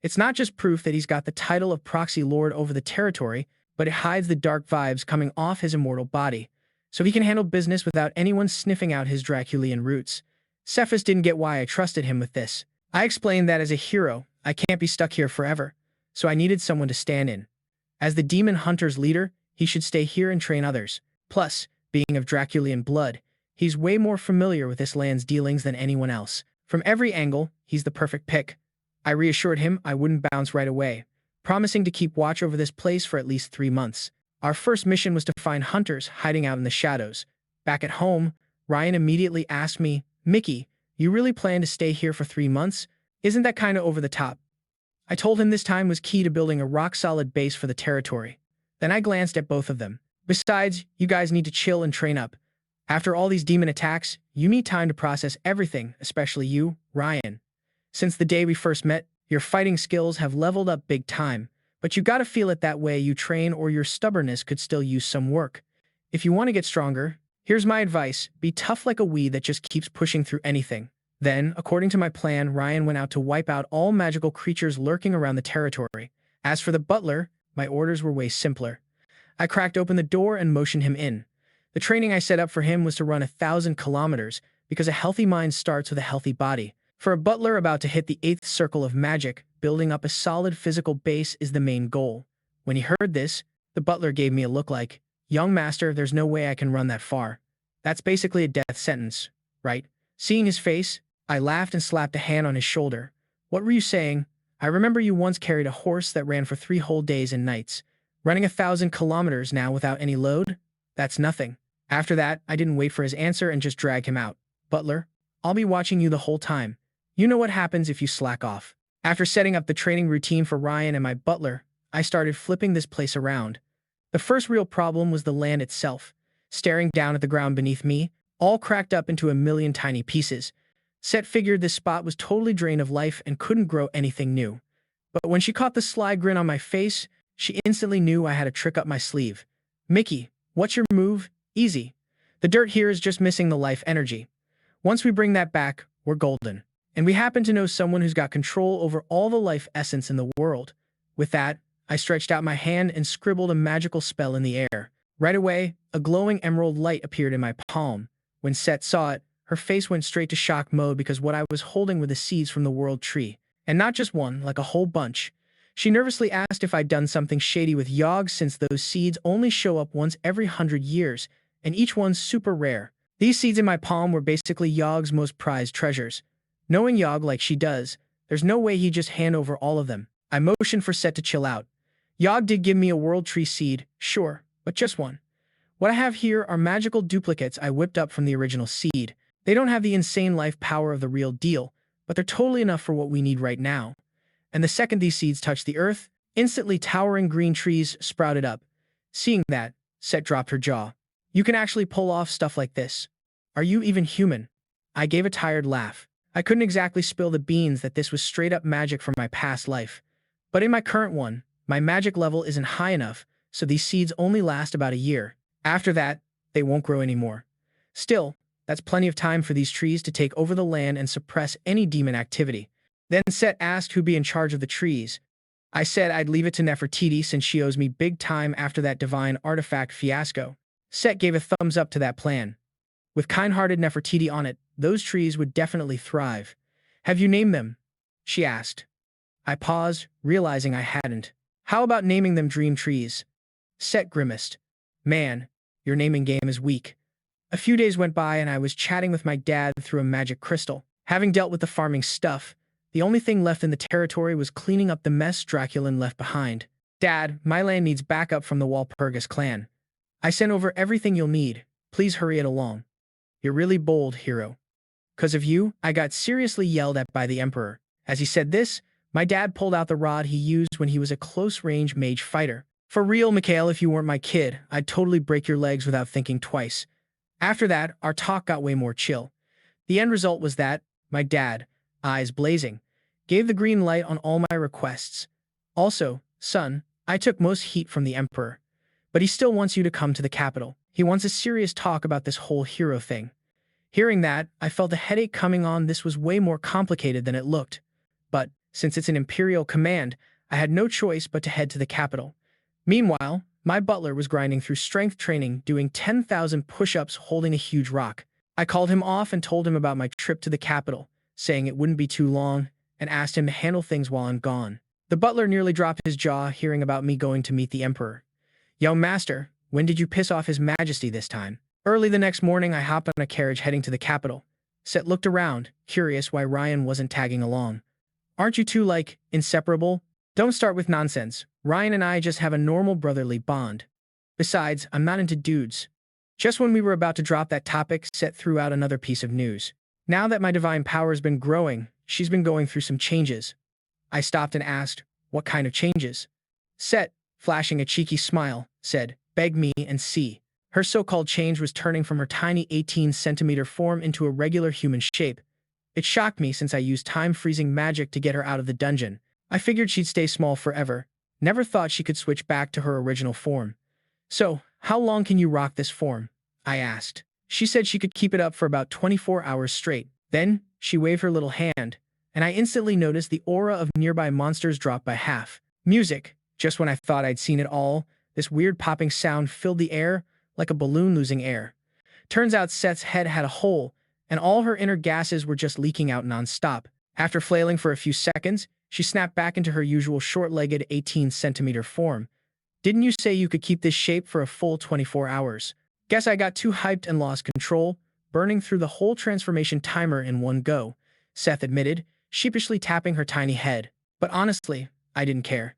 It's not just proof that he's got the title of proxy lord over the territory, but it hides the dark vibes coming off his immortal body, so he can handle business without anyone sniffing out his Draculian roots. Cephas didn't get why I trusted him with this. I explained that as a hero, I can't be stuck here forever, so I needed someone to stand in. As the demon hunter's leader, he should stay here and train others. Plus, being of Draculian blood, he's way more familiar with this land's dealings than anyone else. From every angle, he's the perfect pick. I reassured him I wouldn't bounce right away, promising to keep watch over this place for at least 3 months. Our first mission was to find hunters hiding out in the shadows. Back at home, Ryan immediately asked me, Mickey, you really plan to stay here for 3 months? Isn't that kinda over the top? I told him this time was key to building a rock-solid base for the territory. Then I glanced at both of them. Besides, you guys need to chill and train up. After all these demon attacks, you need time to process everything, especially you, Ryan. Since the day we first met, your fighting skills have leveled up big time, but you gotta feel it that way you train or your stubbornness could still use some work. If you want to get stronger, here's my advice, be tough like a weed that just keeps pushing through anything. Then, according to my plan, Ryan went out to wipe out all magical creatures lurking around the territory. As for the butler, my orders were way simpler. I cracked open the door and motioned him in. The training I set up for him was to run 1,000 kilometers, because a healthy mind starts with a healthy body. For a butler about to hit the 8th circle of magic, building up a solid physical base is the main goal. When he heard this, the butler gave me a look like, young master, there's no way I can run that far. That's basically a death sentence, right? Seeing his face, I laughed and slapped a hand on his shoulder. What were you saying? I remember you once carried a horse that ran for 3 whole days and nights. Running 1,000 kilometers now without any load? That's nothing. After that, I didn't wait for his answer and just dragged him out. Butler, I'll be watching you the whole time. You know what happens if you slack off. After setting up the training routine for Ryan and my butler, I started flipping this place around. The first real problem was the land itself. Staring down at the ground beneath me, all cracked up into a million tiny pieces. Set figured this spot was totally drained of life and couldn't grow anything new. But when she caught the sly grin on my face, she instantly knew I had a trick up my sleeve. Mickey, what's your move? Easy. The dirt here is just missing the life energy. Once we bring that back, we're golden. And we happen to know someone who's got control over all the life essence in the world. With that, I stretched out my hand and scribbled a magical spell in the air. Right away, a glowing emerald light appeared in my palm. When Set saw it, her face went straight to shock mode because what I was holding were the seeds from the world tree. And not just one, like a whole bunch. She nervously asked if I'd done something shady with Yogg since those seeds only show up once every 100 years, and each one's super rare. These seeds in my palm were basically Yogg's most prized treasures. Knowing Yogg like she does, there's no way he'd just hand over all of them. I motioned for Set to chill out. Yogg did give me a world tree seed, sure, but just one. What I have here are magical duplicates I whipped up from the original seed. They don't have the insane life power of the real deal, but they're totally enough for what we need right now. And the second these seeds touched the earth, instantly towering green trees sprouted up. Seeing that, Set dropped her jaw. You can actually pull off stuff like this. Are you even human? I gave a tired laugh. I couldn't exactly spill the beans that this was straight up magic from my past life. But in my current one, my magic level isn't high enough, so these seeds only last about a year. After that, they won't grow anymore. Still, that's plenty of time for these trees to take over the land and suppress any demon activity. Then Set asked who'd be in charge of the trees. I said I'd leave it to Nefertiti since she owes me big time after that divine artifact fiasco. Set gave a thumbs up to that plan. With kind-hearted Nefertiti on it, those trees would definitely thrive. Have you named them? She asked. I paused, realizing I hadn't. How about naming them dream trees? Set grimaced. Man, your naming game is weak. A few days went by and I was chatting with my dad through a magic crystal. Having dealt with the farming stuff, the only thing left in the territory was cleaning up the mess Draculan left behind. Dad, my land needs backup from the Wal Purgous clan. I sent over everything you'll need. Please hurry it along. You're really bold, hero. 'Cause of you, I got seriously yelled at by the Emperor. As he said this, my dad pulled out the rod he used when he was a close-range mage fighter. For real, Mikuel, if you weren't my kid, I'd totally break your legs without thinking twice. After that, our talk got way more chill. The end result was that my dad, eyes blazing, gave the green light on all my requests. Also, son, I took most heat from the Emperor. But he still wants you to come to the capital. He wants a serious talk about this whole hero thing. Hearing that, I felt a headache coming on. This was way more complicated than it looked. But, since it's an imperial command, I had no choice but to head to the capital. Meanwhile, my butler was grinding through strength training, doing 10,000 push-ups holding a huge rock. I called him off and told him about my trip to the capital, saying it wouldn't be too long, and asked him to handle things while I'm gone. The butler nearly dropped his jaw hearing about me going to meet the Emperor. Yo, master, when did you piss off His Majesty this time? Early the next morning, I hopped on a carriage heading to the capital. Set looked around, curious why Ryan wasn't tagging along. Aren't you two, like, inseparable? Don't start with nonsense. Ryan and I just have a normal brotherly bond. Besides, I'm not into dudes. Just when we were about to drop that topic, Set threw out another piece of news. Now that my divine power's been growing, she's been going through some changes. I stopped and asked, what kind of changes? Set, flashing a cheeky smile, said, beg me and see. Her so-called change was turning from her tiny 18-centimeter form into a regular human shape. It shocked me since I used time-freezing magic to get her out of the dungeon. I figured she'd stay small forever. Never thought she could switch back to her original form. So, how long can you rock this form? I asked. She said she could keep it up for about 24 hours straight. Then, she waved her little hand, and I instantly noticed the aura of nearby monsters drop by half. Music. Just when I thought I'd seen it all, this weird popping sound filled the air, like a balloon losing air. Turns out Set's head had a hole, and all her inner gases were just leaking out non-stop. After flailing for a few seconds, she snapped back into her usual short-legged 18-centimeter form. Didn't you say you could keep this shape for a full 24 hours? Guess I got too hyped and lost control, burning through the whole transformation timer in one go, Seth admitted, sheepishly tapping her tiny head. But honestly, I didn't care.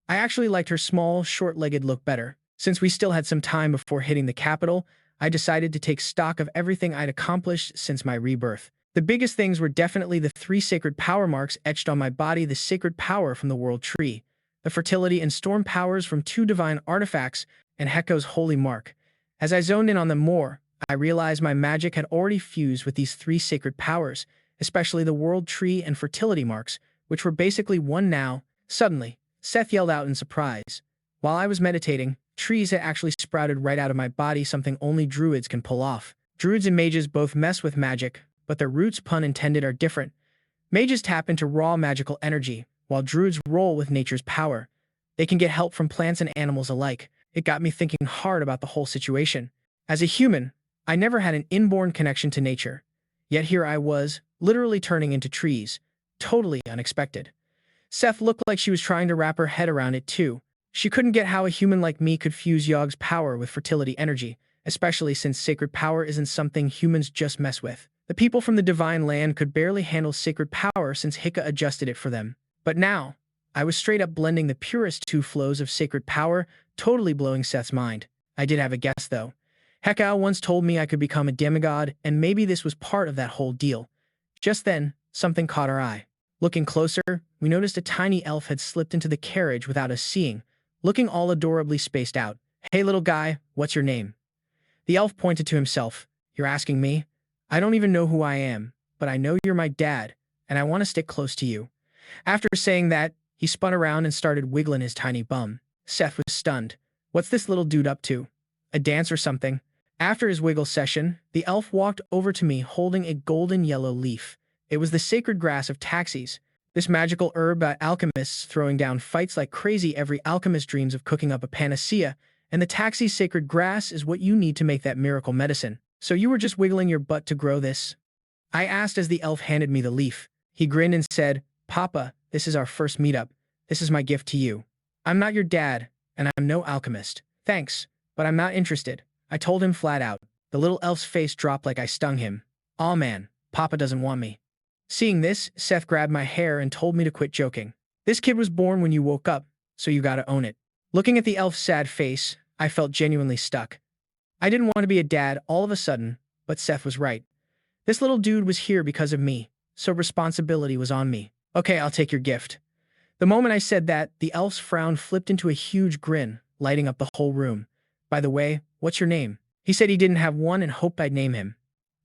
I actually liked her small, short-legged look better. Since we still had some time before hitting the capital, I decided to take stock of everything I'd accomplished since my rebirth. The biggest things were definitely the 3 sacred power marks etched on my body, the sacred power from the world tree, the fertility and storm powers from 2 divine artifacts, and Hekko's holy mark. As I zoned in on them more, I realized my magic had already fused with these 3 sacred powers, especially the world tree and fertility marks, which were basically one now. Suddenly, Seth yelled out in surprise. While I was meditating, trees had actually sprouted right out of my body, something only druids can pull off. Druids and mages both mess with magic, but their roots, pun intended, are different. Mages tap into raw magical energy, while druids roll with nature's power. They can get help from plants and animals alike. It got me thinking hard about the whole situation. As a human, I never had an inborn connection to nature. Yet here I was, literally turning into trees. Totally unexpected. Seth looked like she was trying to wrap her head around it too. She couldn't get how a human like me could fuse Yog's power with fertility energy, especially since sacred power isn't something humans just mess with. The people from the divine land could barely handle sacred power since Hika adjusted it for them. But now, I was straight up blending the purest two flows of sacred power, totally blowing Seth's mind. I did have a guess though. Heka once told me I could become a demigod, and maybe this was part of that whole deal. Just then, something caught our eye. Looking closer, we noticed a tiny elf had slipped into the carriage without us seeing, looking all adorably spaced out. "Hey little guy, what's your name?" The elf pointed to himself. "You're asking me? I don't even know who I am, but I know you're my dad, and I want to stick close to you." After saying that, he spun around and started wiggling his tiny bum. Seth was stunned. What's this little dude up to? A dance or something? After his wiggle session, the elf walked over to me holding a golden yellow leaf. It was the sacred grass of taxis. This magical herb by alchemists throwing down fights like crazy. Every alchemist dreams of cooking up a panacea, and the taxi's sacred grass is what you need to make that miracle medicine. "So you were just wiggling your butt to grow this?" I asked as the elf handed me the leaf. He grinned and said, "Papa, this is our first meetup. This is my gift to you. I'm not your dad, and I'm no alchemist. Thanks, but I'm not interested," I told him flat out. The little elf's face dropped like I stung him. "Aw man, Papa doesn't want me." Seeing this, Seth grabbed my hair and told me to quit joking. "This kid was born when you woke up, so you gotta own it." Looking at the elf's sad face, I felt genuinely stuck. I didn't want to be a dad all of a sudden, but Seth was right. This little dude was here because of me, so responsibility was on me. "Okay, I'll take your gift." The moment I said that, the elf's frown flipped into a huge grin, lighting up the whole room. "By the way, what's your name?" He said he didn't have one and hoped I'd name him.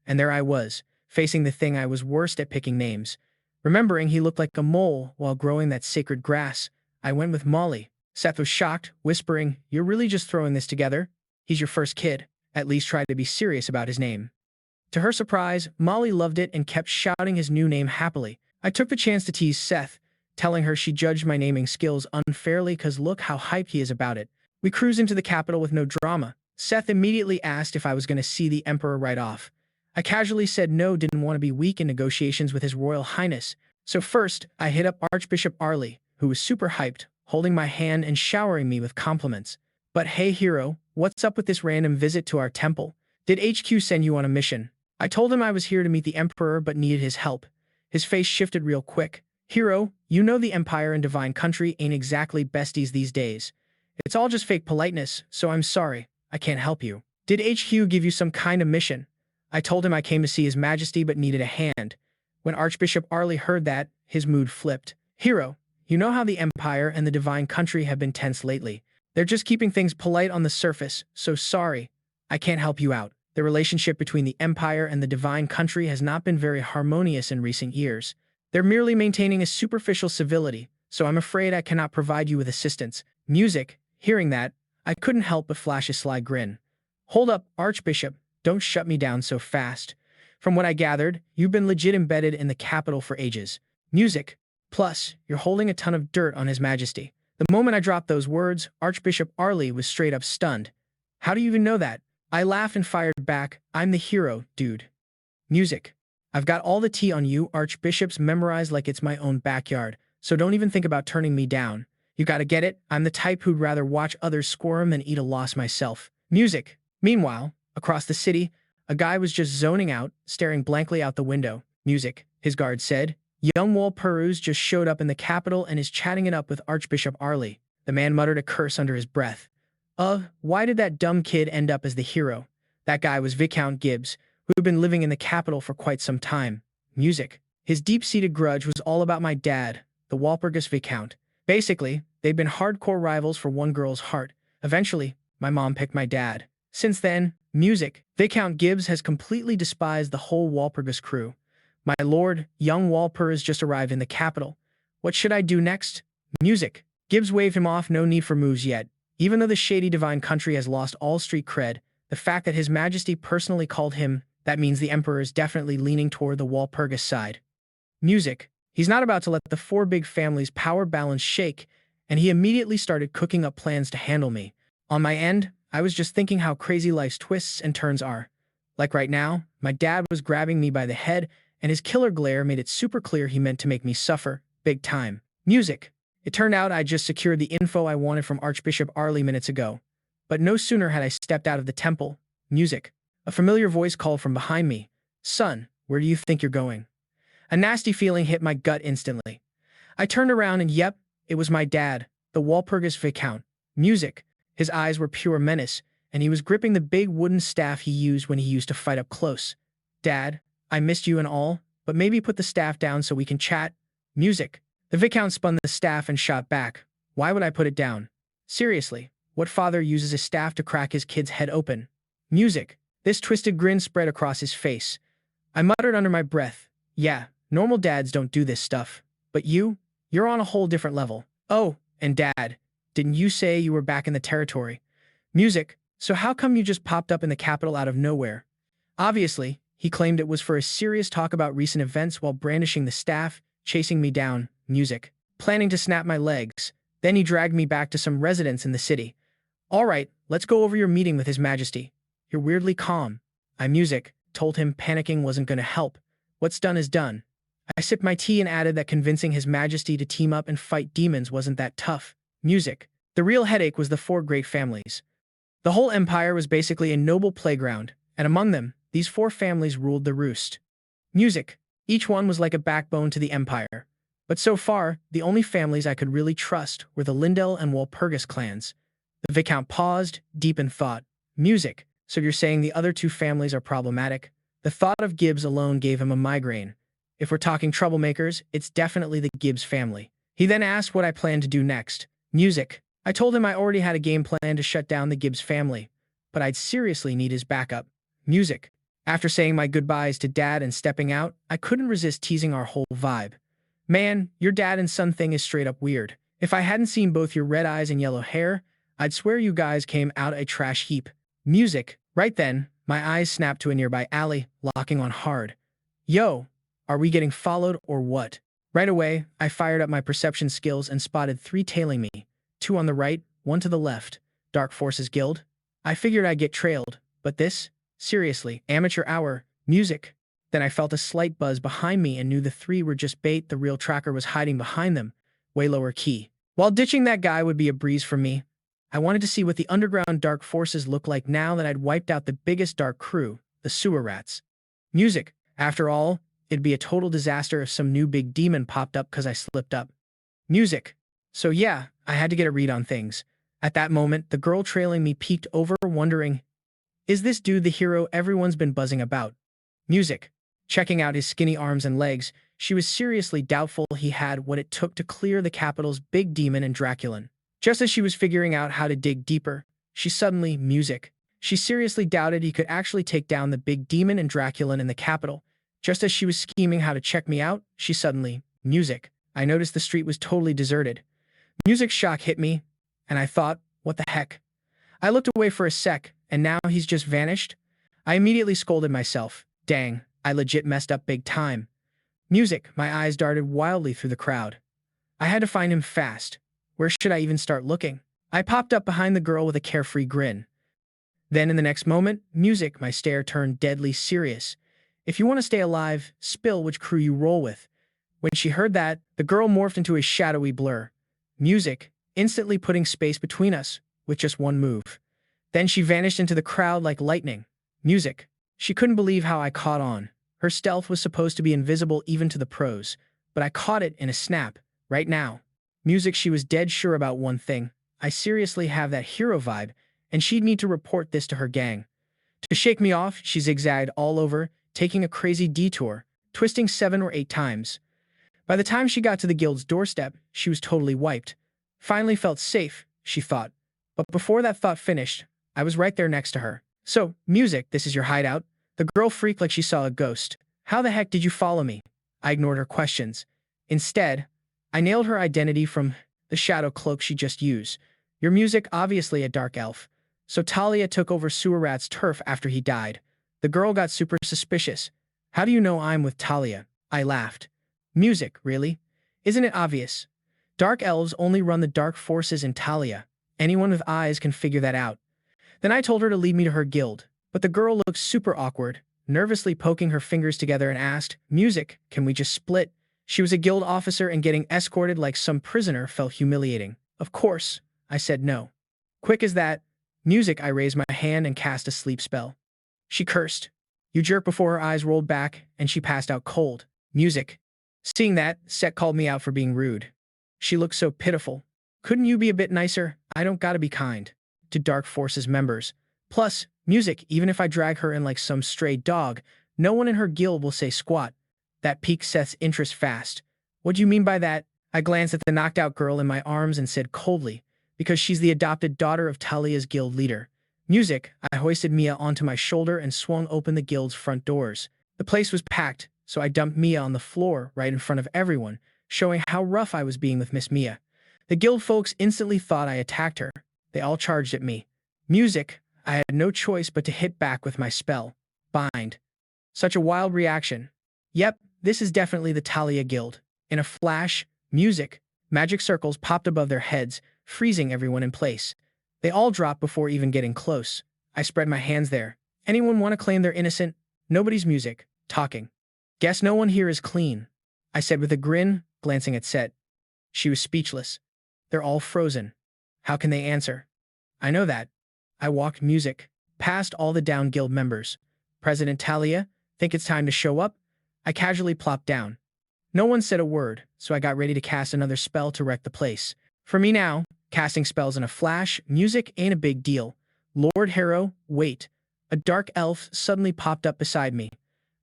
And there I was, facing the thing I was worst at picking names. Remembering he looked like a mole while growing that sacred grass, I went with Molly. Seth was shocked, whispering, "You're really just throwing this together? He's your first kid. At least try to be serious about his name." To her surprise, Molly loved it and kept shouting his new name happily. I took the chance to tease Seth, telling her she judged my naming skills unfairly cause look how hyped he is about it. We cruised into the capital with no drama. Seth immediately asked if I was going to see the Emperor right off. I casually said no, didn't want to be weak in negotiations with His Royal Highness. So first, I hit up Archbishop Arlie, who was super hyped, holding my hand and showering me with compliments. "But hey hero, what's up with this random visit to our temple? Did HQ send you on a mission?" I told him I was here to meet the Emperor but needed his help. His face shifted real quick. "Hero, you know the Empire and Divine Country ain't exactly besties these days. It's all just fake politeness, so I'm sorry. I can't help you." "Did HQ give you some kind of mission?" I told him I came to see His Majesty but needed a hand. When Archbishop Arlie heard that, his mood flipped. "Hero, you know how the Empire and the Divine Country have been tense lately. They're just keeping things polite on the surface, so sorry. I can't help you out. The relationship between the Empire and the Divine Country has not been very harmonious in recent years. They're merely maintaining a superficial civility, so I'm afraid I cannot provide you with assistance." Music. Hearing that, I couldn't help but flash a sly grin. "Hold up, Archbishop. Don't shut me down so fast. From what I gathered, you've been legit embedded in the capital for ages." Music. "Plus, you're holding a ton of dirt on His Majesty." The moment I dropped those words, Archbishop Arlie was straight up stunned. "How do you even know that?" I laughed and fired back, "I'm the hero, dude." Music. "I've got all the tea on you, Archbishops memorized like it's my own backyard, so don't even think about turning me down. You gotta get it, I'm the type who'd rather watch others squirm than eat a loss myself." Music. Meanwhile, across the city, a guy was just zoning out, staring blankly out the window. Music. His guard said, "Young Wal Purgous just showed up in the capital and is chatting it up with Archbishop Arlie." The man muttered a curse under his breath. Why did that dumb kid end up as the hero? That guy was Viscount Gibbs, who had been living in the capital for quite some time. Music. His deep-seated grudge was all about my dad, the Wal Purgous Viscount. Basically, they'd been hardcore rivals for one girl's heart. Eventually, my mom picked my dad. Since then, music. Viscount Gibbs has completely despised the whole Wal Purgous crew. "My lord, young Wal Purgous just arrived in the capital. What should I do next?" Music. Gibbs waved him off, no need for moves yet. Even though the shady Divine Country has lost all street cred, the fact that His Majesty personally called him, that means the Emperor is definitely leaning toward the Wal Purgous side. Music. He's not about to let the four big families' power balance shake, and he immediately started cooking up plans to handle me. On my end, I was just thinking how crazy life's twists and turns are. Like right now, my dad was grabbing me by the head, and his killer glare made it super clear he meant to make me suffer, big time. Music. It turned out I just secured the info I wanted from Archbishop Arley minutes ago. But no sooner had I stepped out of the temple. Music. A familiar voice called from behind me. Son, where do you think you're going? A nasty feeling hit my gut instantly. I turned around and yep, it was my dad, the Wal Purgous Viscount. Music. His eyes were pure menace, and he was gripping the big wooden staff he used when he used to fight up close. Dad, I missed you and all, but maybe put the staff down so we can chat. Music. The Viscount spun the staff and shot back. Why would I put it down? Seriously, what father uses a staff to crack his kid's head open? Music. This twisted grin spread across his face. I muttered under my breath. Yeah, normal dads don't do this stuff. But you're on a whole different level. Oh, and Dad, didn't you say you were back in the territory? Music. So how come you just popped up in the capital out of nowhere? Obviously, he claimed it was for a serious talk about recent events while brandishing the staff, chasing me down. Music. Planning to snap my legs. Then he dragged me back to some residence in the city. All right, let's go over your meeting with His Majesty. You're weirdly calm. Music. Told him panicking wasn't going to help. What's done is done. I sipped my tea and added that convincing His Majesty to team up and fight demons wasn't that tough. Music. The real headache was the four great families. The whole empire was basically a noble playground, and among them, these four families ruled the roost. Music. Each one was like a backbone to the empire. But so far, the only families I could really trust were the Lindell and Wal Purgous clans. The Viscount paused, deep in thought. Music. So you're saying the other two families are problematic? The thought of Gibbs alone gave him a migraine. If we're talking troublemakers, it's definitely the Gibbs family. He then asked what I planned to do next. Music. I told him I already had a game plan to shut down the Gibbs family, but I'd seriously need his backup. Music. After saying my goodbyes to Dad and stepping out, I couldn't resist teasing our whole vibe. Man, your dad and son thing is straight up weird. If I hadn't seen both your red eyes and yellow hair, I'd swear you guys came out a trash heap. Music. Right then, my eyes snapped to a nearby alley, locking on hard. Yo, are we getting followed or what? Right away, I fired up my perception skills and spotted three tailing me. Two on the right, one to the left. Dark Forces Guild? I figured I'd get trailed, but this? Seriously, amateur hour. Music. Then I felt a slight buzz behind me and knew the three were just bait. The real tracker was hiding behind them, way lower key. While ditching that guy would be a breeze for me, I wanted to see what the underground dark forces look like now that I'd wiped out the biggest dark crew, the sewer rats. Music. After all, it'd be a total disaster if some new big demon popped up because I slipped up. Music. So yeah, I had to get a read on things. At that moment, the girl trailing me peeked over, wondering, is this dude the hero everyone's been buzzing about? Music. Checking out his skinny arms and legs, she was seriously doubtful he had what it took to clear the capital's big demon and Draculan. Just as she was figuring out how to dig deeper, she suddenly, music. She seriously doubted he could actually take down the big demon and Draculan in the capital. Just as she was scheming how to check me out, she suddenly, music. I noticed the street was totally deserted. Music shock hit me, and I thought, what the heck? I looked away for a sec, and now he's just vanished? I immediately scolded myself. Dang, I legit messed up big time. Music, my eyes darted wildly through the crowd. I had to find him fast. Where should I even start looking? I popped up behind the girl with a carefree grin. Then in the next moment, music, my stare turned deadly serious. If you want to stay alive, spill which crew you roll with. When she heard that, the girl morphed into a shadowy blur. Music, instantly putting space between us, with just one move. Then she vanished into the crowd like lightning. Music. She couldn't believe how I caught on. Her stealth was supposed to be invisible even to the pros, but I caught it in a snap, right now. Music, she was dead sure about one thing. I seriously have that hero vibe, and she'd need to report this to her gang. To shake me off, she zigzagged all over, taking a crazy detour, twisting 7 or 8 times. By the time she got to the guild's doorstep, she was totally wiped. Finally felt safe, she thought. But before that thought finished, I was right there next to her. So, music, this is your hideout? The girl freaked like she saw a ghost. How the heck did you follow me? I ignored her questions. Instead, I nailed her identity from the shadow cloak she just used. Your music, obviously a dark elf. So Talia took over Sewer Rat's turf after he died. The girl got super suspicious. How do you know I'm with Talia? I laughed. Music, really? Isn't it obvious? Dark elves only run the dark forces in Talia. Anyone with eyes can figure that out. Then I told her to lead me to her guild. But the girl looked super awkward, nervously poking her fingers together and asked, "Music, can we just split?" She was a guild officer and getting escorted like some prisoner felt humiliating. Of course, I said no. Quick as that, "Music," I raised my hand and cast a sleep spell. She cursed. You jerk before her eyes rolled back and she passed out cold. "Music." Seeing that, Set called me out for being rude. She looked so pitiful. "Couldn't you be a bit nicer? I don't gotta be kind to Dark Forces members. Plus, Music, even if I drag her in like some stray dog, no one in her guild will say squat." That piqued Seth's interest fast. "What do you mean by that?" I glanced at the knocked out girl in my arms and said coldly, "Because she's the adopted daughter of Talia's guild leader." "Music." I hoisted Mia onto my shoulder and swung open the guild's front doors. The place was packed, so I dumped Mia on the floor right in front of everyone, showing how rough I was being with Miss Mia. The guild folks instantly thought I attacked her. They all charged at me. "Music." I had no choice but to hit back with my spell. "Bind." Such a wild reaction. Yep, this is definitely the Talia Guild. In a flash, "Music." Magic circles popped above their heads, freezing everyone in place. They all dropped before even getting close. I spread my hands there. "Anyone want to claim they're innocent?" Nobody's music. Talking. "Guess no one here is clean," I said with a grin, glancing at Set. She was speechless. They're all frozen. How can they answer? I know that. I walked Music past all the down guild members. "President Talia, think it's time to show up?" I casually plopped down. No one said a word, so I got ready to cast another spell to wreck the place. For me now, casting spells in a flash, Music ain't a big deal. "Lord Harrow, wait." A dark elf suddenly popped up beside me.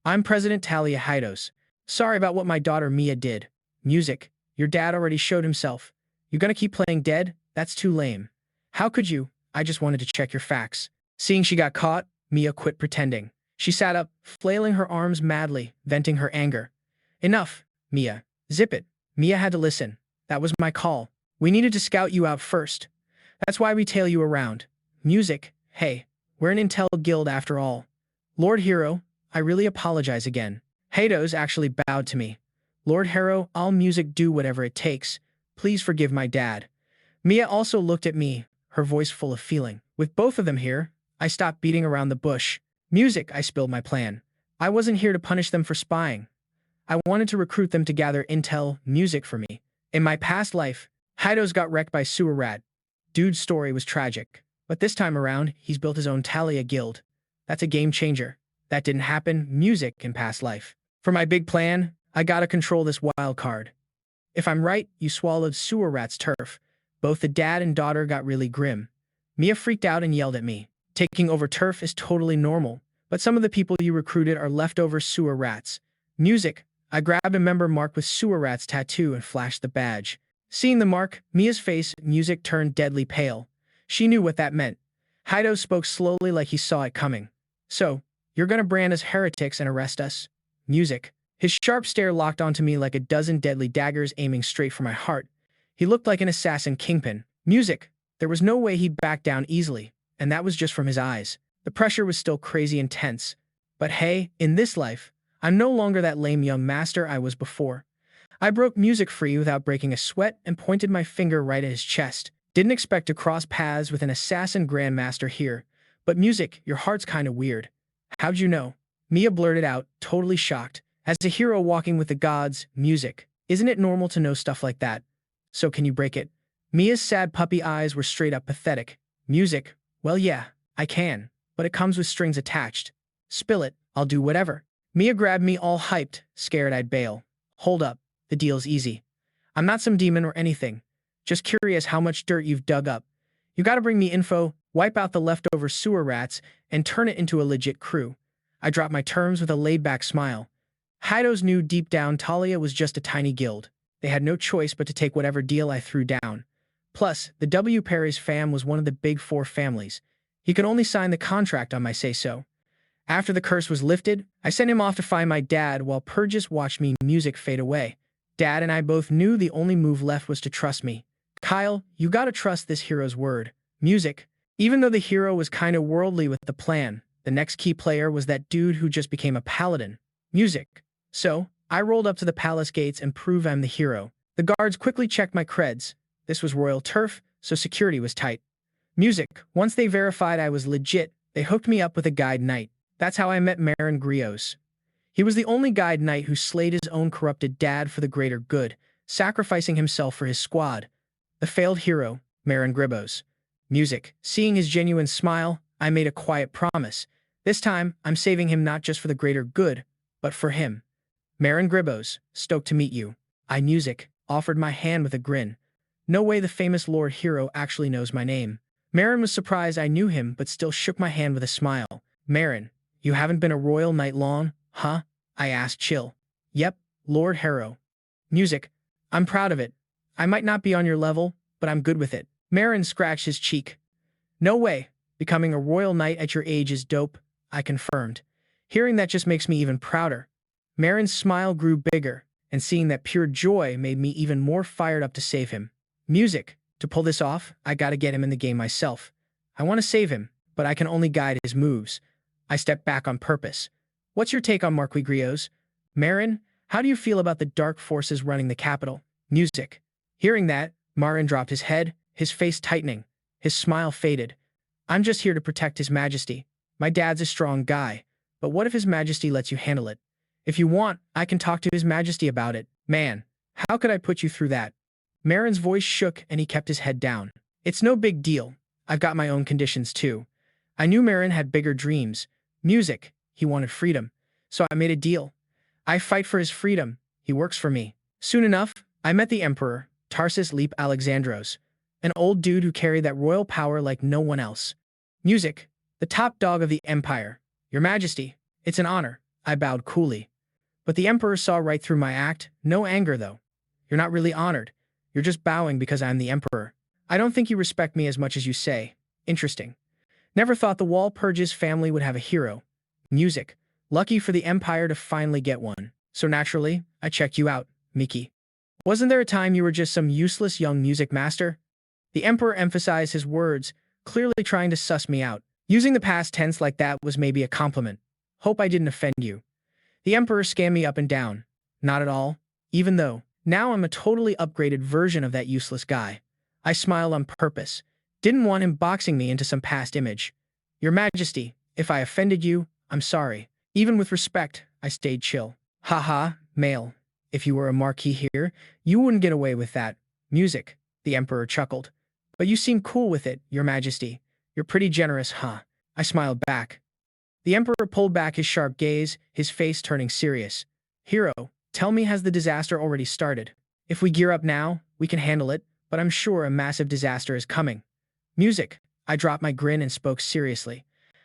"I'm President Talia Hydos. Sorry about what my daughter Mia did." "Music, your dad already showed himself. You gonna keep playing dead? That's too lame." "How could you? I just wanted to check your facts." Seeing she got caught, Mia quit pretending. She sat up, flailing her arms madly, venting her anger. "Enough, Mia. Zip it." Mia had to listen. "That was my call. We needed to scout you out first. That's why we tail you around." "Music, hey, we're an intel guild after all." "Lord Hero, I really apologize again." Hydos actually bowed to me. "Lord Harrow, I'll Music do whatever it takes. Please forgive my dad." Mia also looked at me, her voice full of feeling. With both of them here, I stopped beating around the bush. "Music," I spilled my plan. "I wasn't here to punish them for spying. I wanted to recruit them to gather intel, Music for me. In my past life, Hydos got wrecked by sewer rat. Dude's story was tragic. But this time around, he's built his own Talia guild. That's a game changer. That didn't happen, Music, in past life. For my big plan, I gotta control this wild card. If I'm right, you swallowed sewer rat's turf." Both the dad and daughter got really grim. Mia freaked out and yelled at me. "Taking over turf is totally normal, but some of the people you recruited are leftover sewer rats." "Music." I grabbed a member marked with sewer rat's tattoo and flashed the badge. Seeing the mark, Mia's face, Music, turned deadly pale. She knew what that meant. Hydos spoke slowly like he saw it coming. "So, you're gonna brand us heretics and arrest us?" "Music." His sharp stare locked onto me like a dozen deadly daggers aiming straight for my heart. He looked like an assassin kingpin. "Music." There was no way he'd back down easily, and that was just from his eyes. The pressure was still crazy intense. But hey, in this life, I'm no longer that lame young master I was before. I broke Music free without breaking a sweat and pointed my finger right at his chest. "Didn't expect to cross paths with an assassin grandmaster here, but Music, your heart's kinda weird." "How'd you know?" Mia blurted out, totally shocked. "As a hero walking with the gods, Music, isn't it normal to know stuff like that? So can you break it?" Mia's sad puppy eyes were straight up pathetic. "Music, well yeah, I can, but it comes with strings attached." "Spill it, I'll do whatever." Mia grabbed me all hyped, scared I'd bail. "Hold up, the deal's easy. I'm not some demon or anything. Just curious how much dirt you've dug up. You gotta bring me info, wipe out the leftover sewer rats, and turn it into a legit crew." I dropped my terms with a laid-back smile. Hydos knew deep down Talia was just a tiny guild. They had no choice but to take whatever deal I threw down. Plus, the W. Perry's fam was one of the big four families. He could only sign the contract on my say-so. After the curse was lifted, I sent him off to find my dad while Purgous watched me Music fade away. Dad and I both knew the only move left was to trust me. "Kyle, you gotta trust this hero's word." Music. Even though the hero was kinda worldly with the plan, the next key player was that dude who just became a paladin. Music. So, I rolled up to the palace gates and proved I'm the hero. The guards quickly checked my creds. This was royal turf, so security was tight. Music. Once they verified I was legit, They hooked me up with a guide knight. That's how I met Merryill Grios. He was the only guide knight who slayed his own corrupted dad for the greater good, sacrificing himself for his squad. The failed hero, Merryill Grios. Music. Seeing his genuine smile, I made a quiet promise. This time, I'm saving him not just for the greater good, but for him. Merryill Grios, stoked to meet you. I music, offered my hand with a grin. No way the famous Lord Hero actually knows my name. Merryill was surprised I knew him, but still shook my hand with a smile. Merryill, you haven't been a royal knight long, huh? I asked chill. Yep, Lord Hero. Music. I'm proud of it. I might not be on your level, but I'm good with it. Merryill scratched his cheek. No way. Becoming a royal knight at your age is dope, I confirmed. Hearing that just makes me even prouder. Merrill's smile grew bigger, and seeing that pure joy made me even more fired up to save him. Music. To pull this off, I gotta get him in the game myself. I want to save him, but I can only guide his moves. I stepped back on purpose. What's your take on Marquis Grios? Merryill, how do you feel about the dark forces running the capital? Music. Hearing that, Merryill dropped his head, his face tightening. His smile faded. I'm just here to protect His Majesty. My dad's a strong guy, but what if His Majesty lets you handle it? If you want, I can talk to His Majesty about it. Man, how could I put you through that? Merrill's voice shook and he kept his head down. It's no big deal. I've got my own conditions too. I knew Merryill had bigger dreams. Music. He wanted freedom. So I made a deal. I fight for his freedom. He works for me. Soon enough, I met the Emperor, Tarsis Leap Alexandros, an old dude who carried that royal power like no one else. Music. The top dog of the Empire. Your Majesty. It's an honor. I bowed coolly. But the Emperor saw right through my act. No anger, though. You're not really honored. You're just bowing because I'm the Emperor. I don't think you respect me as much as you say. Interesting. Never thought the Wal Purgous family would have a hero. Music. Lucky for the Empire to finally get one. So naturally, I checked you out, Miki. Wasn't there a time you were just some useless young music master? The Emperor emphasized his words, clearly trying to suss me out. Using the past tense like that was maybe a compliment. Hope I didn't offend you. The Emperor scanned me up and down. Not at all. Even though, now I'm a totally upgraded version of that useless guy. I smiled on purpose. Didn't want him boxing me into some past image. Your Majesty, if I offended you, I'm sorry. Even with respect, I stayed chill. Haha, male. If you were a marquis here, you wouldn't get away with that. Music. The Emperor chuckled. But you seem cool with it, Your Majesty. You're pretty generous, huh? I smiled back. The Emperor pulled back his sharp gaze, his face turning serious. Hero, tell me, has the disaster already started? If we gear up now, we can handle it, but I'm sure a massive disaster is coming. Music. I dropped my grin and spoke seriously.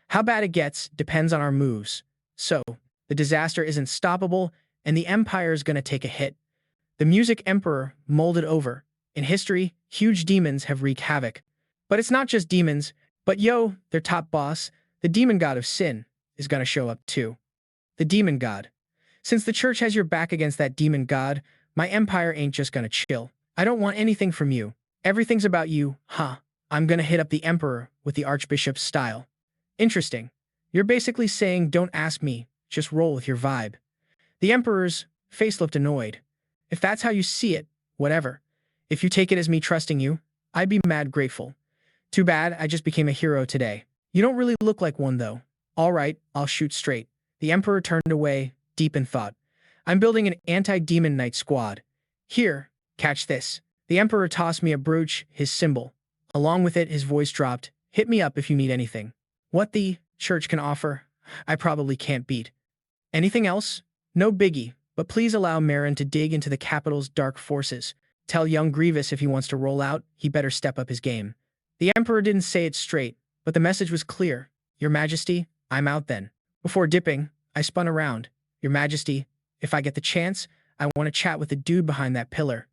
How bad it gets depends on our moves. So, the disaster isn't stoppable, and the Empire is gonna take a hit. The Music Emperor molded over. In history, huge demons have wreaked havoc. But it's not just demons, but their top boss, the demon god of sin, is gonna show up too. The demon god. Since the church has your back against that demon god, my empire ain't just gonna chill. I don't want anything from you. Everything's about you, huh? I'm gonna hit up the emperor with the archbishop's style. Interesting. You're basically saying don't ask me, just roll with your vibe. The emperor's face looked annoyed. If that's how you see it, whatever. If you take it as me trusting you, I'd be mad grateful. Too bad I just became a hero today. You don't really look like one though. All right, I'll shoot straight. The emperor turned away, deep in thought. I'm building an anti-demon knight squad. Here, catch this. The emperor tossed me a brooch, his symbol. Along with it, his voice dropped. Hit me up if you need anything. What the church can offer, I probably can't beat. Anything else? No biggie, but please allow Merryill to dig into the capital's dark forces. Tell young Grievous if he wants to roll out, he better step up his game. The emperor didn't say it straight, but the message was clear. Your Majesty, I'm out then. Before dipping, I spun around. Your Majesty, if I get the chance, I want to chat with the dude behind that pillar.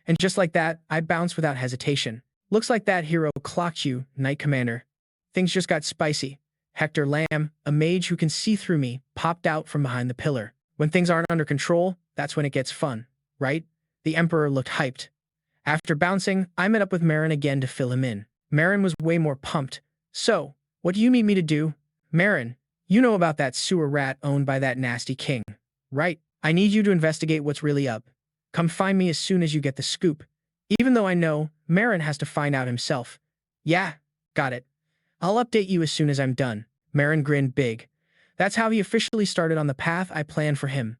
And just like that, I bounced without hesitation. Looks like that hero clocked you, Knight Commander. Things just got spicy. Hector Lamb, a mage who can see through me, popped out from behind the pillar. When things aren't under control, that's when it gets fun, right? The Emperor looked hyped. After bouncing, I met up with Merryill again to fill him in. Merryill was way more pumped. So, what do you need me to do? Merryill, you know about that sewer rat owned by that nasty king, right? I need you to investigate what's really up. Come find me as soon as you get the scoop. Even though I know, Merryill has to find out himself. Yeah, got it. I'll update you as soon as I'm done. Merryill grinned big. That's how he officially started on the path I planned for him.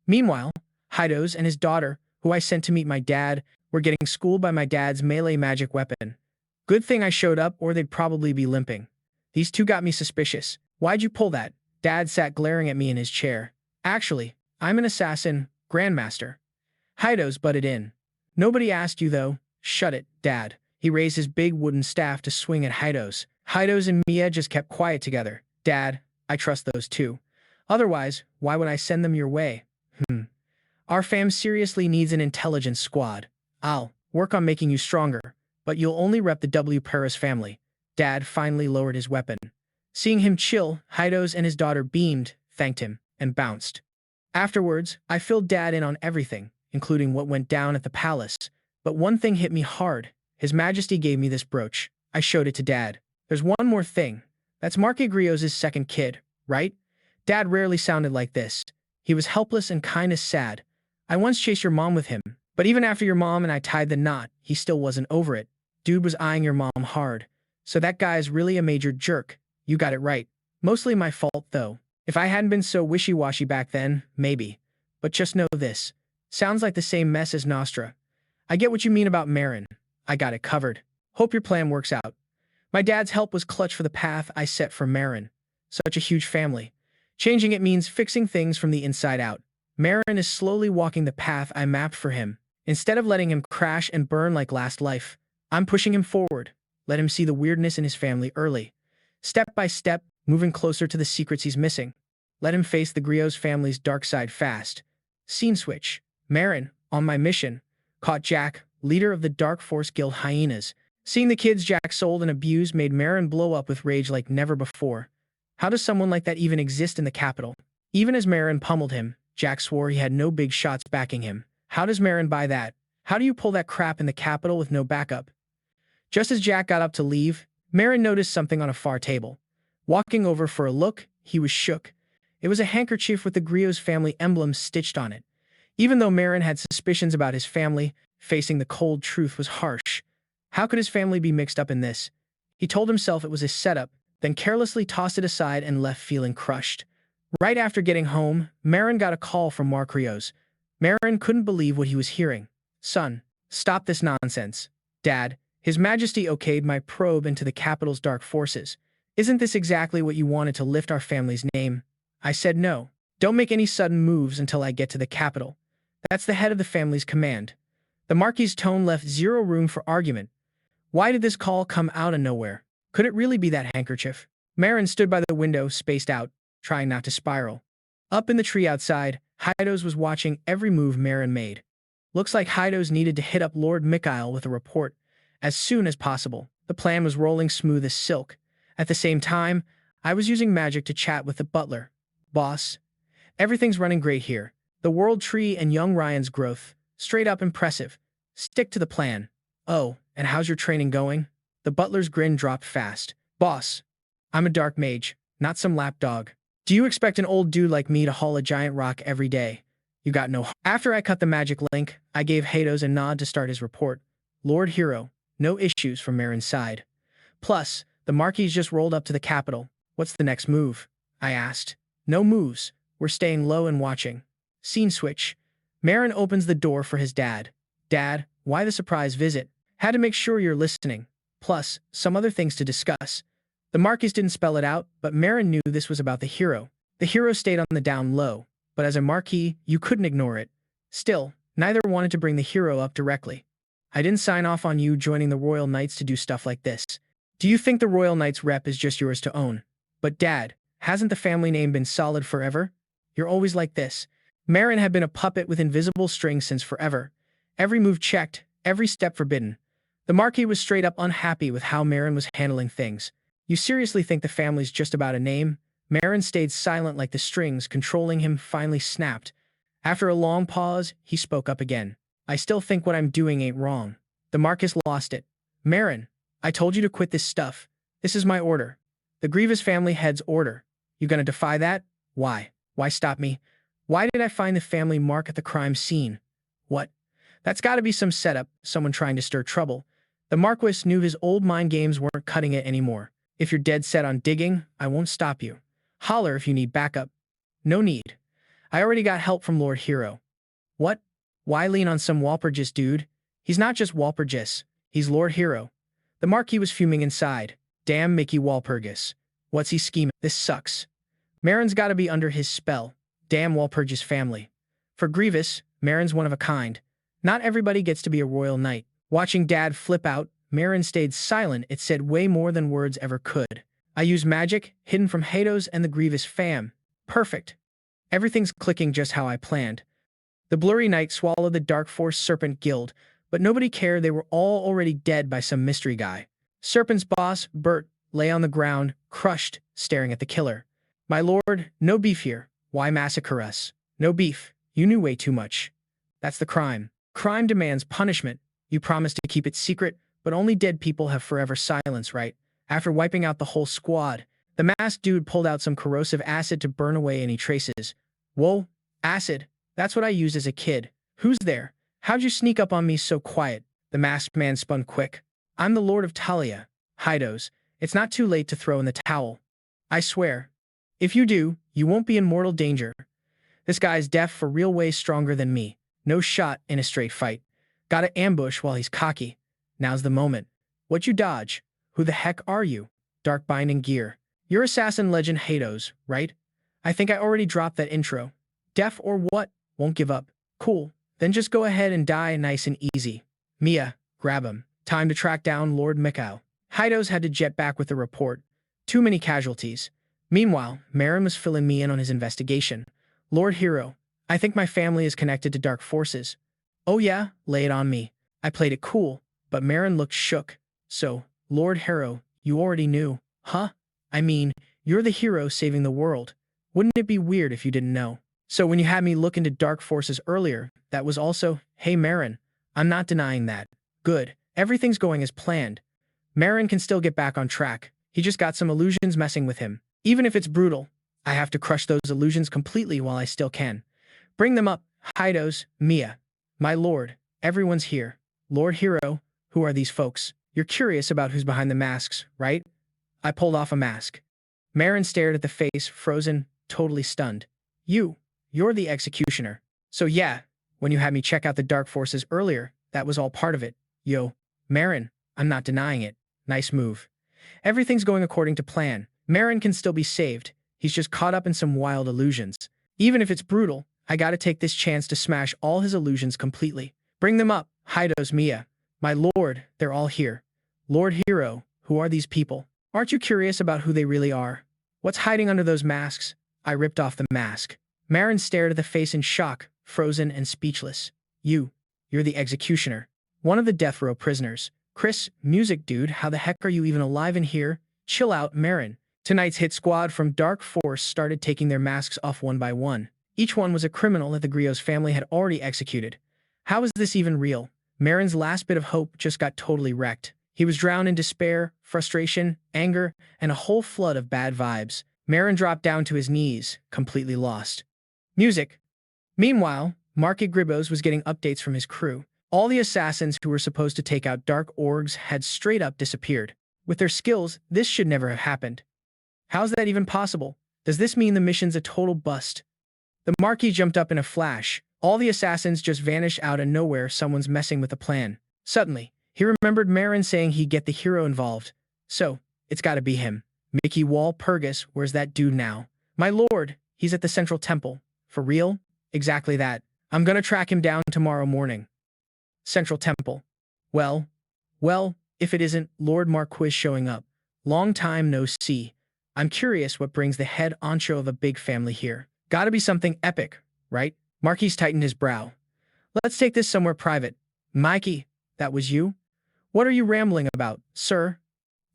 Meanwhile, Heidos and his daughter, who I sent to meet my dad, were getting schooled by my dad's melee magic weapon. Good thing I showed up or they'd probably be limping. These two got me suspicious. Why'd you pull that? Dad sat glaring at me in his chair. Actually, I'm an assassin, Grandmaster. Heidos butted in. Nobody asked you though. Shut it, Dad. He raised his big wooden staff to swing at Heidos. Heidos and Mia just kept quiet together. Dad, I trust those two. Otherwise, why would I send them your way? Our fam seriously needs an intelligence squad. I'll work on making you stronger, but you'll only rep the W. Paris family. Dad finally lowered his weapon. Seeing him chill, Heidos and his daughter beamed, thanked him, and bounced. Afterwards, I filled Dad in on everything, including what went down at the palace. But one thing hit me hard. His Majesty gave me this brooch. I showed it to Dad. There's one more thing. That's Marquis Griot's second kid, right? Dad rarely sounded like this. He was helpless and kinda sad. I once chased your mom with him, but even after your mom and I tied the knot, he still wasn't over it. Dude was eyeing your mom hard. So that guy's really a major jerk. You got it right. Mostly my fault, though. If I hadn't been so wishy-washy back then, maybe. But just know this. Sounds like the same mess as Nostra. I get what you mean about Merryill. I got it covered. Hope your plan works out. My dad's help was clutch for the path I set for Merryill. Such a huge family. Changing it means fixing things from the inside out. Merryill is slowly walking the path I mapped for him. Instead of letting him crash and burn like last life, I'm pushing him forward. Let him see the weirdness in his family early. Step by step, moving closer to the secrets he's missing. Let him face the Griot's family's dark side fast. Scene switch. Merryill, on my mission, caught Jack, leader of the Dark Force Guild Hyenas. Seeing the kids Jack sold and abused made Merryill blow up with rage like never before. How does someone like that even exist in the capital? Even as Merryill pummeled him, Jack swore he had no big shots backing him. How does Merryill buy that? How do you pull that crap in the capital with no backup? Just as Jack got up to leave, Merryill noticed something on a far table. Walking over for a look, he was shook. It was a handkerchief with the Griot's family emblem stitched on it. Even though Merryill had suspicions about his family, facing the cold truth was harsh. How could his family be mixed up in this? He told himself it was a setup, then carelessly tossed it aside and left feeling crushed. Right after getting home, Merryill got a call from Marquis. Merryill couldn't believe what he was hearing. Son, stop this nonsense. Dad, His Majesty okayed my probe into the capital's dark forces. Isn't this exactly what you wanted to lift our family's name? I said no. Don't make any sudden moves until I get to the capital. That's the head of the family's command. The Marquis's tone left zero room for argument. Why did this call come out of nowhere? Could it really be that handkerchief? Merryill stood by the window, spaced out, trying not to spiral. Up in the tree outside, Heidos was watching every move Merryill made. Looks like Heidos needed to hit up Lord Mikuel with a report as soon as possible. The plan was rolling smooth as silk. At the same time, I was using magic to chat with the butler. Boss, everything's running great here. The world tree and young Ryan's growth. Straight up impressive. Stick to the plan. Oh, and how's your training going? The butler's grin dropped fast. Boss, I'm a dark mage, not some lapdog. Do you expect an old dude like me to haul a giant rock every day? You got no. After I cut the magic link, I gave Heidos a nod to start his report. Lord Hero, no issues from Merryill's side. Plus, the Marquis just rolled up to the capital. What's the next move? I asked. No moves. We're staying low and watching. Scene switch. Merryill opens the door for his dad. Dad, why the surprise visit? Had to make sure you're listening. Plus, some other things to discuss. The Marquis didn't spell it out, but Merryill knew this was about the hero. The hero stayed on the down low, but as a Marquis, you couldn't ignore it. Still, neither wanted to bring the hero up directly. I didn't sign off on you joining the Royal Knights to do stuff like this. Do you think the Royal Knights rep is just yours to own? But Dad, hasn't the family name been solid forever? You're always like this. Merryill had been a puppet with invisible strings since forever. Every move checked, every step forbidden. The Marquis was straight up unhappy with how Merryill was handling things. You seriously think the family's just about a name? Merryill stayed silent like the strings controlling him finally snapped. After a long pause, he spoke up again. I still think what I'm doing ain't wrong. The Marquis lost it. Merryill, I told you to quit this stuff. This is my order. The Grievous family head's order. You gonna defy that? Why? Why stop me? Why did I find the family mark at the crime scene? What? That's gotta be some setup, someone trying to stir trouble. The Marquis knew his old mind games weren't cutting it anymore. If you're dead set on digging, I won't stop you. Holler if you need backup. No need. I already got help from Lord Hero. What? Why lean on some Wal Purgous dude? He's not just Wal Purgous. He's Lord Hero. The Marquis was fuming inside. Damn Mickey Wal Purgous. What's he scheming? This sucks. Merrin's gotta be under his spell. Damn Wal Purgous family. For Grievous, Merrin's one of a kind. Not everybody gets to be a royal knight. Watching Dad flip out, Merrin stayed silent. It said way more than words ever could. I use magic, hidden from Hados and the Grievous fam. Perfect. Everything's clicking just how I planned. The Blurry Knight swallowed the Dark Force Serpent Guild, but nobody cared. They were all already dead by some mystery guy. Serpent's boss, Bert, lay on the ground, crushed, staring at the killer. My lord, no beef here. Why massacre us? No beef. You knew way too much. That's the crime. Crime demands punishment. You promised to keep it secret, but only dead people have forever silence, right? After wiping out the whole squad, the masked dude pulled out some corrosive acid to burn away any traces. Whoa, acid. That's what I used as a kid. Who's there? How'd you sneak up on me so quiet? The masked man spun quick. I'm the Lord of Talia. Hydos. It's not too late to throw in the towel. I swear. If you do, you won't be in mortal danger. This guy's deaf for real, way stronger than me. No shot in a straight fight. Gotta ambush while he's cocky. Now's the moment. What you dodge? Who the heck are you? Dark binding gear. You're assassin legend Hados, right? I think I already dropped that intro. Deaf or what? Won't give up. Cool. Then just go ahead and die nice and easy. Mia, grab him. Time to track down Lord Mikuel. Hados had to jet back with the report. Too many casualties. Meanwhile, Merrin was filling me in on his investigation. Lord Hero, I think my family is connected to dark forces. Oh yeah? Lay it on me. I played it cool, but Merrin looked shook. So, Lord Hero, you already knew. Huh? I mean, you're the hero saving the world. Wouldn't it be weird if you didn't know? So when you had me look into dark forces earlier, that was also, hey Merrin, I'm not denying that. Good. Everything's going as planned. Merrin can still get back on track. He just got some illusions messing with him. Even if it's brutal, I have to crush those illusions completely while I still can. Bring them up, Hados, Mia. My lord, everyone's here. Lord Hero, who are these folks? You're curious about who's behind the masks, right? I pulled off a mask. Merrin stared at the face, frozen, totally stunned. You're the executioner. So yeah, when you had me check out the dark forces earlier, that was all part of it. Yo, Merrin, I'm not denying it. Nice move. Everything's going according to plan. Merrin can still be saved. He's just caught up in some wild illusions. Even if it's brutal, I gotta take this chance to smash all his illusions completely. Bring them up, Hados, Mia. My lord, they're all here. Lord Hero, who are these people? Aren't you curious about who they really are? What's hiding under those masks? I ripped off the mask. Merrin stared at the face in shock, frozen and speechless. You're the executioner. One of the death row prisoners. Chris, music dude, how the heck are you even alive in here? Chill out, Merrin. Tonight's hit squad from Dark Force started taking their masks off one by one. Each one was a criminal that the Griot's family had already executed. How is this even real? Merrin's last bit of hope just got totally wrecked. He was drowned in despair, frustration, anger, and a whole flood of bad vibes. Merrin dropped down to his knees, completely lost. Music. Meanwhile, Marquis Gribbos was getting updates from his crew. All the assassins who were supposed to take out dark orgs had straight up disappeared. With their skills, this should never have happened. How's that even possible? Does this mean the mission's a total bust? The Marquis jumped up in a flash. All the assassins just vanished out of nowhere. Someone's messing with the plan. Suddenly, he remembered Merrin saying he'd get the hero involved. So, it's gotta be him. Mickey Wal Purgous, where's that dude now? My lord, he's at the Central Temple. For real? Exactly that. I'm gonna track him down tomorrow morning. Central Temple. Well, if it isn't Lord Marquis showing up. Long time no see. I'm curious what brings the head honcho of a big family here. Gotta be something epic, right? Marquis tightened his brow. Let's take this somewhere private. Mikey, that was you? What are you rambling about, sir?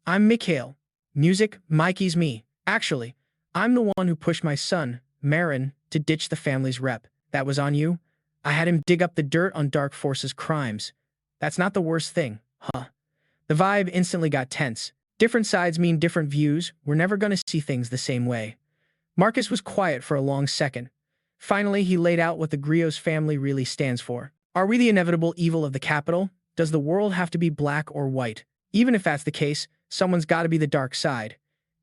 I'm Mikuel. Music, Mikey's me. Actually, I'm the one who pushed my son, Merrin, to ditch the family's rep. That was on you? I had him dig up the dirt on Dark Force's crimes. That's not the worst thing, huh? The vibe instantly got tense. Different sides mean different views. We're never gonna see things the same way. Marcus was quiet for a long second. Finally, he laid out what the Griot's family really stands for. Are we the inevitable evil of the capital? Does the world have to be black or white? Even if that's the case, Someone's gotta be the dark side.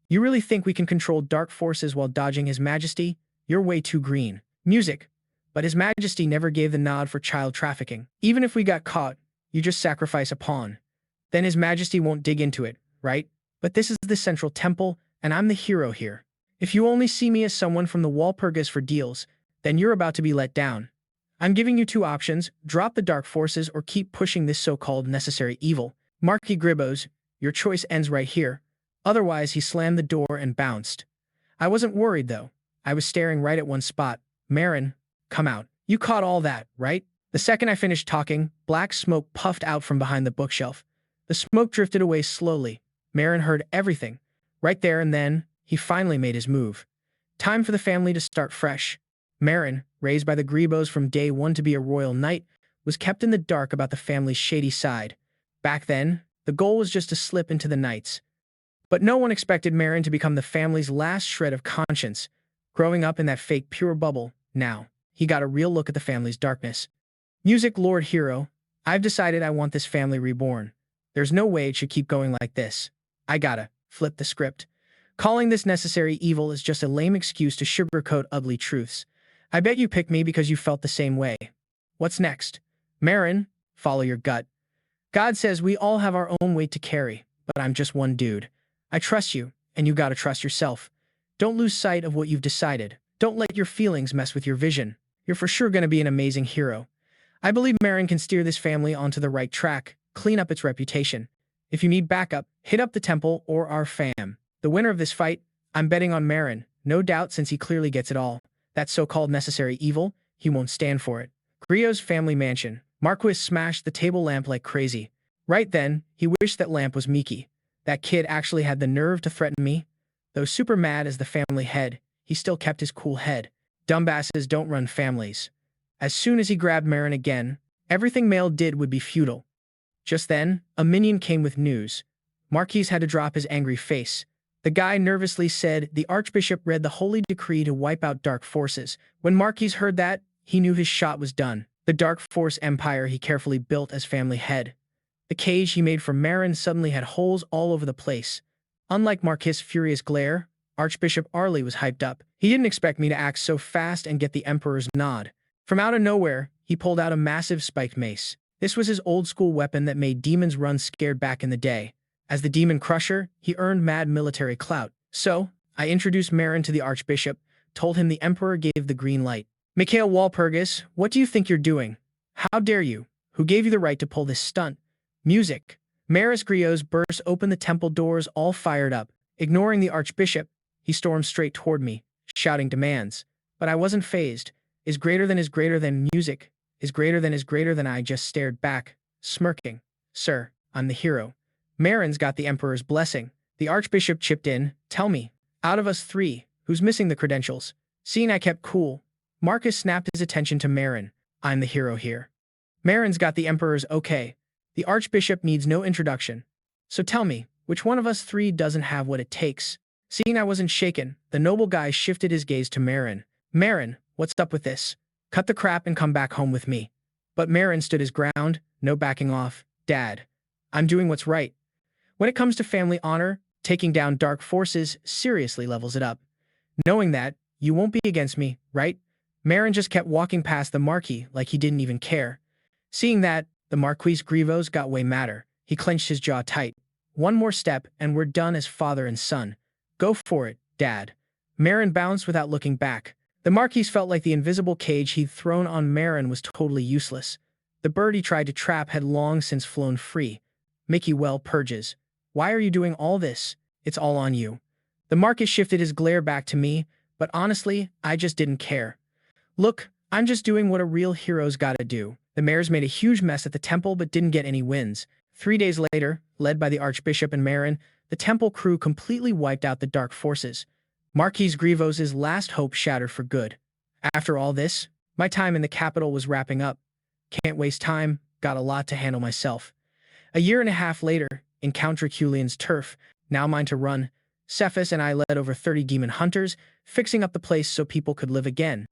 You really think we can control dark forces while dodging His Majesty? You're way too green. Music. But His Majesty never gave the nod for child trafficking. Even if we got caught, you just sacrifice a pawn. Then His Majesty won't dig into it, right? But this is the central temple, and I'm the hero here. If you only see me as someone from the Wal Purgous for deals, then you're about to be let down. I'm giving you two options: drop the dark forces or keep pushing this so-called necessary evil. Marquis Griboz, your choice ends right here. Otherwise, he slammed the door and bounced. I wasn't worried, though. I was staring right at one spot. Merryill, come out. You caught all that, right? The second I finished talking, black smoke puffed out from behind the bookshelf. The smoke drifted away slowly. Merryill heard everything. Right there and then, he finally made his move. Time for the family to start fresh. Merryill, raised by the Griboz from day one to be a royal knight, was kept in the dark about the family's shady side. Back then, the goal was just to slip into the knights. But no one expected Merryill to become the family's last shred of conscience. Growing up in that fake pure bubble, now, he got a real look at the family's darkness. Music Lord Hero, I've decided I want this family reborn. There's no way it should keep going like this. I gotta flip the script. Calling this necessary evil is just a lame excuse to sugarcoat ugly truths. I bet you picked me because you felt the same way. What's next? Merryill, follow your gut. God says we all have our own weight to carry, but I'm just one dude. I trust you, and you gotta trust yourself. Don't lose sight of what you've decided. Don't let your feelings mess with your vision. You're for sure gonna be an amazing hero. I believe Merryill can steer this family onto the right track, clean up its reputation. If you need backup, hit up the temple or our fam. The winner of this fight, I'm betting on Merryill, no doubt, since he clearly gets it all. That so-called necessary evil, he won't stand for it. Griot's family mansion. Marquis smashed the table lamp like crazy. Right then, he wished that lamp was Miki. That kid actually had the nerve to threaten me. Though super mad as the family head, he still kept his cool head. Dumbasses don't run families. As soon as he grabbed Merryill again, everything Male did would be futile. Just then, a minion came with news. Marquis had to drop his angry face. The guy nervously said the Archbishop read the holy decree to wipe out dark forces. When Marquis heard that, he knew his shot was done. The dark force empire he carefully built as family head. The cage he made for Merryill suddenly had holes all over the place. Unlike Marquis' furious glare, Archbishop Arley was hyped up. He didn't expect me to act so fast and get the Emperor's nod. From out of nowhere, he pulled out a massive spiked mace. This was his old-school weapon that made demons run scared back in the day. As the demon crusher, he earned mad military clout. So, I introduced Merryill to the Archbishop, told him the Emperor gave the green light. Mikuel Wal Purgous, what do you think you're doing? How dare you? Who gave you the right to pull this stunt? Music. Merryill Griot's burst open the temple doors all fired up. Ignoring the Archbishop, he stormed straight toward me, shouting demands. But I wasn't fazed. Is greater than music. Is greater than I just stared back, smirking. Sir, I'm the hero. Merryll's got the Emperor's blessing. The Archbishop chipped in. Tell me, out of us three, who's missing the credentials? Seeing I kept cool, Marcus snapped his attention to Merryill. I'm the hero here. Merrill's got the Emperor's okay. The Archbishop needs no introduction. So tell me, which one of us three doesn't have what it takes? Seeing I wasn't shaken, the noble guy shifted his gaze to Merryill. Merryill, what's up with this? Cut the crap and come back home with me. But Merryill stood his ground, no backing off. Dad, I'm doing what's right. When it comes to family honor, taking down dark forces seriously levels it up. Knowing that, you won't be against me, right? Merryill just kept walking past the Marquis like he didn't even care. Seeing that, the Marquis Griot's got way madder. He clenched his jaw tight. One more step and we're done as father and son. Go for it, Dad. Merryill bounced without looking back. The Marquis felt like the invisible cage he'd thrown on Merryill was totally useless. The bird he tried to trap had long since flown free. Wal Purgous, why are you doing all this? It's all on you. The Marquis shifted his glare back to me, but honestly, I just didn't care. Look, I'm just doing what a real hero's gotta do. The mayors made a huge mess at the temple but didn't get any wins. 3 days later, led by the Archbishop and Merryill, the temple crew completely wiped out the dark forces. Marquis Griot's last hope shattered for good. After all this, my time in the capital was wrapping up. Can't waste time, got a lot to handle myself. A year and a half later, in Count Draculian's turf, now mine to run, Cephas and I led over 30 demon hunters, fixing up the place so people could live again.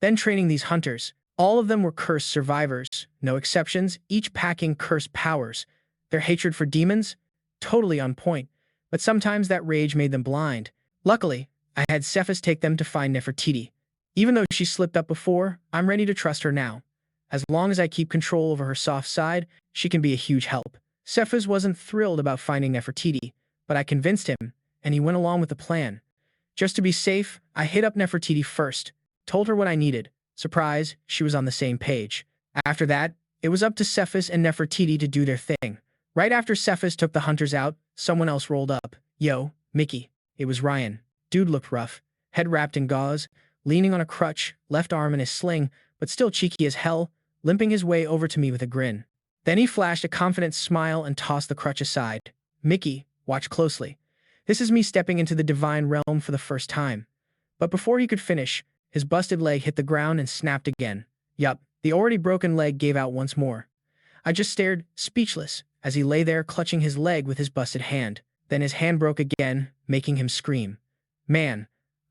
Then training these hunters. All of them were cursed survivors, no exceptions, each packing cursed powers. Their hatred for demons? Totally on point. but sometimes that rage made them blind. Luckily, I had Cephas take them to find Nefertiti. Even though she slipped up before, I'm ready to trust her now. As long as I keep control over her soft side, she can be a huge help. Cephas wasn't thrilled about finding Nefertiti, but I convinced him, and he went along with the plan. Just to be safe, I hit up Nefertiti first, told her what I needed. Surprise, she was on the same page. After that, it was up to Cephas and Nefertiti to do their thing. Right after Cephas took the hunters out, someone else rolled up. Yo, Mickey. It was Ryan. Dude looked rough, head wrapped in gauze, leaning on a crutch, left arm in a sling, but still cheeky as hell, limping his way over to me with a grin. Then he flashed a confident smile and tossed the crutch aside. Mickey, watch closely. This is me stepping into the divine realm for the first time. But before he could finish, his busted leg hit the ground and snapped again. Yup, the already broken leg gave out once more. I just stared, speechless, as he lay there clutching his leg with his busted hand. Then his hand broke again, making him scream. Man,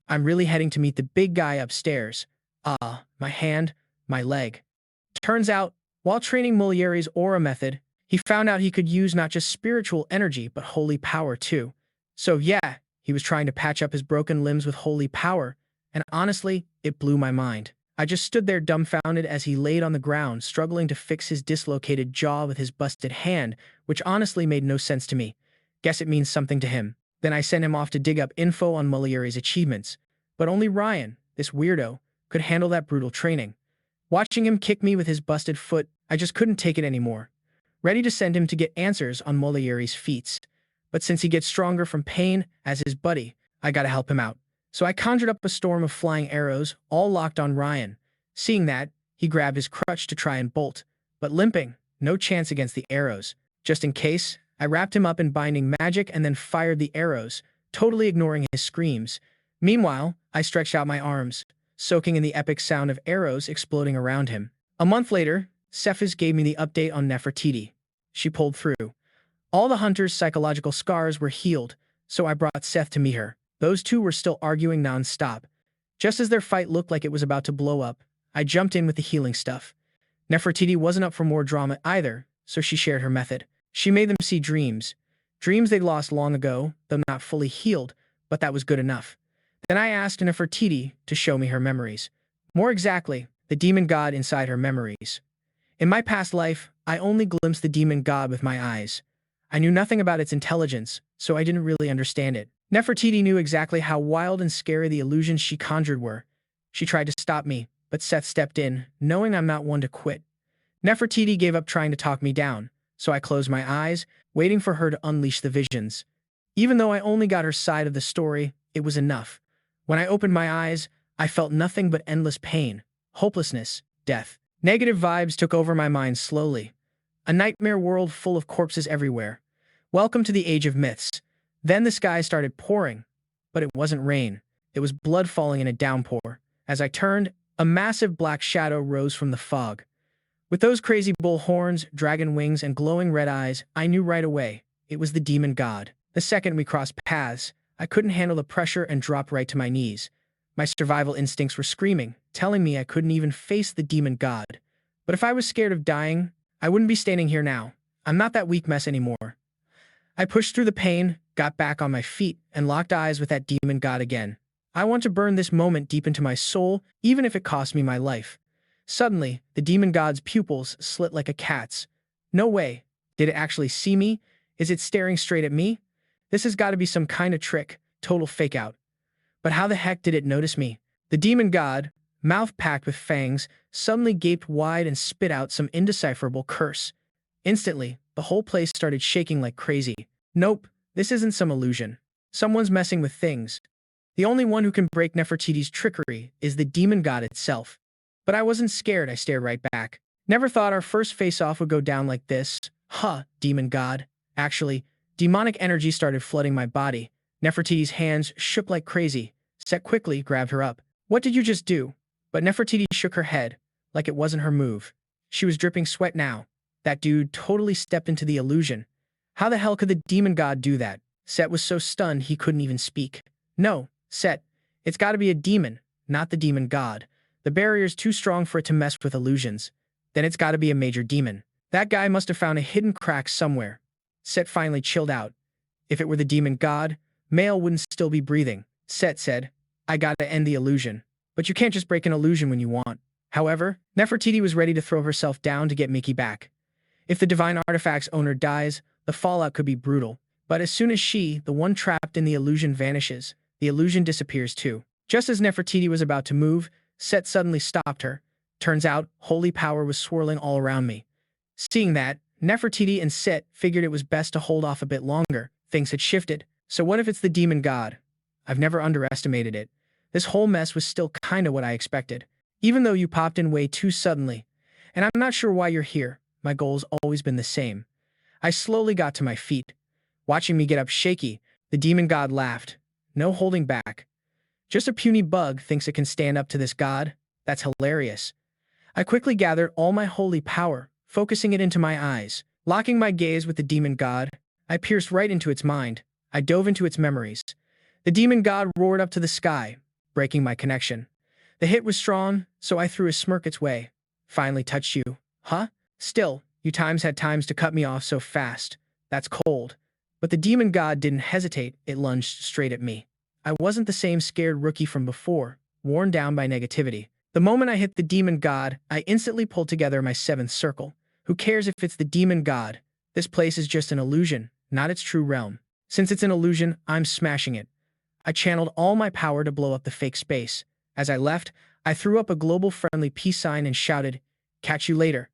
I'm really heading to meet the big guy upstairs. My hand, my leg. Turns out, while training Molière's aura method, he found out he could use not just spiritual energy but holy power too. So yeah, he was trying to patch up his broken limbs with holy power, and honestly, it blew my mind. I just stood there dumbfounded as he laid on the ground, struggling to fix his dislocated jaw with his busted hand, which honestly made no sense to me. Guess it means something to him. Then I sent him off to dig up info on Molière's achievements. But only Ryan, this weirdo, could handle that brutal training. Watching him kick me with his busted foot, I just couldn't take it anymore. Ready to send him to get answers on Molière's feats. But since he gets stronger from pain as his buddy, I gotta help him out. So I conjured up a storm of flying arrows, all locked on Ryan. Seeing that, he grabbed his crutch to try and bolt. But limping, no chance against the arrows. Just in case, I wrapped him up in binding magic and then fired the arrows, totally ignoring his screams. Meanwhile, I stretched out my arms, soaking in the epic sound of arrows exploding around him. A month later, Cephas gave me the update on Nefertiti. She pulled through. All the hunters' psychological scars were healed, so I brought Seth to meet her. Those two were still arguing non-stop. Just as their fight looked like it was about to blow up, I jumped in with the healing stuff. Nefertiti wasn't up for more drama either, so she shared her method. She made them see dreams. Dreams they'd lost long ago, though not fully healed, but that was good enough. Then I asked Nefertiti to show me her memories. More exactly, the demon god inside her memories. In my past life, I only glimpsed the demon god with my eyes. I knew nothing about its intelligence, so I didn't really understand it. Nefertiti knew exactly how wild and scary the illusions she conjured were. She tried to stop me, but Seth stepped in, knowing I'm not one to quit. Nefertiti gave up trying to talk me down, so I closed my eyes, waiting for her to unleash the visions. Even though I only got her side of the story, it was enough. When I opened my eyes, I felt nothing but endless pain, hopelessness, death. Negative vibes took over my mind slowly. A nightmare world full of corpses everywhere. Welcome to the age of myths. Then the sky started pouring, but it wasn't rain. It was blood falling in a downpour. As I turned, a massive black shadow rose from the fog. With those crazy bull horns, dragon wings, and glowing red eyes, I knew right away. It was the demon god. The second we crossed paths, I couldn't handle the pressure and dropped right to my knees. My survival instincts were screaming, telling me I couldn't even face the demon god. But if I was scared of dying, I wouldn't be standing here now. I'm not that weak mess anymore. I pushed through the pain, got back on my feet, and locked eyes with that demon god again. I want to burn this moment deep into my soul, even if it costs me my life. Suddenly, the demon god's pupils slit like a cat's. No way. Did it actually see me? Is it staring straight at me? This has got to be some kind of trick, total fake out. But how the heck did it notice me? The demon god, mouth packed with fangs, suddenly gaped wide and spit out some indecipherable curse. Instantly, the whole place started shaking like crazy. Nope, this isn't some illusion. Someone's messing with things. The only one who can break Nefertiti's trickery is the demon god itself. But I wasn't scared, I stared right back. Never thought our first face-off would go down like this. Demon god. Actually, demonic energy started flooding my body. Nefertiti's hands shook like crazy. Set quickly grabbed her up. What did you just do? But Nefertiti shook her head, like it wasn't her move. She was dripping sweat now. That dude totally stepped into the illusion. How the hell could the demon god do that? Set was so stunned he couldn't even speak. No, Set, it's gotta be a demon, not the demon god. The barrier's too strong for it to mess with illusions. Then it's gotta be a major demon. That guy must have found a hidden crack somewhere. Set finally chilled out. If it were the demon god, Merryill wouldn't still be breathing. Set said, I gotta end the illusion. But you can't just break an illusion when you want. However, Nefertiti was ready to throw herself down to get Mickey back. If the divine artifact's owner dies, the fallout could be brutal. But as soon as she, the one trapped in the illusion, vanishes, the illusion disappears too. Just as Nefertiti was about to move, Set suddenly stopped her. Turns out, holy power was swirling all around me. Seeing that, Nefertiti and Set figured it was best to hold off a bit longer. Things had shifted. So what if it's the demon god? I've never underestimated it. This whole mess was still kinda what I expected. Even though you popped in way too suddenly. And I'm not sure why you're here. My goal's always been the same. I slowly got to my feet. Watching me get up shaky, the demon god laughed. No holding back. Just a puny bug thinks it can stand up to this god? That's hilarious. I quickly gathered all my holy power, focusing it into my eyes. Locking my gaze with the demon god, I pierced right into its mind. I dove into its memories. The demon god roared up to the sky, breaking my connection. The hit was strong, so I threw a smirk its way. Finally touched you. Huh? Still, you had times to cut me off so fast. That's cold. But the demon god didn't hesitate, it lunged straight at me. I wasn't the same scared rookie from before, worn down by negativity. The moment I hit the demon god, I instantly pulled together my seventh circle. Who cares if it's the demon god? This place is just an illusion, not its true realm. Since it's an illusion, I'm smashing it. I channeled all my power to blow up the fake space. As I left, I threw up a global friendly peace sign and shouted, "Catch you later."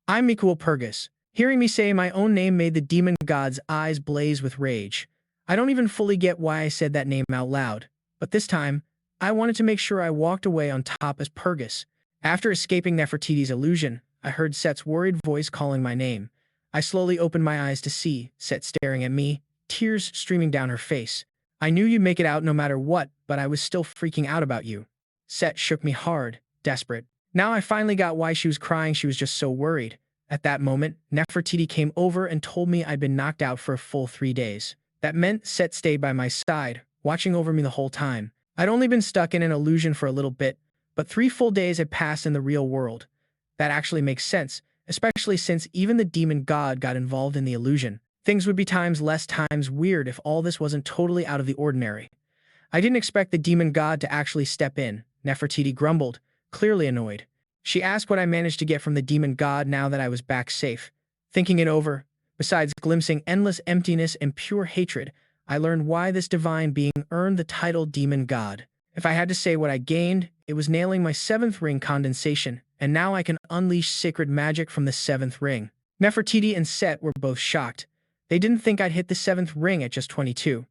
I'm Wal Purgous. Hearing me say my own name made the demon god's eyes blaze with rage. I don't even fully get why I said that name out loud, but this time, I wanted to make sure I walked away on top as Purgous. After escaping Nefertiti's illusion, I heard Set's worried voice calling my name. I slowly opened my eyes to see Set staring at me, tears streaming down her face. I knew you'd make it out no matter what, but I was still freaking out about you. Set shook me hard, desperate. Now I finally got why she was crying. She was just so worried. At that moment, Nefertiti came over and told me I'd been knocked out for a full 3 days. That meant Set stayed by my side, watching over me the whole time. I'd only been stuck in an illusion for a little bit, but 3 full days had passed in the real world. That actually makes sense, especially since even the demon god got involved in the illusion. Things would be less times weird if all this wasn't totally out of the ordinary. I didn't expect the demon god to actually step in. Nefertiti grumbled, clearly annoyed. She asked what I managed to get from the demon god now that I was back safe. Thinking it over, besides glimpsing endless emptiness and pure hatred, I learned why this divine being earned the title demon god. If I had to say what I gained, it was nailing my 7th ring condensation, and now I can unleash sacred magic from the 7th ring. Nefertiti and Set were both shocked. They didn't think I'd hit the 7th ring at just 22.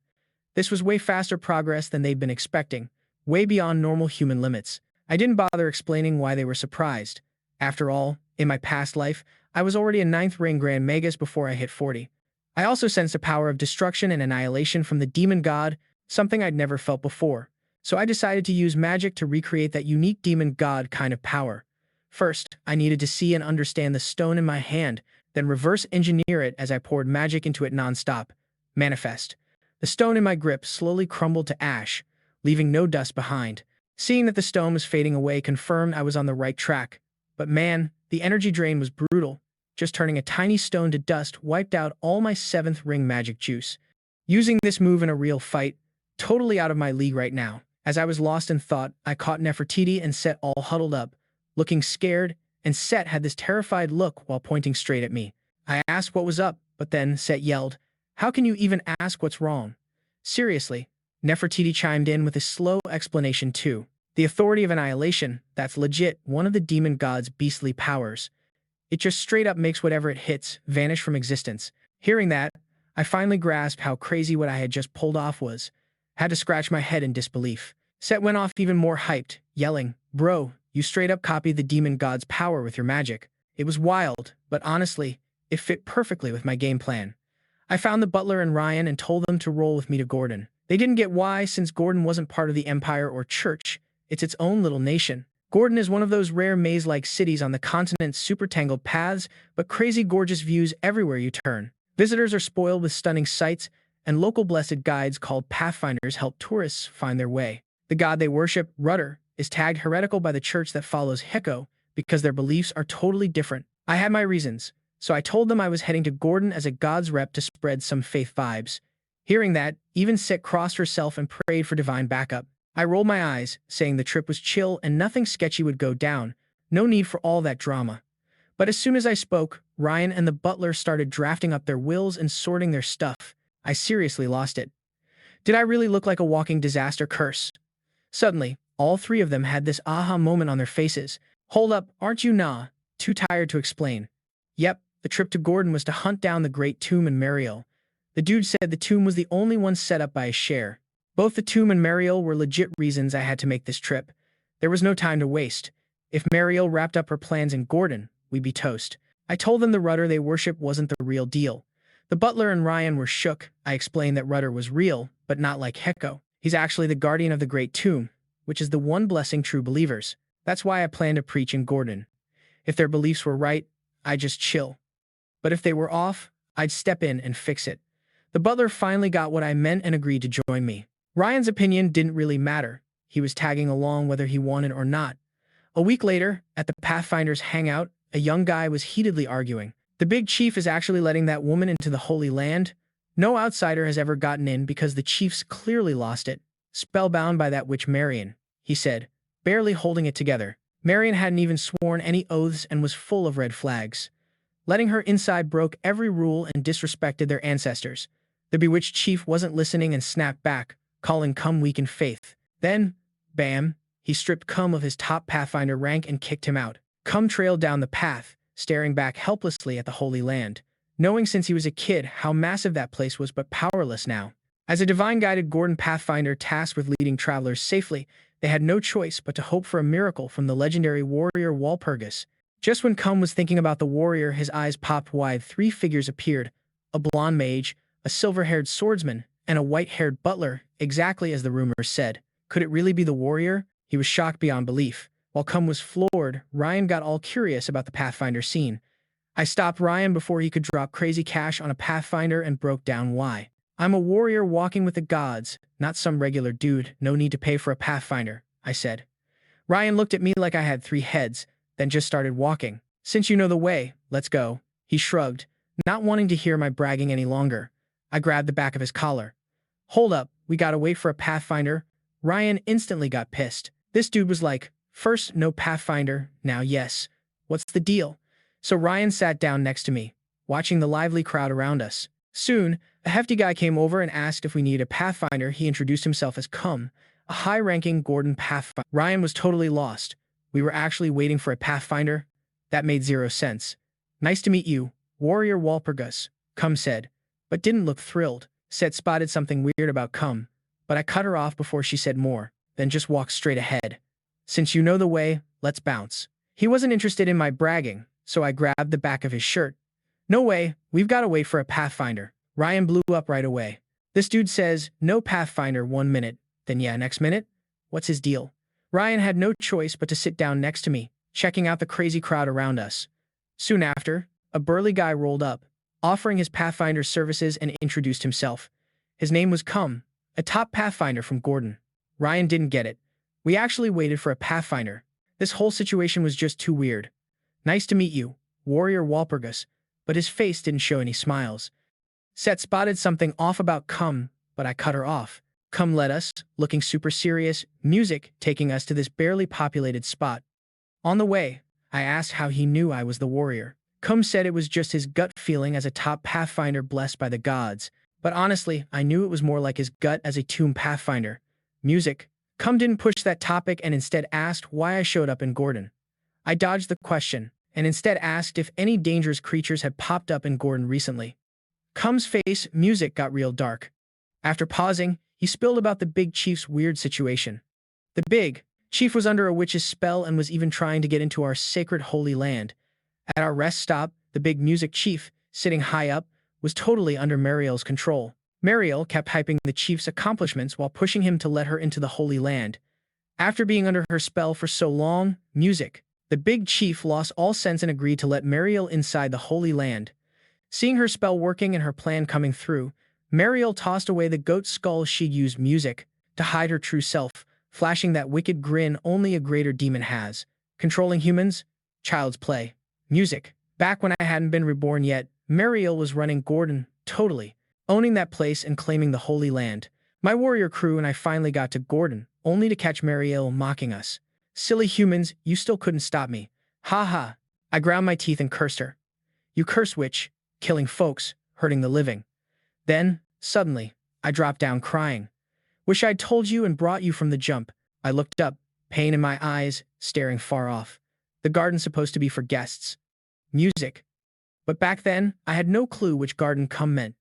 This was way faster progress than they'd been expecting, way beyond normal human limits. I didn't bother explaining why they were surprised. After all, in my past life, I was already a 9th ring Grand Magus before I hit 40. I also sensed a power of destruction and annihilation from the demon god, something I'd never felt before. So I decided to use magic to recreate that unique demon god kind of power. First, I needed to see and understand the stone in my hand, then reverse engineer it as I poured magic into it nonstop. Manifest. The stone in my grip slowly crumbled to ash, leaving no dust behind. Seeing that the stone was fading away confirmed I was on the right track. But man, the energy drain was brutal. Just turning a tiny stone to dust wiped out all my 7th ring magic juice. Using this move in a real fight, totally out of my league right now. As I was lost in thought, I caught Nefertiti and Set all huddled up, looking scared, and Set had this terrified look while pointing straight at me. I asked what was up, but then Set yelled, "How can you even ask what's wrong?" Seriously, Nefertiti chimed in with a slow explanation too. The authority of annihilation, that's legit one of the demon god's beastly powers. It just straight up makes whatever it hits vanish from existence. Hearing that, I finally grasped how crazy what I had just pulled off was. Had to scratch my head in disbelief. Set went off even more hyped, yelling, "Bro, you straight up copied the demon god's power with your magic." It was wild, but honestly, it fit perfectly with my game plan. I found the butler and Ryan and told them to roll with me to Gordon. They didn't get why, since Gordon wasn't part of the Empire or Church. It's its own little nation. Gordon is one of those rare maze-like cities on the continent's super tangled paths, but crazy gorgeous views everywhere you turn. Visitors are spoiled with stunning sights, and local blessed guides called Pathfinders help tourists find their way. The god they worship, Rudder, is tagged heretical by the church that follows Heko because their beliefs are totally different. I had my reasons, so I told them I was heading to Gordon as a god's rep to spread some faith vibes. Hearing that, even Set crossed herself and prayed for divine backup. I rolled my eyes, saying the trip was chill and nothing sketchy would go down. No need for all that drama. But as soon as I spoke, Ryan and the butler started drafting up their wills and sorting their stuff. I seriously lost it. Did I really look like a walking disaster curse? Suddenly, all three of them had this aha moment on their faces. Hold up, aren't you too tired to explain? Yep, the trip to Gordon was to hunt down the great tomb in Merryill. The dude said the tomb was the only one set up by a share. Both the tomb and Merryill were legit reasons I had to make this trip. There was no time to waste. If Merryill wrapped up her plans in Gordon, we'd be toast. I told them the rudder they worship wasn't the real deal. The butler and Ryan were shook. I explained that rudder was real, but not like Heko. He's actually the guardian of the great tomb, which is the one blessing true believers. That's why I plan to preach in Gordon. If their beliefs were right, I'd just chill. But if they were off, I'd step in and fix it. The butler finally got what I meant and agreed to join me. Ryan's opinion didn't really matter. He was tagging along whether he wanted or not. A week later, at the Pathfinder's hangout, a young guy was heatedly arguing. The big chief is actually letting that woman into the Holy Land. No outsider has ever gotten in because the chief's clearly lost it. Spellbound by that witch Merryill, he said, barely holding it together. Merryill hadn't even sworn any oaths and was full of red flags. Letting her inside broke every rule and disrespected their ancestors. The bewitched chief wasn't listening and snapped back, calling Cum weak in faith. Then, bam, he stripped Cum of his top Pathfinder rank and kicked him out. Cum trailed down the path, staring back helplessly at the Holy Land, knowing since he was a kid how massive that place was but powerless now. As a divine-guided Gordon Pathfinder tasked with leading travelers safely, they had no choice but to hope for a miracle from the legendary warrior Wal Purgous. Just when Cum was thinking about the warrior, his eyes popped wide. Three figures appeared, a blonde mage, a silver-haired swordsman, and a white-haired butler, exactly as the rumors said. Could it really be the warrior? He was shocked beyond belief. While Cum was floored, Ryan got all curious about the Pathfinder scene. I stopped Ryan before he could drop crazy cash on a Pathfinder and broke down why. I'm a warrior walking with the gods, not some regular dude. No need to pay for a Pathfinder, I said. Ryan looked at me like I had three heads, then just started walking. Since you know the way, let's go. He shrugged, not wanting to hear my bragging any longer. I grabbed the back of his collar. Hold up, we gotta wait for a Pathfinder. Ryan instantly got pissed. This dude was like, first no Pathfinder, now yes. What's the deal? So Ryan sat down next to me, watching the lively crowd around us. Soon, a hefty guy came over and asked if we needed a Pathfinder. He introduced himself as Cum, a high-ranking Gordon Pathfinder. Ryan was totally lost. We were actually waiting for a Pathfinder? That made zero sense. Nice to meet you, Warrior Wal Purgous, Cum said, but didn't look thrilled. Set spotted something weird about Cum, but I cut her off before she said more, then just walked straight ahead. Since you know the way, let's bounce. He wasn't interested in my bragging, so I grabbed the back of his shirt. No way, we've got to wait for a Pathfinder. Ryan blew up right away. This dude says, no Pathfinder 1 minute, then yeah, next minute? What's his deal? Ryan had no choice but to sit down next to me, checking out the crazy crowd around us. Soon after, a burly guy rolled up, offering his Pathfinder services and introduced himself. His name was Cum, a top Pathfinder from Gordon. Ryan didn't get it. We actually waited for a Pathfinder. This whole situation was just too weird. Nice to meet you, Warrior Wal Purgous, but his face didn't show any smiles. Set spotted something off about Cum, but I cut her off. Cum led us, looking super serious, music taking us to this barely populated spot. On the way, I asked how he knew I was the warrior. Cum said it was just his gut feeling as a top Pathfinder blessed by the gods, but honestly, I knew it was more like his gut as a tomb Pathfinder. Music. Cum didn't push that topic and instead asked why I showed up in Gordon. I dodged the question, and instead asked if any dangerous creatures had popped up in Gordon recently. Cum's face, music got real dark. After pausing, he spilled about the big chief's weird situation. The big chief was under a witch's spell and was even trying to get into our sacred holy land. At our rest stop, the big music chief, sitting high up, was totally under Merryill's control. Merryill kept hyping the chief's accomplishments while pushing him to let her into the holy land. After being under her spell for so long, music, the big chief lost all sense and agreed to let Merryill inside the holy land. Seeing her spell working and her plan coming through, Merryill tossed away the goat skull she'd used music to hide her true self, flashing that wicked grin only a greater demon has. Controlling humans? Child's play. Music. Back when I hadn't been reborn yet, Merryill was running Gordon, totally. owning that place and claiming the Holy Land. My warrior crew and I finally got to Gordon, only to catch Merryill mocking us. Silly humans, you still couldn't stop me. Ha ha. I ground my teeth and cursed her. You curse witch, killing folks, hurting the living. Then, suddenly, I dropped down crying. Wish I'd told you and brought you from the jump. I looked up, pain in my eyes, staring far off. The garden's supposed to be for guests. Music. But back then, I had no clue which garden come meant.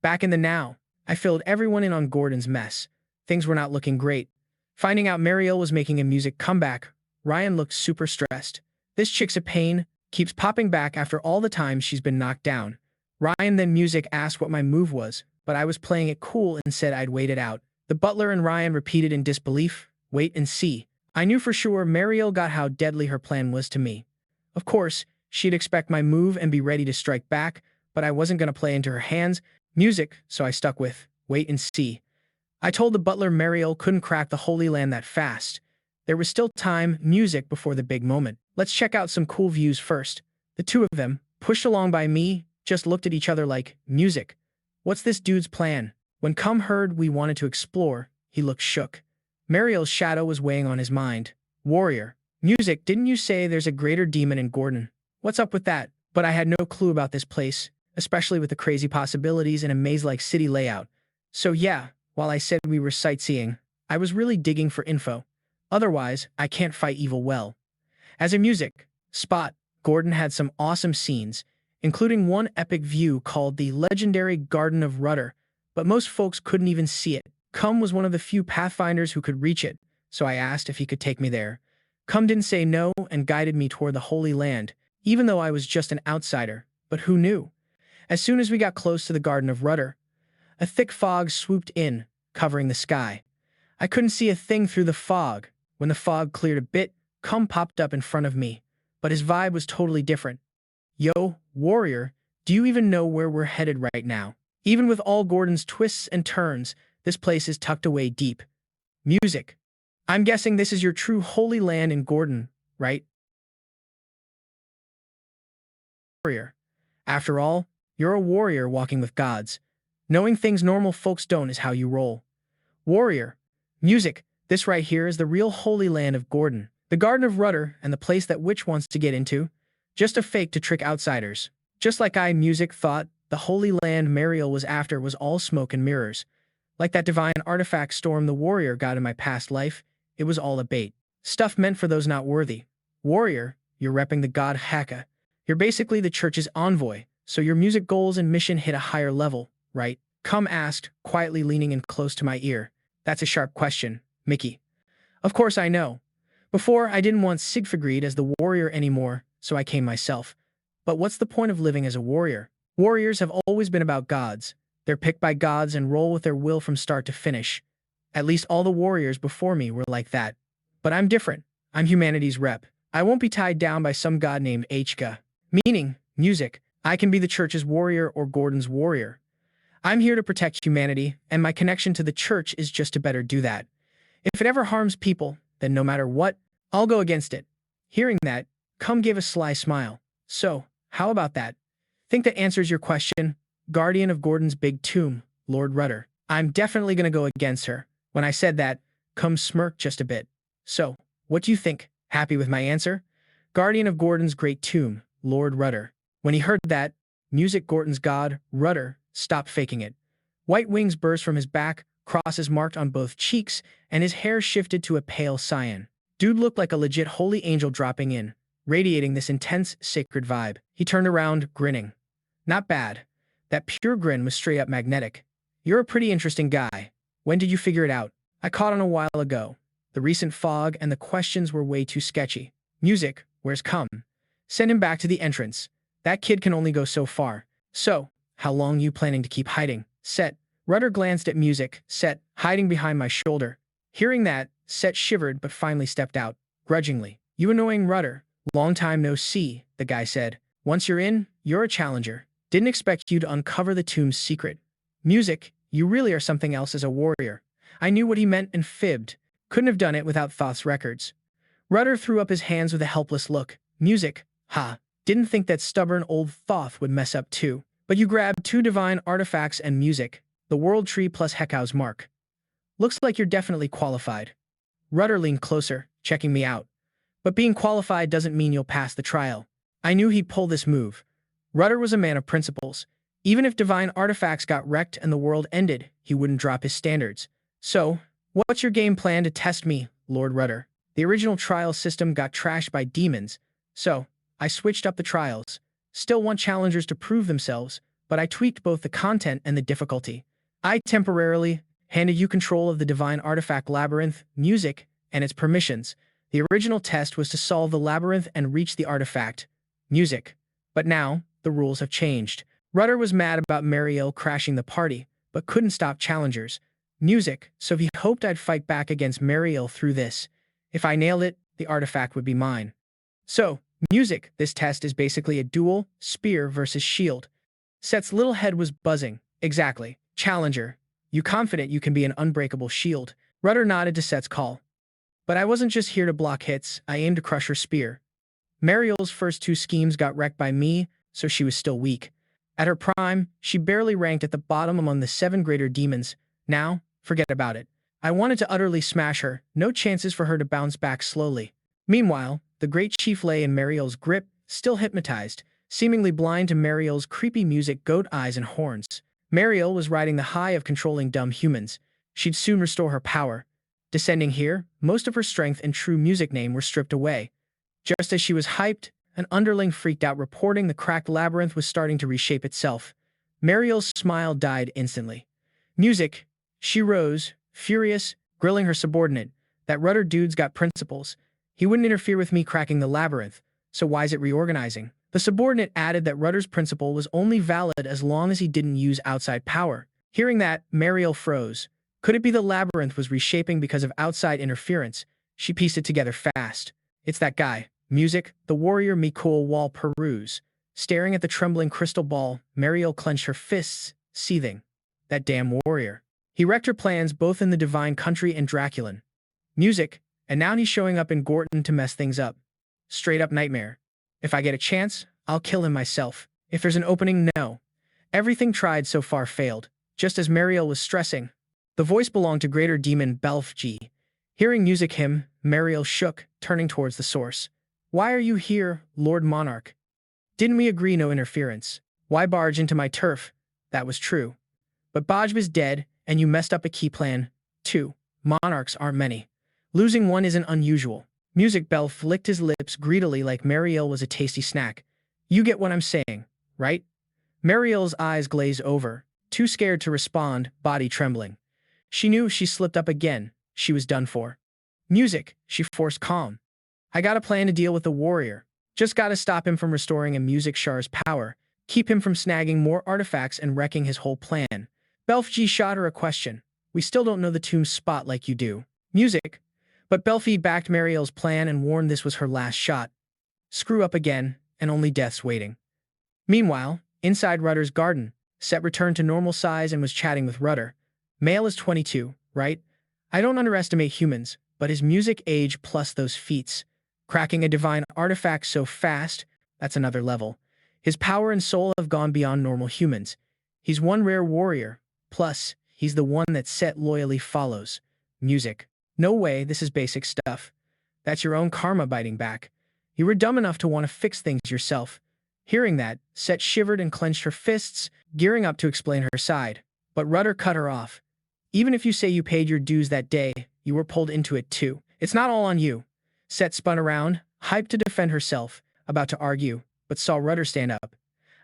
Back in the now, I filled everyone in on Gordon's mess. Things were not looking great. Finding out Merryill was making a music comeback, Ryan looked super stressed. This chick's a pain, keeps popping back after all the times she's been knocked down. Ryan then music asked what my move was, but I was playing it cool and said I'd wait it out. The butler and Ryan repeated in disbelief, wait and see. I knew for sure Merryill got how deadly her plan was to me. Of course, she'd expect my move and be ready to strike back, but I wasn't going to play into her hands. Music, so I stuck with, wait and see. I told the butler Merryill couldn't crack the Holy Land that fast. There was still time, music, before the big moment. Let's check out some cool views first. The two of them, pushed along by me, just looked at each other like, music. What's this dude's plan? When Cum heard we wanted to explore, he looked shook. Merryill's shadow was weighing on his mind. Warrior. Music, didn't you say there's a greater demon in Gordon? What's up with that? But I had no clue about this place, especially with the crazy possibilities in a maze-like city layout. So yeah, while I said we were sightseeing, I was really digging for info. Otherwise, I can't fight evil well. As a music spot, Gordon had some awesome scenes, including one epic view called the legendary Garden of Rudder, but most folks couldn't even see it. Cum was one of the few pathfinders who could reach it, so I asked if he could take me there. Cum didn't say no and guided me toward the Holy Land, even though I was just an outsider, but who knew? As soon as we got close to the Garden of Rudder, a thick fog swooped in, covering the sky. I couldn't see a thing through the fog. When the fog cleared a bit, Cum popped up in front of me, but his vibe was totally different. Yo, warrior, do you even know where we're headed right now? Even with all Gordon's twists and turns, this place is tucked away deep. Music. I'm guessing this is your true Holy Land in Gordon, right? Warrior. After all, you're a warrior walking with gods. Knowing things normal folks don't is how you roll. Warrior. Music. This right here is the real Holy Land of Gordon. The Garden of Rudder and the place that witch wants to get into. Just a fake to trick outsiders. Just like I, music, thought the Holy Land Merryill was after was all smoke and mirrors. Like that divine artifact storm the warrior got in my past life, it was all a bait. Stuff meant for those not worthy. Warrior, you're repping the god Haka. You're basically the church's envoy, so your music goals and mission hit a higher level, right? Cum asked, quietly leaning in close to my ear. That's a sharp question, Mickey. Of course I know. Before, I didn't want Siegfried as the warrior anymore, so I came myself. But what's the point of living as a warrior? Warriors have always been about gods. They're picked by gods and roll with their will from start to finish. At least all the warriors before me were like that. But I'm different. I'm humanity's rep. I won't be tied down by some god named Hka. Meaning, music. I can be the church's warrior or Gordon's warrior. I'm here to protect humanity, and my connection to the church is just to better do that. If it ever harms people, then no matter what, I'll go against it. Hearing that, Cum gave a sly smile. So, how about that? Think that answers your question? Guardian of Gordon's big tomb, Lord Rudder. I'm definitely gonna go against her. When I said that, Cum smirked just a bit. So, what do you think? Happy with my answer? Guardian of Gordon's great tomb, Lord Rudder. When he heard that, music Gordon's god, Rudder, stopped faking it. White wings burst from his back, crosses marked on both cheeks, and his hair shifted to a pale cyan. Dude looked like a legit holy angel dropping in, radiating this intense, sacred vibe. He turned around, grinning. Not bad. That pure grin was straight up magnetic. You're a pretty interesting guy. When did you figure it out? I caught on a while ago. The recent fog and the questions were way too sketchy. Music, where's Cum? Send him back to the entrance. That kid can only go so far. So, how long you planning to keep hiding? Set. Rudder glanced at music, Set, hiding behind my shoulder. Hearing that, Set shivered but finally stepped out, grudgingly. You annoying Rudder. Long time no see, the guy said. Once you're in, you're a challenger. Didn't expect you to uncover the tomb's secret. Music, you really are something else as a warrior. I knew what he meant and fibbed. Couldn't have done it without Thoth's records. Rudder threw up his hands with a helpless look. Music, ha. Didn't think that stubborn old Thoth would mess up too. But you grabbed 2 divine artifacts and music, the World Tree plus Hekau's Mark. Looks like you're definitely qualified. Rudder leaned closer, checking me out. But being qualified doesn't mean you'll pass the trial. I knew he'd pull this move. Rudder was a man of principles. Even if divine artifacts got wrecked and the world ended, he wouldn't drop his standards. So, what's your game plan to test me, Lord Rudder? The original trial system got trashed by demons, so I switched up the trials. Still want challengers to prove themselves, but I tweaked both the content and the difficulty. I temporarily handed you control of the divine artifact labyrinth, music, and its permissions. The original test was to solve the labyrinth and reach the artifact, music. But now, the rules have changed. Rudder was mad about Merryill crashing the party, but couldn't stop challengers, music, so he hoped I'd fight back against Merryill through this. If I nailed it, the artifact would be mine. So, music, this test is basically a duel, spear versus shield. Set's little head was buzzing. Exactly. Challenger, you confident you can be an unbreakable shield? Rudder nodded to Set's call. But I wasn't just here to block hits, I aimed to crush her spear. Merryill's first 2 schemes got wrecked by me, so she was still weak. At her prime, she barely ranked at the bottom among the 7 greater demons. Now, forget about it. I wanted to utterly smash her, no chances for her to bounce back slowly. Meanwhile, the great chief lay in Merryill's grip, still hypnotized, seemingly blind to Merryill's creepy music, goat eyes and horns. Merryill was riding the high of controlling dumb humans. She'd soon restore her power. Descending here, most of her strength and true music name were stripped away. Just as she was hyped, an underling freaked out, reporting the cracked labyrinth was starting to reshape itself. Merryill's smile died instantly. Music. She rose, furious, grilling her subordinate. That Rudder dude's got principles. He wouldn't interfere with me cracking the labyrinth, so why's it reorganizing? The subordinate added that Rudder's principle was only valid as long as he didn't use outside power. Hearing that, Merryill froze. Could it be the labyrinth was reshaping because of outside interference? She pieced it together fast. It's that guy. Music, the warrior Mikuel Wal Purgous. Staring at the trembling crystal ball, Merryill clenched her fists, seething. That damn warrior. He wrecked her plans both in the Divine Country and Draculan. Music, and now he's showing up in Gorton to mess things up. Straight up nightmare. If I get a chance, I'll kill him myself. If there's an opening, no. Everything tried so far failed. Just as Merryill was stressing, the voice belonged to Greater Demon Belfg. Hearing music hymn, Merryill shook, turning towards the source. Why are you here, Lord Monarch? Didn't we agree no interference? Why barge into my turf? That was true. But Bajb is dead, and you messed up a key plan, too. Monarchs aren't many. Losing one isn't unusual. Music Belf licked his lips greedily like Merryill was a tasty snack. You get what I'm saying, right? Merrill's eyes glazed over, too scared to respond, body trembling. She knew if she slipped up again, she was done for. Music, she forced calm. I got a plan to deal with the warrior. Just gotta stop him from restoring a music Shar's power, keep him from snagging more artifacts and wrecking his whole plan. Belfg shot her a question. We still don't know the tomb's spot like you do. Music. But Belfg backed Merrill's plan and warned this was her last shot. Screw up again, and only death's waiting. Meanwhile, inside Rudder's garden, Set returned to normal size and was chatting with Rudder. Male is 22, right? I don't underestimate humans, but his music age plus those feats. Cracking a divine artifact so fast, that's another level. His power and soul have gone beyond normal humans. He's one rare warrior, plus, he's the one that Set loyally follows. Music. No way, this is basic stuff. That's your own karma biting back. You were dumb enough to want to fix things yourself. Hearing that, Set shivered and clenched her fists, gearing up to explain her side. But Rudder cut her off. Even if you say you paid your dues that day, you were pulled into it too. It's not all on you. Set spun around, hyped to defend herself, about to argue, but saw Rudder stand up.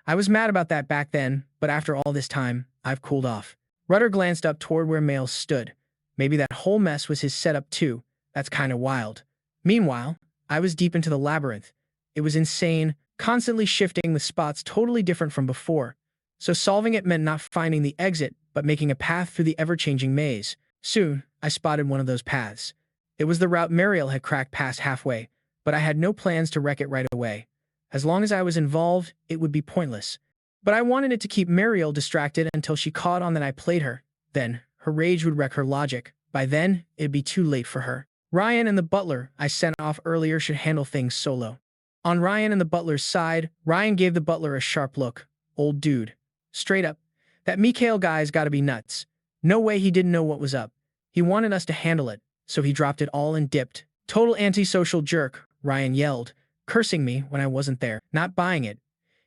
I was mad about that back then, but after all this time, I've cooled off. Rudder glanced up toward where Male stood. Maybe that whole mess was his setup too. That's kinda wild. Meanwhile, I was deep into the labyrinth. It was insane, constantly shifting with spots totally different from before. So solving it meant not finding the exit, but making a path through the ever-changing maze. Soon, I spotted one of those paths. It was the route Merryill had cracked past halfway, but I had no plans to wreck it right away. As long as I was involved, it would be pointless. But I wanted it to keep Merryill distracted until she caught on that I played her. Then, her rage would wreck her logic. By then, it'd be too late for her. Ryan and the butler I sent off earlier should handle things solo. On Ryan and the butler's side, Ryan gave the butler a sharp look. Old dude. Straight up. That Mikuel guy's gotta be nuts. No way he didn't know what was up. He wanted us to handle it, so he dropped it all and dipped. Total antisocial jerk, Ryan yelled, cursing me when I wasn't there, not buying it.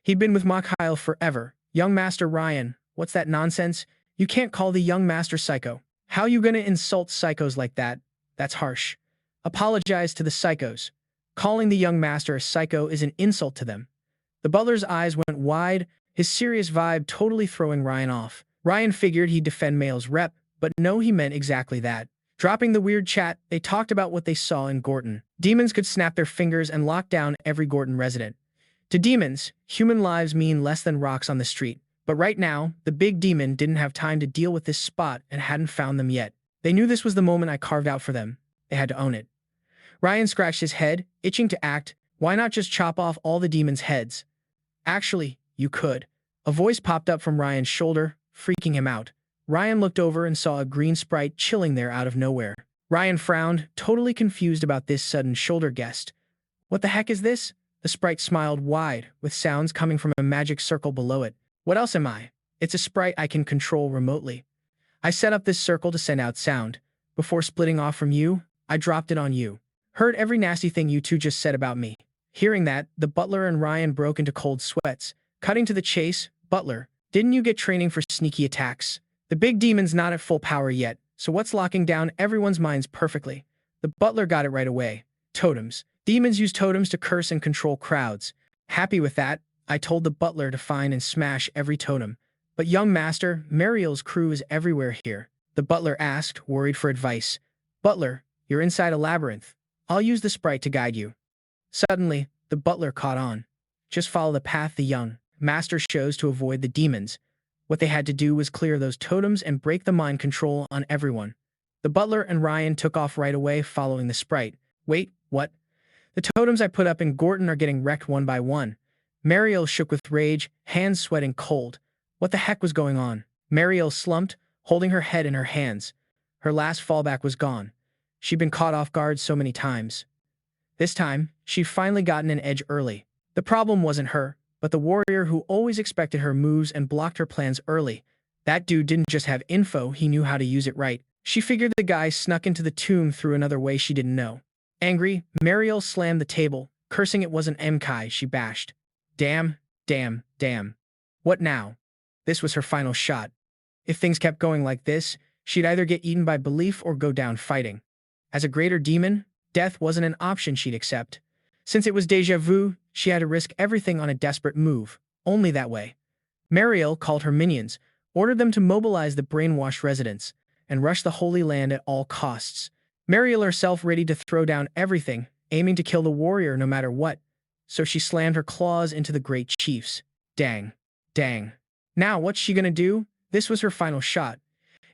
He'd been with Mikuel forever. Young Master Ryan, what's that nonsense? You can't call the young master psycho. How you gonna insult psychos like that? That's harsh. Apologize to the psychos. Calling the young master a psycho is an insult to them. The butler's eyes went wide, his serious vibe totally throwing Ryan off. Ryan figured he'd defend Merrill's rep, but no, he meant exactly that. Dropping the weird chat, they talked about what they saw in Gorton. Demons could snap their fingers and lock down every Gorton resident. To demons, human lives mean less than rocks on the street. But right now, the big demon didn't have time to deal with this spot and hadn't found them yet. They knew this was the moment I carved out for them. They had to own it. Ryan scratched his head, itching to act. Why not just chop off all the demons' heads? Actually, you could. A voice popped up from Ryan's shoulder, freaking him out. Ryan looked over and saw a green sprite chilling there out of nowhere. Ryan frowned, totally confused about this sudden shoulder guest. What the heck is this? The sprite smiled wide, with sounds coming from a magic circle below it. What else am I? It's a sprite I can control remotely. I set up this circle to send out sound. Before splitting off from you, I dropped it on you. Heard every nasty thing you two just said about me. Hearing that, the butler and Ryan broke into cold sweats. Cutting to the chase, Butler, didn't you get training for sneaky attacks? The big demon's not at full power yet, so what's locking down everyone's minds perfectly? The butler got it right away. Totems. Demons use totems to curse and control crowds. Happy with that, I told the butler to find and smash every totem. But young master, Merryill's crew is everywhere here. The butler asked, worried for advice. Butler, you're inside a labyrinth. I'll use the sprite to guide you. Suddenly, the butler caught on. Just follow the path the young master shows to avoid the demons. What they had to do was clear those totems and break the mind control on everyone. The butler and Ryan took off right away following the sprite. Wait, what? The totems I put up in Gorton are getting wrecked one by one. Merryill shook with rage, hands sweating cold. What the heck was going on? Merryill slumped, holding her head in her hands. Her last fallback was gone. She'd been caught off guard so many times. This time, she'd finally gotten an edge early. The problem wasn't her, but the warrior who always expected her moves and blocked her plans early. That dude didn't just have info, he knew how to use it right. She figured the guy snuck into the tomb through another way she didn't know. Angry, Merryill slammed the table, cursing it wasn't Mkai she bashed. Damn, damn, damn. What now? This was her final shot. If things kept going like this, she'd either get eaten by belief or go down fighting. As a greater demon, death wasn't an option she'd accept. Since it was déjà vu, she had to risk everything on a desperate move. Only that way. Merryill called her minions, ordered them to mobilize the brainwashed residents, and rush the Holy Land at all costs. Merryill herself ready to throw down everything, aiming to kill the warrior no matter what. So she slammed her claws into the great chiefs. Dang. Dang. Now what's she gonna do? This was her final shot.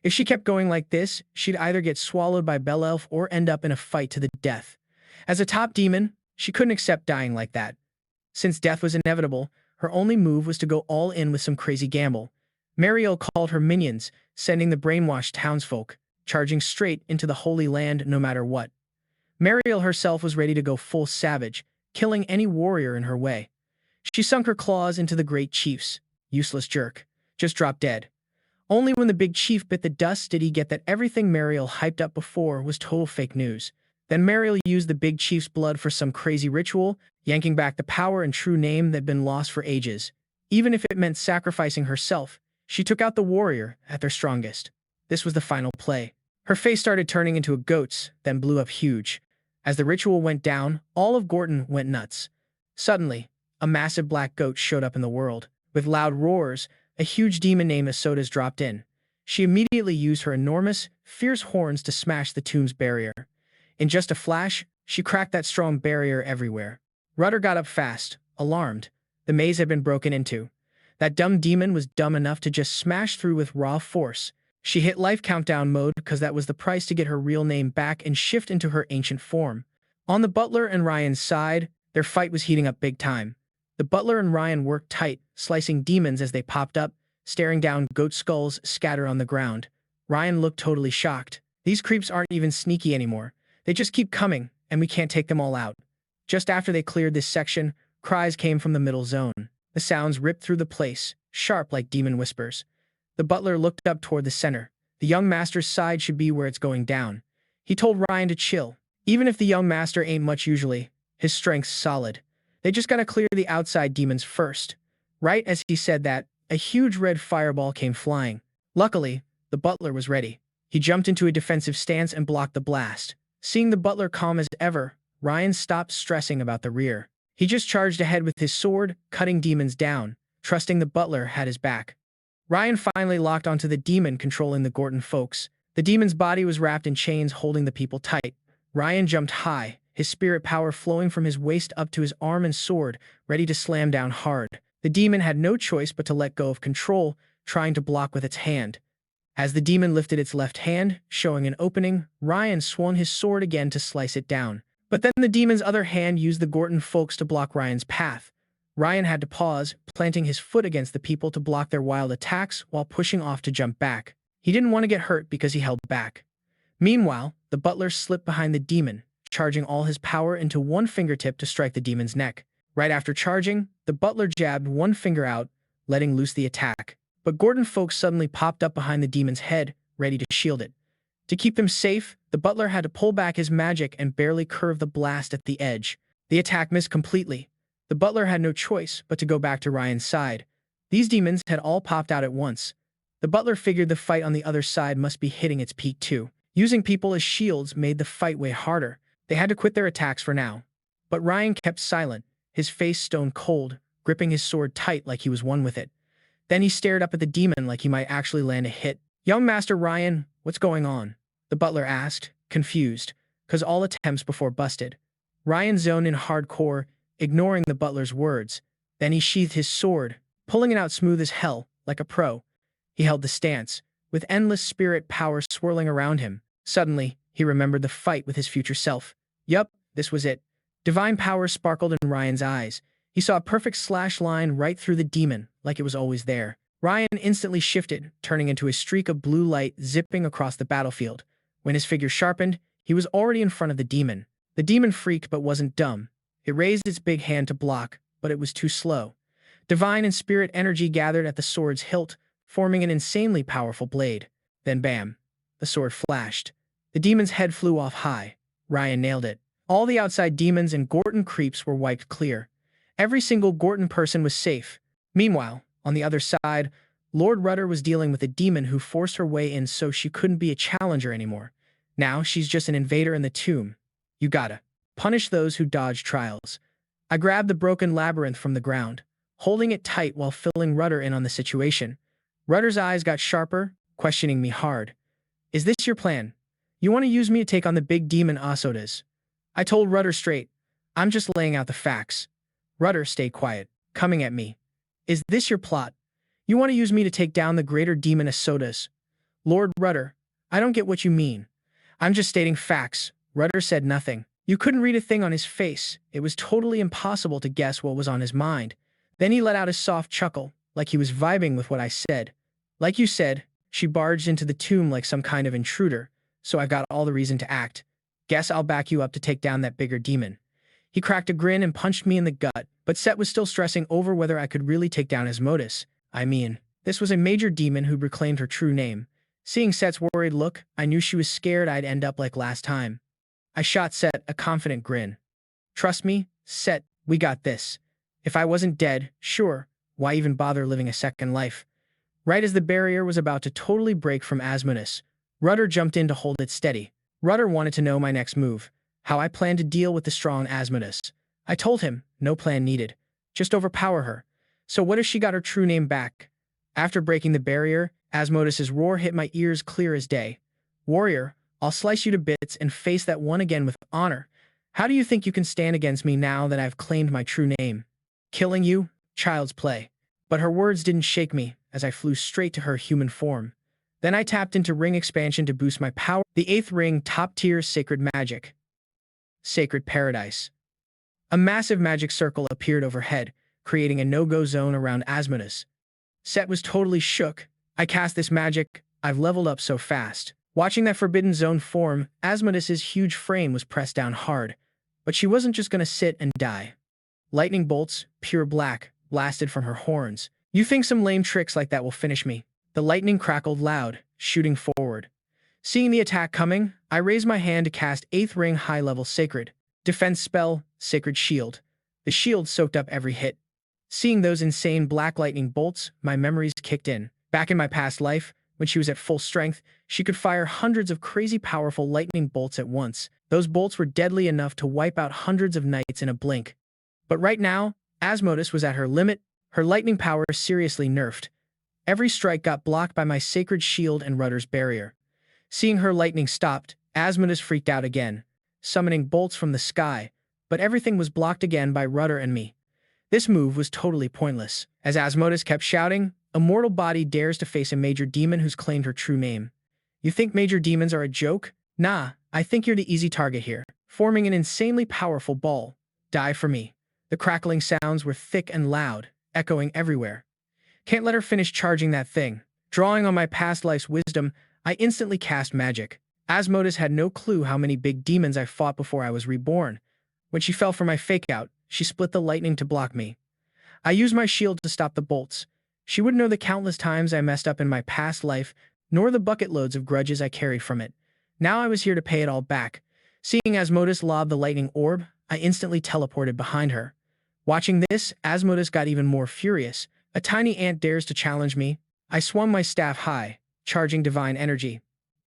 If she kept going like this, she'd either get swallowed by Bellelf or end up in a fight to the death. As a top demon, she couldn't accept dying like that. Since death was inevitable, her only move was to go all in with some crazy gamble. Merryill called her minions, sending the brainwashed townsfolk, charging straight into the Holy Land no matter what. Merryill herself was ready to go full savage, killing any warrior in her way. She sunk her claws into the great chiefs. Useless jerk. Just dropped dead. Only when the big chief bit the dust did he get that everything Merryill hyped up before was total fake news. Then Merryill used the big chief's blood for some crazy ritual, yanking back the power and true name that'd been lost for ages. Even if it meant sacrificing herself, she took out the warrior at their strongest. This was the final play. Her face started turning into a goat's, then blew up huge. As the ritual went down, all of Gorton went nuts. Suddenly, a massive black goat showed up in the world. With loud roars, a huge demon named Asodas dropped in. She immediately used her enormous, fierce horns to smash the tomb's barrier. In just a flash, she cracked that strong barrier everywhere. Rudder got up fast, alarmed. The maze had been broken into. That dumb demon was dumb enough to just smash through with raw force. She hit life countdown mode because that was the price to get her real name back and shift into her ancient form. On the butler and Ryan's side, their fight was heating up big time. The butler and Ryan worked tight, slicing demons as they popped up, staring down goat skulls scattered on the ground. Ryan looked totally shocked. These creeps aren't even sneaky anymore. They just keep coming, and we can't take them all out. Just after they cleared this section, cries came from the middle zone. The sounds ripped through the place, sharp like demon whispers. The butler looked up toward the center. The young master's side should be where it's going down. He told Ryan to chill. Even if the young master ain't much usually, his strength's solid. They just gotta clear the outside demons first. Right as he said that, a huge red fireball came flying. Luckily, the butler was ready. He jumped into a defensive stance and blocked the blast. Seeing the butler calm as ever, Ryan stopped stressing about the rear. He just charged ahead with his sword, cutting demons down, trusting the butler had his back. Ryan finally locked onto the demon controlling the Gorton folks. The demon's body was wrapped in chains holding the people tight. Ryan jumped high, his spirit power flowing from his waist up to his arm and sword, ready to slam down hard. The demon had no choice but to let go of control, trying to block with its hand. As the demon lifted its left hand, showing an opening, Ryan swung his sword again to slice it down. But then the demon's other hand used the Gorton folks to block Ryan's path. Ryan had to pause, planting his foot against the people to block their wild attacks while pushing off to jump back. He didn't want to get hurt because he held back. Meanwhile, the butler slipped behind the demon, charging all his power into one fingertip to strike the demon's neck. Right after charging, the butler jabbed one finger out, letting loose the attack. But Gorton folks suddenly popped up behind the demon's head, ready to shield it. To keep them safe, the butler had to pull back his magic and barely curve the blast at the edge. The attack missed completely. The butler had no choice but to go back to Ryan's side. These demons had all popped out at once. The butler figured the fight on the other side must be hitting its peak too. Using people as shields made the fight way harder. They had to quit their attacks for now. But Ryan kept silent, his face stone cold, gripping his sword tight like he was one with it. Then he stared up at the demon like he might actually land a hit. "Young Master Ryan, what's going on?" the butler asked, confused, cause all attempts before busted. Ryan zoned in hardcore, ignoring the butler's words. Then he sheathed his sword, pulling it out smooth as hell, like a pro. He held the stance, with endless spirit power swirling around him. Suddenly, he remembered the fight with his future self. Yup, this was it. Divine power sparkled in Ryan's eyes. He saw a perfect slash line right through the demon, like it was always there. Ryan instantly shifted, turning into a streak of blue light zipping across the battlefield. When his figure sharpened, he was already in front of the demon. The demon freaked but wasn't dumb. It raised its big hand to block, but it was too slow. Divine and spirit energy gathered at the sword's hilt, forming an insanely powerful blade. Then bam, the sword flashed. The demon's head flew off high. Ryan nailed it. All the outside demons and Gorton creeps were wiped clear. Every single Gorton person was safe. Meanwhile, on the other side, Lord Rudder was dealing with a demon who forced her way in so she couldn't be a challenger anymore. Now she's just an invader in the tomb. You gotta punish those who dodge trials. I grabbed the broken labyrinth from the ground, holding it tight while filling Rudder in on the situation. Rudder's eyes got sharper, questioning me hard. Is this your plan? You want to use me to take on the big demon Asodas? I told Rudder straight. I'm just laying out the facts. Rudder stayed quiet, coming at me. Is this your plot? You want to use me to take down the greater demon Asodas? Lord Rudder, I don't get what you mean. I'm just stating facts. Rudder said nothing. You couldn't read a thing on his face. It was totally impossible to guess what was on his mind. Then he let out a soft chuckle, like he was vibing with what I said. Like you said, she barged into the tomb like some kind of intruder, so I've got all the reason to act. Guess I'll back you up to take down that bigger demon. He cracked a grin and punched me in the gut, but Set was still stressing over whether I could really take down Asmodeus. I mean, this was a major demon who'd reclaimed her true name. Seeing Set's worried look, I knew she was scared I'd end up like last time. I shot Set a confident grin. Trust me, Set, we got this. If I wasn't dead, sure, why even bother living a second life? Right as the barrier was about to totally break from Asmodeus, Rudder jumped in to hold it steady. Rudder wanted to know my next move, how I planned to deal with the strong Asmodeus. I told him, no plan needed. Just overpower her. So what if she got her true name back? After breaking the barrier, Asmodeus' roar hit my ears clear as day. Warrior, I'll slice you to bits and face that one again with honor. How do you think you can stand against me now that I've claimed my true name? Killing you? Child's play. But her words didn't shake me as I flew straight to her human form. Then I tapped into ring expansion to boost my power. The 8th ring, top-tier sacred magic. Sacred Paradise. A massive magic circle appeared overhead, creating a no-go zone around Asmodeus. Set was totally shook. I cast this magic, I've leveled up so fast. Watching that forbidden zone form, Asmodeus' huge frame was pressed down hard. But she wasn't just gonna sit and die. Lightning bolts, pure black, blasted from her horns. You think some lame tricks like that will finish me? The lightning crackled loud, shooting forward. Seeing the attack coming, I raised my hand to cast 8th ring high-level sacred defense spell, Sacred Shield. The shield soaked up every hit. Seeing those insane black lightning bolts, my memories kicked in. Back in my past life, when she was at full strength, she could fire hundreds of crazy powerful lightning bolts at once. Those bolts were deadly enough to wipe out hundreds of knights in a blink. But right now, Asmodeus was at her limit, her lightning power seriously nerfed. Every strike got blocked by my sacred shield and rudder's barrier. Seeing her lightning stopped, Asmodeus freaked out again, summoning bolts from the sky, but everything was blocked again by rudder and me. This move was totally pointless. As Asmodeus kept shouting, "A mortal body dares to face a major demon who's claimed her true name. You think major demons are a joke? Nah, I think you're the easy target here." Forming an insanely powerful ball. Die for me. The crackling sounds were thick and loud, echoing everywhere. Can't let her finish charging that thing. Drawing on my past life's wisdom, I instantly cast magic. Asmodeus had no clue how many big demons I fought before I was reborn. When she fell for my fake-out, she split the lightning to block me. I used my shield to stop the bolts. She wouldn't know the countless times I messed up in my past life, nor the bucket loads of grudges I carried from it. Now I was here to pay it all back. Seeing Asmodeus lob the lightning orb, I instantly teleported behind her. Watching this, Asmodeus got even more furious. A tiny ant dares to challenge me. I swung my staff high, charging divine energy.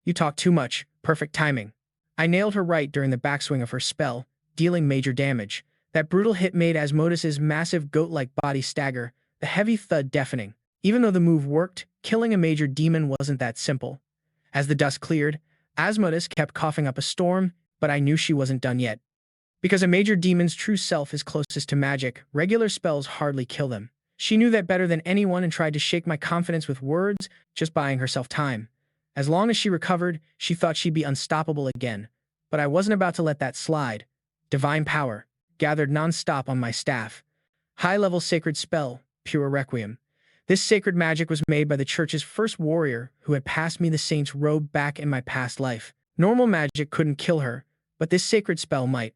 You talk too much. Perfect timing. I nailed her right during the backswing of her spell, dealing major damage. That brutal hit made Asmodeus's massive goat-like body stagger, the heavy thud deafening. Even though the move worked, killing a major demon wasn't that simple. As the dust cleared, Asmodeus kept coughing up a storm, but I knew she wasn't done yet. Because a major demon's true self is closest to magic, regular spells hardly kill them. She knew that better than anyone and tried to shake my confidence with words, just buying herself time. As long as she recovered, she thought she'd be unstoppable again. But I wasn't about to let that slide. Divine power, gathered non-stop on my staff. High-level sacred spell, Pure Requiem. This sacred magic was made by the church's first warrior who had passed me the saint's robe back in my past life. Normal magic couldn't kill her, but this sacred spell might.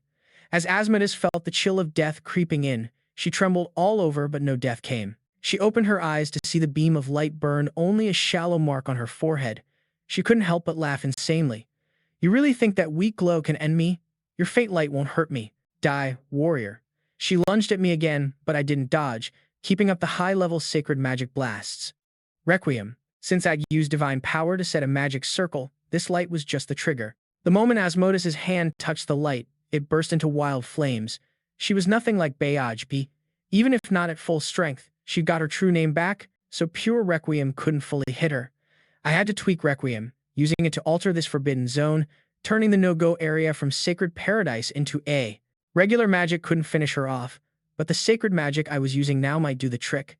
As Asmodeus felt the chill of death creeping in, she trembled all over but no death came. She opened her eyes to see the beam of light burn only a shallow mark on her forehead. She couldn't help but laugh insanely. You really think that weak glow can end me? Your faint light won't hurt me. Die, warrior. She lunged at me again, but I didn't dodge, keeping up the high-level sacred magic blasts. Requiem. Since I'd used divine power to set a magic circle, this light was just the trigger. The moment Asmodeus's hand touched the light, it burst into wild flames. She was nothing like Bayajbi. Even if not at full strength, she got her true name back, so pure Requiem couldn't fully hit her. I had to tweak Requiem, using it to alter this forbidden zone, turning the no-go area from sacred paradise into a. Regular magic couldn't finish her off, but the sacred magic I was using now might do the trick.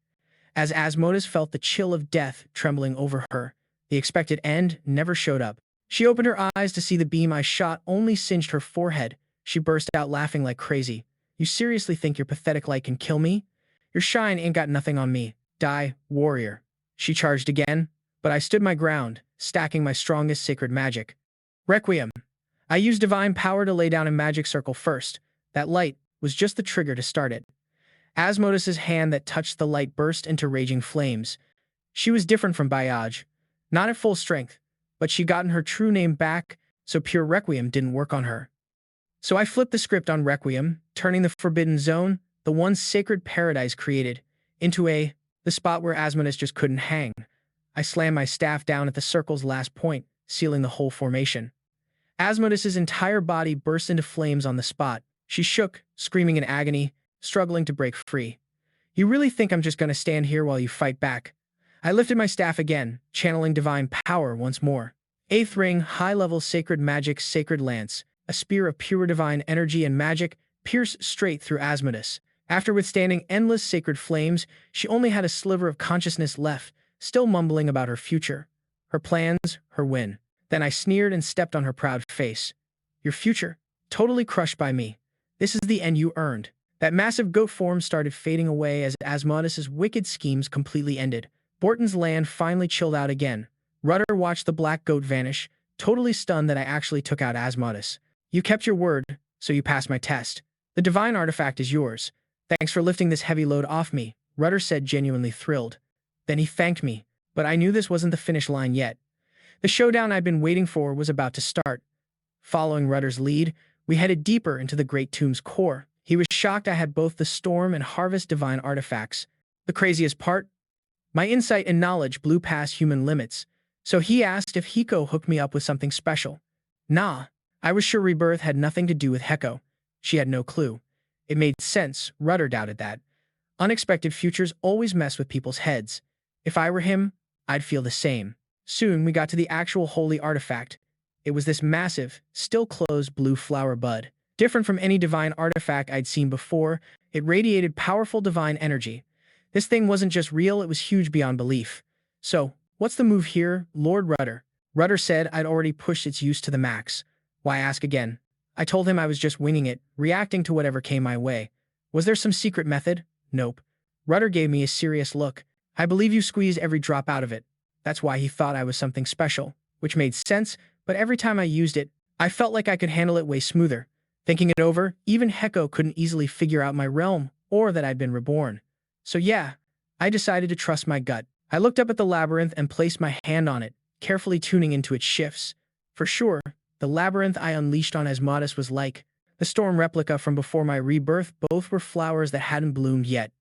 As Asmodeus felt the chill of death trembling over her, the expected end never showed up. She opened her eyes to see the beam I shot only singed her forehead. She burst out laughing like crazy. You seriously think your pathetic light can kill me? Your shine ain't got nothing on me. Die, warrior. She charged again, but I stood my ground, stacking my strongest sacred magic. Requiem. I used divine power to lay down a magic circle first. That light was just the trigger to start it. Asmodeus's hand that touched the light burst into raging flames. She was different from Bayaj. Not at full strength, but she'd gotten her true name back, so pure Requiem didn't work on her. So I flipped the script on Requiem, turning the forbidden zone, the one sacred paradise created, into the spot where Asmodeus just couldn't hang. I slammed my staff down at the circle's last point, sealing the whole formation. Asmodeus's entire body burst into flames on the spot. She shook, screaming in agony, struggling to break free. You really think I'm just going to stand here while you fight back? I lifted my staff again, channeling divine power once more. 8th ring, high-level sacred magic, sacred lance. A spear of pure divine energy and magic pierced straight through Asmodeus. After withstanding endless sacred flames, she only had a sliver of consciousness left, still mumbling about her future, her plans, her win. Then I sneered and stepped on her proud face. Your future? Totally crushed by me. This is the end you earned. That massive goat form started fading away as Asmodeus's wicked schemes completely ended. Borton's land finally chilled out again. Rudder watched the black goat vanish, totally stunned that I actually took out Asmodeus. You kept your word, so you passed my test. The divine artifact is yours. Thanks for lifting this heavy load off me, Rudder said, genuinely thrilled. Then he thanked me, but I knew this wasn't the finish line yet. The showdown I'd been waiting for was about to start. Following Rudder's lead, we headed deeper into the Great Tomb's core. He was shocked I had both the Storm and Harvest divine artifacts. The craziest part? My insight and knowledge blew past human limits, so he asked if Hiko hooked me up with something special. Nah, I was sure rebirth had nothing to do with Heko. She had no clue. It made sense, Rudder doubted that. Unexpected futures always mess with people's heads. If I were him, I'd feel the same. Soon we got to the actual holy artifact. It was this massive, still closed blue flower bud. Different from any divine artifact I'd seen before, it radiated powerful divine energy. This thing wasn't just real, it was huge beyond belief. So, what's the move here, Lord Rudder? Rudder said I'd already pushed its use to the max. Why ask again? I told him I was just winging it, reacting to whatever came my way. Was there some secret method? Nope. Rudder gave me a serious look. I believe you squeeze every drop out of it. That's why he thought I was something special, which made sense, but every time I used it, I felt like I could handle it way smoother. Thinking it over, even Heko couldn't easily figure out my realm, or that I'd been reborn. So yeah, I decided to trust my gut. I looked up at the labyrinth and placed my hand on it, carefully tuning into its shifts. For sure, the labyrinth I unleashed on Asmodeus was like the storm replica from before my rebirth. Both were flowers that hadn't bloomed yet.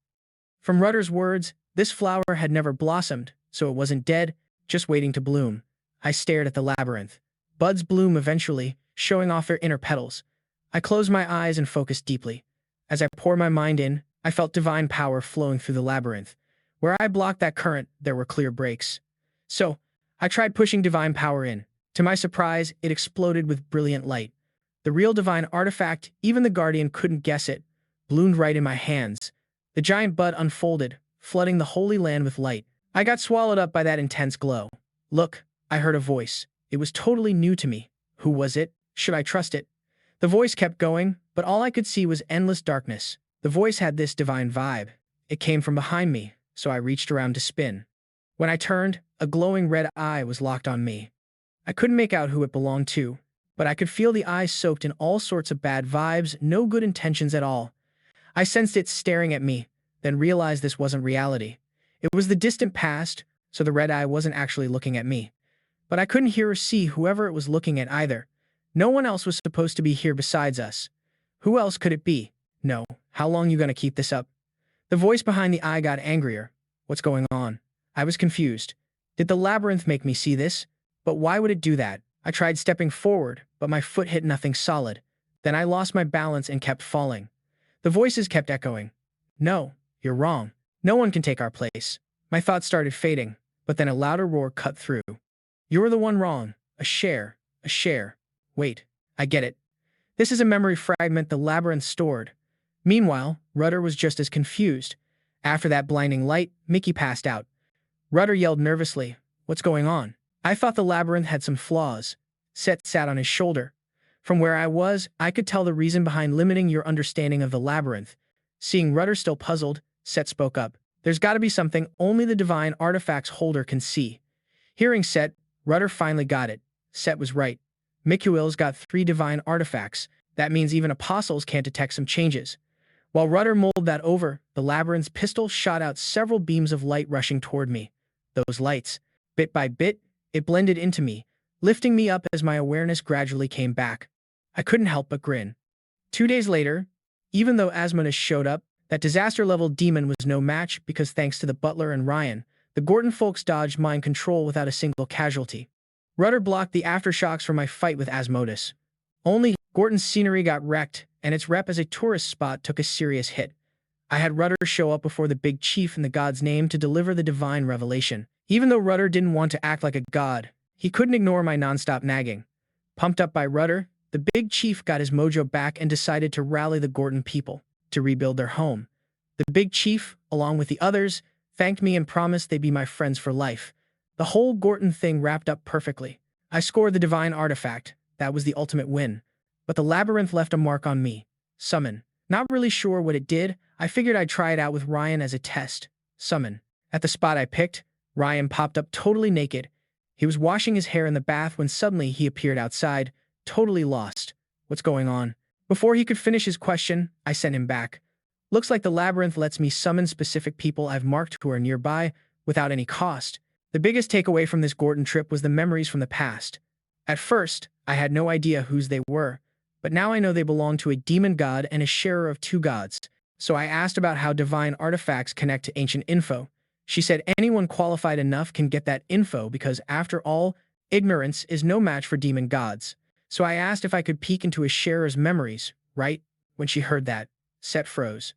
From Rudder's words, this flower had never blossomed, so it wasn't dead, just waiting to bloom. I stared at the labyrinth. Buds bloom eventually, showing off their inner petals. I closed my eyes and focused deeply. As I poured my mind in, I felt divine power flowing through the labyrinth. Where I blocked that current, there were clear breaks. So, I tried pushing divine power in. To my surprise, it exploded with brilliant light. The real divine artifact, even the Guardian couldn't guess it, bloomed right in my hands. The giant bud unfolded, flooding the Holy Land with light. I got swallowed up by that intense glow. Look, I heard a voice. It was totally new to me. Who was it? Should I trust it? The voice kept going, but all I could see was endless darkness. The voice had this divine vibe. It came from behind me, so I reached around to spin. When I turned, a glowing red eye was locked on me. I couldn't make out who it belonged to, but I could feel the eyes soaked in all sorts of bad vibes, no good intentions at all. I sensed it staring at me, then realized this wasn't reality. It was the distant past, so the red eye wasn't actually looking at me. But I couldn't hear or see whoever it was looking at either. No one else was supposed to be here besides us. Who else could it be? No. How long you gonna keep this up? The voice behind the eye got angrier. What's going on? I was confused. Did the labyrinth make me see this? But why would it do that? I tried stepping forward, but my foot hit nothing solid. Then I lost my balance and kept falling. The voices kept echoing. No, you're wrong. No one can take our place. My thoughts started fading, but then a louder roar cut through. You're the one wrong. A share. A share. Wait, I get it. This is a memory fragment the labyrinth stored. Meanwhile, Rudder was just as confused. After that blinding light, Mickey passed out. Rudder yelled nervously, "What's going on?" I thought the labyrinth had some flaws. Set sat on his shoulder. From where I was, I could tell the reason behind limiting your understanding of the labyrinth. Seeing Rudder still puzzled, Set spoke up. There's gotta be something only the divine artifacts holder can see. Hearing Set, Rudder finally got it. Set was right. Mikuel's got 3 divine artifacts. That means even apostles can't detect some changes. While Rudder mulled that over, the labyrinth's pistol shot out several beams of light rushing toward me. Those lights, bit by bit, it blended into me, lifting me up as my awareness gradually came back. I couldn't help but grin. 2 days later, even though Asmodeus showed up, that disaster-level demon was no match because thanks to the butler and Ryan, the Gorton folks dodged mind control without a single casualty. Rudder blocked the aftershocks from my fight with Asmodeus. Only Gorton's scenery got wrecked, and its rep as a tourist spot took a serious hit. I had Rudder show up before the big chief in the god's name to deliver the divine revelation. Even though Rudder didn't want to act like a god, he couldn't ignore my nonstop nagging. Pumped up by Rudder, the big chief got his mojo back and decided to rally the Gorton people to rebuild their home. The big chief, along with the others, thanked me and promised they'd be my friends for life. The whole Gorton thing wrapped up perfectly. I scored the divine artifact. That was the ultimate win. But the labyrinth left a mark on me. Summon. Not really sure what it did. I figured I'd try it out with Ryan as a test. Summon. At the spot I picked, Ryan popped up totally naked. He was washing his hair in the bath when suddenly he appeared outside, totally lost. What's going on? Before he could finish his question, I sent him back. Looks like the labyrinth lets me summon specific people I've marked who are nearby without any cost. The biggest takeaway from this Gorton trip was the memories from the past. At first, I had no idea whose they were, but now I know they belong to a demon god and a sharer of two gods. So I asked about how divine artifacts connect to ancient info. She said anyone qualified enough can get that info because, after all, ignorance is no match for demon gods. So I asked if I could peek into a sharer's memories, right? When she heard that, Set froze.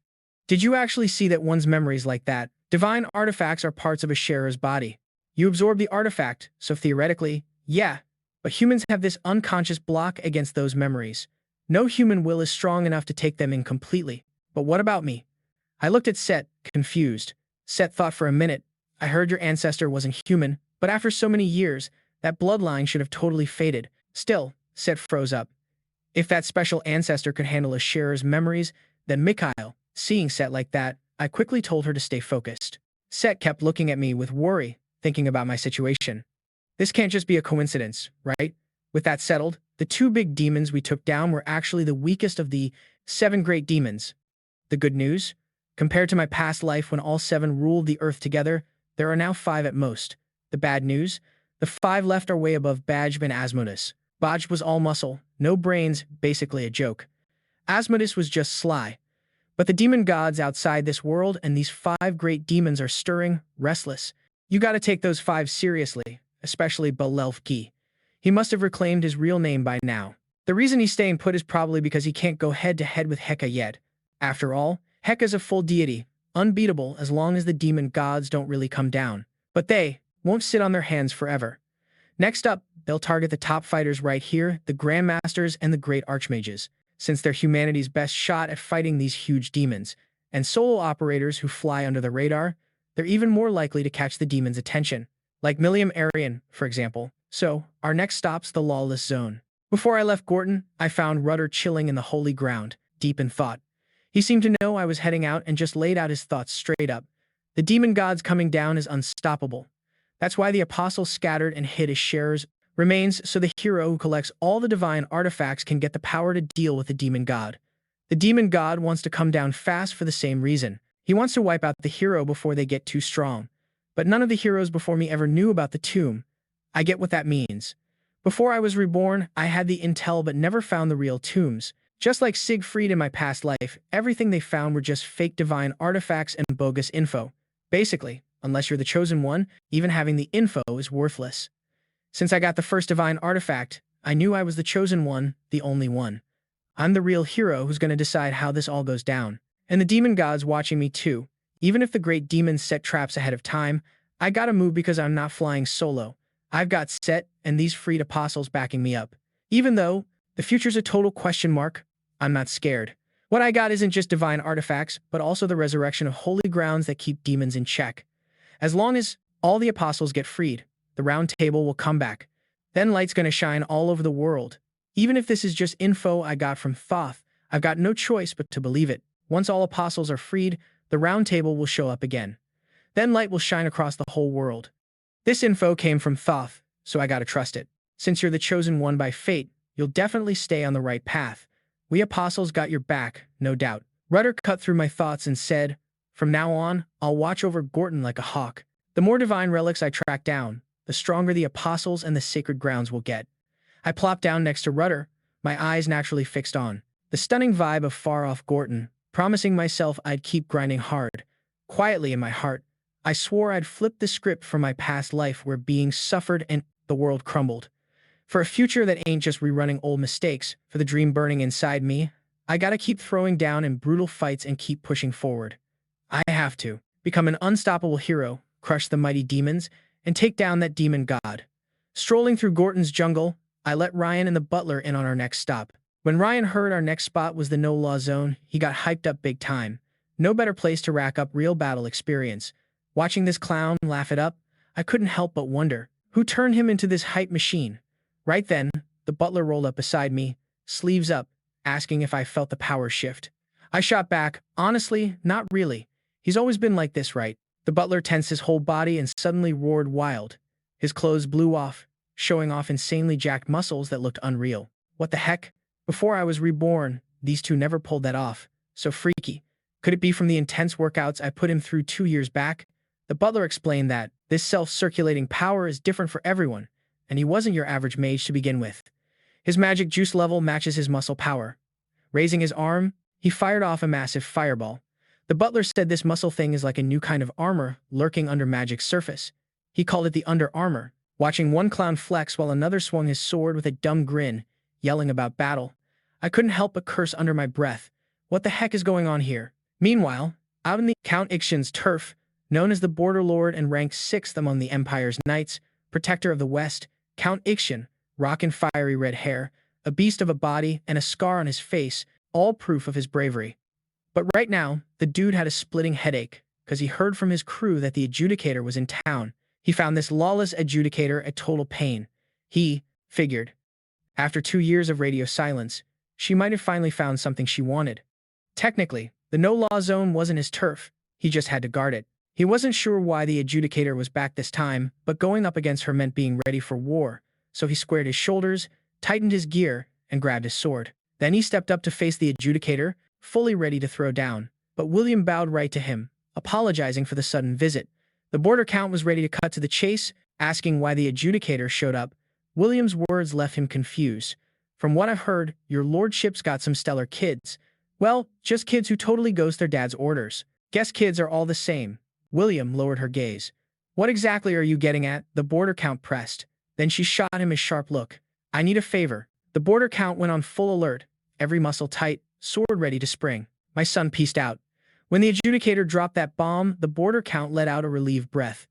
Did you actually see that one's memories like that? Divine artifacts are parts of a sharer's body. You absorb the artifact, so theoretically, yeah, but humans have this unconscious block against those memories. No human will is strong enough to take them in completely. But what about me? I looked at Set, confused. Set thought for a minute. I heard your ancestor wasn't human, but after so many years, that bloodline should have totally faded. Still, Set froze up. If that special ancestor could handle a sharer's memories, then Mikuel. Seeing Set like that, I quickly told her to stay focused. Set kept looking at me with worry, thinking about my situation. This can't just be a coincidence, right? With that settled, the two big demons we took down were actually the weakest of the 7 great demons. The good news? Compared to my past life when all 7 ruled the earth together, there are now 5 at most. The bad news? The 5 left are way above Bajb and Asmodeus. Bajb was all muscle, no brains, basically a joke. Asmodeus was just sly. But the demon gods outside this world and these 5 great demons are stirring, restless. You gotta take those 5 seriously, especially Belelfki. He must have reclaimed his real name by now. The reason he's staying put is probably because he can't go head-to-head with Heka yet. After all, Heka's a full deity, unbeatable as long as the demon gods don't really come down. But they won't sit on their hands forever. Next up, they'll target the top fighters right here, the Grandmasters and the Great Archmages, since they're humanity's best shot at fighting these huge demons. And solo operators who fly under the radar, they're even more likely to catch the demon's attention, like Eileen, for example. So, our next stop's the Lawless Zone. Before I left Gorton, I found Rudder chilling in the holy ground, deep in thought. He seemed to know I was heading out and just laid out his thoughts straight up. The demon gods coming down is unstoppable. That's why the apostles scattered and hid his sharers remains so the hero who collects all the divine artifacts can get the power to deal with the demon god. The demon god wants to come down fast for the same reason. He wants to wipe out the hero before they get too strong. But none of the heroes before me ever knew about the tomb. I get what that means. Before I was reborn, I had the intel but never found the real tombs. Just like Siegfried in my past life, everything they found were just fake divine artifacts and bogus info. Basically, unless you're the chosen one, even having the info is worthless. Since I got the first divine artifact, I knew I was the chosen one, the only one. I'm the real hero who's going to decide how this all goes down. And the demon god's watching me too. Even if the great demons set traps ahead of time, I gotta move because I'm not flying solo. I've got Set and these freed apostles backing me up. Even though the future's a total question mark, I'm not scared. What I got isn't just divine artifacts, but also the resurrection of holy grounds that keep demons in check. As long as all the apostles get freed, the round table will come back. Then light's gonna shine all over the world. Even if this is just info I got from Thoth, I've got no choice but to believe it. Once all apostles are freed, the round table will show up again. Then light will shine across the whole world. This info came from Thoth, so I gotta trust it. Since you're the chosen one by fate, you'll definitely stay on the right path. We apostles got your back, no doubt. Rudder cut through my thoughts and said, from now on, I'll watch over Gorton like a hawk. The more divine relics I track down, the stronger the apostles and the sacred grounds will get. I plopped down next to Rudder, my eyes naturally fixed on the stunning vibe of far-off Gorton, promising myself I'd keep grinding hard. Quietly in my heart, I swore I'd flip the script from my past life where being suffered and the world crumbled. For a future that ain't just rerunning old mistakes, for the dream burning inside me, I gotta keep throwing down in brutal fights and keep pushing forward. I have to become an unstoppable hero, crush the mighty demons, and take down that demon god. Strolling through Gorton's jungle, I let Ryan and the butler in on our next stop. When Ryan heard our next spot was the no-law zone, he got hyped up big time. No better place to rack up real battle experience. Watching this clown laugh it up, I couldn't help but wonder, who turned him into this hype machine? Right then, the butler rolled up beside me, sleeves up, asking if I felt the power shift. I shot back, honestly, not really. He's always been like this, right? The butler tensed his whole body and suddenly roared wild. His clothes blew off, showing off insanely jacked muscles that looked unreal. What the heck? Before I was reborn, these two never pulled that off. So freaky. Could it be from the intense workouts I put him through 2 years back? The butler explained that this self-circulating power is different for everyone, and he wasn't your average mage to begin with. His magic juice level matches his muscle power. Raising his arm, he fired off a massive fireball. The butler said this muscle thing is like a new kind of armor lurking under magic's surface. He called it the under armor, watching one clown flex while another swung his sword with a dumb grin, yelling about battle. I couldn't help but curse under my breath. What the heck is going on here? Meanwhile, out in the Count Ixion's turf, known as the Border Lord and ranked 6th among the Empire's knights, protector of the West, Count Ixion, rockin' fiery red hair, a beast of a body, and a scar on his face, all proof of his bravery. But right now, the dude had a splitting headache, because he heard from his crew that the adjudicator was in town. He found this lawless adjudicator a total pain. He figured, after 2 years of radio silence, she might have finally found something she wanted. Technically, the no-law zone wasn't his turf. He just had to guard it. He wasn't sure why the adjudicator was back this time, but going up against her meant being ready for war. So he squared his shoulders, tightened his gear, and grabbed his sword. Then he stepped up to face the adjudicator, fully ready to throw down. But William bowed right to him, apologizing for the sudden visit. The border count was ready to cut to the chase, asking why the adjudicator showed up. William's words left him confused. From what I've heard, your lordship's got some stellar kids. Well, just kids who totally ghost their dad's orders. Guess kids are all the same. William lowered her gaze. What exactly are you getting at? The border count pressed. Then she shot him a sharp look. I need a favor. The border count went on full alert, every muscle tight, sword ready to spring. My son pieced out. When the adjudicator dropped that bomb, the border count let out a relieved breath.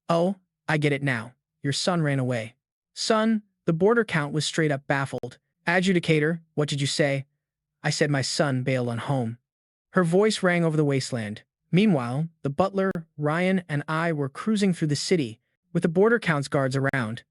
Oh, I get it now. Your son ran away. Son, the border count was straight up baffled. Adjudicator, what did you say? I said my son bailed on home. Her voice rang over the wasteland. Meanwhile, the butler, Ryan, and I were cruising through the city, with the border count's guards around.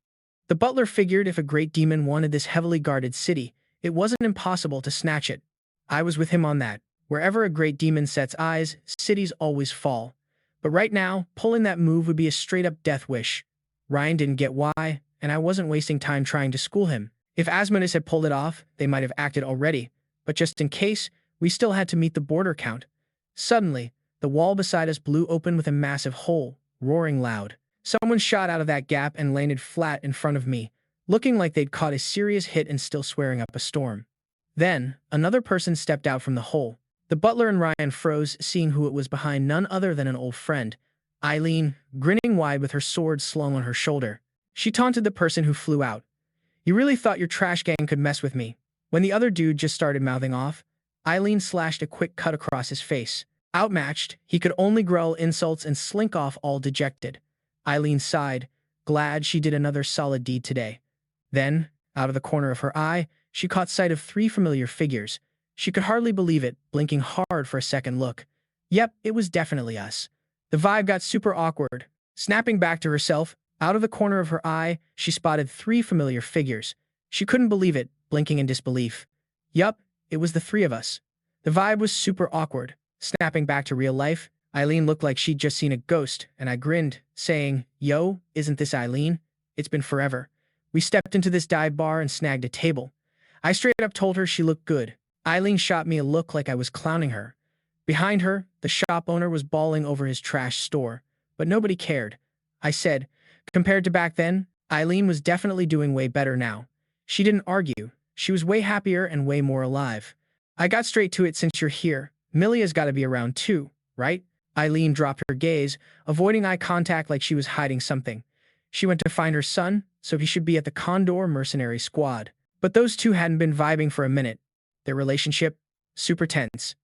The butler figured if a great demon wanted this heavily guarded city, it wasn't impossible to snatch it. I was with him on that. Wherever a great demon sets eyes, cities always fall. But right now, pulling that move would be a straight-up death wish. Ryan didn't get why, and I wasn't wasting time trying to school him. If Asmodeus had pulled it off, they might have acted already. But just in case, we still had to meet the border count. Suddenly, the wall beside us blew open with a massive hole, roaring loud. Someone shot out of that gap and landed flat in front of me, looking like they'd caught a serious hit and still swearing up a storm. Then, another person stepped out from the hole. The butler and Ryan froze, seeing who it was behind, none other than an old friend, Eileen, grinning wide with her sword slung on her shoulder. She taunted the person who flew out. You really thought your trash gang could mess with me? When the other dude just started mouthing off, Eileen slashed a quick cut across his face. Outmatched, he could only growl insults and slink off all dejected. Eileen sighed, glad she did another solid deed today. Then, out of the corner of her eye, she caught sight of 3 familiar figures. She could hardly believe it, blinking hard for a second look. Yep, it was definitely us. The vibe got super awkward. Snapping back to herself, out of the corner of her eye, she spotted 3 familiar figures. She couldn't believe it, blinking in disbelief. Yup, it was the 3 of us. The vibe was super awkward. Snapping back to real life, Eileen looked like she'd just seen a ghost, and I grinned, saying, Yo, isn't this Eileen? It's been forever. We stepped into this dive bar and snagged a table. I straight up told her she looked good. Eileen shot me a look like I was clowning her. Behind her, the shop owner was bawling over his trash store, but nobody cared. I said, compared to back then, Eileen was definitely doing way better now. She didn't argue. She was way happier and way more alive. I got straight to it. Since you're here, Millia's got to be around too, right? Eileen dropped her gaze, avoiding eye contact like she was hiding something. She went to find her son, so he should be at the Condor mercenary squad. But those two hadn't been vibing for a minute. Their relationship? Super tense.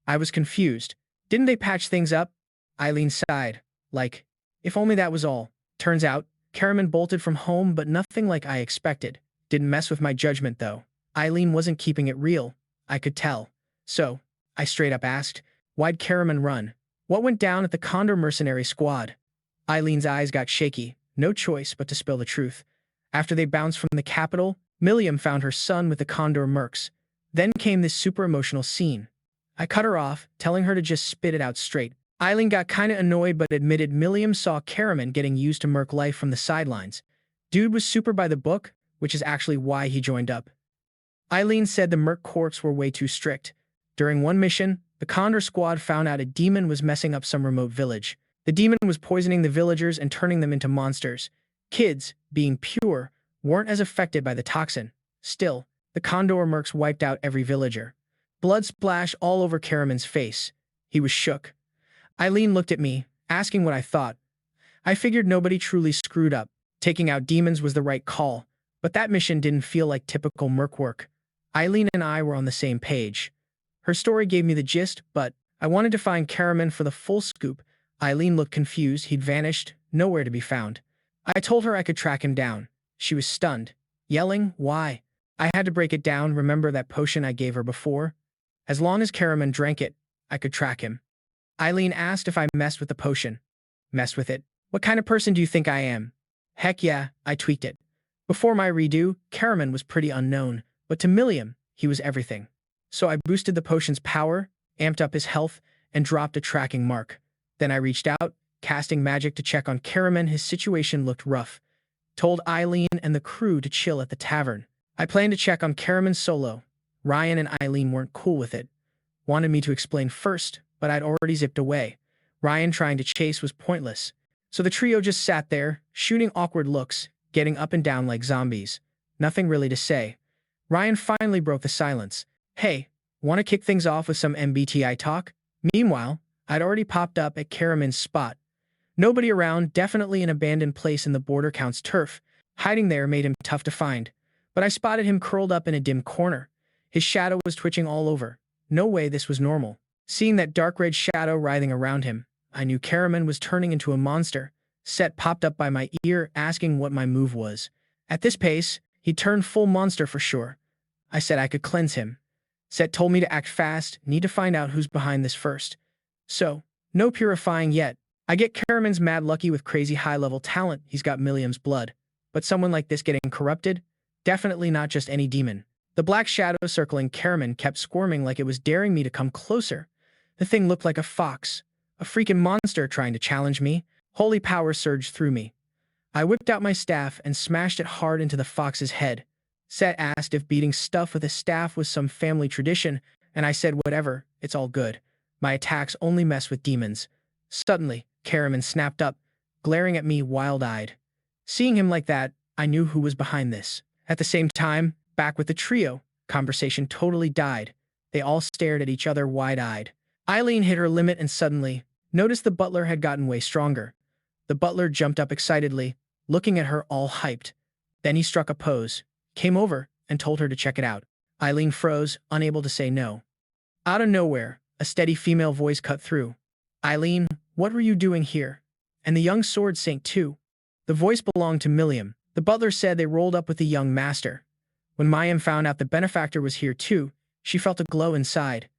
I was confused. Didn't they patch things up? Eileen sighed. Like, if only that was all. Turns out, Karaman bolted from home, but nothing like I expected. Didn't mess with my judgment, though. Eileen wasn't keeping it real. I could tell. So, I straight up asked, why'd Karaman run? What went down at the Condor mercenary squad? Eileen's eyes got shaky. No choice but to spill the truth. After they bounced from the capital, Milliam found her son with the Condor mercs. Then came this super emotional scene. I cut her off, telling her to just spit it out straight. Eileen got kinda annoyed but admitted Milliam saw Karaman getting used to merc life from the sidelines. Dude was super by the book, which is actually why he joined up. Eileen said the merc corps were way too strict. During one mission, The Condor squad found out a demon was messing up some remote village. The demon was poisoning the villagers and turning them into monsters. Kids, being pure, weren't as affected by the toxin. Still, the Condor mercs wiped out every villager. Blood splashed all over Karaman's face. He was shook. Eileen looked at me, asking what I thought. I figured nobody truly screwed up. Taking out demons was the right call, but that mission didn't feel like typical merc work. Eileen and I were on the same page. Her story gave me the gist, but I wanted to find Karaman for the full scoop. Eileen looked confused. He'd vanished, nowhere to be found. I told her I could track him down. She was stunned, yelling, "Why?" I had to break it down. Remember that potion I gave her before? As long as Karaman drank it, I could track him. Eileen asked if I messed with the potion. Messed with it? What kind of person do you think I am? Heck yeah, I tweaked it. Before my redo, Karaman was pretty unknown, but to Milliam, he was everything. So I boosted the potion's power, amped up his health, and dropped a tracking mark. Then I reached out, casting magic to check on Karaman. His situation looked rough. Told Eileen and the crew to chill at the tavern. I planned to check on Karaman solo. Ryan and Eileen weren't cool with it. Wanted me to explain first, but I'd already zipped away. Ryan trying to chase was pointless. So the trio just sat there, shooting awkward looks, getting up and down like zombies. Nothing really to say. Ryan finally broke the silence. "Hey, want to kick things off with some MBTI talk?" Meanwhile, I'd already popped up at Karaman's spot. Nobody around, definitely an abandoned place in the border count's turf. Hiding there made him tough to find. But I spotted him curled up in a dim corner. His shadow was twitching all over. No way this was normal. Seeing that dark red shadow writhing around him, I knew Karaman was turning into a monster. Set popped up by my ear, asking what my move was. At this pace, he'd turn full monster for sure. I said I could cleanse him. Set told me to act fast, need to find out who's behind this first. So, no purifying yet. I get Karaman's mad lucky with crazy high-level talent. He's got Milliam's blood. But someone like this getting corrupted? Definitely not just any demon. The black shadow circling Karaman kept squirming like it was daring me to come closer. The thing looked like a fox. A freaking monster trying to challenge me. Holy power surged through me. I whipped out my staff and smashed it hard into the fox's head. Set asked if beating stuff with a staff was some family tradition, and I said whatever, it's all good. My attacks only mess with demons. Suddenly, Karaman snapped up, glaring at me wild-eyed. Seeing him like that, I knew who was behind this. At the same time, back with the trio, conversation totally died. They all stared at each other wide-eyed. Eileen hit her limit and suddenly noticed the butler had gotten way stronger. The butler jumped up excitedly, looking at her all hyped. Then he struck a pose, came over, and told her to check it out. Eileen froze, unable to say no. Out of nowhere, a steady female voice cut through. "Eileen, what were you doing here?" And the young sword sank too. The voice belonged to Milliam. The butler said they rolled up with the young master. When Mayim found out the benefactor was here too, she felt a glow inside.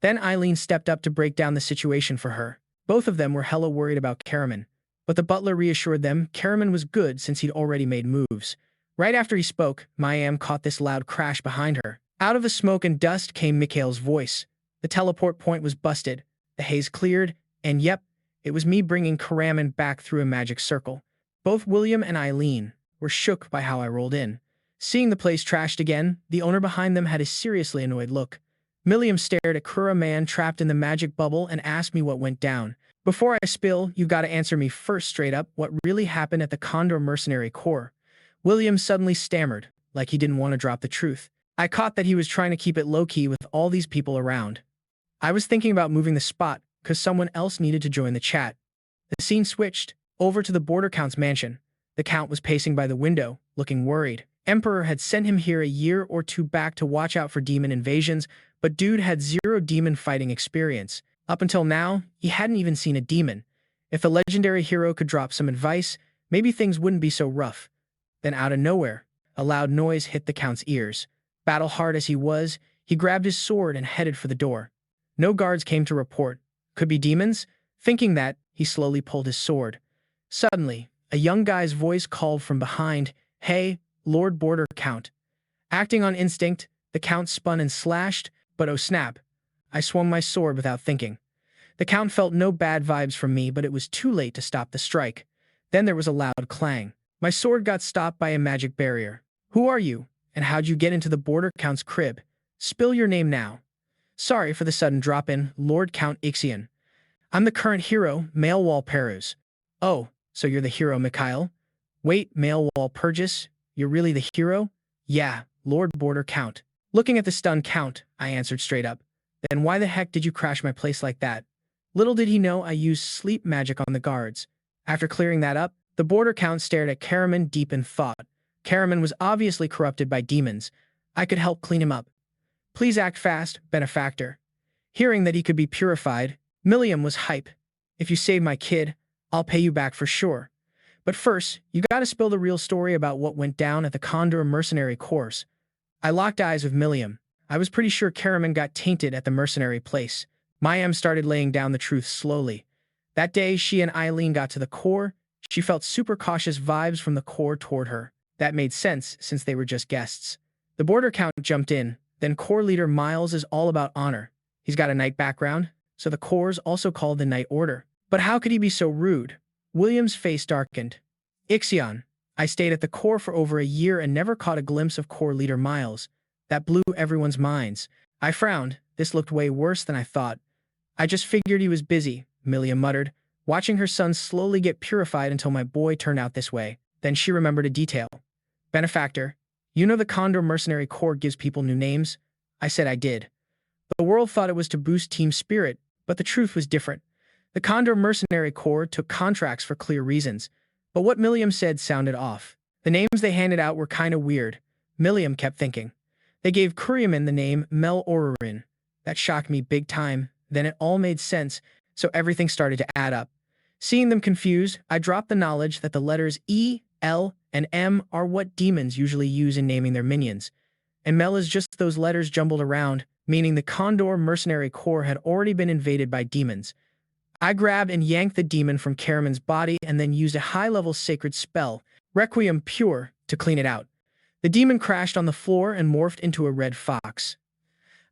Then Eileen stepped up to break down the situation for her. Both of them were hella worried about Karaman, but the butler reassured them Karaman was good since he'd already made moves. Right after he spoke, Mayim caught this loud crash behind her. Out of the smoke and dust came Mikuel's voice. The teleport point was busted, the haze cleared, and yep, it was me bringing Karaman back through a magic circle. Both William and Eileen were shook by how I rolled in. Seeing the place trashed again, the owner behind them had a seriously annoyed look. Milliam stared at Karaman trapped in the magic bubble and asked me what went down. "Before I spill, you gotta answer me first straight up what really happened at the Condor Mercenary Corps." William suddenly stammered, like he didn't want to drop the truth. I caught that he was trying to keep it low-key with all these people around. I was thinking about moving the spot, cause someone else needed to join the chat. The scene switched, over to the border count's mansion. The count was pacing by the window, looking worried. Emperor had sent him here a year or two back to watch out for demon invasions, but dude had zero demon fighting experience. Up until now, he hadn't even seen a demon. If the legendary hero could drop some advice, maybe things wouldn't be so rough. Then out of nowhere, a loud noise hit the count's ears. Battle-hard as he was, he grabbed his sword and headed for the door. No guards came to report. Could be demons? Thinking that, he slowly pulled his sword. Suddenly, a young guy's voice called from behind, "Hey, Lord Border Count." Acting on instinct, the count spun and slashed, but oh snap. I swung my sword without thinking. The count felt no bad vibes from me, but it was too late to stop the strike. Then there was a loud clang. My sword got stopped by a magic barrier. "Who are you, and how'd you get into the border count's crib? Spill your name now." Sorry for the sudden drop-in, Lord Count Ixion. I'm the current hero, male Wal Purgous. Oh, so you're the hero, Mikuel? Wait, male Wal Purgous, you're really the hero? Yeah, Lord Border Count. Looking at the stunned Count, I answered straight up. Then why the heck did you crash my place like that? Little did he know I used sleep magic on the guards. After clearing that up, the Border Count stared at Karaman deep in thought. Karaman was obviously corrupted by demons. I could help clean him up. Please act fast, benefactor. Hearing that he could be purified, Merryill was hype. If you save my kid, I'll pay you back for sure. But first, you gotta spill the real story about what went down at the Condor Mercenary Course. I locked eyes with Merryill. I was pretty sure Karaman got tainted at the mercenary place. Mayim started laying down the truth slowly. That day, she and Eileen got to the core. She felt super cautious vibes from the core toward her. That made sense, since they were just guests. The Border Count jumped in. Then core leader Miles is all about honor. He's got a knight background, so the core's also called the Knight Order. But how could he be so rude? William's face darkened. Ixion, I stayed at the core for over a year and never caught a glimpse of core leader Miles. That blew everyone's minds. I frowned. This looked way worse than I thought. I just figured he was busy, Merryill muttered, watching her son slowly get purified until my boy turned out this way. Then she remembered a detail. Benefactor, you know the Condor Mercenary Corps gives people new names? I said I did. The world thought it was to boost team spirit, but the truth was different. The Condor Mercenary Corps took contracts for clear reasons, but what Merryill said sounded off. The names they handed out were kinda weird. Merryill kept thinking. They gave Kuriaman the name Mel Orurin. That shocked me big time. Then it all made sense, so everything started to add up. Seeing them confused, I dropped the knowledge that the letters E, L, and M are what demons usually use in naming their minions. And Mel is just those letters jumbled around, meaning the Condor Mercenary Corps had already been invaded by demons. I grabbed and yanked the demon from Karaman's body and then used a high-level sacred spell, Requiem Pure, to clean it out. The demon crashed on the floor and morphed into a red fox.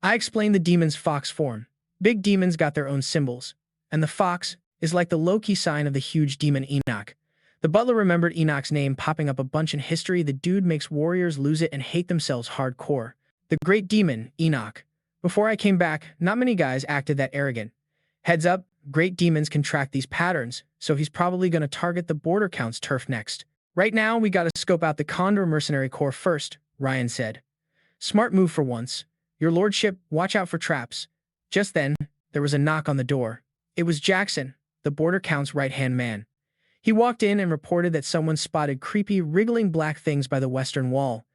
I explained the demon's fox form. Big demons got their own symbols, and the fox is like the low-key sign of the huge demon Enoch. The butler remembered Enoch's name popping up a bunch in history. The dude makes warriors lose it and hate themselves hardcore. The great demon, Enoch. Before I came back, not many guys acted that arrogant. Heads up, great demons can track these patterns, so he's probably gonna target the Border Count's turf next. Right now, we gotta scope out the Condor Mercenary Corps first, Ryan said. Smart move for once. Your lordship, watch out for traps. Just then, there was a knock on the door. It was Jackson, the Border Count's right-hand man. He walked in and reported that someone spotted creepy, wriggling black things by the western wall.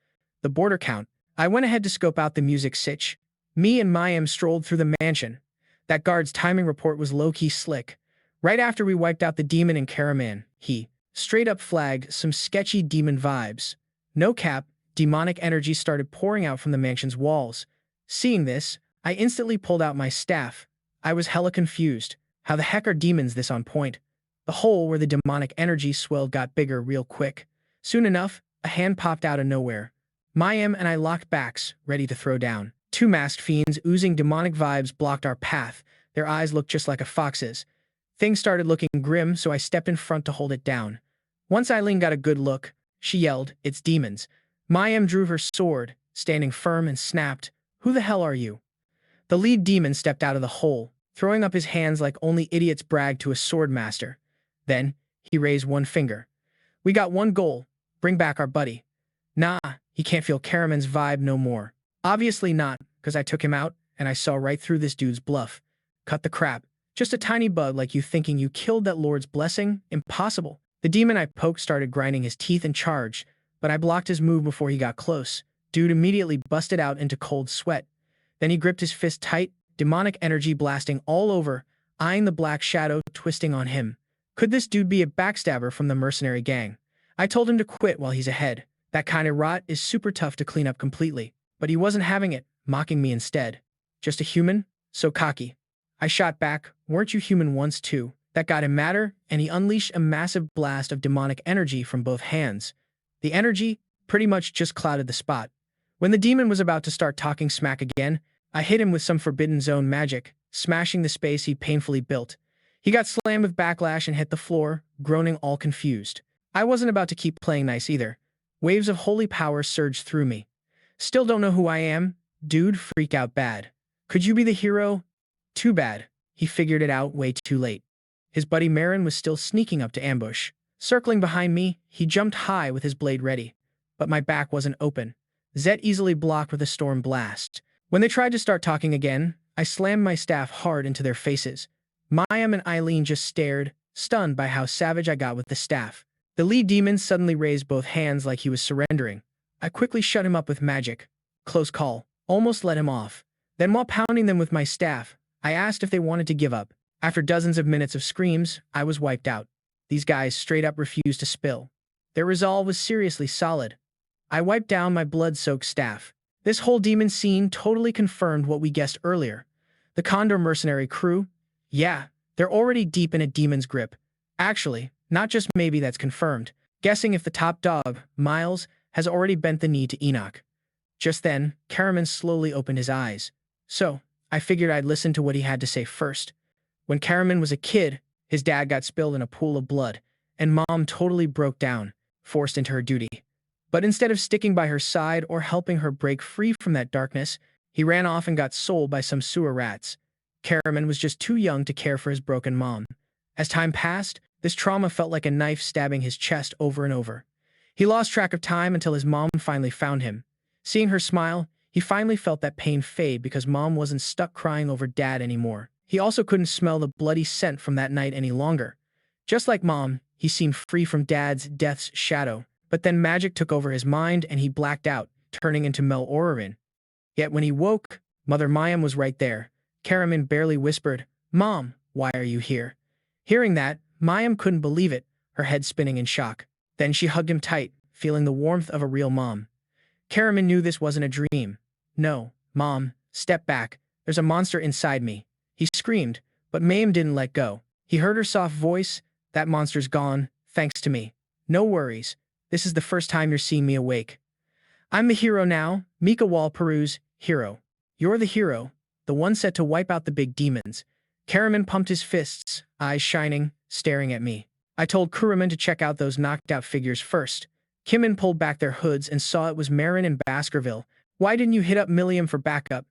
The Border Count. I went ahead to scope out the music sitch. Me and Mayim strolled through the mansion. That guard's timing report was low-key slick. Right after we wiped out the demon in Karaman, he straight up flagged some sketchy demon vibes. No cap, demonic energy started pouring out from the mansion's walls. Seeing this, I instantly pulled out my staff. I was hella confused. How the heck are demons this on point? The hole where the demonic energy swelled got bigger real quick. Soon enough, a hand popped out of nowhere. Mayim and I locked backs, ready to throw down. Two masked fiends oozing demonic vibes blocked our path. Their eyes looked just like a fox's. Things started looking grim, so I stepped in front to hold it down. Once Eileen got a good look, she yelled, "It's demons." Mayim drew her sword, standing firm, and snapped, "Who the hell are you?" The lead demon stepped out of the hole, throwing up his hands like only idiots brag to a sword master. Then, he raised one finger. "We got one goal. Bring back our buddy." "Nah, he can't feel Karaman's vibe no more." "Obviously not, because I took him out, and I saw right through this dude's bluff." "Cut the crap. Just a tiny bug like you thinking you killed that lord's blessing? Impossible." The demon I poked started grinding his teeth and charged, but I blocked his move before he got close. Dude immediately busted out into cold sweat. Then he gripped his fist tight, demonic energy blasting all over, eyeing the black shadow twisting on him. Could this dude be a backstabber from the mercenary gang? I told him to quit while he's ahead. That kind of rot is super tough to clean up completely. But he wasn't having it, mocking me instead. "Just a human? So cocky." I shot back, "Weren't you human once too?" That got him madder, and he unleashed a massive blast of demonic energy from both hands. The energy pretty much just clouded the spot. When the demon was about to start talking smack again, I hit him with some Forbidden Zone magic, smashing the space he painfully built. He got slammed with backlash and hit the floor, groaning all confused. I wasn't about to keep playing nice either. Waves of holy power surged through me. "Still don't know who I am? Dude, freak out bad. Could you be the hero? Too bad. He figured it out way too late. His buddy Merryill was still sneaking up to ambush. Circling behind me, he jumped high with his blade ready. But my back wasn't open. Zet easily blocked with a storm blast. When they tried to start talking again, I slammed my staff hard into their faces. Mayim and Eileen just stared, stunned by how savage I got with the staff. The lead demon suddenly raised both hands like he was surrendering. I quickly shut him up with magic. Close call. Almost let him off. Then while pounding them with my staff, I asked if they wanted to give up. After dozens of minutes of screams, I was wiped out. These guys straight up refused to spill. Their resolve was seriously solid. I wiped down my blood-soaked staff. This whole demon scene totally confirmed what we guessed earlier. The Condor mercenary crew? Yeah, they're already deep in a demon's grip. Actually, not just maybe that's confirmed. Guessing if the top dog, Miles, has already bent the knee to Enoch. Just then, Karaman slowly opened his eyes. So, I figured I'd listen to what he had to say first. When Karaman was a kid, his dad got spilled in a pool of blood, and Mom totally broke down, forced into her duty. But instead of sticking by her side or helping her break free from that darkness, he ran off and got sold by some sewer rats. Karaman was just too young to care for his broken mom. As time passed, this trauma felt like a knife stabbing his chest over and over. He lost track of time until his mom finally found him. Seeing her smile, he finally felt that pain fade because Mom wasn't stuck crying over Dad anymore. He also couldn't smell the bloody scent from that night any longer. Just like Mom, he seemed free from Dad's death's shadow. But then magic took over his mind and he blacked out, turning into Merryill. Yet when he woke, Mother Mayim was right there. Karaman barely whispered, "Mom, why are you here?" Hearing that, Mayim couldn't believe it, her head spinning in shock. Then she hugged him tight, feeling the warmth of a real mom. Karaman knew this wasn't a dream. "No, Mom, step back. There's a monster inside me." He screamed, but Mayim didn't let go. He heard her soft voice, "That monster's gone, thanks to me. No worries. This is the first time you're seeing me awake. I'm the hero now, Mika Wal Purgous, hero. You're the hero, the one set to wipe out the big demons." Karaman pumped his fists, eyes shining, staring at me. I told Kuraman to check out those knocked-out figures first. Kimmin pulled back their hoods and saw it was Merryill and Baskerville. "Why didn't you hit up Milliam for backup?"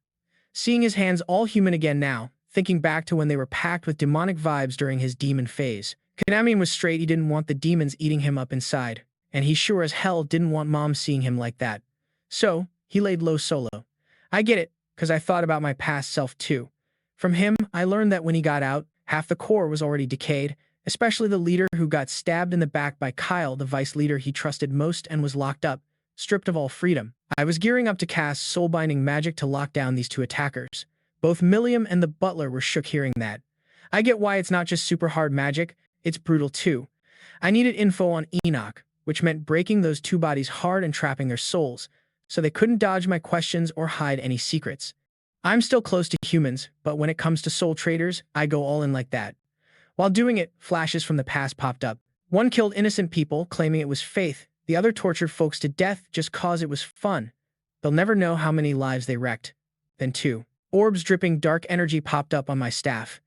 Seeing his hands all human again now, thinking back to when they were packed with demonic vibes during his demon phase. Kanamin was straight, he didn't want the demons eating him up inside. And he sure as hell didn't want Mom seeing him like that. So, he laid low solo. I get it, because I thought about my past self too. From him, I learned that when he got out, half the core was already decayed, especially the leader who got stabbed in the back by Kyle, the vice leader he trusted most, and was locked up, stripped of all freedom. I was gearing up to cast soul-binding magic to lock down these two attackers. Both Milliam and the butler were shook hearing that. I get why it's not just super hard magic, it's brutal too. I needed info on Enoch, which meant breaking those two bodies hard and trapping their souls, so they couldn't dodge my questions or hide any secrets. I'm still close to humans, but when it comes to soul traders, I go all in like that. While doing it, flashes from the past popped up. One killed innocent people, claiming it was faith. The other tortured folks to death just cause it was fun. They'll never know how many lives they wrecked. Then two orbs dripping dark energy popped up on my staff.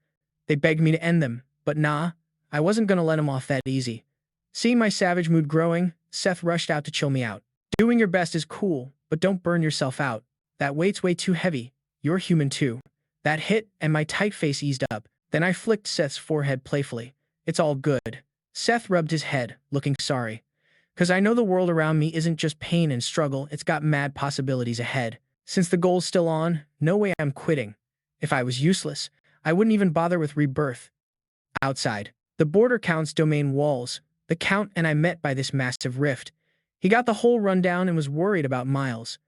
They begged me to end them, but nah, I wasn't gonna let them off that easy. Seeing my savage mood growing, Seth rushed out to chill me out. "Doing your best is cool, but don't burn yourself out. That weight's way too heavy. You're human too." That hit, and my tight face eased up. Then I flicked Seth's forehead playfully. "It's all good." Seth rubbed his head, looking sorry. "'Cause I know the world around me isn't just pain and struggle, it's got mad possibilities ahead. Since the goal's still on, no way I'm quitting. If I was useless, I wouldn't even bother with rebirth." Outside, the border count's domain walls, the count and I met by this massive rift. He got the whole rundown and was worried about Miles.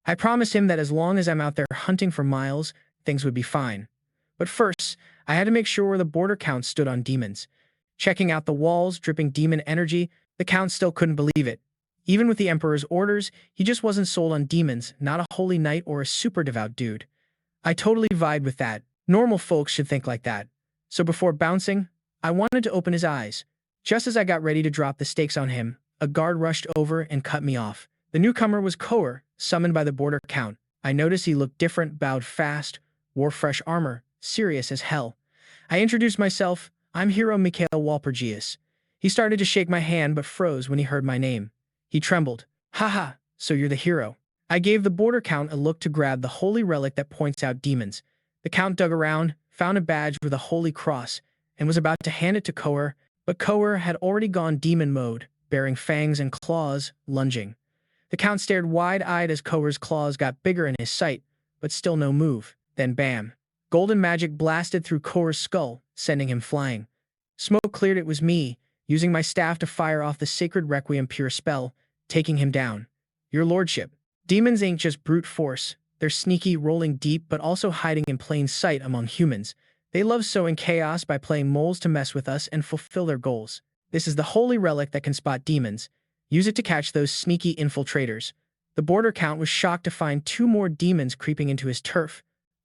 I promised him that as long as I'm out there hunting for Miles, things would be fine. But first, I had to make sure where the border count stood on demons. Checking out the walls, dripping demon energy, the count still couldn't believe it. Even with the Emperor's orders, he just wasn't sold on demons, not a holy knight or a super devout dude. I totally vibed with that. Normal folks should think like that. So before bouncing, I wanted to open his eyes. Just as I got ready to drop the stakes on him, a guard rushed over and cut me off. The newcomer was Koer, summoned by the border count. I noticed he looked different, bowed fast, wore fresh armor, serious as hell. I introduced myself. "I'm hero Mikael Wal Purgous." He started to shake my hand but froze when he heard my name. He trembled. "Haha, so you're the hero." I gave the border count a look to grab the holy relic that points out demons. The Count dug around, found a badge with a holy cross, and was about to hand it to Koer, but Koer had already gone demon mode, bearing fangs and claws, lunging. The Count stared wide-eyed as Koer's claws got bigger in his sight, but still no move. Then bam! Golden magic blasted through Koer's skull, sending him flying. Smoke cleared. It was me, using my staff to fire off the sacred Requiem pure spell, taking him down. Your lordship. Demons ain't just brute force. They're sneaky, rolling deep, but also hiding in plain sight among humans. They love sowing chaos by playing moles to mess with us and fulfill their goals. This is the holy relic that can spot demons. Use it to catch those sneaky infiltrators. The border Count was shocked to find 2 more demons creeping into his turf.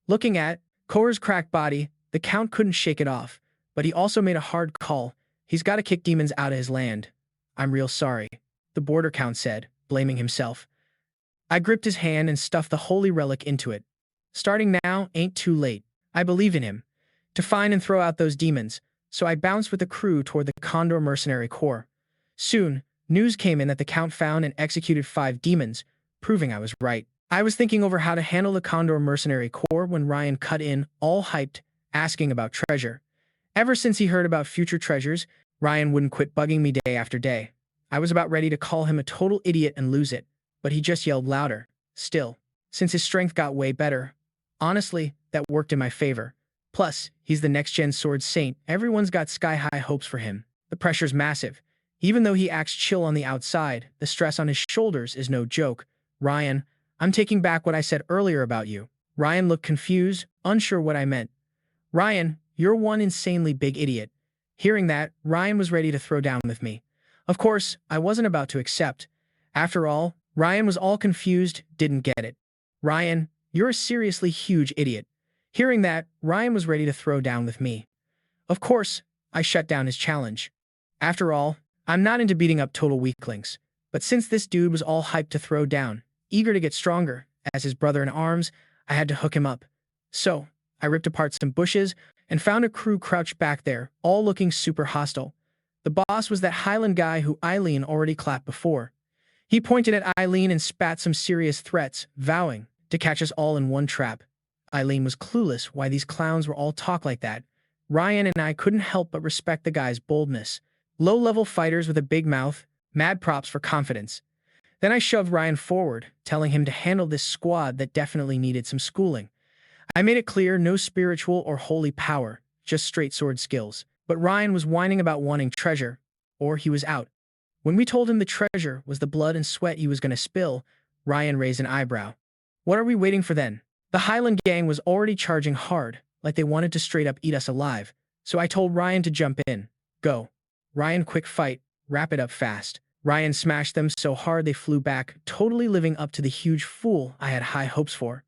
Looking at Koer's cracked body, the Count couldn't shake it off, but he also made a hard call. He's got to kick demons out of his land. I'm real sorry, the border Count said, blaming himself. I gripped his hand and stuffed the holy relic into it. Starting now ain't too late. I believe in him to find and throw out those demons, so I bounced with the crew toward the Condor Mercenary Corps. Soon, news came in that the Count found and executed 5 demons, proving I was right. I was thinking over how to handle the Condor Mercenary Corps when Ryan cut in, all hyped, asking about treasure. Ever since he heard about future treasures, Ryan wouldn't quit bugging me day after day. I was about ready to call him a total idiot and lose it, but he just yelled louder. Still, since his strength got way better, honestly, that worked in my favor. Plus, he's the next-gen sword saint. Everyone's got sky-high hopes for him. The pressure's massive. Even though he acts chill on the outside, the stress on his shoulders is no joke. Ryan, I'm taking back what I said earlier about you. Ryan looked confused, unsure what I meant. Ryan, you're one insanely big idiot. Hearing that, Ryan was ready to throw down with me. Of course, I wasn't about to accept. After all, Ryan was all confused, didn't get it. Ryan, you're a seriously huge idiot. Hearing that, Ryan was ready to throw down with me. Of course, I shut down his challenge. After all, I'm not into beating up total weaklings. But since this dude was all hyped to throw down, eager to get stronger, as his brother in arms, I had to hook him up. So, I ripped apart some bushes and found a crew crouched back there, all looking super hostile. The boss was that Highland guy who Eileen already clapped before. He pointed at Eileen and spat some serious threats, vowing to catch us all in one trap. Eileen was clueless why these clowns were all talk like that. Ryan and I couldn't help but respect the guy's boldness. Low-level fighters with a big mouth, mad props for confidence. Then I shoved Ryan forward, telling him to handle this squad that definitely needed some schooling. I made it clear no spiritual or holy power, just straight sword skills. But Ryan was whining about wanting treasure, or he was out. When we told him the treasure was the blood and sweat he was going to spill, Ryan raised an eyebrow. What are we waiting for then? The Highland gang was already charging hard, like they wanted to straight up eat us alive, so I told Ryan to jump in. Go. Ryan, quick fight, wrap it up fast. Ryan smashed them so hard they flew back, totally living up to the huge fool I had high hopes for.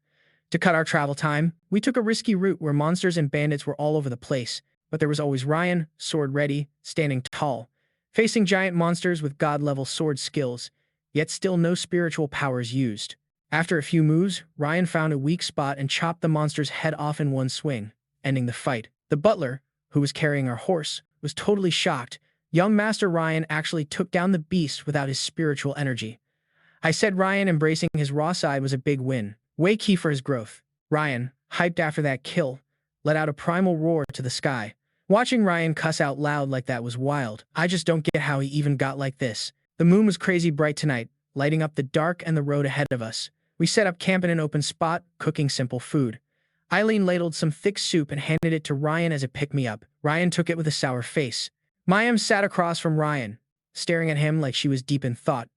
To cut our travel time, we took a risky route where monsters and bandits were all over the place, but there was always Ryan, sword ready, standing tall, facing giant monsters with god-level sword skills, yet still no spiritual powers used. After a few moves, Ryan found a weak spot and chopped the monster's head off in one swing, ending the fight. The butler, who was carrying our horse, was totally shocked. Young Master Ryan actually took down the beast without his spiritual energy. I said Ryan embracing his raw side was a big win, way key for his growth. Ryan, hyped after that kill, let out a primal roar to the sky. Watching Ryan cuss out loud like that was wild. I just don't get how he even got like this. The moon was crazy bright tonight, lighting up the dark and the road ahead of us. We set up camp in an open spot, cooking simple food. Eileen ladled some thick soup and handed it to Ryan as a pick-me-up. Ryan took it with a sour face. Mayim sat across from Ryan, staring at him like she was deep in thought.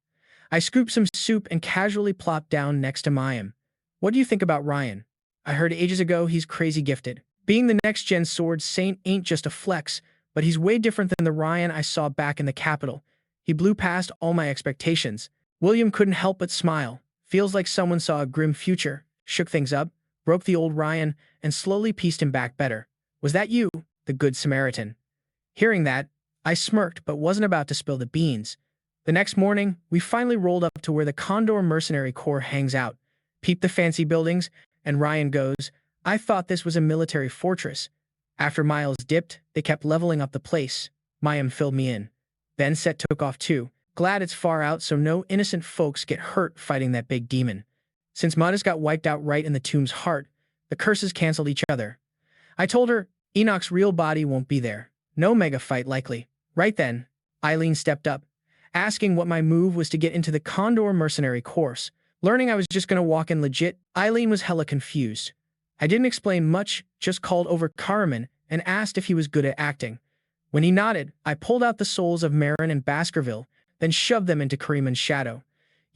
I scooped some soup and casually plopped down next to Mayim. What do you think about Ryan? I heard ages ago he's crazy gifted. Being the next-gen sword saint ain't just a flex, but he's way different than the Ryan I saw back in the capital. He blew past all my expectations. William couldn't help but smile. Feels like someone saw a grim future, shook things up, broke the old Ryan, and slowly pieced him back better. Was that you, the Good Samaritan? Hearing that, I smirked but wasn't about to spill the beans. The next morning, we finally rolled up to where the Condor Mercenary Corps hangs out, peeped the fancy buildings, and Ryan goes, I thought this was a military fortress. After Miles dipped, they kept leveling up the place. Mayim filled me in. Ben Set took off too. Glad it's far out so no innocent folks get hurt fighting that big demon. Since Modest got wiped out right in the tomb's heart, The curses canceled each other. I told her Enoch's real body won't be there. No mega fight likely. Right then, Eileen stepped up, asking what my move was to get into the Condor mercenary course. Learning I was just gonna walk in legit, Eileen was hella confused. I didn't explain much, just called over Karaman and asked if he was good at acting. When he nodded, I pulled out the souls of Marin and Baskerville, then shoved them into Kariman's shadow.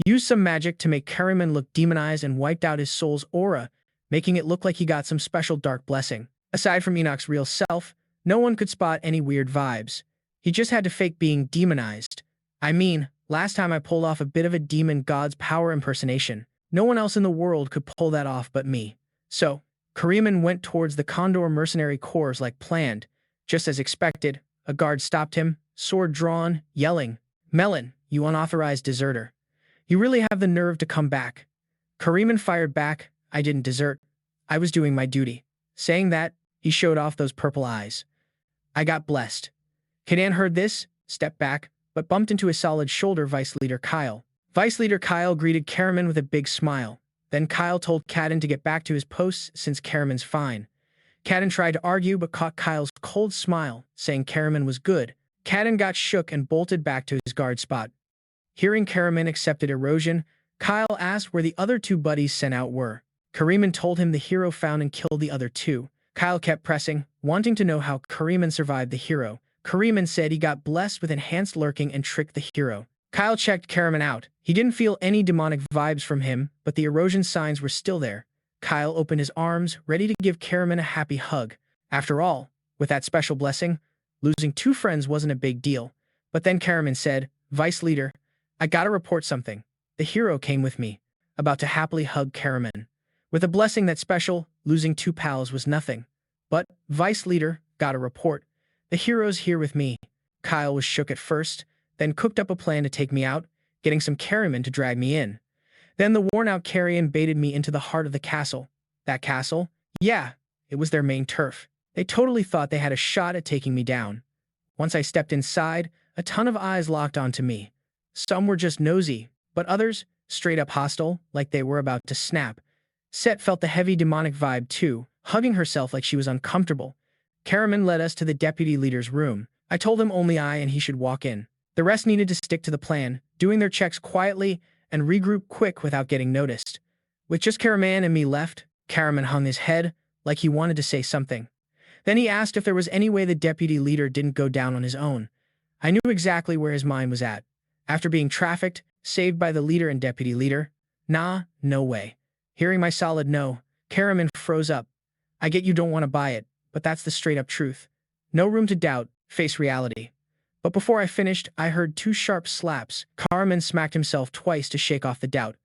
Used some magic to make Kariman look demonized and wiped out his soul's aura, making it look like he got some special dark blessing. Aside from Enoch's real self, no one could spot any weird vibes. He just had to fake being demonized. I mean, last time I pulled off a bit of a demon god's power impersonation. No one else in the world could pull that off but me. So, Kariman went towards the Condor mercenary corps like planned. Just as expected, a guard stopped him, sword drawn, yelling, "Melon, you unauthorized deserter. You really have the nerve to come back." Kariman fired back, "I didn't desert. I was doing my duty." Saying that, he showed off those purple eyes. I got blessed. Kadan heard this, stepped back, but bumped into his solid shoulder Vice Leader Kyle. Vice Leader Kyle greeted Karaman with a big smile. Then Kyle told Kadan to get back to his post since Karaman's fine. Kadan tried to argue but caught Kyle's cold smile, saying Karaman was good. Kadan got shook and bolted back to his guard spot. Hearing Karaman accepted erosion, Kyle asked where the other two buddies sent out were. Kariman told him the hero found and killed the other two. Kyle kept pressing, wanting to know how Kariman survived the hero. Kariman said he got blessed with enhanced lurking and tricked the hero. Kyle checked Karaman out. He didn't feel any demonic vibes from him, but the erosion signs were still there. Kyle opened his arms, ready to give Karaman a happy hug. After all, with that special blessing, losing two friends wasn't a big deal. But then Karaman said, "Vice Leader, I gotta report something. The hero came with me," about to happily hug Karaman. With a blessing that special, losing two pals was nothing. But, "Vice Leader, gotta report. The hero's here with me." Kyle was shook at first, then cooked up a plan to take me out, getting some Karaman to drag me in. Then the worn-out carrion baited me into the heart of the castle. That castle? Yeah, it was their main turf. They totally thought they had a shot at taking me down. Once I stepped inside, a ton of eyes locked onto me. Some were just nosy, but others, straight up hostile, like they were about to snap. Set felt the heavy demonic vibe too, hugging herself like she was uncomfortable. Karaman led us to the deputy leader's room. I told him only I and he should walk in. The rest needed to stick to the plan, doing their checks quietly and regroup quick without getting noticed. With just Karaman and me left, Karaman hung his head like he wanted to say something. Then he asked if there was any way the deputy leader didn't go down on his own. I knew exactly where his mind was at. After being trafficked, saved by the leader and deputy leader, nah, no way. Hearing my solid no, Karaman froze up. I get you don't want to buy it, but that's the straight-up truth. No room to doubt, face reality. But before I finished, I heard two sharp slaps. Karaman smacked himself twice to shake off the doubt.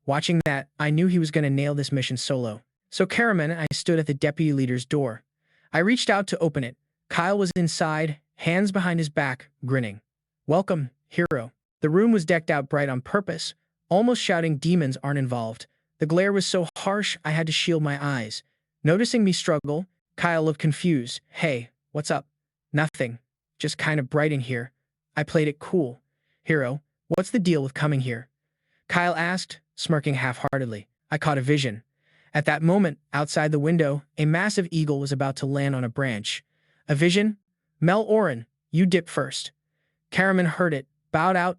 Watching that, I knew he was going to nail this mission solo. So Karaman and I stood at the deputy leader's door. I reached out to open it. Kyle was inside, hands behind his back, grinning. "Welcome, hero." The room was decked out bright on purpose, almost shouting demons aren't involved. The glare was so harsh I had to shield my eyes. Noticing me struggle, Kyle looked confused. "Hey, what's up?" "Nothing. Just kind of bright in here." I played it cool. "Hero, what's the deal with coming here?" Kyle asked, smirking half-heartedly. I caught a vision. At that moment, outside the window, a massive eagle was about to land on a branch. A vision? "Mel Oren, you dip first." Karaman heard it, bowed out,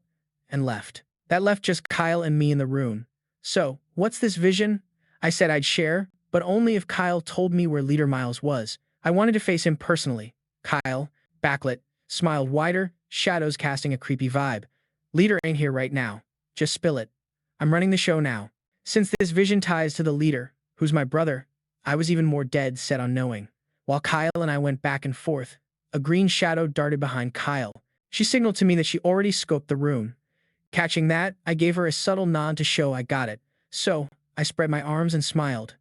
and left. That left just Kyle and me in the room. "So, what's this vision?" I said I'd share, but only if Kyle told me where Leader Miles was. I wanted to face him personally. Kyle, backlit, smiled wider, shadows casting a creepy vibe. "Leader ain't here right now. Just spill it. I'm running the show now." Since this vision ties to the leader, who's my brother, I was even more dead set on knowing. While Kyle and I went back and forth, a green shadow darted behind Kyle. She signaled to me that she already scoped the room. Catching that, I gave her a subtle nod to show I got it. So, I spread my arms and smiled.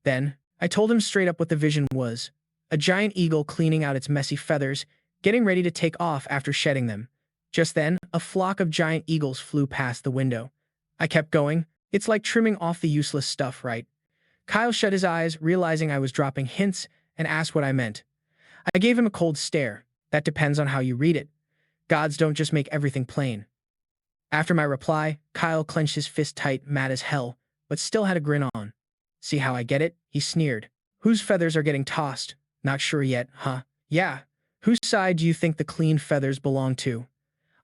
Then, I told him straight up what the vision was. A giant eagle cleaning out its messy feathers, getting ready to take off after shedding them. Just then, a flock of giant eagles flew past the window. I kept going. It's like trimming off the useless stuff, right? Kyle shut his eyes, realizing I was dropping hints, and asked what I meant. I gave him a cold stare. That depends on how you read it. Gods don't just make everything plain. After my reply, Kyle clenched his fist tight, mad as hell, but still had a grin on. "See how I get it?" he sneered. Whose feathers are getting tossed? Not sure yet, huh? Yeah. Whose side do you think the clean feathers belong to?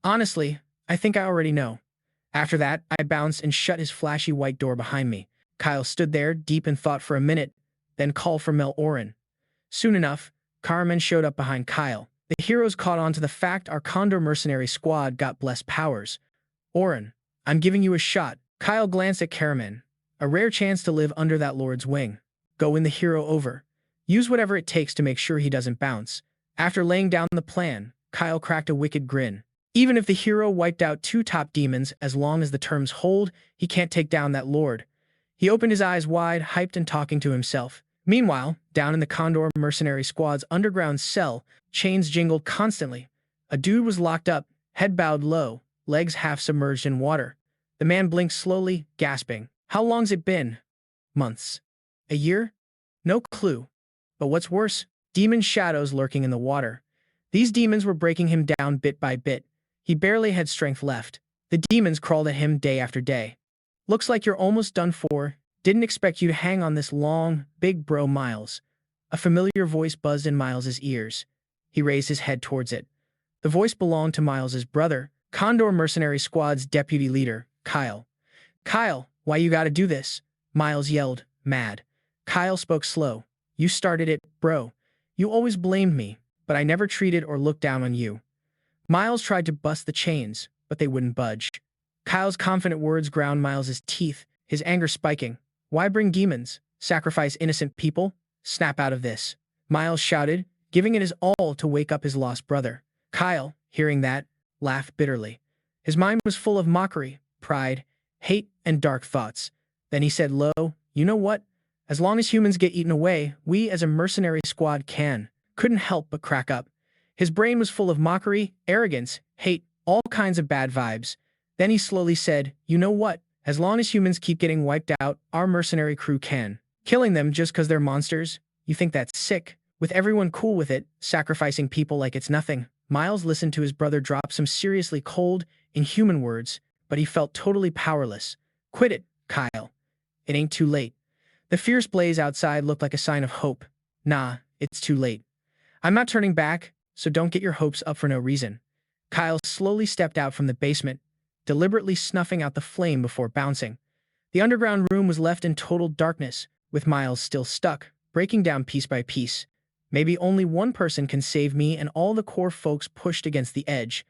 Honestly, I think I already know. After that, I bounced and shut his flashy white door behind me. Kyle stood there, deep in thought for a minute, then called for Merryill. Soon enough, Carmen showed up behind Kyle. The heroes caught on to the fact our Condor mercenary squad got blessed powers. Oren, I'm giving you a shot. Kyle glanced at Carmen. A rare chance to live under that lord's wing. Go win the hero over. Use whatever it takes to make sure he doesn't bounce. After laying down the plan, Kyle cracked a wicked grin. Even if the hero wiped out 2 top demons, as long as the terms hold, he can't take down that lord. He opened his eyes wide, hyped and talking to himself. Meanwhile, down in the Condor mercenary squad's underground cell, chains jingled constantly. A dude was locked up, head bowed low, legs half submerged in water. The man blinked slowly, gasping. How long's it been? Months. A year? No clue. But what's worse, demon shadows lurking in the water. These demons were breaking him down bit by bit. He barely had strength left. The demons crawled at him day after day. Looks like you're almost done for. Didn't expect you to hang on this long, big bro, Miles. A familiar voice buzzed in Miles's ears. He raised his head towards it. The voice belonged to Miles's brother, Condor Mercenary Squad's deputy leader, Kyle. Kyle, why you gotta do this? Miles yelled, mad. Kyle spoke slow. You started it, bro. You always blamed me, but I never treated or looked down on you. Miles tried to bust the chains, but they wouldn't budge. Kyle's confident words ground Miles's teeth, his anger spiking. Why bring demons? Sacrifice innocent people? Snap out of this. Miles shouted, giving it his all to wake up his lost brother. Kyle, hearing that, laughed bitterly. His mind was full of mockery, pride, hate, and dark thoughts. Then he said low, you know what? As long as humans get eaten away, we as a mercenary squad can. Couldn't help but crack up. His brain was full of mockery, arrogance, hate, all kinds of bad vibes. Then he slowly said, you know what? As long as humans keep getting wiped out, our mercenary crew can. Killing them just because they're monsters? You think that's sick? With everyone cool with it, sacrificing people like it's nothing. Miles listened to his brother drop some seriously cold, inhuman words, but he felt totally powerless. Quit it, Kyle. It ain't too late. The fierce blaze outside looked like a sign of hope. Nah, it's too late. I'm not turning back, so don't get your hopes up for no reason. Kyle slowly stepped out from the basement, deliberately snuffing out the flame before bouncing. The underground room was left in total darkness, with Miles still stuck, breaking down piece by piece. Maybe only one person can save me and all the core folks pushed against the edge.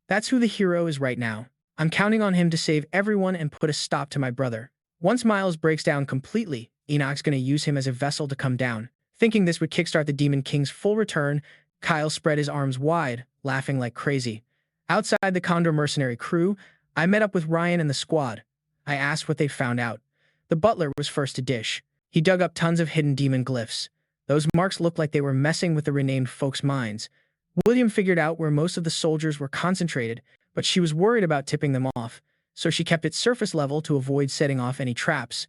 That's who the hero is right now. I'm counting on him to save everyone and put a stop to my brother. Once Miles breaks down completely, Enoch's gonna use him as a vessel to come down. Thinking this would kickstart the Demon King's full return, Kyle spread his arms wide, laughing like crazy. Outside the Condor mercenary crew, I met up with Ryan and the squad. I asked what they found out. The butler was first to dish. He dug up tons of hidden demon glyphs. Those marks looked like they were messing with the renamed folks' minds. William figured out where most of the soldiers were concentrated, but she was worried about tipping them off, so she kept it surface level to avoid setting off any traps.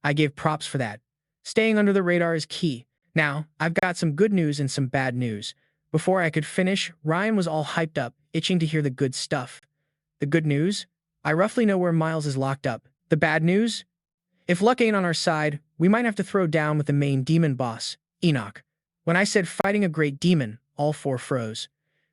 I gave props for that. Staying under the radar is key. Now, I've got some good news and some bad news. Before I could finish, Ryan was all hyped up, itching to hear the good stuff. The good news? I roughly know where Miles is locked up. The bad news? If luck ain't on our side, we might have to throw down with the main demon boss, Enoch. When I said fighting a great demon, all 4 froze.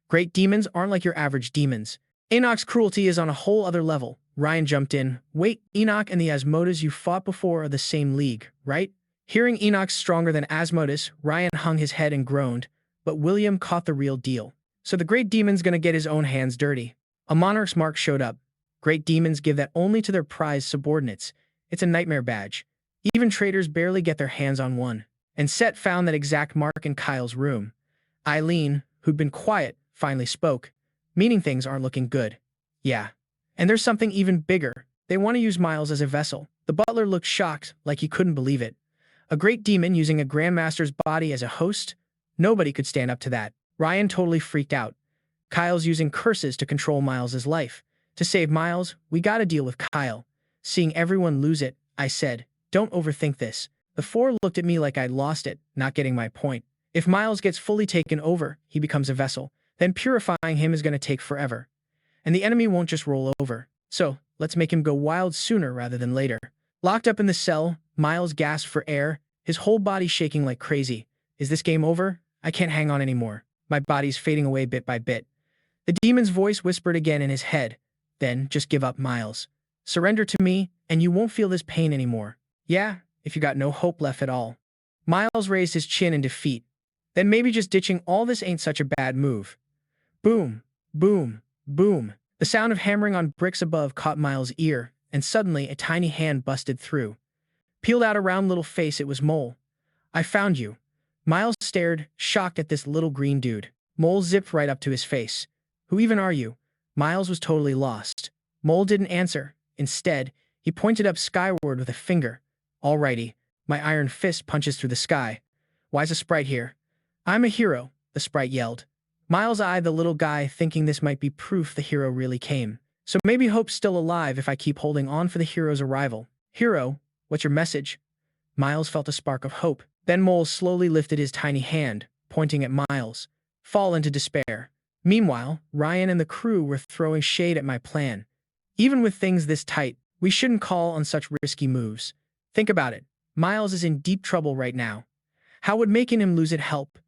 Great demons aren't like your average demons. Enoch's cruelty is on a whole other level. Ryan jumped in. Wait, Enoch and the Asmodeus you fought before are the same league, right? Hearing Enoch's stronger than Asmodeus, Ryan hung his head and groaned, but William caught the real deal. So the great demon's gonna get his own hands dirty. A monarch's mark showed up. Great demons give that only to their prized subordinates. It's a nightmare badge. Even traitors barely get their hands on one. And Set found that exact mark in Kyle's room. Eileen, who'd been quiet, finally spoke, meaning things aren't looking good. Yeah. And there's something even bigger. They want to use Miles as a vessel. The butler looked shocked, like he couldn't believe it. A great demon using a Grandmaster's body as a host? Nobody could stand up to that. Ryan totally freaked out. Kyle's using curses to control Miles's life. To save Miles, we gotta deal with Kyle. Seeing everyone lose it, I said, don't overthink this. The 4 looked at me like I'd lost it, not getting my point. If Miles gets fully taken over, he becomes a vessel. Then purifying him is gonna take forever. And the enemy won't just roll over. So, let's make him go wild sooner rather than later. Locked up in the cell, Miles gasped for air, his whole body shaking like crazy. Is this game over? I can't hang on anymore. My body's fading away bit by bit. The demon's voice whispered again in his head. Then, just give up, Miles. Surrender to me, and you won't feel this pain anymore. Yeah, if you got no hope left at all. Miles raised his chin in defeat. Then maybe just ditching all this ain't such a bad move. Boom, boom, boom. The sound of hammering on bricks above caught Miles' ear, and suddenly a tiny hand busted through. Peeled out a round little face, it was Mole. I found you. Miles stared, shocked at this little green dude. Mole zipped right up to his face. Who even are you? Miles was totally lost. Mole didn't answer. Instead, he pointed up skyward with a finger. Alrighty, my iron fist punches through the sky. Why's a sprite here? I'm a hero, the sprite yelled. Miles eyed the little guy, thinking this might be proof the hero really came. So maybe hope's still alive if I keep holding on for the hero's arrival. Hero, what's your message? Miles felt a spark of hope. Then Mole slowly lifted his tiny hand, pointing at Miles. Fall into despair. Meanwhile, Ryan and the crew were throwing shade at my plan. Even with things this tight, we shouldn't call on such risky moves. Think about it. Miles is in deep trouble right now. How would making him lose it help?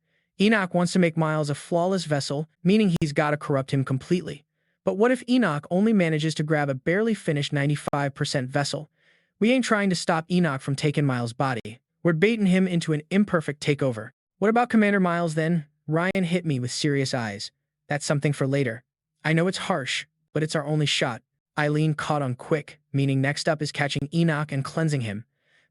Enoch wants to make Miles a flawless vessel, meaning he's got to corrupt him completely. But what if Enoch only manages to grab a barely finished 95% vessel? We ain't trying to stop Enoch from taking Miles' body. We're baiting him into an imperfect takeover. What about Commander Miles then? Ryan hit me with serious eyes. That's something for later. I know it's harsh, but it's our only shot. Eileen caught on quick, meaning next up is catching Enoch and cleansing him.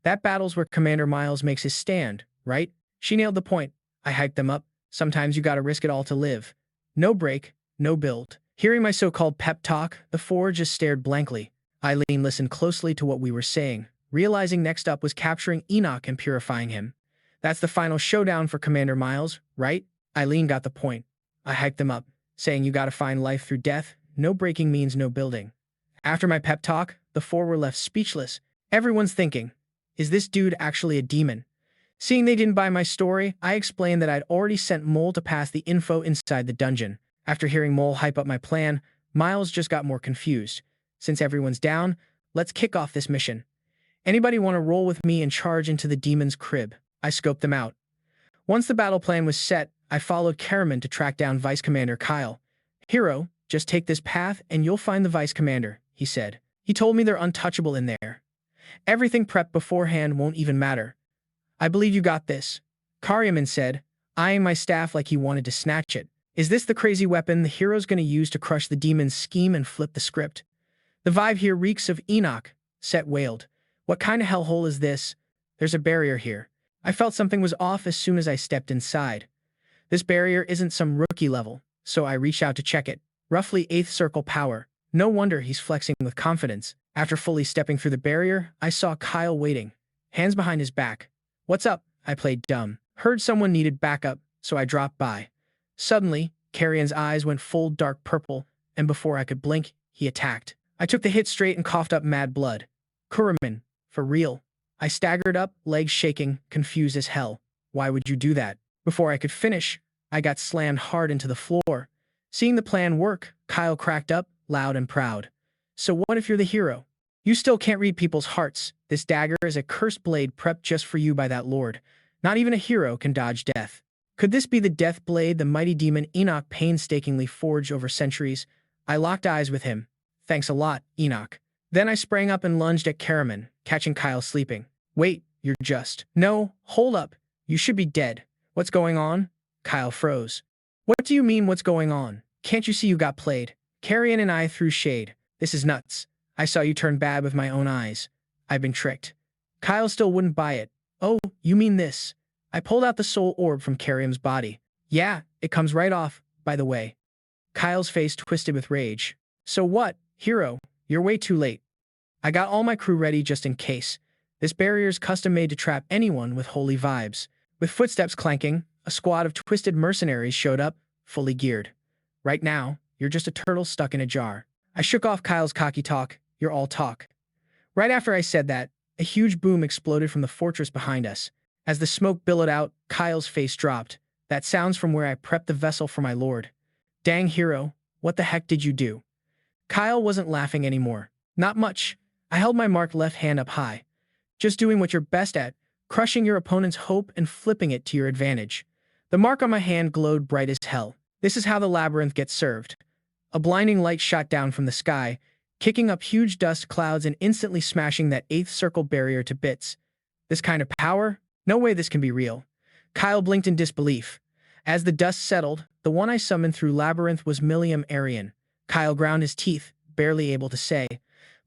That battle's where Commander Miles makes his stand, right? She nailed the point. I hyped them up. Sometimes you gotta risk it all to live. No break, no build. Hearing my so-called pep talk, the four just stared blankly. Eileen listened closely to what we were saying, realizing next up was capturing Enoch and purifying him. That's the final showdown for Commander Miles, right? Eileen got the point. I hyped them up, saying you gotta find life through death. No breaking means no building. After my pep talk, the four were left speechless. Everyone's thinking, is this dude actually a demon? Seeing they didn't buy my story, I explained that I'd already sent Mole to pass the info inside the dungeon. After hearing Mole hype up my plan, Miles just got more confused. Since everyone's down, let's kick off this mission. Anybody want to roll with me and charge into the demon's crib? I scoped them out. Once the battle plan was set, I followed Karaman to track down Vice Commander Kyle. Hero, just take this path and you'll find the Vice Commander, he said. He told me they're untouchable in there. Everything prepped beforehand won't even matter. I believe you got this, Karaman said, eyeing my staff like he wanted to snatch it. Is this the crazy weapon the hero's going to use to crush the demon's scheme and flip the script? The vibe here reeks of Enoch, Set wailed. What kind of hellhole is this? There's a barrier here. I felt something was off as soon as I stepped inside. This barrier isn't some rookie level, so I reached out to check it. Roughly 8th circle power. No wonder he's flexing with confidence. After fully stepping through the barrier, I saw Kyle waiting, hands behind his back. What's up? I played dumb. Heard someone needed backup, so I dropped by. Suddenly, Carrion's eyes went full dark purple, and before I could blink, he attacked. I took the hit straight and coughed up mad blood. Kuraman, for real. I staggered up, legs shaking, confused as hell. Why would you do that? Before I could finish, I got slammed hard into the floor. Seeing the plan work, Kyle cracked up, loud and proud. So what if you're the hero? You still can't read people's hearts. This dagger is a cursed blade prepped just for you by that lord. Not even a hero can dodge death. Could this be the death blade the mighty demon Enoch painstakingly forged over centuries? I locked eyes with him. Thanks a lot, Enoch. Then I sprang up and lunged at Karaman, catching Kyle sleeping. Wait, you're just... No, hold up. You should be dead. What's going on? Kyle froze. What do you mean what's going on? Can't you see you got played? Carrion and I threw shade. This is nuts. I saw you turn bad with my own eyes. I've been tricked. Kyle still wouldn't buy it. Oh, you mean this? I pulled out the soul orb from Carrion's body. Yeah, it comes right off, by the way. Kyle's face twisted with rage. So what, hero? You're way too late. I got all my crew ready just in case. This barrier's custom made to trap anyone with holy vibes. With footsteps clanking, a squad of twisted mercenaries showed up, fully geared. Right now, you're just a turtle stuck in a jar. I shook off Kyle's cocky talk. You're all talk. Right after I said that, a huge boom exploded from the fortress behind us. As the smoke billowed out, Kyle's face dropped. That sounds from where I prepped the vessel for my lord. Dang hero, what the heck did you do? Kyle wasn't laughing anymore. Not much. I held my marked left hand up high. Just doing what you're best at, crushing your opponent's hope and flipping it to your advantage. The mark on my hand glowed bright as hell. This is how the labyrinth gets served. A blinding light shot down from the sky, kicking up huge dust clouds and instantly smashing that 8th circle barrier to bits. This kind of power? No way this can be real. Kyle blinked in disbelief. As the dust settled, the one I summoned through Labyrinth was Milliam Arian. Kyle ground his teeth, barely able to say,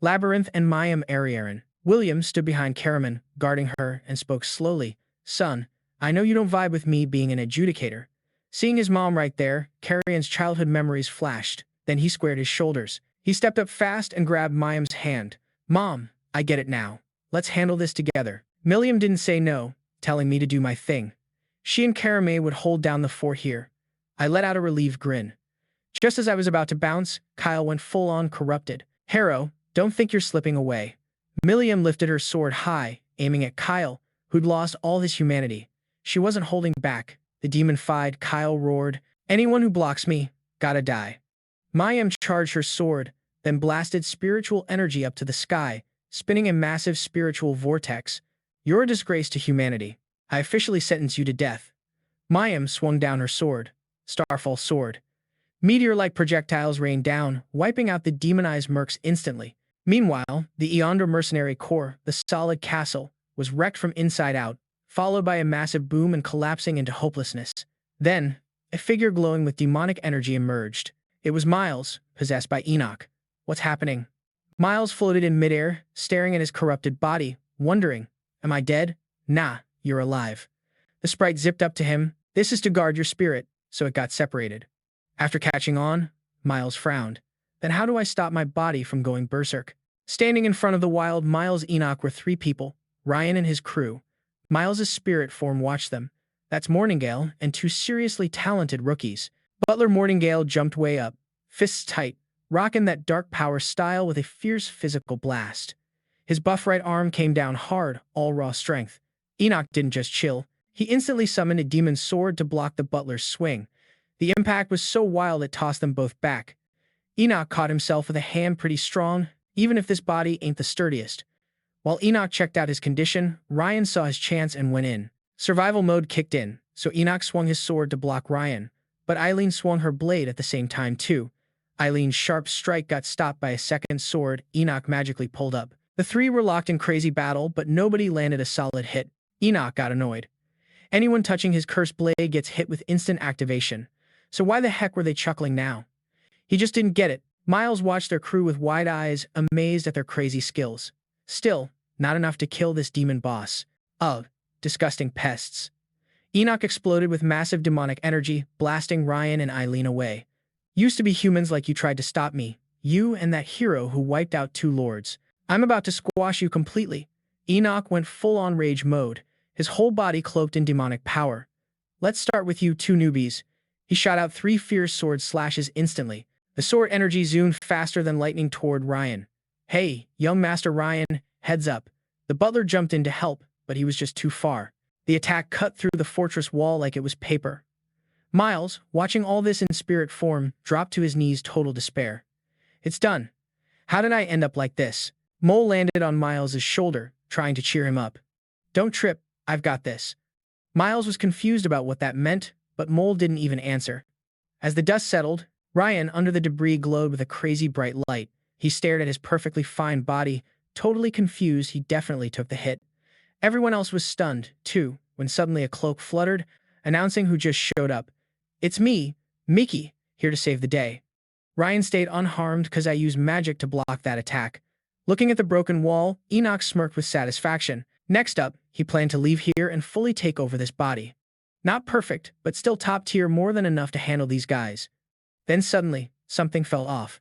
Labyrinth and Mayim Ariaran. William stood behind Karaman, guarding her, and spoke slowly. Son, I know you don't vibe with me being an adjudicator. Seeing his mom right there, Carrian's childhood memories flashed. Then he squared his shoulders. He stepped up fast and grabbed Mayim's hand. Mom, I get it now. Let's handle this together. Milliam didn't say no, telling me to do my thing. She and Karamay would hold down the fort here. I let out a relieved grin. Just as I was about to bounce, Kyle went full-on corrupted. Harrow, don't think you're slipping away. Milliam lifted her sword high, aiming at Kyle, who'd lost all his humanity. She wasn't holding back. The demon-fied Kyle roared, Anyone who blocks me, gotta die. Mayim charged her sword, then blasted spiritual energy up to the sky, spinning a massive spiritual vortex. You're a disgrace to humanity. I officially sentence you to death. Mayim swung down her sword. Starfall sword. Meteor-like projectiles rained down, wiping out the demonized mercs instantly. Meanwhile, the Eondra mercenary corps, the solid castle, was wrecked from inside out, followed by a massive boom and collapsing into hopelessness. Then, a figure glowing with demonic energy emerged. It was Miles, possessed by Enoch. What's happening? Miles floated in midair, staring at his corrupted body, wondering, Am I dead? Nah, you're alive. The sprite zipped up to him. This is to guard your spirit, so it got separated. After catching on, Miles frowned. Then how do I stop my body from going berserk? Standing in front of the wild Miles Enoch were 3 people, Ryan and his crew. Miles's spirit form watched them. That's Morningale and 2 seriously talented rookies. Butler Morningale jumped way up, fists tight, rocking that dark power style with a fierce physical blast. His buff right arm came down hard, all raw strength. Enoch didn't just chill. He instantly summoned a demon sword to block the butler's swing. The impact was so wild it tossed them both back. Enoch caught himself with a hand pretty strong, even if this body ain't the sturdiest. While Enoch checked out his condition, Ryan saw his chance and went in. Survival mode kicked in, so Enoch swung his sword to block Ryan, but Eileen swung her blade at the same time too. Eileen's sharp strike got stopped by a second sword Enoch magically pulled up. The 3 were locked in crazy battle, but nobody landed a solid hit. Enoch got annoyed. Anyone touching his cursed blade gets hit with instant activation. So why the heck were they chuckling now? He just didn't get it. Miles watched their crew with wide eyes, amazed at their crazy skills. Still, not enough to kill this demon boss. Ugh, disgusting pests. Enoch exploded with massive demonic energy, blasting Ryan and Eileen away. Used to be humans like you tried to stop me. You and that hero who wiped out 2 lords. I'm about to squash you completely. Enoch went full-on rage mode, his whole body cloaked in demonic power. Let's start with you 2 newbies. He shot out 3 fierce sword slashes instantly. The sword energy zoomed faster than lightning toward Ryan. Hey, young Master Ryan, heads up. The butler jumped in to help, but he was just too far. The attack cut through the fortress wall like it was paper. Miles, watching all this in spirit form, dropped to his knees total despair. It's done. How did I end up like this? Mole landed on Miles's shoulder, trying to cheer him up. Don't trip, I've got this. Miles was confused about what that meant, but Mole didn't even answer. As the dust settled, Ryan under the debris glowed with a crazy bright light. He stared at his perfectly fine body, totally confused. He definitely took the hit. Everyone else was stunned, too, when suddenly a cloak fluttered, announcing who just showed up. It's me, Mickey, here to save the day. Ryan stayed unharmed because I used magic to block that attack. Looking at the broken wall, Enoch smirked with satisfaction. Next up, he planned to leave here and fully take over this body. Not perfect, but still top tier, more than enough to handle these guys. Then suddenly, something fell off.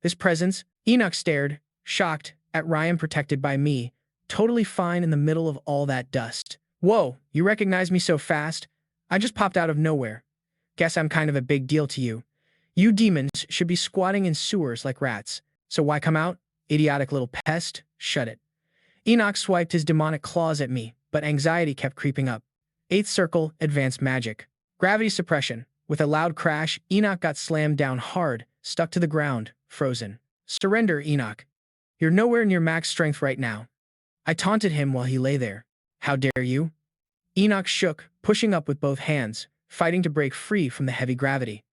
This presence, Enoch stared, shocked, at Ryan protected by me, totally fine in the middle of all that dust. Whoa, you recognize me so fast? I just popped out of nowhere. Guess I'm kind of a big deal to you. You demons should be squatting in sewers like rats. So why come out? Idiotic little pest, shut it. Enoch swiped his demonic claws at me, but anxiety kept creeping up. 8th circle, advanced magic. Gravity suppression. With a loud crash, Enoch got slammed down hard, stuck to the ground, frozen. Surrender, Enoch. You're nowhere near max strength right now. I taunted him while he lay there. How dare you? Enoch shook, pushing up with both hands, fighting to break free from the heavy gravity.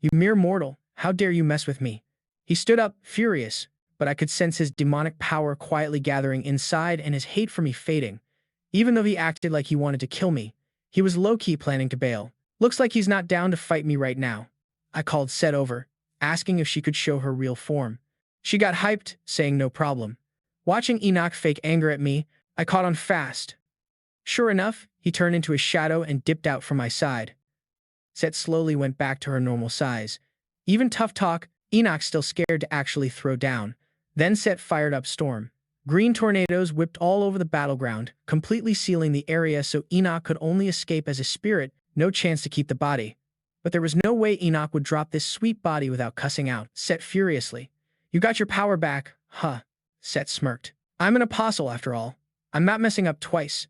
You mere mortal, how dare you mess with me? He stood up, furious, but I could sense his demonic power quietly gathering inside and his hate for me fading. Even though he acted like he wanted to kill me, he was low-key planning to bail. Looks like he's not down to fight me right now. I called Set over, asking if she could show her real form. She got hyped, saying no problem. Watching Enoch fake anger at me, I caught on fast. Sure enough, he turned into a shadow and dipped out from my side. Set slowly went back to her normal size. Even tough talk, Enoch still scared to actually throw down. Then Set fired up Storm. Green tornadoes whipped all over the battleground, completely sealing the area so Enoch could only escape as a spirit, no chance to keep the body. But there was no way Enoch would drop this sweet body without cussing out Set furiously. You got your power back, huh? Set smirked. I'm an apostle after all. I'm not messing up twice.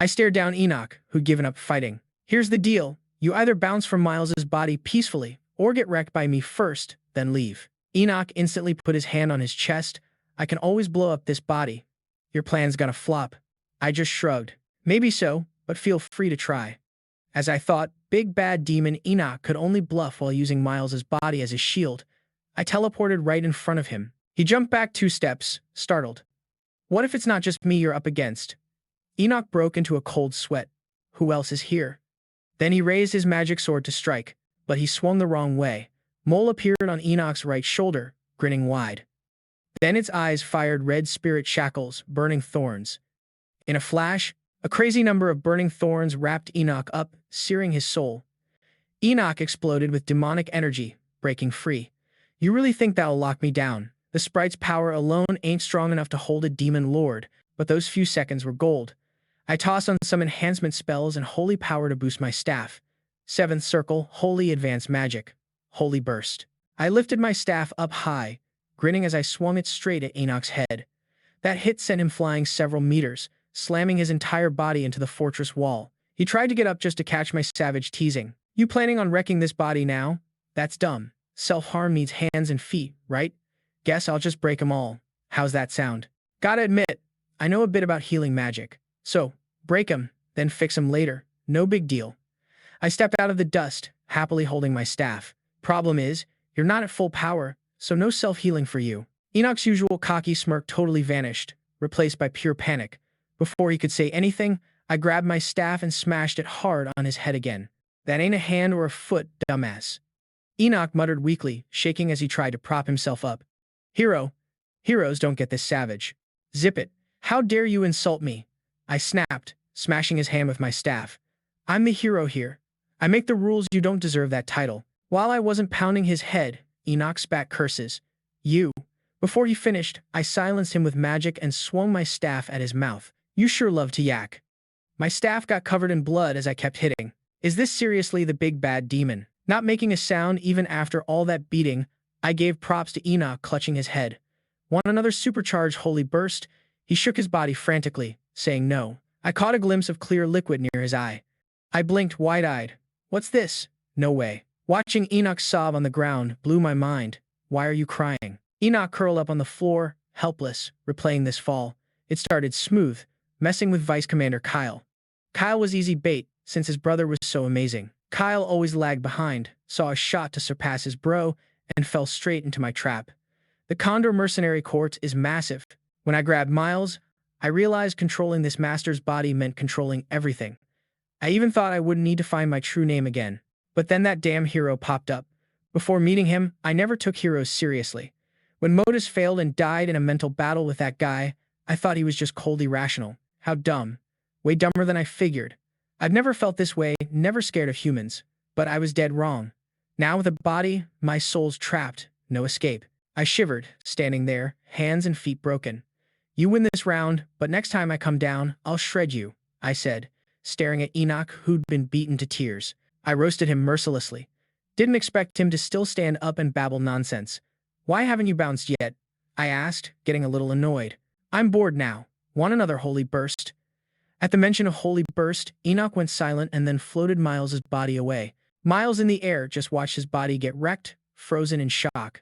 I stared down Enoch, who'd given up fighting. Here's the deal. You either bounce from Miles's body peacefully, or get wrecked by me first, then leave. Enoch instantly put his hand on his chest. I can always blow up this body. Your plan's gonna flop. I just shrugged. Maybe so, but feel free to try. As I thought, big bad demon Enoch could only bluff while using Miles's body as his shield. I teleported right in front of him. He jumped back 2 steps, startled. What if it's not just me you're up against? Enoch broke into a cold sweat. Who else is here? Then he raised his magic sword to strike, but he swung the wrong way. Mole appeared on Enoch's right shoulder, grinning wide. Then its eyes fired red spirit shackles, burning thorns. In a flash, a crazy number of burning thorns wrapped Enoch up, searing his soul. Enoch exploded with demonic energy, breaking free. You really think that'll lock me down? The sprite's power alone ain't strong enough to hold a demon lord, but those few seconds were gold. I tossed on some enhancement spells and holy power to boost my staff. 7th circle, holy advanced magic. Holy burst. I lifted my staff up high, grinning as I swung it straight at Enoch's head. That hit sent him flying several meters, slamming his entire body into the fortress wall. He tried to get up just to catch my savage teasing. You planning on wrecking this body now? That's dumb. Self-harm needs hands and feet, right? Guess I'll just break 'em all. How's that sound? Gotta admit, I know a bit about healing magic. So, break 'em, then fix 'em later. No big deal. I stepped out of the dust, happily holding my staff. Problem is, you're not at full power, so no self-healing for you. Enoch's usual cocky smirk totally vanished, replaced by pure panic. Before he could say anything, I grabbed my staff and smashed it hard on his head again. That ain't a hand or a foot, dumbass. Enoch muttered weakly, shaking as he tried to prop himself up. Hero. Heroes don't get this savage. Zip it. How dare you insult me? I snapped, smashing his hand with my staff. I'm the hero here. I make the rules, you don't deserve that title. While I wasn't pounding his head, Enoch spat curses. You. Before he finished, I silenced him with magic and swung my staff at his mouth. You sure love to yak. My staff got covered in blood as I kept hitting. Is this seriously the big bad demon? Not making a sound even after all that beating, I gave props to Enoch clutching his head. Want another supercharged holy burst? He shook his body frantically, saying no. I caught a glimpse of clear liquid near his eye. I blinked wide-eyed. What's this? No way. Watching Enoch sob on the ground blew my mind. Why are you crying? Enoch curled up on the floor, helpless, replaying this fall. It started smooth, messing with Vice Commander Kyle. Kyle was easy bait, since his brother was so amazing. Kyle always lagged behind, saw a shot to surpass his bro, and fell straight into my trap. The Condor Mercenary Court is massive. When I grabbed Miles, I realized controlling this master's body meant controlling everything. I even thought I wouldn't need to find my true name again. But then that damn hero popped up. Before meeting him, I never took heroes seriously. When Modus failed and died in a mental battle with that guy, I thought he was just coldly rational. How dumb. Way dumber than I figured. I've never felt this way, never scared of humans. But I was dead wrong. Now with a body, my soul's trapped. No escape. I shivered, standing there, hands and feet broken. You win this round, but next time I come down, I'll shred you, I said, staring at Enoch, who'd been beaten to tears. I roasted him mercilessly. Didn't expect him to still stand up and babble nonsense. Why haven't you bounced yet? I asked, getting a little annoyed. I'm bored now. Want another holy burst? At the mention of holy burst, Enoch went silent and then floated Miles's body away. Miles in the air just watched his body get wrecked, frozen in shock.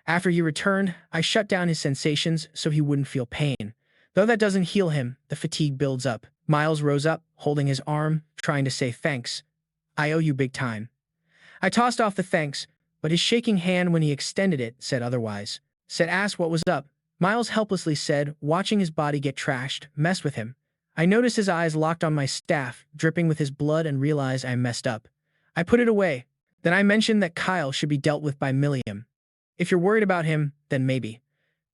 After he returned, I shut down his sensations so he wouldn't feel pain. Though that doesn't heal him, the fatigue builds up. Miles rose up, holding his arm, trying to say thanks. I owe you big time. I tossed off the thanks, but his shaking hand when he extended it said otherwise. Said asked what was up. Miles helplessly said, watching his body get trashed, messed with him. I noticed his eyes locked on my staff, dripping with his blood, and realized I messed up. I put it away. Then I mentioned that Kyle should be dealt with by Merryill. If you're worried about him, then maybe.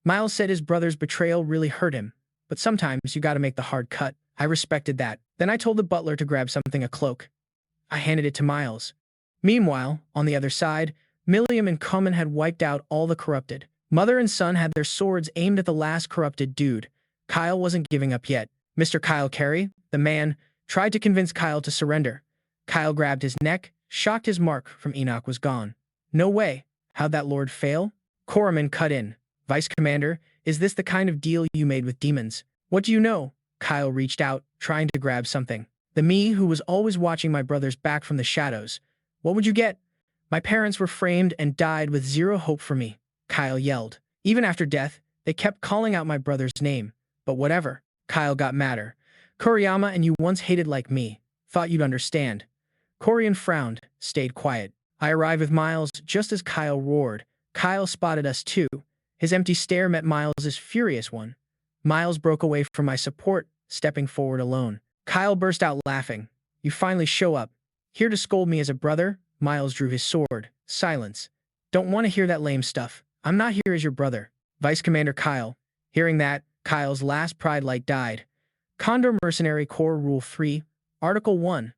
Miles said his brother's betrayal really hurt him, but sometimes you gotta make the hard cut. I respected that. Then I told the butler to grab something, a cloak. I handed it to Miles. Meanwhile, on the other side, Merryill and Common had wiped out all the corrupted. Mother and son had their swords aimed at the last corrupted dude. Kyle wasn't giving up yet. Mr. Kyle Carey, the man, tried to convince Kyle to surrender. Kyle grabbed his neck, shocked his mark from Enoch was gone. No way. How'd that lord fail? Corriman cut in. Vice Commander, is this the kind of deal you made with demons? What do you know? Kyle reached out, trying to grab something. The me who was always watching my brother's back from the shadows. What would you get? My parents were framed and died with zero hope for me, Kyle yelled. Even after death, they kept calling out my brother's name. But whatever. Kyle got madder. Kuriyama and you once hated like me. Thought you'd understand. Corian frowned, stayed quiet. I arrived with Miles just as Kyle roared. Kyle spotted us too. His empty stare met Miles's furious one. Miles broke away from my support, stepping forward alone. Kyle burst out laughing. You finally show up. Here to scold me as a brother? Miles drew his sword. Silence. Don't want to hear that lame stuff. I'm not here as your brother. Vice Commander Kyle. Hearing that, Kyle's last pride light died. Condor Mercenary Corps Rule 3, Article 1.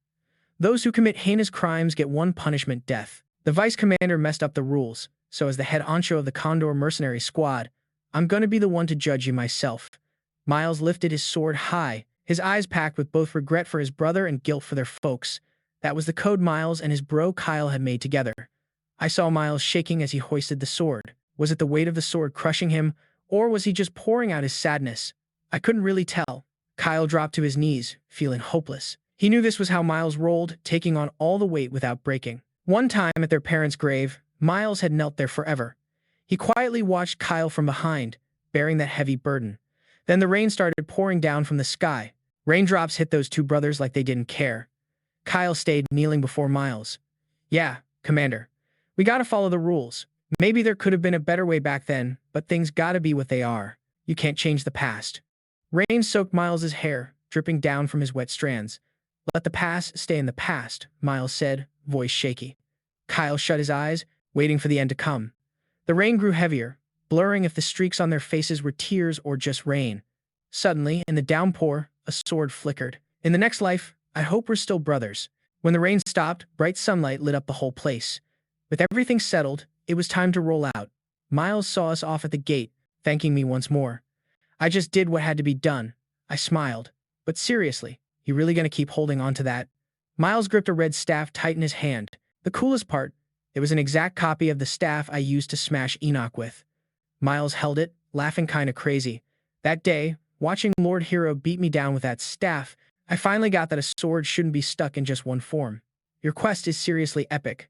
Those who commit heinous crimes get one punishment: death. The Vice Commander messed up the rules, so as the head honcho of the Condor Mercenary Squad, I'm gonna be the one to judge you myself. Miles lifted his sword high, his eyes packed with both regret for his brother and guilt for their folks. That was the code Miles and his bro Kyle had made together. I saw Miles shaking as he hoisted the sword. Was it the weight of the sword crushing him, or was he just pouring out his sadness? I couldn't really tell. Kyle dropped to his knees, feeling hopeless. He knew this was how Miles rolled, taking on all the weight without breaking. One time at their parents' grave, Miles had knelt there forever. He quietly watched Kyle from behind, bearing that heavy burden. Then the rain started pouring down from the sky. Raindrops hit those two brothers like they didn't care. Kyle stayed kneeling before Miles. Yeah, Commander. We gotta follow the rules. Maybe there could have been a better way back then, but things gotta be what they are. You can't change the past. Rain soaked Miles's hair, dripping down from his wet strands. Let the past stay in the past, Miles said, voice shaky. Kyle shut his eyes, waiting for the end to come. The rain grew heavier, blurring if the streaks on their faces were tears or just rain. Suddenly, in the downpour, a sword flickered. In the next life, I hope we're still brothers. When the rain stopped, bright sunlight lit up the whole place. With everything settled, it was time to roll out. Miles saw us off at the gate, thanking me once more. I just did what had to be done. I smiled. But seriously, you really gonna keep holding on to that? Miles gripped a red staff tight in his hand. The coolest part, it was an exact copy of the staff I used to smash Enoch with. Miles held it, laughing kinda crazy. That day, watching Lord Hero beat me down with that staff, I finally got that a sword shouldn't be stuck in just one form. Your quest is seriously epic.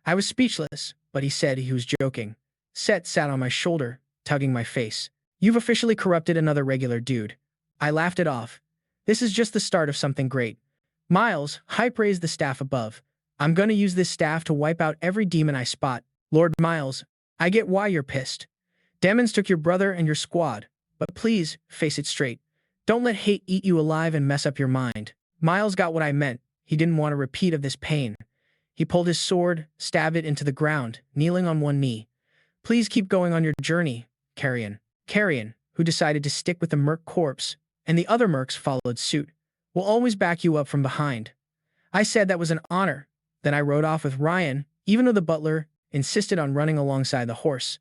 I was speechless, but he said he was joking. Set sat on my shoulder, tugging my face. You've officially corrupted another regular dude. I laughed it off. This is just the start of something great. Miles, hype raised the staff above. I'm gonna use this staff to wipe out every demon I spot. Lord Miles, I get why you're pissed. Demons took your brother and your squad, but please, face it straight. Don't let hate eat you alive and mess up your mind. Miles got what I meant. He didn't want a repeat of this pain. He pulled his sword, stabbed it into the ground, kneeling on one knee. Please keep going on your journey, Carrion. Carrion, who decided to stick with the Merc corpse, and the other Mercs followed suit. We'll always back you up from behind. I said that was an honor. Then I rode off with Ryan, even though the butler insisted on running alongside the horse.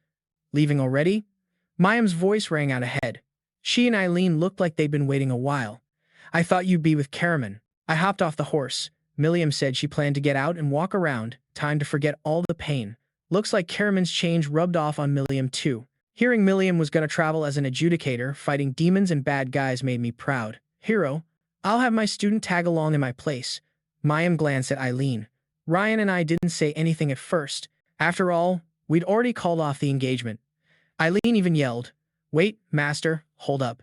Leaving already? Mayim's voice rang out ahead. She and Eileen looked like they'd been waiting a while. I thought you'd be with Caraman. I hopped off the horse. Merryill said she planned to get out and walk around, time to forget all the pain. Looks like Caraman's change rubbed off on Merryill too. Hearing Merryill was gonna travel as an adjudicator, fighting demons and bad guys made me proud. Hero, I'll have my student tag along in my place. Mayim glanced at Eileen. Ryan and I didn't say anything at first. After all, we'd already called off the engagement. Eileen even yelled, Wait, master, hold up.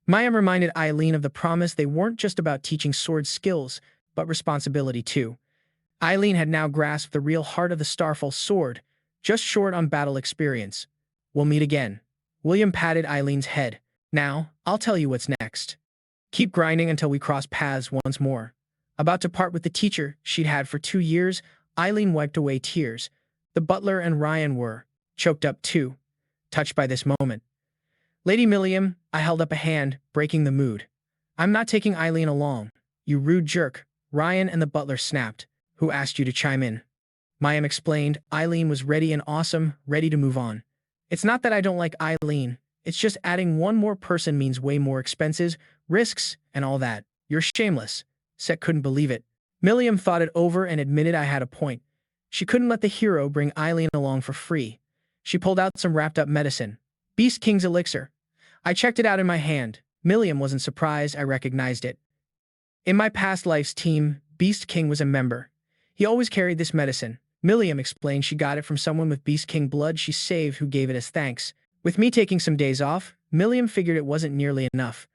Mayim reminded Eileen of the promise they weren't just about teaching sword skills, but responsibility too. Eileen had now grasped the real heart of the Starfall sword, just short on battle experience. We'll meet again. William patted Eileen's head. Now, I'll tell you what's next. Keep grinding until we cross paths once more. About to part with the teacher she'd had for 2 years, Eileen wiped away tears. The butler and Ryan were choked up too, touched by this moment. Lady Merryill, I held up a hand, breaking the mood. I'm not taking Eileen along. You rude jerk. Ryan and the butler snapped. Who asked you to chime in? Mayim explained. Eileen was ready and awesome, ready to move on. It's not that I don't like Eileen. It's just adding one more person means way more expenses, risks, and all that. You're shameless. Set couldn't believe it. Merryill thought it over and admitted I had a point. She couldn't let the hero bring Eileen along for free. She pulled out some wrapped-up medicine. Beast King's elixir. I checked it out in my hand. Merryill wasn't surprised. I recognized it. In my past life's team, Beast King was a member. He always carried this medicine. Merryill explained she got it from someone with Beast King blood she saved who gave it as thanks. With me taking some days off, Merryill figured it wasn't nearly enough.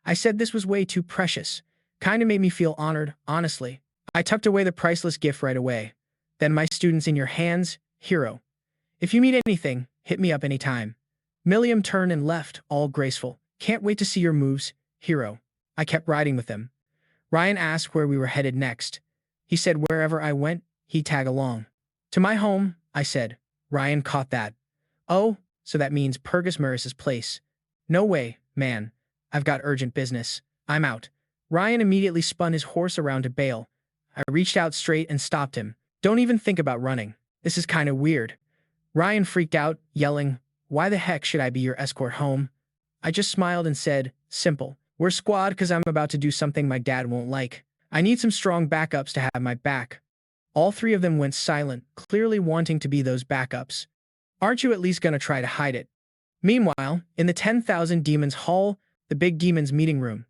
I said this was way too precious. Kinda made me feel honored, honestly. I tucked away the priceless gift right away. Then my student's in your hands, hero. If you need anything, hit me up anytime. Merryill turned and left, all graceful. Can't wait to see your moves, hero. I kept riding with him. Ryan asked where we were headed next. He said wherever I went, he'd tag along. To my home, I said. Ryan caught that. Oh, so that means Purgous Marquis's place. No way, man. I've got urgent business. I'm out. Ryan immediately spun his horse around to bail. I reached out straight and stopped him. Don't even think about running. This is kinda weird. Ryan freaked out, yelling, why the heck should I be your escort home? I just smiled and said, simple. We're squad because I'm about to do something my dad won't like. I need some strong backups to have my back. All 3 of them went silent, clearly wanting to be those backups. Aren't you at least gonna try to hide it? Meanwhile, in the 10,000 Demons Hall, the big demons meeting room.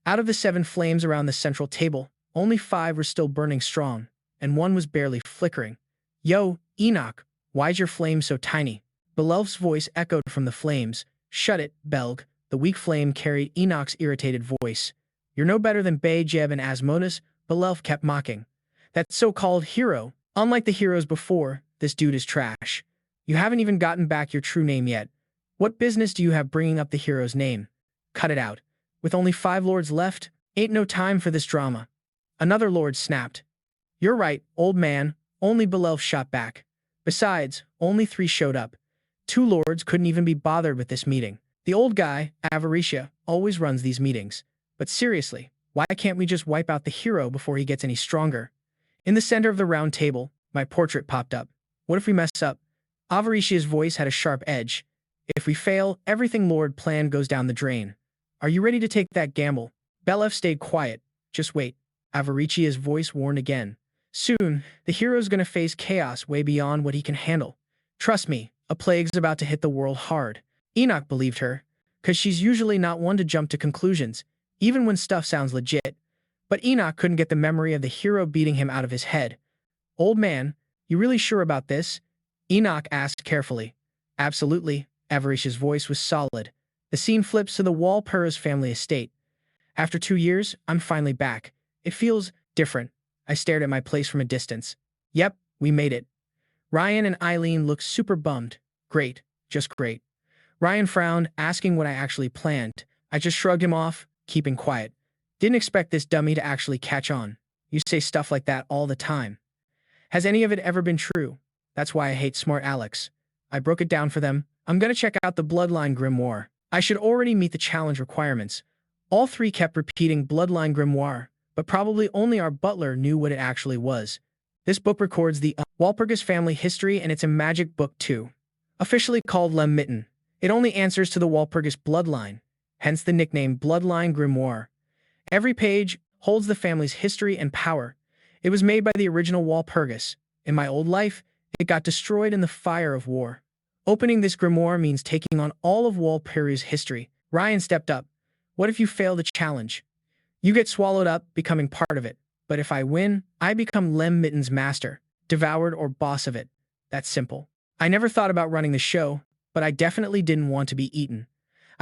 Out of the 7 flames around the central table, only 5 were still burning strong, and 1 was barely flickering. Yo, Enoch, why's your flame so tiny? Belelf's voice echoed from the flames. Shut it, Belg. The weak flame carried Enoch's irritated voice. You're no better than Bay, Jeb, and Asmodeus, Belelf kept mocking. That so-called hero, unlike the heroes before, this dude is trash. You haven't even gotten back your true name yet. What business do you have bringing up the hero's name? Cut it out. With only 5 lords left, ain't no time for this drama. Another lord snapped. You're right, old man, only Belelf shot back. Besides, only 3 showed up. 2 lords couldn't even be bothered with this meeting. The old guy, Avaricia, always runs these meetings. But seriously, why can't we just wipe out the hero before he gets any stronger? In the center of the round table, my portrait popped up. What if we mess up? Avaricia's voice had a sharp edge. If we fail, everything Lord plan goes down the drain. Are you ready to take that gamble? Belelf stayed quiet. Just wait. Avaricia's voice warned again. Soon, the hero's gonna face chaos way beyond what he can handle. Trust me, a plague's about to hit the world hard. Enoch believed her, 'cause she's usually not one to jump to conclusions, even when stuff sounds legit. But Enoch couldn't get the memory of the hero beating him out of his head. Old man, you really sure about this? Enoch asked carefully. Absolutely, Avaricia's voice was solid. The scene flips to the Wal Purgous family estate. After 2 years, I'm finally back. It feels different. I stared at my place from a distance. Yep, we made it. Ryan and Eileen looked super bummed. Great, just great. Ryan frowned, asking what I actually planned. I just shrugged him off, keeping quiet. Didn't expect this dummy to actually catch on. You say stuff like that all the time. Has any of it ever been true? That's why I hate smart Alex. I broke it down for them. I'm gonna check out the Bloodline Grimoire. I should already meet the challenge requirements. All 3 kept repeating Bloodline Grimoire, but probably only our butler knew what it actually was. This book records the Wal Purgous family history, and it's a magic book too. Officially called Lem Mitten. It only answers to the Wal Purgous bloodline, hence the nickname Bloodline Grimoire. Every page holds the family's history and power. It was made by the original Wal Purgous. In my old life, it got destroyed in the fire of war. Opening this grimoire means taking on all of Wal Purgous history. Ryan stepped up. What if you fail the challenge? You get swallowed up, becoming part of it. But if I win, I become Lem Mitten's master, devoured or boss of it. That's simple. I never thought about running the show, but I definitely didn't want to be eaten.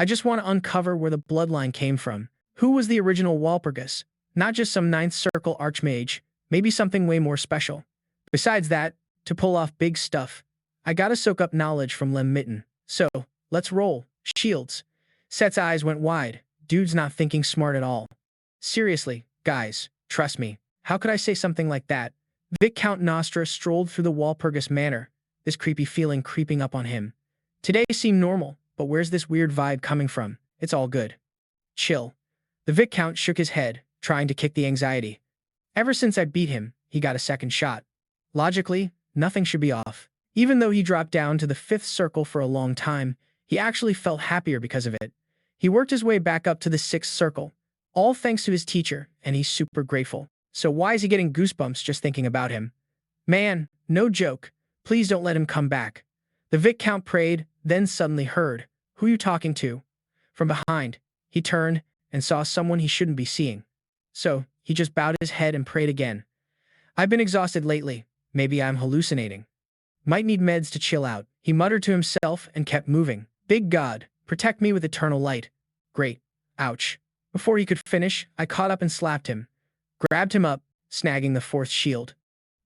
I just want to uncover where the bloodline came from. Who was the original Wal Purgous? Not just some ninth circle archmage, maybe something way more special. Besides that, to pull off big stuff, I gotta soak up knowledge from Lem Mitten. So, let's roll. Shields. Set's eyes went wide. Dude's not thinking smart at all. Seriously, guys, trust me. How could I say something like that? Viscount Nostra strolled through the Wal Purgous manor, this creepy feeling creeping up on him. Today seemed normal, but where's this weird vibe coming from? It's all good. Chill. The Viscount shook his head, trying to kick the anxiety. Ever since I beat him, he got a second shot. Logically, nothing should be off. Even though he dropped down to the 5th circle for a long time, he actually felt happier because of it. He worked his way back up to the 6th circle, all thanks to his teacher, and he's super grateful. So why is he getting goosebumps just thinking about him? Man, no joke. Please don't let him come back. The Viscount prayed, then suddenly heard, "Who you talking to?" From behind, he turned and saw someone he shouldn't be seeing. So, he just bowed his head and prayed again. I've been exhausted lately. Maybe I'm hallucinating. Might need meds to chill out. He muttered to himself and kept moving. Big God, protect me with eternal light. Great. Ouch. Before he could finish, I caught up and slapped him. Grabbed him up, snagging the 4th shield.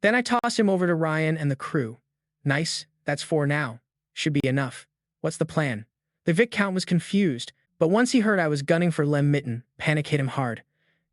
Then I tossed him over to Ryan and the crew. Nice, that's 4 now. Should be enough. What's the plan? The Viscount was confused, but once he heard I was gunning for Lem Mitten, panic hit him hard.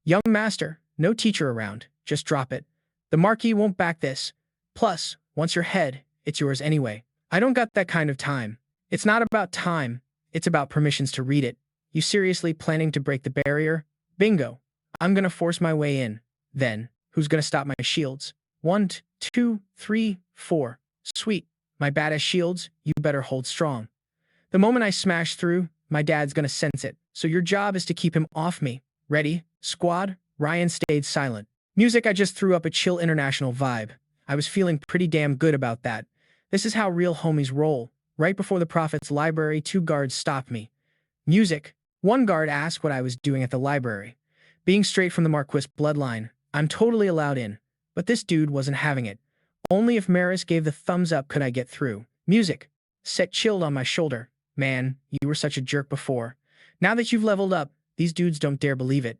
Young master, no teacher around, just drop it. The Marquis won't back this. Plus, once you're head, it's yours anyway. I don't got that kind of time. It's not about time, it's about permissions to read it. You seriously planning to break the barrier? Bingo. I'm gonna force my way in. Then, who's gonna stop my shields? 1, 2, 3, 4. Sweet. My badass shields, you better hold strong. The moment I smash through, my dad's gonna sense it. So your job is to keep him off me. Ready? Squad? Ryan stayed silent. Music, I just threw up a chill international vibe. I was feeling pretty damn good about that. This is how real homies roll. Right before the Prophet's library, 2 guards stopped me. Music. One guard asked what I was doing at the library. Being straight from the Marquis bloodline, I'm totally allowed in. But this dude wasn't having it. Only if Merryill gave the thumbs up could I get through. Music. Set chilled on my shoulder. Man, you were such a jerk before. Now that you've leveled up, these dudes don't dare believe it.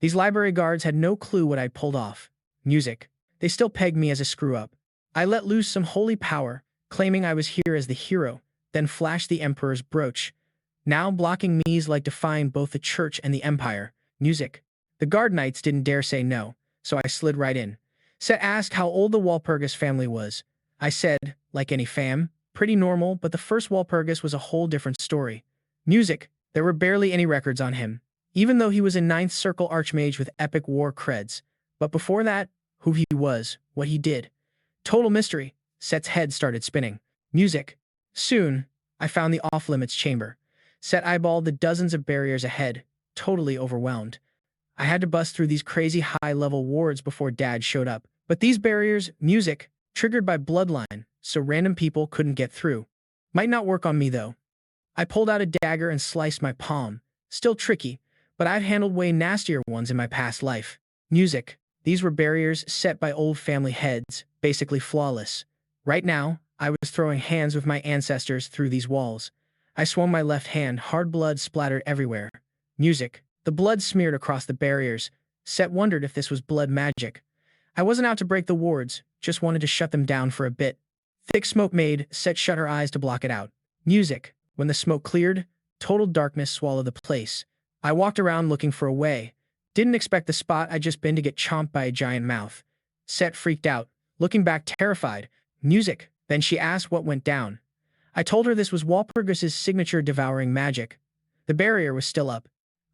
These library guards had no clue what I'd pulled off. Music. They still pegged me as a screw-up. I let loose some holy power, claiming I was here as the hero, then flashed the Emperor's brooch. Now blocking me is like defying both the Church and the Empire. Music. The guard knights didn't dare say no, so I slid right in. Set asked how old the Wal Purgous family was. I said, like any fam, pretty normal, but the first Wal Purgous was a whole different story. Music. There were barely any records on him, even though he was a 9th circle archmage with epic war creds. But before that, who he was, what he did. Total mystery. Set's head started spinning. Music. Soon, I found the off-limits chamber. Set eyeballed the dozens of barriers ahead, totally overwhelmed. I had to bust through these crazy high-level wards before Dad showed up. But these barriers, music, triggered by bloodline, so random people couldn't get through. Might not work on me, though. I pulled out a dagger and sliced my palm. Still tricky, but I've handled way nastier ones in my past life. Music. These were barriers set by old family heads, basically flawless. Right now, I was throwing hands with my ancestors through these walls. I swung my left hand, hard blood splattered everywhere. Music. The blood smeared across the barriers. Set wondered if this was blood magic. I wasn't out to break the wards, just wanted to shut them down for a bit. Thick smoke made Set shut her eyes to block it out. Music. When the smoke cleared, total darkness swallowed the place. I walked around looking for a way. Didn't expect the spot I'd just been to get chomped by a giant mouth. Set freaked out, looking back terrified. Music. Then she asked what went down. I told her this was Wal Purgous's signature devouring magic. The barrier was still up.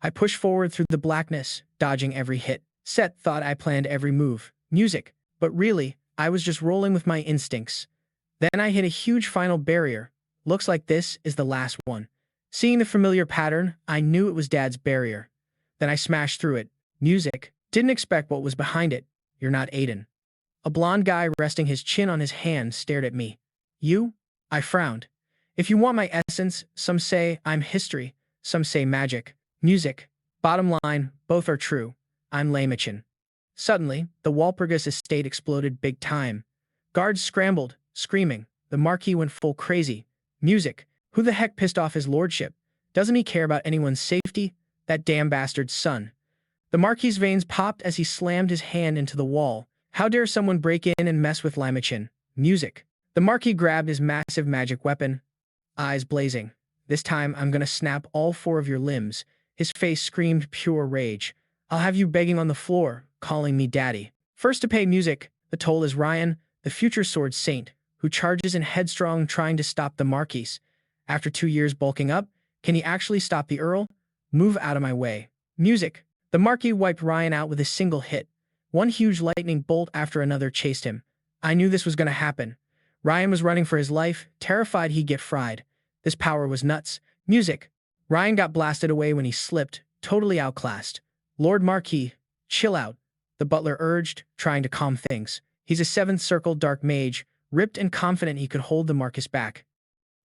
I pushed forward through the blackness, dodging every hit. Set thought I planned every move. Music. But really, I was just rolling with my instincts. Then I hit a huge final barrier. Looks like this is the last one. Seeing the familiar pattern, I knew it was Dad's barrier. Then I smashed through it. Music. Didn't expect what was behind it. You're not Aiden. A blond guy resting his chin on his hand stared at me. You? I frowned. If you want my essence, some say I'm history, some say magic. Music. Bottom line, both are true. I'm Lamachin. Suddenly, the Wal Purgous estate exploded big time. Guards scrambled, screaming. The Marquis went full crazy. Music. Who the heck pissed off his lordship? Doesn't he care about anyone's safety? That damn bastard's son. The Marquis's veins popped as he slammed his hand into the wall. How dare someone break in and mess with Limachin? Music. The Marquis grabbed his massive magic weapon, eyes blazing. This time, I'm gonna snap all 4 of your limbs. His face screamed pure rage. I'll have you begging on the floor, calling me daddy. First to pay music, the toll is Ryan, the future sword saint, who charges in headstrong trying to stop the Marquis. After 2 years bulking up, can he actually stop the Earl? Move out of my way. Music. The Marquis wiped Ryan out with a single hit. One huge lightning bolt after another chased him. I knew this was gonna happen. Ryan was running for his life, terrified he'd get fried. This power was nuts. Music. Ryan got blasted away when he slipped, totally outclassed. Lord Marquis, chill out, the butler urged, trying to calm things. He's a 7th circle dark mage, ripped and confident he could hold the Marquis back.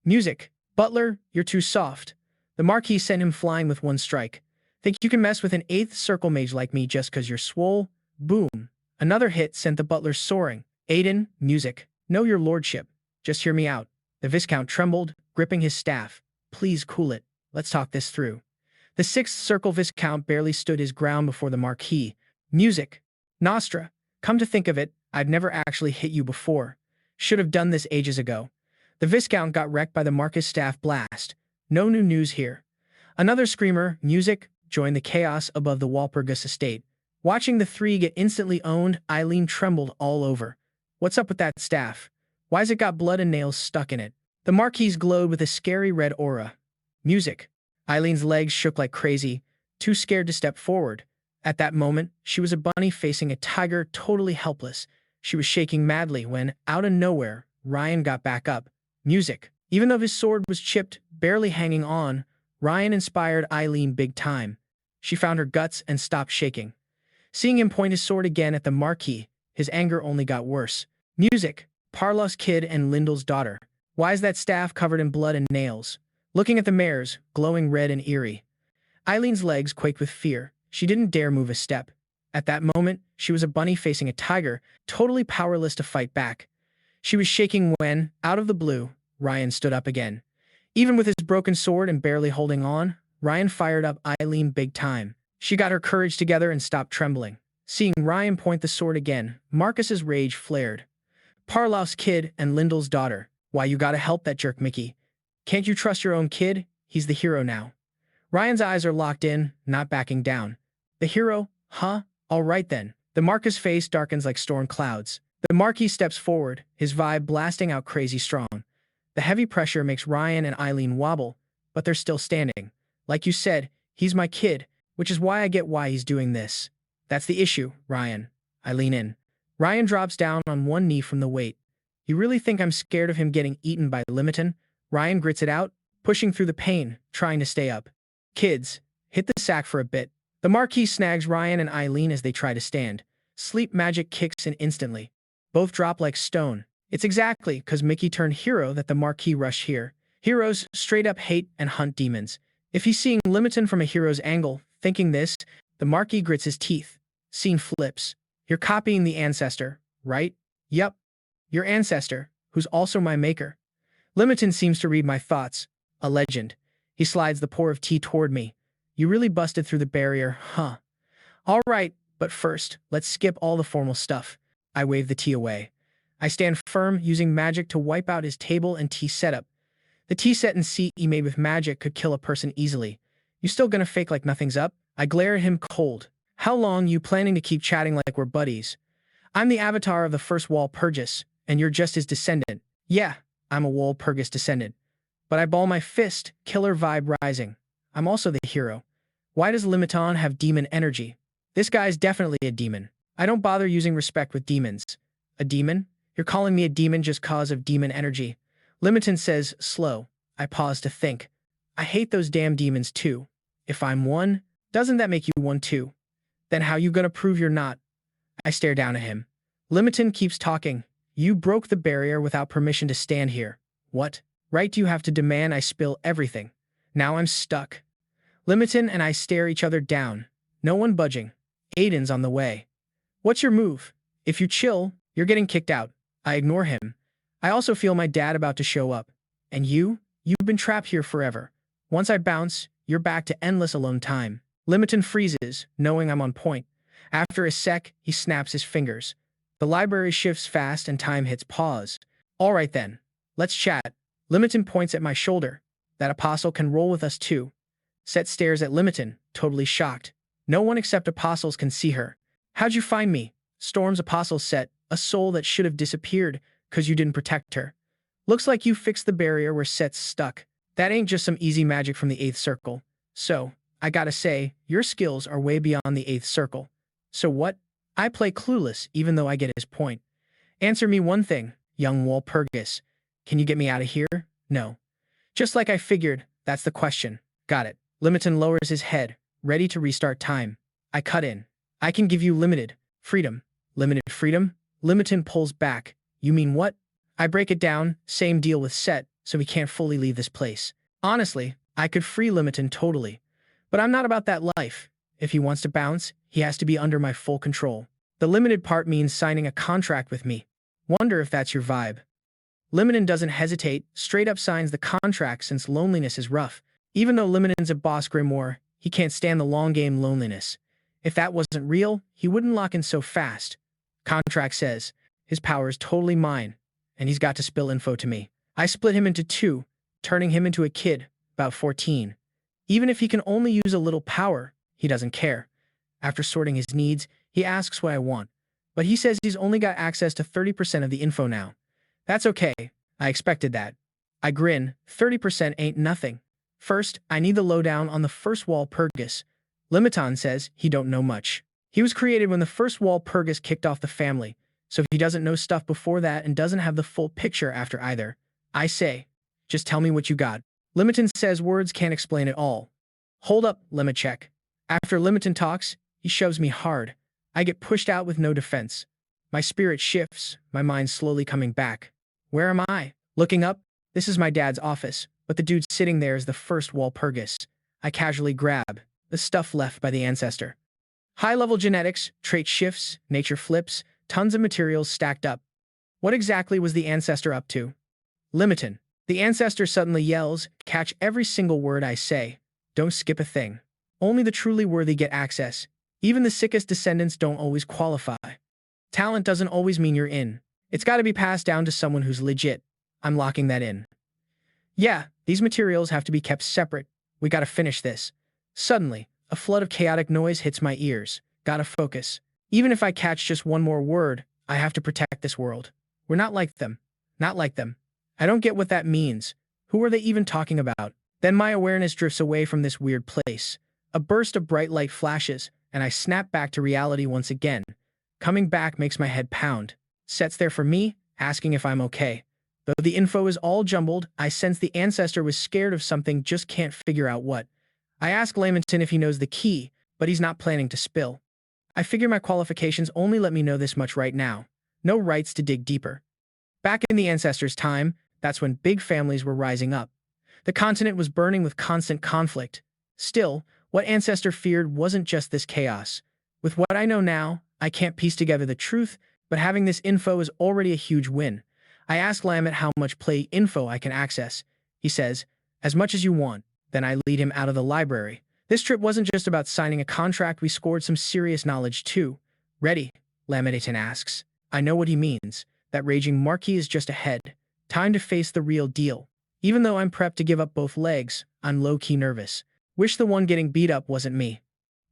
Music. Butler, you're too soft. The Marquis sent him flying with one strike. Think you can mess with an 8th circle mage like me just 'cause you're swole? Boom. Another hit sent the butler soaring. Aiden, music. No, your lordship. Just hear me out. The Viscount trembled, gripping his staff. Please cool it. Let's talk this through. The 6th circle Viscount barely stood his ground before the Marquis. Music. Nostra. Come to think of it, I've never actually hit you before. Should have done this ages ago. The Viscount got wrecked by the Marquis staff blast. No new news here. Another screamer, music, joined the chaos above the Wal Purgous estate. Watching the 3 get instantly owned, Eileen trembled all over. What's up with that staff? Why's it got blood and nails stuck in it? The Marquis glowed with a scary red aura. Music. Eileen's legs shook like crazy, too scared to step forward. At that moment, she was a bunny facing a tiger, totally helpless. She was shaking madly when, out of nowhere, Ryan got back up. Music. Even though his sword was chipped, barely hanging on, Ryan inspired Eileen big time. She found her guts and stopped shaking. Seeing him point his sword again at the Marquis, his anger only got worse. Music. Parlos kid and Lyndall's daughter. Why is that staff covered in blood and nails? Looking at the mares, glowing red and eerie. Eileen's legs quaked with fear. She didn't dare move a step. At that moment, she was a bunny facing a tiger, totally powerless to fight back. She was shaking when, out of the blue, Ryan stood up again. Even with his broken sword and barely holding on, Ryan fired up Eileen big time. She got her courage together and stopped trembling. Seeing Ryan point the sword again, Marcus's rage flared. Parlos kid and Lyndall's daughter. Why you gotta help that jerk Mickey? Can't you trust your own kid? He's the hero now. Ryan's eyes are locked in, not backing down. The hero? Huh? All right then. The Marquis' face darkens like storm clouds. The Marquis steps forward, his vibe blasting out crazy strong. The heavy pressure makes Ryan and Eileen wobble, but they're still standing. Like you said, he's my kid, which is why I get why he's doing this. That's the issue, Ryan. I lean in. Ryan drops down on one knee from the weight. You really think I'm scared of him getting eaten by Limiton? Ryan grits it out, pushing through the pain, trying to stay up. Kids, hit the sack for a bit. The Marquis snags Ryan and Eileen as they try to stand. Sleep magic kicks in instantly. Both drop like stone. It's exactly 'cause Mickey turned hero that the Marquis rushed here. Heroes straight up hate and hunt demons. If he's seeing Limiton from a hero's angle, thinking this, the Marquis grits his teeth. Scene flips. You're copying the ancestor, right? Yup. Your ancestor, who's also my maker. Limiton seems to read my thoughts. A legend. He slides the pour of tea toward me. You really busted through the barrier, huh? All right, but first, let's skip all the formal stuff. I wave the tea away. I stand firm, using magic to wipe out his table and tea setup. The tea set and seat he made with magic could kill a person easily. You still gonna fake like nothing's up? I glare at him cold. How long you planning to keep chatting like we're buddies? I'm the avatar of the first Wal Purgous, and you're just his descendant. Yeah, I'm a Wal Purgous descendant. But I ball my fist, killer vibe rising. I'm also the hero. Why does Limiton have demon energy? This guy's definitely a demon. I don't bother using respect with demons. A demon? You're calling me a demon just cause of demon energy. Limiton says, slow. I pause to think. I hate those damn demons too. If I'm one, doesn't that make you one too? Then how you gonna prove you're not? I stare down at him. Limiton keeps talking. You broke the barrier without permission to stand here. What right do you have to demand I spill everything? Now I'm stuck. Limiton and I stare each other down. No one budging. Aiden's on the way. What's your move? If you chill, you're getting kicked out. I ignore him. I also feel my dad about to show up. And you? You've been trapped here forever. Once I bounce, you're back to endless alone time. Limiton freezes, knowing I'm on point. After a sec, he snaps his fingers. The library shifts fast and time hits pause. All right then, let's chat. Limiton points at my shoulder. That apostle can roll with us too. Set stares at Limiton, totally shocked. No one except apostles can see her. How'd you find me? Storms apostle Set, a soul that should have disappeared, 'cause you didn't protect her. Looks like you fixed the barrier where Set's stuck. That ain't just some easy magic from the 8th circle. So, I gotta say, your skills are way beyond the 8th circle. So what? I play clueless, even though I get his point. Answer me one thing, young Wal Purgous. Can you get me out of here? No. Just like I figured, that's the question. Got it. Limiton lowers his head, ready to restart time. I cut in. I can give you limited freedom. Limited freedom? Limiton pulls back. You mean what? I break it down, same deal with Set, so he can't fully leave this place. Honestly, I could free Limiton totally. But I'm not about that life. If he wants to bounce, he has to be under my full control. The limited part means signing a contract with me. Wonder if that's your vibe. Limiton doesn't hesitate, straight up signs the contract since loneliness is rough. Even though Limiton's a boss grimoire, he can't stand the long game loneliness. If that wasn't real, he wouldn't lock in so fast. Contract says, his power is totally mine, and he's got to spill info to me. I split him into two, turning him into a kid, about 14. Even if he can only use a little power, he doesn't care. After sorting his needs, he asks what I want. But he says he's only got access to 30% of the info now. That's okay. I expected that. I grin. 30% ain't nothing. First, I need the lowdown on the first Wal Purgous. Limiton says he don't know much. He was created when the first Wal Purgous kicked off the family, so he doesn't know stuff before that and doesn't have the full picture after either. I say, just tell me what you got. Limiton says words can't explain it all. Hold up, Limicheck. After Limiton talks, he shoves me hard. I get pushed out with no defense. My spirit shifts, my mind slowly coming back. Where am I? Looking up, this is my dad's office, but the dude sitting there is the first Wal Purgous. I casually grab the stuff left by the ancestor. High-level genetics, trait shifts, nature flips, tons of materials stacked up. What exactly was the ancestor up to? Limiton. The ancestor suddenly yells, catch every single word I say. Don't skip a thing. Only the truly worthy get access. Even the sickest descendants don't always qualify. Talent doesn't always mean you're in. It's got to be passed down to someone who's legit. I'm locking that in. Yeah, these materials have to be kept separate. We gotta finish this. Suddenly, a flood of chaotic noise hits my ears. Gotta focus. Even if I catch just one more word, I have to protect this world. We're not like them. Not like them. I don't get what that means. Who are they even talking about? Then my awareness drifts away from this weird place. A burst of bright light flashes, and I snap back to reality once again. Coming back makes my head pound. Set's there for me, asking if I'm okay. Though the info is all jumbled, I sense the ancestor was scared of something, just can't figure out what. I ask Lamiton if he knows the key, but he's not planning to spill. I figure my qualifications only let me know this much right now. No rights to dig deeper. Back in the ancestor's time, that's when big families were rising up. The continent was burning with constant conflict. Still, what ancestor feared wasn't just this chaos. With what I know now, I can't piece together the truth, but having this info is already a huge win. I ask Lamet how much play info I can access. He says, as much as you want. Then I lead him out of the library. This trip wasn't just about signing a contract, we scored some serious knowledge too. Ready? Lametan asks. I know what he means. That raging Marquis is just ahead. Time to face the real deal. Even though I'm prepped to give up both legs, I'm low-key nervous. Wish the one getting beat up wasn't me.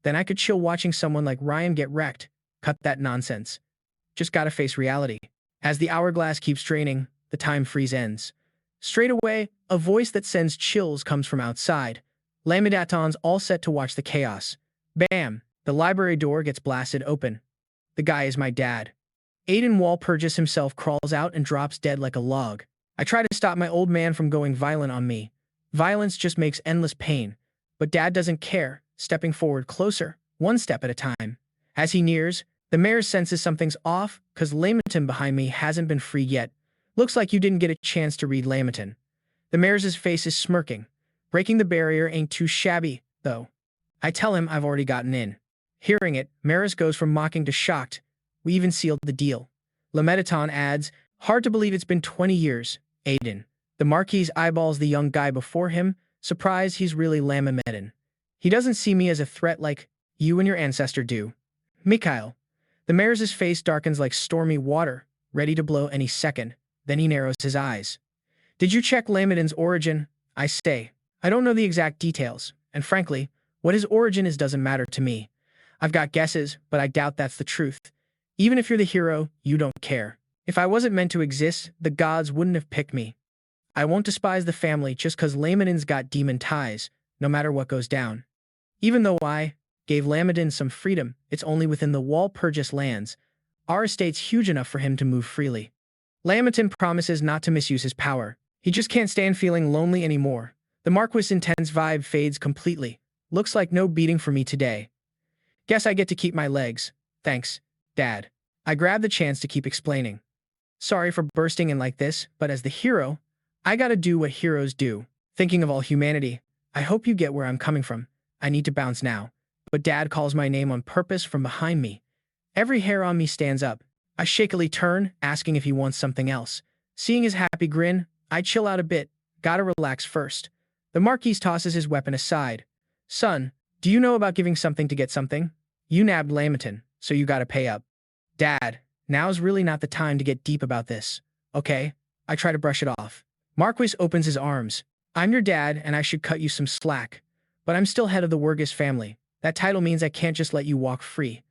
Then I could chill watching someone like Ryan get wrecked. Cut that nonsense. Just gotta face reality. As the hourglass keeps draining, the time freeze ends. Straight away, a voice that sends chills comes from outside. Lamidaton's all set to watch the chaos. Bam! The library door gets blasted open. The guy is my dad. Aiden Wal Purgous himself crawls out and drops dead like a log. I try to stop my old man from going violent on me. Violence just makes endless pain. But Dad doesn't care, stepping forward closer, one step at a time. As he nears, the mayor senses something's off, cause Lamiton behind me hasn't been freed yet. Looks like you didn't get a chance to read Lamiton. The mayor's face is smirking. Breaking the barrier ain't too shabby, though. I tell him I've already gotten in. Hearing it, Maris goes from mocking to shocked. We even sealed the deal. Lamediton adds, hard to believe it's been 20 years, Aiden. The Marquis eyeballs the young guy before him, Surprise, he's really Lamamedin. He doesn't see me as a threat like you and your ancestor do. Mikuel. The mayor's face darkens like stormy water, ready to blow any second. Then he narrows his eyes. Did you check Lamedin's origin? I say. I don't know the exact details, and frankly, what his origin is doesn't matter to me. I've got guesses, but I doubt that's the truth. Even if you're the hero, you don't care. If I wasn't meant to exist, the gods wouldn't have picked me. I won't despise the family just because Lamedin's got demon ties, no matter what goes down. Even though I gave Lamedin some freedom, it's only within the Wal Purgous lands. Our estate's huge enough for him to move freely. Lamedin promises not to misuse his power. He just can't stand feeling lonely anymore. The Marquis' intense vibe fades completely. Looks like no beating for me today. Guess I get to keep my legs. Thanks, Dad. I grab the chance to keep explaining. Sorry for bursting in like this, but as the hero, I gotta do what heroes do. Thinking of all humanity, I hope you get where I'm coming from. I need to bounce now. But Dad calls my name on purpose from behind me. Every hair on me stands up. I shakily turn, asking if he wants something else. Seeing his happy grin, I chill out a bit. Gotta relax first. The Marquis tosses his weapon aside. Son, do you know about giving something to get something? You nabbed Lamedin, so you gotta pay up. Dad, now's really not the time to get deep about this. Okay? I try to brush it off. Marquis opens his arms. I'm your dad, and I should cut you some slack. But I'm still head of the Purgous family. That title means I can't just let you walk free.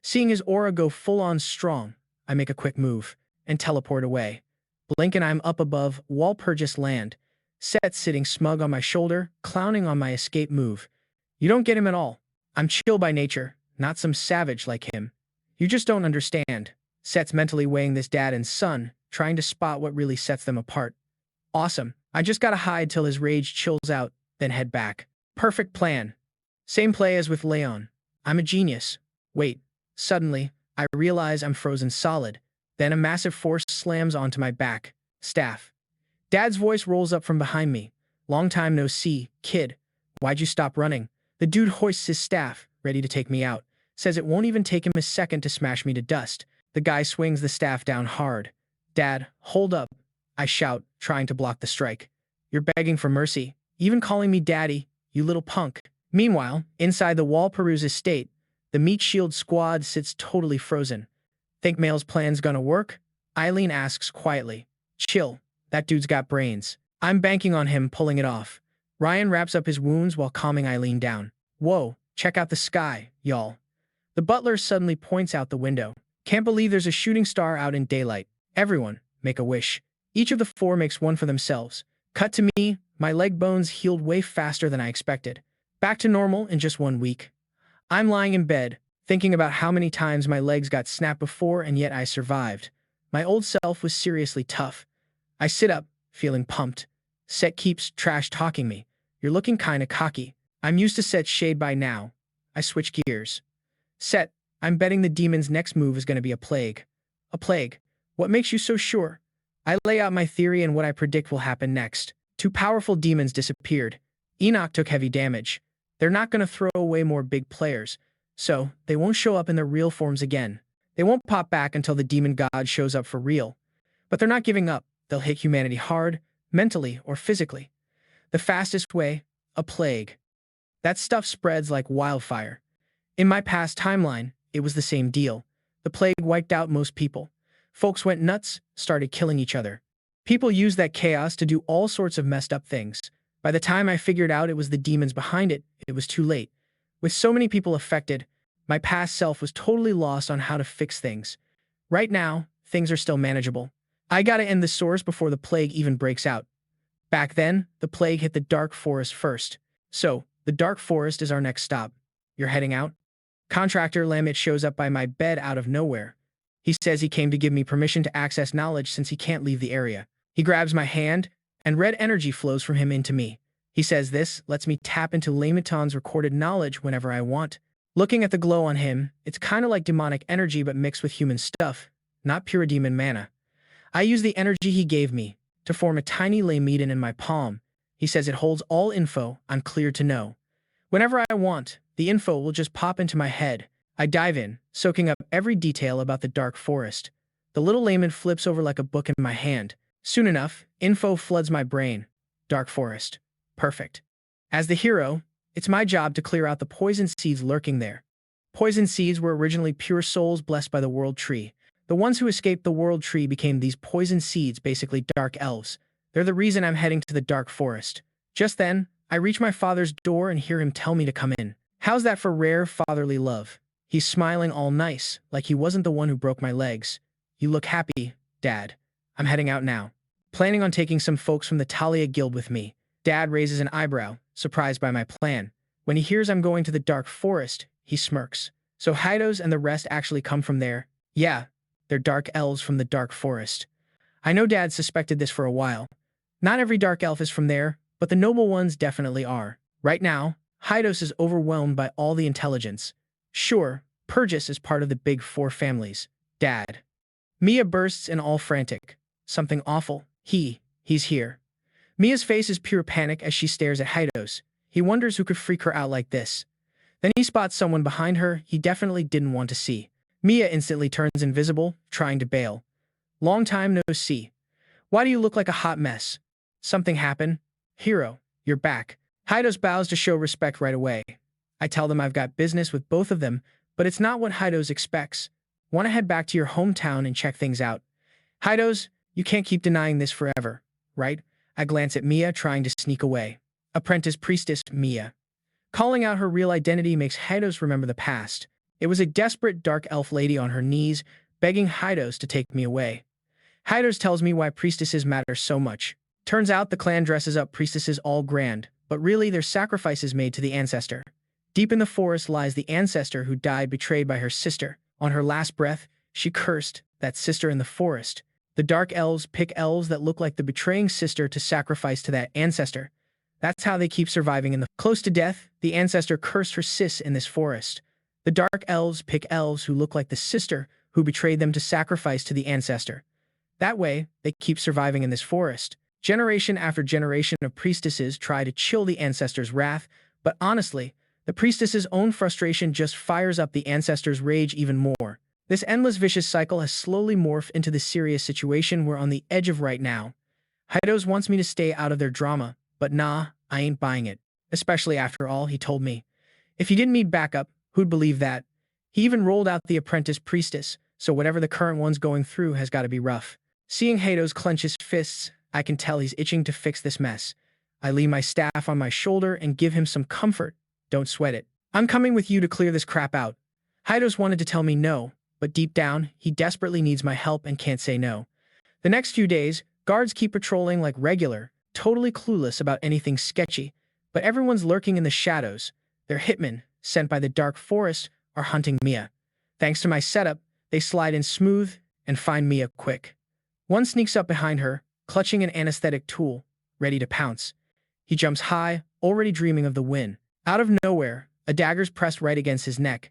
Seeing his aura go full-on strong, I make a quick move and teleport away. Blink and I'm up above Wal Purgous land. Set's sitting smug on my shoulder, clowning on my escape move. You don't get him at all. I'm chill by nature, not some savage like him. You just don't understand. Set's mentally weighing this dad and son, trying to spot what really sets them apart. Awesome. I just gotta hide till his rage chills out, then head back. Perfect plan. Same play as with Leon. I'm a genius. Wait. Suddenly, I realize I'm frozen solid. Then a massive force slams onto my back. Staff. Dad's voice rolls up from behind me. Long time no see, kid. Why'd you stop running? The dude hoists his staff, ready to take me out. Says it won't even take him a second to smash me to dust. The guy swings the staff down hard. Dad, hold up. I shout, trying to block the strike. You're begging for mercy, even calling me daddy, you little punk. Meanwhile, inside the Wal Purgous estate, the Meat Shield squad sits totally frozen. Think Mail's plan's gonna work? Eileen asks quietly. Chill, that dude's got brains. I'm banking on him pulling it off. Ryan wraps up his wounds while calming Eileen down. Whoa, check out the sky, y'all. The butler suddenly points out the window. Can't believe there's a shooting star out in daylight. Everyone, make a wish. Each of the four makes one for themselves. Cut to me, my leg bones healed way faster than I expected. Back to normal in just 1 week. I'm lying in bed, thinking about how many times my legs got snapped before and yet I survived. My old self was seriously tough. I sit up, feeling pumped. Set keeps trash-talking me. You're looking kinda cocky. I'm used to Set's shade by now. I switch gears. Set, I'm betting the demon's next move is gonna be a plague. A plague? What makes you so sure? I lay out my theory and what I predict will happen next. 2 powerful demons disappeared. Enoch took heavy damage. They're not gonna throw away more big players, so they won't show up in their real forms again. They won't pop back until the demon god shows up for real. But they're not giving up. They'll hit humanity hard, mentally or physically. The fastest way, a plague. That stuff spreads like wildfire. In my past timeline, it was the same deal. The plague wiped out most people. Folks went nuts, started killing each other. People used that chaos to do all sorts of messed up things. By the time I figured out it was the demons behind it, it was too late. With so many people affected, my past self was totally lost on how to fix things. Right now, things are still manageable. I gotta end the source before the plague even breaks out. Back then, the plague hit the Dark Forest first. So, the Dark Forest is our next stop. You're heading out? Contractor Lamit shows up by my bed out of nowhere. He says he came to give me permission to access knowledge since he can't leave the area. He grabs my hand, and red energy flows from him into me. He says this lets me tap into Lamiton's recorded knowledge whenever I want. Looking at the glow on him, it's kinda like demonic energy but mixed with human stuff, not pure demon mana. I use the energy he gave me to form a tiny Lamidon in my palm. He says it holds all info I'm cleared to know. Whenever I want, the info will just pop into my head. I dive in, soaking up every detail about the Dark Forest. The little layman flips over like a book in my hand. Soon enough, info floods my brain. Dark Forest. Perfect. As the hero, it's my job to clear out the poison seeds lurking there. Poison seeds were originally pure souls blessed by the World Tree. The ones who escaped the World Tree became these poison seeds, basically dark elves. They're the reason I'm heading to the dark forest. Just then, I reach my father's door and hear him tell me to come in. How's that for rare fatherly love? He's smiling all nice, like he wasn't the one who broke my legs. You look happy, Dad. I'm heading out now. Planning on taking some folks from the Talia Guild with me. Dad raises an eyebrow, surprised by my plan. When he hears I'm going to the dark forest, he smirks. So Hydos and the rest actually come from there? Yeah, they're dark elves from the dark forest. I know Dad suspected this for a while. Not every dark elf is from there, but the noble ones definitely are. Right now, Hydos is overwhelmed by all the intelligence. Sure, Purgous is part of the big four families. Dad. Mia bursts in all frantic. Something awful. He's here. Mia's face is pure panic as she stares at Hydos. He wonders who could freak her out like this. Then he spots someone behind her he definitely didn't want to see. Mia instantly turns invisible, trying to bail. Long time no see. Why do you look like a hot mess? Something happened? Hero, you're back. Hydos bows to show respect right away. I tell them I've got business with both of them, but it's not what Hydos expects. Want to head back to your hometown and check things out. Hydos, you can't keep denying this forever, right? I glance at Mia, trying to sneak away. Apprentice priestess Mia. Calling out her real identity makes Hydos remember the past. It was a desperate dark elf lady on her knees, begging Hydos to take me away. Hydos tells me why priestesses matter so much. Turns out the clan dresses up priestesses all grand, but really they're sacrifices made to the ancestor. Deep in the forest lies the ancestor who died betrayed by her sister. On her last breath, she cursed that sister in the forest. The dark elves pick elves that look like the betraying sister to sacrifice to that ancestor. That's how they keep surviving in the close to death. The ancestor cursed her sis in this forest. The dark elves pick elves who look like the sister who betrayed them to sacrifice to the ancestor. That way, they keep surviving in this forest. Generation after generation of priestesses try to chill the ancestor's wrath, but honestly, the priestess's own frustration just fires up the ancestor's rage even more. This endless vicious cycle has slowly morphed into the serious situation we're on the edge of right now. Hydos wants me to stay out of their drama, but nah, I ain't buying it. Especially after all he told me. If he didn't need backup, who'd believe that? He even rolled out the apprentice priestess, so whatever the current one's going through has got to be rough. Seeing Hydos clench his fists, I can tell he's itching to fix this mess. I lean my staff on my shoulder and give him some comfort. Don't sweat it. I'm coming with you to clear this crap out. Hydos wanted to tell me no, but deep down, he desperately needs my help and can't say no. The next few days, guards keep patrolling like regular, totally clueless about anything sketchy, but everyone's lurking in the shadows. Their hitmen, sent by the dark forest, are hunting Mia. Thanks to my setup, they slide in smooth and find Mia quick. One sneaks up behind her, clutching an anesthetic tool, ready to pounce. He jumps high, already dreaming of the win. Out of nowhere, a dagger's pressed right against his neck.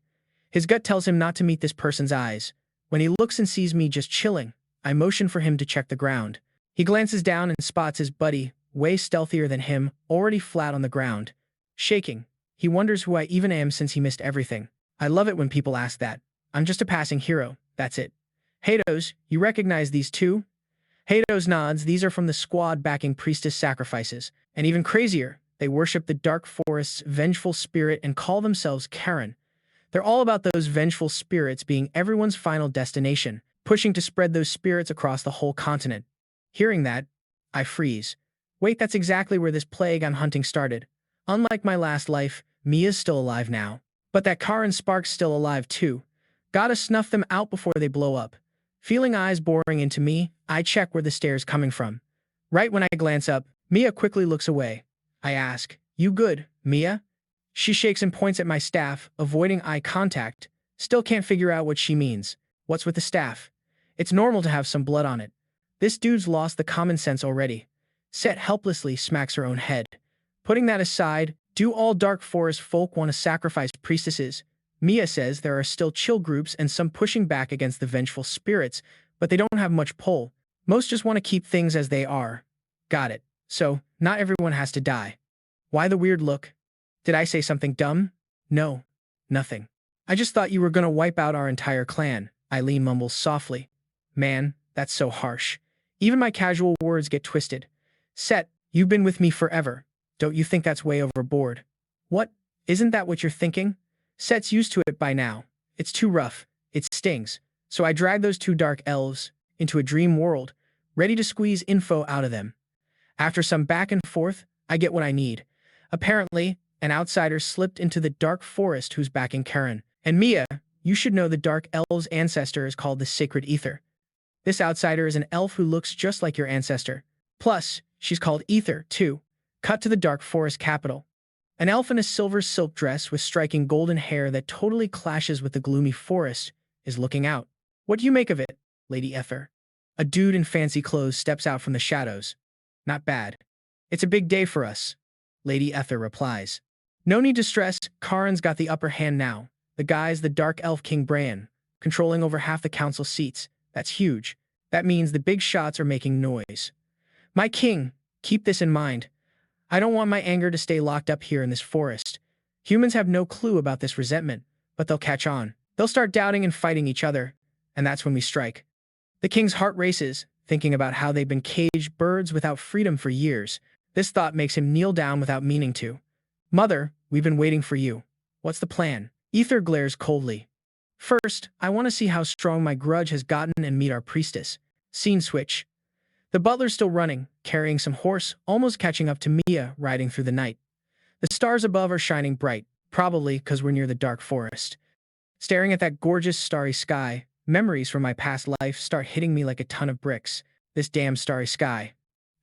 His gut tells him not to meet this person's eyes. When he looks and sees me just chilling, I motion for him to check the ground. He glances down and spots his buddy, way stealthier than him, already flat on the ground. Shaking, he wonders who I even am since he missed everything. I love it when people ask that. I'm just a passing hero, that's it. Hydos, you recognize these two? Hydos nods. These are from the squad backing priestess sacrifices. And even crazier, they worship the dark forest's vengeful spirit and call themselves Karen. They're all about those vengeful spirits being everyone's final destination, pushing to spread those spirits across the whole continent. Hearing that, I freeze. Wait, that's exactly where this plague I'm hunting started. Unlike my last life, Mia's still alive now. But that Karen spark's still alive too. Gotta snuff them out before they blow up. Feeling eyes boring into me, I check where the stare's coming from. Right when I glance up, Mia quickly looks away. I ask, "You good, Mia?" She shakes and points at my staff, avoiding eye contact. Still can't figure out what she means. What's with the staff? It's normal to have some blood on it. This dude's lost the common sense already. Set helplessly smacks her own head. Putting that aside, do all dark forest folk want to sacrifice priestesses? Mia says there are still chill groups and some pushing back against the vengeful spirits, but they don't have much pull. Most just want to keep things as they are. Got it. So, not everyone has to die. Why the weird look? Did I say something dumb? No. Nothing. I just thought you were gonna wipe out our entire clan, Eileen mumbles softly. Man, that's so harsh. Even my casual words get twisted. Set, you've been with me forever. Don't you think that's way overboard? What? Isn't that what you're thinking? Set's used to it by now. It's too rough. It stings. So I drag those two dark elves into a dream world, ready to squeeze info out of them. After some back and forth, I get what I need. Apparently, an outsider slipped into the dark forest who's backing Karen. And Mia, you should know the dark elf's ancestor is called the Sacred Ether. This outsider is an elf who looks just like your ancestor. Plus, she's called Ether, too. Cut to the dark forest capital. An elf in a silver silk dress with striking golden hair that totally clashes with the gloomy forest is looking out. What do you make of it, Lady Ether? A dude in fancy clothes steps out from the shadows. Not bad. It's a big day for us, Lady Ether replies. No need to stress, Karen's got the upper hand now. The guy's the dark elf King Bran, controlling over half the council seats. That's huge. That means the big shots are making noise. My king, keep this in mind. I don't want my anger to stay locked up here in this forest. Humans have no clue about this resentment, but they'll catch on. They'll start doubting and fighting each other, and that's when we strike. The king's heart races, thinking about how they've been caged birds without freedom for years. This thought makes him kneel down without meaning to. Mother, we've been waiting for you. What's the plan? Ether glares coldly. First, I want to see how strong my grudge has gotten and meet our priestess. Scene switch. The butler's still running, carrying some horse, almost catching up to Mia, riding through the night. The stars above are shining bright, probably because we're near the dark forest. Staring at that gorgeous starry sky, memories from my past life start hitting me like a ton of bricks. This damn starry sky.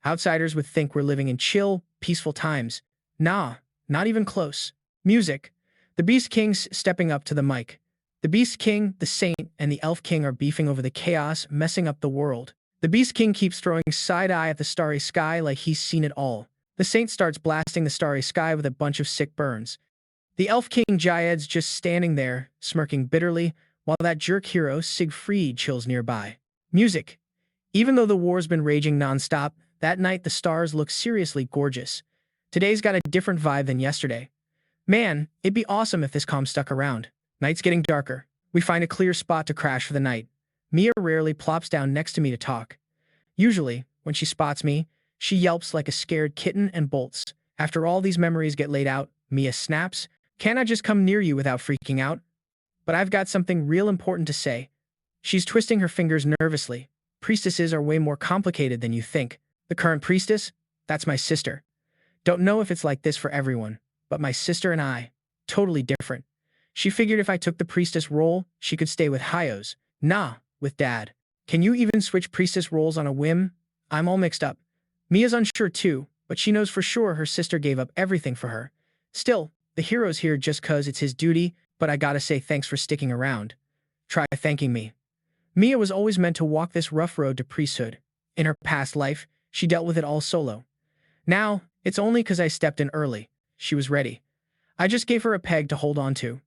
Outsiders would think we're living in chill, peaceful times. Nah, not even close. Music. The Beast King's stepping up to the mic. The Beast King, the Saint, and the Elf King are beefing over the chaos, messing up the world. The Beast King keeps throwing side-eye at the starry sky like he's seen it all. The Saint starts blasting the starry sky with a bunch of sick burns. The Elf King Jayed's just standing there, smirking bitterly, while that jerk hero Siegfried chills nearby. Music. Even though the war's been raging non-stop, that night the stars look seriously gorgeous. Today's got a different vibe than yesterday. Man, it'd be awesome if this calm stuck around. Night's getting darker. We find a clear spot to crash for the night. Mia rarely plops down next to me to talk. Usually, when she spots me, she yelps like a scared kitten and bolts. After all these memories get laid out, Mia snaps, "Can't I just come near you without freaking out?" But I've got something real important to say. She's twisting her fingers nervously. Priestesses are way more complicated than you think. The current priestess? That's my sister. Don't know if it's like this for everyone, but my sister and I, totally different. She figured if I took the priestess role, she could stay with Hyos. Nah, with Dad. Can you even switch priestess roles on a whim? I'm all mixed up. Mia's unsure too, but she knows for sure her sister gave up everything for her. Still, the hero's here just 'cause it's his duty, but I gotta say thanks for sticking around. Try thanking me. Mia was always meant to walk this rough road to priesthood. In her past life, she dealt with it all solo. Now, it's only 'cause I stepped in early. She was ready. I just gave her a peg to hold on to.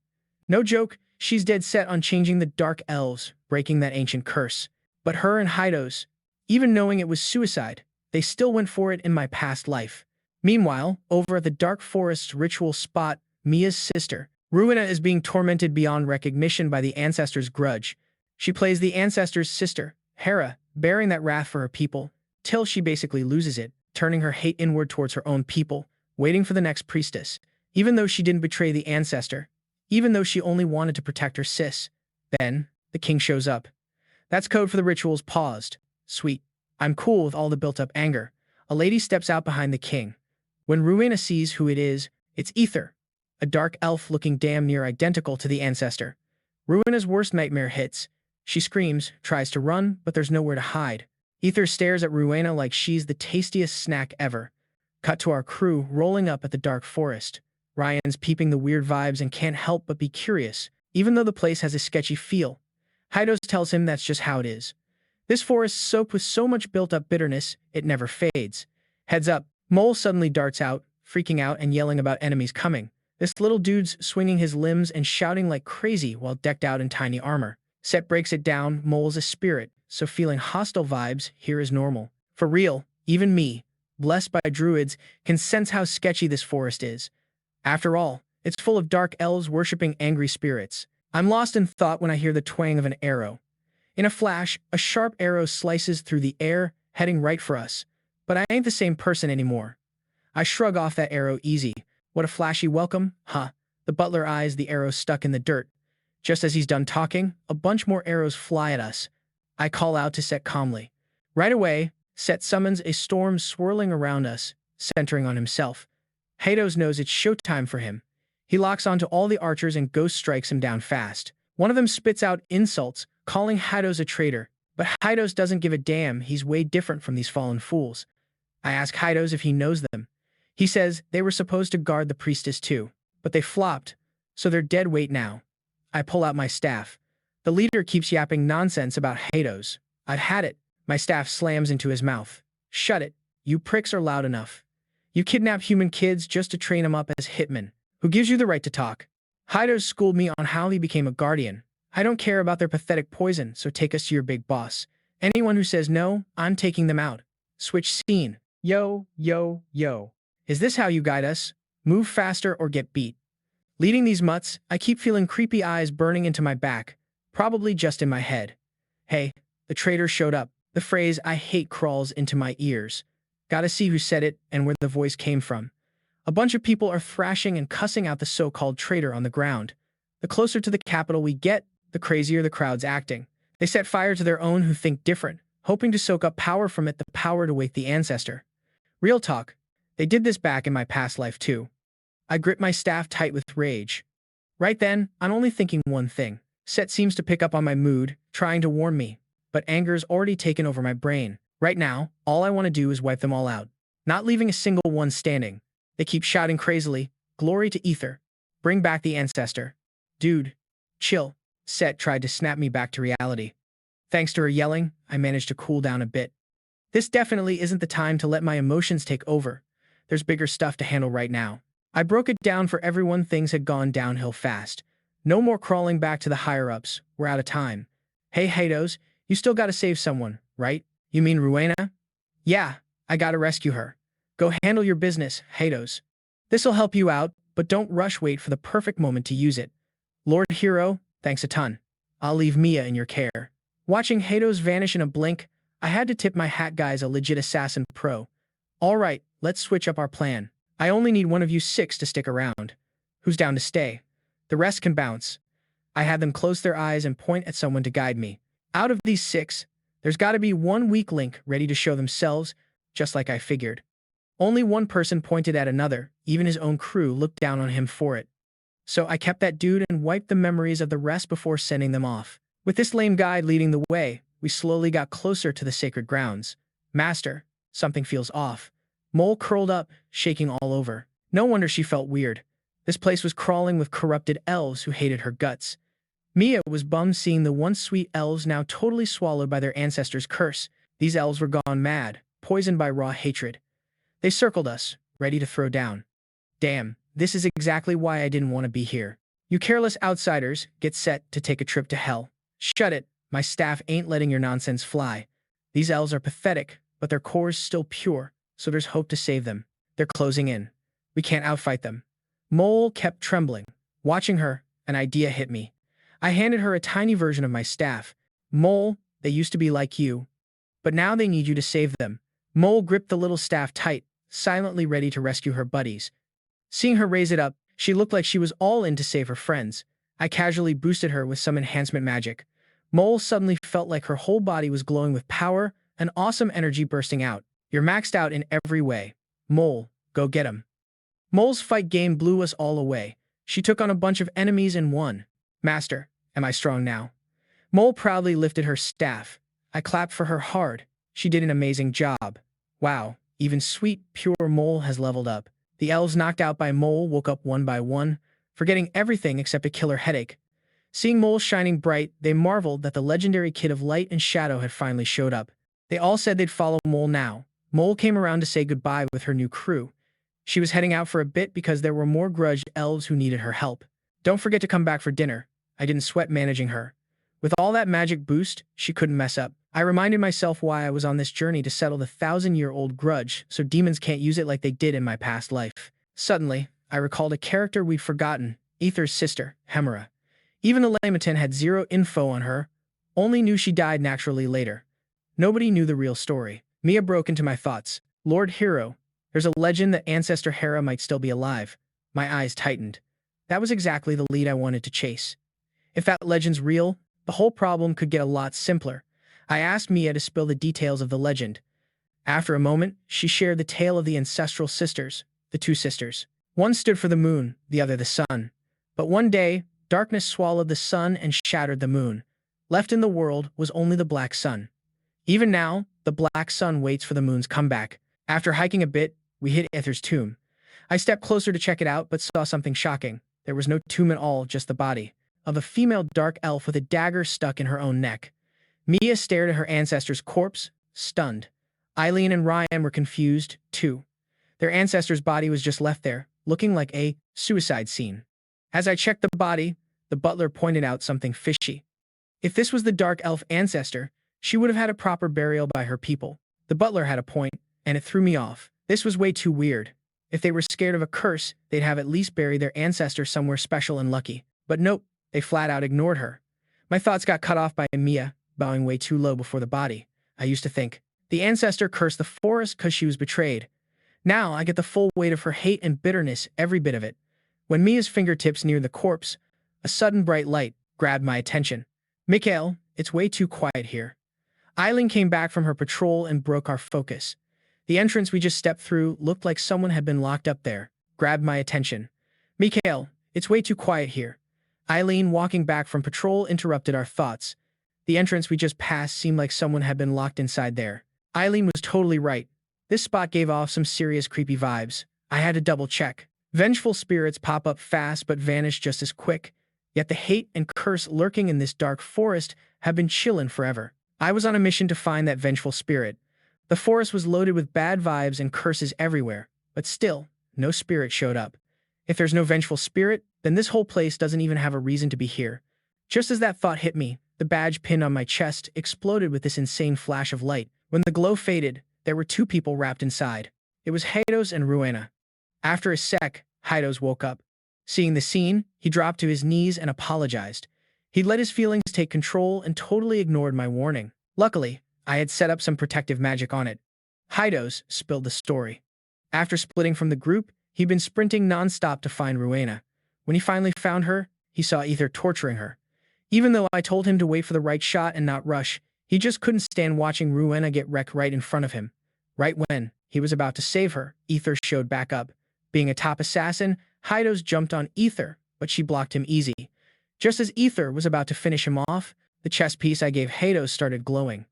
No joke, she's dead set on changing the Dark Elves, breaking that ancient curse. But her and Hydos, even knowing it was suicide, they still went for it in my past life. Meanwhile, over at the Dark Forest's ritual spot, Mia's sister, Ruina, is being tormented beyond recognition by the Ancestor's grudge. She plays the Ancestor's sister, Hera, bearing that wrath for her people, till she basically loses it, turning her hate inward towards her own people, waiting for the next priestess. Even though she didn't betray the Ancestor, even though she only wanted to protect her sis. Then, the king shows up. That's code for the ritual's paused. Sweet. I'm cool with all the built-up anger. A lady steps out behind the king. When Ruina sees who it is, it's Ether, a dark elf looking damn near identical to the Ancestor. Ruina's worst nightmare hits. She screams, tries to run, but there's nowhere to hide. Ether stares at Ruina like she's the tastiest snack ever. Cut to our crew rolling up at the dark forest. Ryan's peeping the weird vibes and can't help but be curious, even though the place has a sketchy feel. Hydos tells him that's just how it is. This forest soaked with so much built-up bitterness, it never fades. Heads up, Mole suddenly darts out, freaking out and yelling about enemies coming. This little dude's swinging his limbs and shouting like crazy while decked out in tiny armor. Set breaks it down, Mole's a spirit, so feeling hostile vibes here is normal. For real, even me, blessed by druids, can sense how sketchy this forest is. After all, it's full of dark elves worshipping angry spirits. I'm lost in thought when I hear the twang of an arrow. In a flash, a sharp arrow slices through the air, heading right for us. But I ain't the same person anymore. I shrug off that arrow easy. What a flashy welcome, huh? The butler eyes the arrow stuck in the dirt. Just as he's done talking, a bunch more arrows fly at us. I call out to Set calmly. Right away, Set summons a storm swirling around us, centering on himself. Hados knows it's showtime for him. He locks onto all the archers and ghost strikes him down fast. One of them spits out insults, calling Hados a traitor. But Hados doesn't give a damn, he's way different from these fallen fools. I ask Hados if he knows them. He says they were supposed to guard the priestess too, but they flopped, so they're dead weight now. I pull out my staff. The leader keeps yapping nonsense about Hados. I've had it. My staff slams into his mouth. Shut it. You pricks are loud enough. You kidnap human kids just to train them up as hitmen. Who gives you the right to talk? Hados schooled me on how he became a guardian. I don't care about their pathetic poison, so take us to your big boss. Anyone who says no, I'm taking them out. Switch scene. Yo, yo, yo. Is this how you guide us? Move faster or get beat. Leading these mutts, I keep feeling creepy eyes burning into my back, probably just in my head. Hey, the traitor showed up. The phrase I hate crawls into my ears. Gotta see who said it and where the voice came from. A bunch of people are thrashing and cussing out the so-called traitor on the ground. The closer to the capital we get, the crazier the crowd's acting. They set fire to their own who think different, hoping to soak up power from it, the power to wake the ancestor. Real talk. They did this back in my past life too. I grip my staff tight with rage. Right then, I'm only thinking one thing. Set seems to pick up on my mood, trying to warn me. But anger's already taken over my brain. Right now, all I want to do is wipe them all out. Not leaving a single one standing. They keep shouting crazily, "Glory to Ether. Bring back the ancestor." Dude, chill. Set tried to snap me back to reality. Thanks to her yelling, I managed to cool down a bit. This definitely isn't the time to let my emotions take over. There's bigger stuff to handle right now. I broke it down for everyone. Things had gone downhill fast. No more crawling back to the higher-ups. We're out of time. Hey, Hados, you still gotta save someone, right? You mean Rowena? Yeah, I gotta rescue her. Go handle your business, Hados. This'll help you out, but don't rush. Wait for the perfect moment to use it. Lord Hero, thanks a ton. I'll leave Mia in your care. Watching Hados vanish in a blink, I had to tip my hat. Guy's a legit assassin pro. All right, let's switch up our plan. I only need one of you 6 to stick around. Who's down to stay? The rest can bounce. I had them close their eyes and point at someone to guide me. Out of these 6, there's gotta be one weak link ready to show themselves, just like I figured. Only one person pointed at another, even his own crew looked down on him for it. So I kept that dude and wiped the memories of the rest before sending them off. With this lame guide leading the way, we slowly got closer to the sacred grounds. Master, something feels off. Mole curled up, shaking all over. No wonder she felt weird. This place was crawling with corrupted elves who hated her guts. Mia was bummed seeing the once sweet elves now totally swallowed by their ancestors' curse. These elves were gone mad, poisoned by raw hatred. They circled us, ready to throw down. Damn, this is exactly why I didn't want to be here. You careless outsiders, get set to take a trip to hell. Shut it, my staff ain't letting your nonsense fly. These elves are pathetic, but their core's still pure, so there's hope to save them. They're closing in. We can't outfight them. Mole kept trembling. Watching her, an idea hit me. I handed her a tiny version of my staff. Mole, they used to be like you. But now they need you to save them. Mole gripped the little staff tight, silently ready to rescue her buddies. Seeing her raise it up, she looked like she was all in to save her friends. I casually boosted her with some enhancement magic. Mole suddenly felt like her whole body was glowing with power, an awesome energy bursting out. You're maxed out in every way. Mole, go get him. Mole's fight game blew us all away. She took on a bunch of enemies and won. Master, am I strong now? Mole proudly lifted her staff. I clapped for her hard. She did an amazing job. Wow, even sweet, pure Mole has leveled up. The elves knocked out by Mole woke up one by one, forgetting everything except a killer headache. Seeing Mole shining bright, they marveled that the legendary Kid of Light and Shadow had finally showed up. They all said they'd follow Mole now. Mole came around to say goodbye with her new crew. She was heading out for a bit because there were more grudged elves who needed her help. Don't forget to come back for dinner. I didn't sweat managing her. With all that magic boost, she couldn't mess up. I reminded myself why I was on this journey to settle the 1,000-year-old grudge, so demons can't use it like they did in my past life. Suddenly, I recalled a character we'd forgotten, Aether's sister, Hemera. Even the Lamatin had zero info on her, only knew she died naturally later. Nobody knew the real story. Mia broke into my thoughts. Lord Hero, There's a legend that Ancestor Hera might still be alive. My eyes tightened. That was exactly the lead I wanted to chase. If that legend's real, the whole problem could get a lot simpler. I asked Mia to spill the details of the legend. After a moment, she shared the tale of the ancestral sisters, the two sisters. One stood for the moon, the other the sun. But one day, darkness swallowed the sun and shattered the moon. Left in the world was only the black sun. Even now, the black sun waits for the moon's comeback. After hiking a bit, we hit Aether's tomb. I stepped closer to check it out, but saw something shocking. There was no tomb at all, just the body of a female dark elf with a dagger stuck in her own neck. Mia stared at her ancestor's corpse, stunned. Eileen and Ryan were confused, too. Their ancestor's body was just left there, looking like a suicide scene. As I checked the body, the butler pointed out something fishy. If this was the dark elf ancestor, she would have had a proper burial by her people. The butler had a point, and it threw me off. This was way too weird. If they were scared of a curse, they'd have at least buried their ancestor somewhere special and lucky. But nope, they flat out ignored her. My thoughts got cut off by Mia, bowing way too low before the body. I used to think, the ancestor cursed the forest because she was betrayed. Now I get the full weight of her hate and bitterness, every bit of it. When Mia's fingertips neared the corpse, a sudden bright light grabbed my attention. Mikuel, it's way too quiet here. Eileen came back from her patrol and broke our focus. The entrance we just stepped through looked like someone had been locked up there, grabbed my attention. Mikuel, it's way too quiet here. Eileen, walking back from patrol, interrupted our thoughts. The entrance we just passed seemed like someone had been locked inside there. Eileen was totally right. This spot gave off some serious creepy vibes. I had to double check. Vengeful spirits pop up fast but vanish just as quick. Yet the hate and curse lurking in this dark forest have been chillin' forever. I was on a mission to find that vengeful spirit. The forest was loaded with bad vibes and curses everywhere, but still, no spirit showed up. If there's no vengeful spirit, then this whole place doesn't even have a reason to be here. Just as that thought hit me, the badge pinned on my chest exploded with this insane flash of light. When the glow faded, there were two people wrapped inside. It was Heidos and Rowena. After a sec, Heidos woke up. Seeing the scene, he dropped to his knees and apologized. He let his feelings take control and totally ignored my warning. Luckily, I had set up some protective magic on it. Heidos spilled the story. After splitting from the group, he'd been sprinting non-stop to find Rowena. When he finally found her, he saw Aether torturing her. Even though I told him to wait for the right shot and not rush, he just couldn't stand watching Rowena get wrecked right in front of him. Right when he was about to save her, Aether showed back up. Being a top assassin, Heidos jumped on Aether, but she blocked him easy. Just as Aether was about to finish him off, the chess piece I gave Heidos started glowing.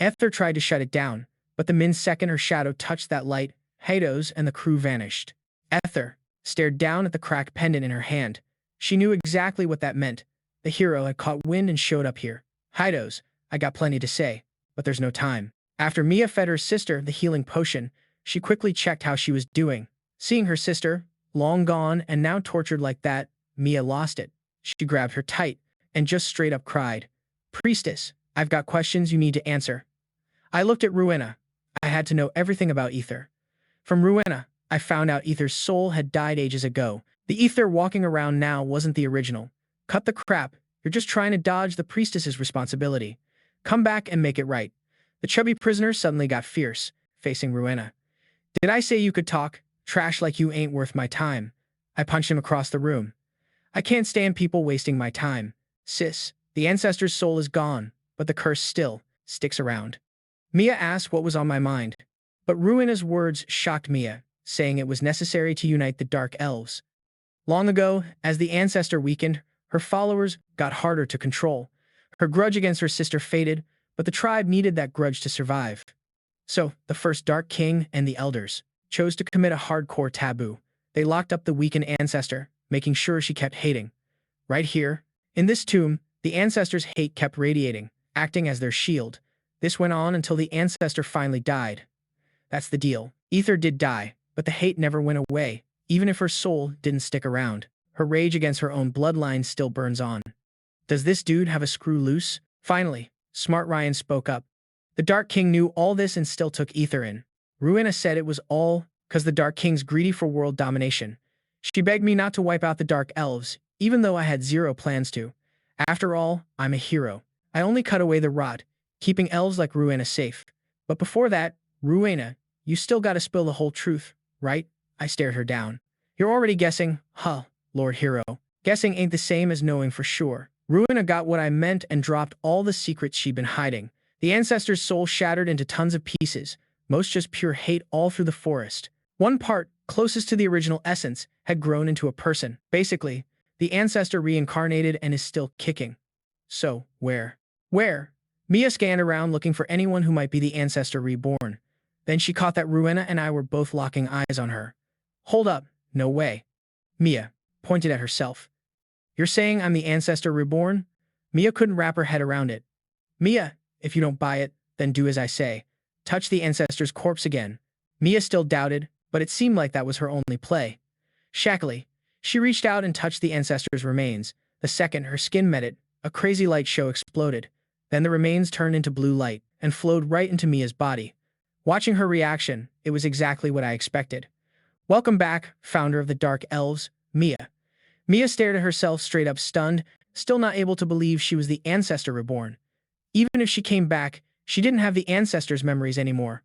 Aether tried to shut it down, but the min-second her shadow touched that light, Heidos and the crew vanished. Aether stared down at the cracked pendant in her hand. She knew exactly what that meant. The hero had caught wind and showed up here. Heidos, I got plenty to say, but there's no time. After Mia fed her sister the healing potion, she quickly checked how she was doing. Seeing her sister, long gone and now tortured like that, Mia lost it. She grabbed her tight and just straight up cried. Priestess, I've got questions you need to answer. I looked at Rowena. I had to know everything about Aether. From Rowena, I found out Aether's soul had died ages ago. The Aether walking around now wasn't the original. Cut the crap. You're just trying to dodge the priestess's responsibility. Come back and make it right. The chubby prisoner suddenly got fierce, facing Rowena. Did I say you could talk? Trash like you ain't worth my time. I punched him across the room. I can't stand people wasting my time. Sis, the ancestor's soul is gone, but the curse still sticks around. Mia asked what was on my mind, but Rowena's words shocked Mia, saying it was necessary to unite the Dark Elves. Long ago, as the ancestor weakened, her followers got harder to control. Her grudge against her sister faded, but the tribe needed that grudge to survive. So, the first Dark King and the Elders chose to commit a hardcore taboo. They locked up the weakened ancestor, making sure she kept hating. Right here, in this tomb, the ancestor's hate kept radiating, acting as their shield. This went on until the ancestor finally died. That's the deal. Aether did die, but the hate never went away, even if her soul didn't stick around. Her rage against her own bloodline still burns on. Does this dude have a screw loose? Finally, smart Ryan spoke up. The Dark King knew all this and still took Aether in. Rowena said it was all because the Dark King's greedy for world domination. She begged me not to wipe out the Dark Elves, even though I had zero plans to. After all, I'm a hero. I only cut away the rot, keeping elves like Rowena safe. But before that, Rowena, you still gotta spill the whole truth. right? I stared her down. You're already guessing, huh, Lord Hero. Guessing ain't the same as knowing for sure. Ruina got what I meant and dropped all the secrets she'd been hiding. The ancestor's soul shattered into tons of pieces, most just pure hate all through the forest. One part, closest to the original essence, had grown into a person. Basically, the ancestor reincarnated and is still kicking. So, where? Where? Mia scanned around looking for anyone who might be the ancestor reborn. Then she caught that Ruina and I were both locking eyes on her. Hold up, no way. Mia pointed at herself. You're saying I'm the ancestor reborn? Mia couldn't wrap her head around it. Mia, if you don't buy it, then do as I say. Touch the ancestor's corpse again. Mia still doubted, but it seemed like that was her only play. Shakily, she reached out and touched the ancestor's remains. The second her skin met it, a crazy light show exploded. Then the remains turned into blue light and flowed right into Mia's body. Watching her reaction, it was exactly what I expected. Welcome back, founder of the Dark Elves, Mia. Mia stared at herself straight up stunned, still not able to believe she was the ancestor reborn. Even if she came back, she didn't have the ancestor's memories anymore.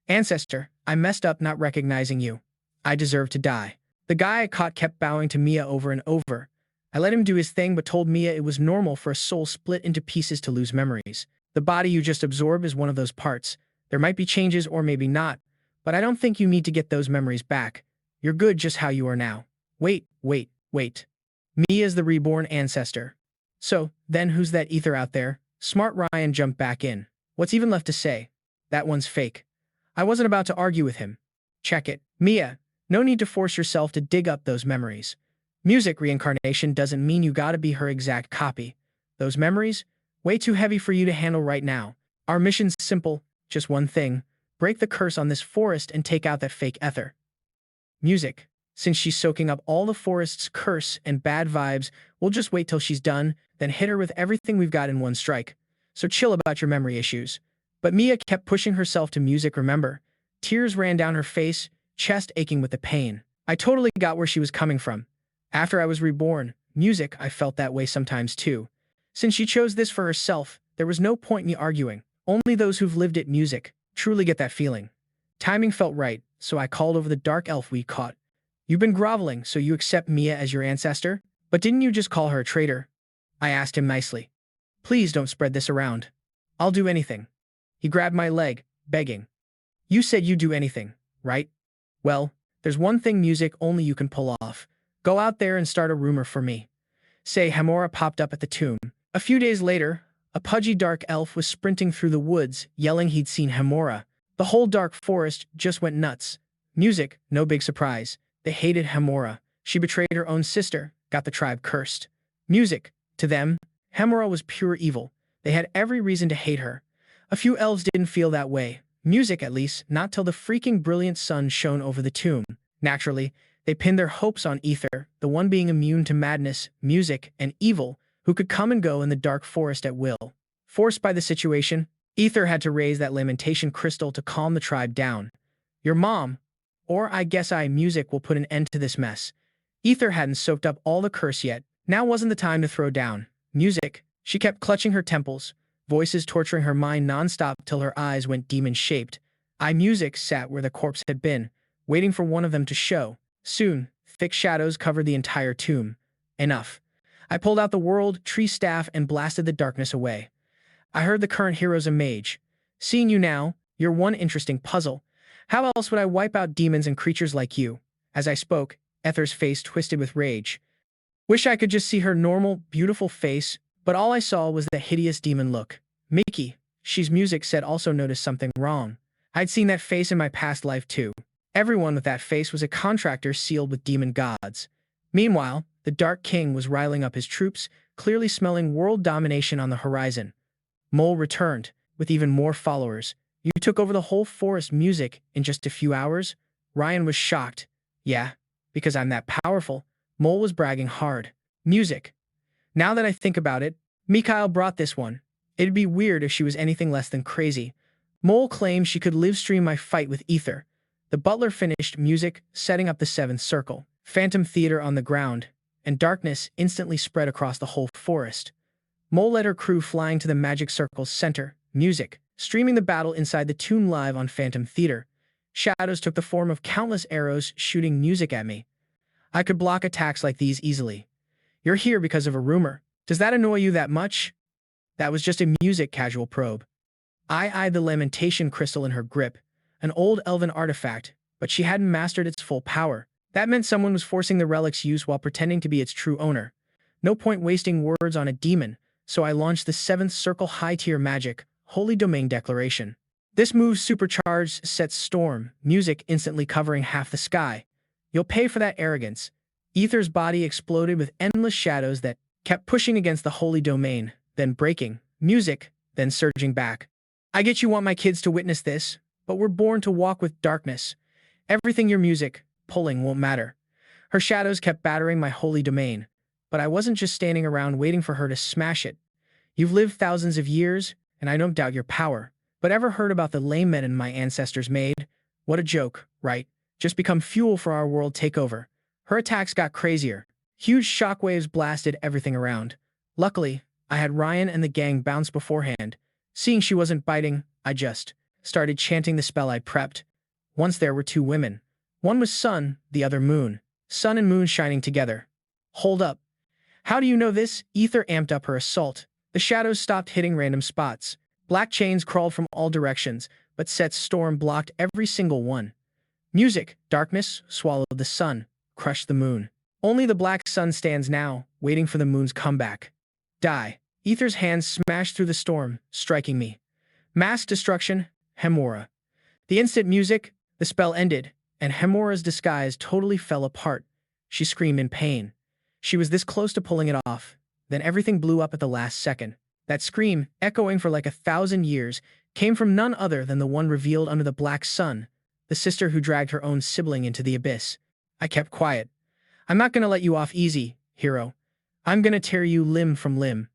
Ancestor, I messed up not recognizing you. I deserve to die. The guy I caught kept bowing to Mia over and over. I let him do his thing but told Mia it was normal for a soul split into pieces to lose memories. The body you just absorb is one of those parts. There might be changes or maybe not, but I don't think you need to get those memories back. You're good just how you are now. Wait. Mia's the reborn ancestor. So, then who's that ether out there? Smart Ryan jumped back in. What's even left to say? That one's fake. I wasn't about to argue with him. Check it. Mia, no need to force yourself to dig up those memories. Music reincarnation doesn't mean you gotta be her exact copy. Those memories? Way too heavy for you to handle right now. Our mission's simple, just one thing. Break the curse on this forest and take out that fake ether. Music. Since she's soaking up all the forest's curse and bad vibes, we'll just wait till she's done, then hit her with everything we've got in one strike. So chill about your memory issues. But Mia kept pushing herself to music, remember? Tears ran down her face, chest aching with the pain. I totally got where she was coming from. After I was reborn, music, I felt that way sometimes too. Since she chose this for herself, there was no point in me arguing. Only those who've lived it music truly get that feeling. Timing felt right, so I called over the dark elf we caught. You've been groveling, so you accept Mia as your ancestor? But didn't you just call her a traitor? I asked him nicely. Please don't spread this around. I'll do anything. He grabbed my leg, begging. You said you'd do anything, right? Well, there's one thing music only you can pull off. Go out there and start a rumor for me. Say Hamora popped up at the tomb. A few days later, a pudgy dark elf was sprinting through the woods, yelling he'd seen Hamora. The whole dark forest just went nuts. Music, no big surprise. They hated Hamora. She betrayed her own sister, got the tribe cursed. Music, to them, Hamora was pure evil. They had every reason to hate her. A few elves didn't feel that way. Music, at least, not till the freaking brilliant sun shone over the tomb. Naturally, they pinned their hopes on Ether, the one being immune to madness, music, and evil, who could come and go in the dark forest at will. Forced by the situation, Ether had to raise that lamentation crystal to calm the tribe down. Your mom, or I guess music will put an end to this mess. Ether hadn't soaked up all the curse yet. Now wasn't the time to throw down. Music. She kept clutching her temples, voices torturing her mind nonstop till her eyes went demon-shaped. Music sat where the corpse had been, waiting for one of them to show. Soon, thick shadows covered the entire tomb. Enough. I pulled out the world, tree staff, and blasted the darkness away. I heard the current hero's a mage. Seeing you now, you're one interesting puzzle. How else would I wipe out demons and creatures like you? As I spoke, Ether's face twisted with rage. Wish I could just see her normal, beautiful face, but all I saw was the hideous demon look. Mickey, she's music said also noticed something wrong. I'd seen that face in my past life too. Everyone with that face was a contractor sealed with demon gods. Meanwhile, the Dark King was riling up his troops, clearly smelling world domination on the horizon. Mole returned, with even more followers. You took over the whole forest music in just a few hours? Ryan was shocked. Yeah, because I'm that powerful. Mole was bragging hard. Music. Now that I think about it, Mikuel brought this one. It'd be weird if she was anything less than crazy. Mole claimed she could live stream my fight with Ether. The butler finished music, setting up the seventh circle. Phantom theater on the ground, and darkness instantly spread across the whole forest. Mole led her crew flying to the magic circle's center. Music. Streaming the battle inside the tomb live on Phantom Theater. shadows took the form of countless arrows shooting music at me. I could block attacks like these easily. You're here because of a rumor. Does that annoy you that much? That was just a music casual probe. I eyed the lamentation crystal in her grip, an old elven artifact, but she hadn't mastered its full power. That meant someone was forcing the relic's use while pretending to be its true owner. No point wasting words on a demon, so I launched the 7th Circle high-tier magic, Holy Domain Declaration. This move supercharged Set's storm, music instantly covering half the sky. You'll pay for that arrogance. Ether's body exploded with endless shadows that kept pushing against the Holy Domain, then breaking, music, then surging back. I get you want my kids to witness this, but we're born to walk with darkness. Everything your music, pulling won't matter. Her shadows kept battering my Holy Domain, but I wasn't just standing around waiting for her to smash it. You've lived thousands of years, and I don't doubt your power. But ever heard about the lame men my ancestors made? What a joke, right? Just become fuel for our world takeover. Her attacks got crazier. Huge shockwaves blasted everything around. Luckily, I had Ryan and the gang bounce beforehand. Seeing she wasn't biting, I just started chanting the spell I prepped. Once there were 2 women. One was sun, the other moon. Sun and moon shining together. Hold up. How do you know this? Ether amped up her assault. The shadows stopped hitting random spots. Black chains crawled from all directions, but Set's storm blocked every single one. Music, darkness, swallowed the sun, crushed the moon. Only the black sun stands now, waiting for the moon's comeback. Die. Ether's hands smashed through the storm, striking me. Mass destruction, Hemora. The instant music, the spell ended, and Hemora's disguise totally fell apart. She screamed in pain. She was this close to pulling it off. Then everything blew up at the last second. That scream, echoing for like 1,000 years, came from none other than the one revealed under the black sun, the sister who dragged her own sibling into the abyss. I kept quiet. I'm not gonna let you off easy, hero. I'm gonna tear you limb from limb.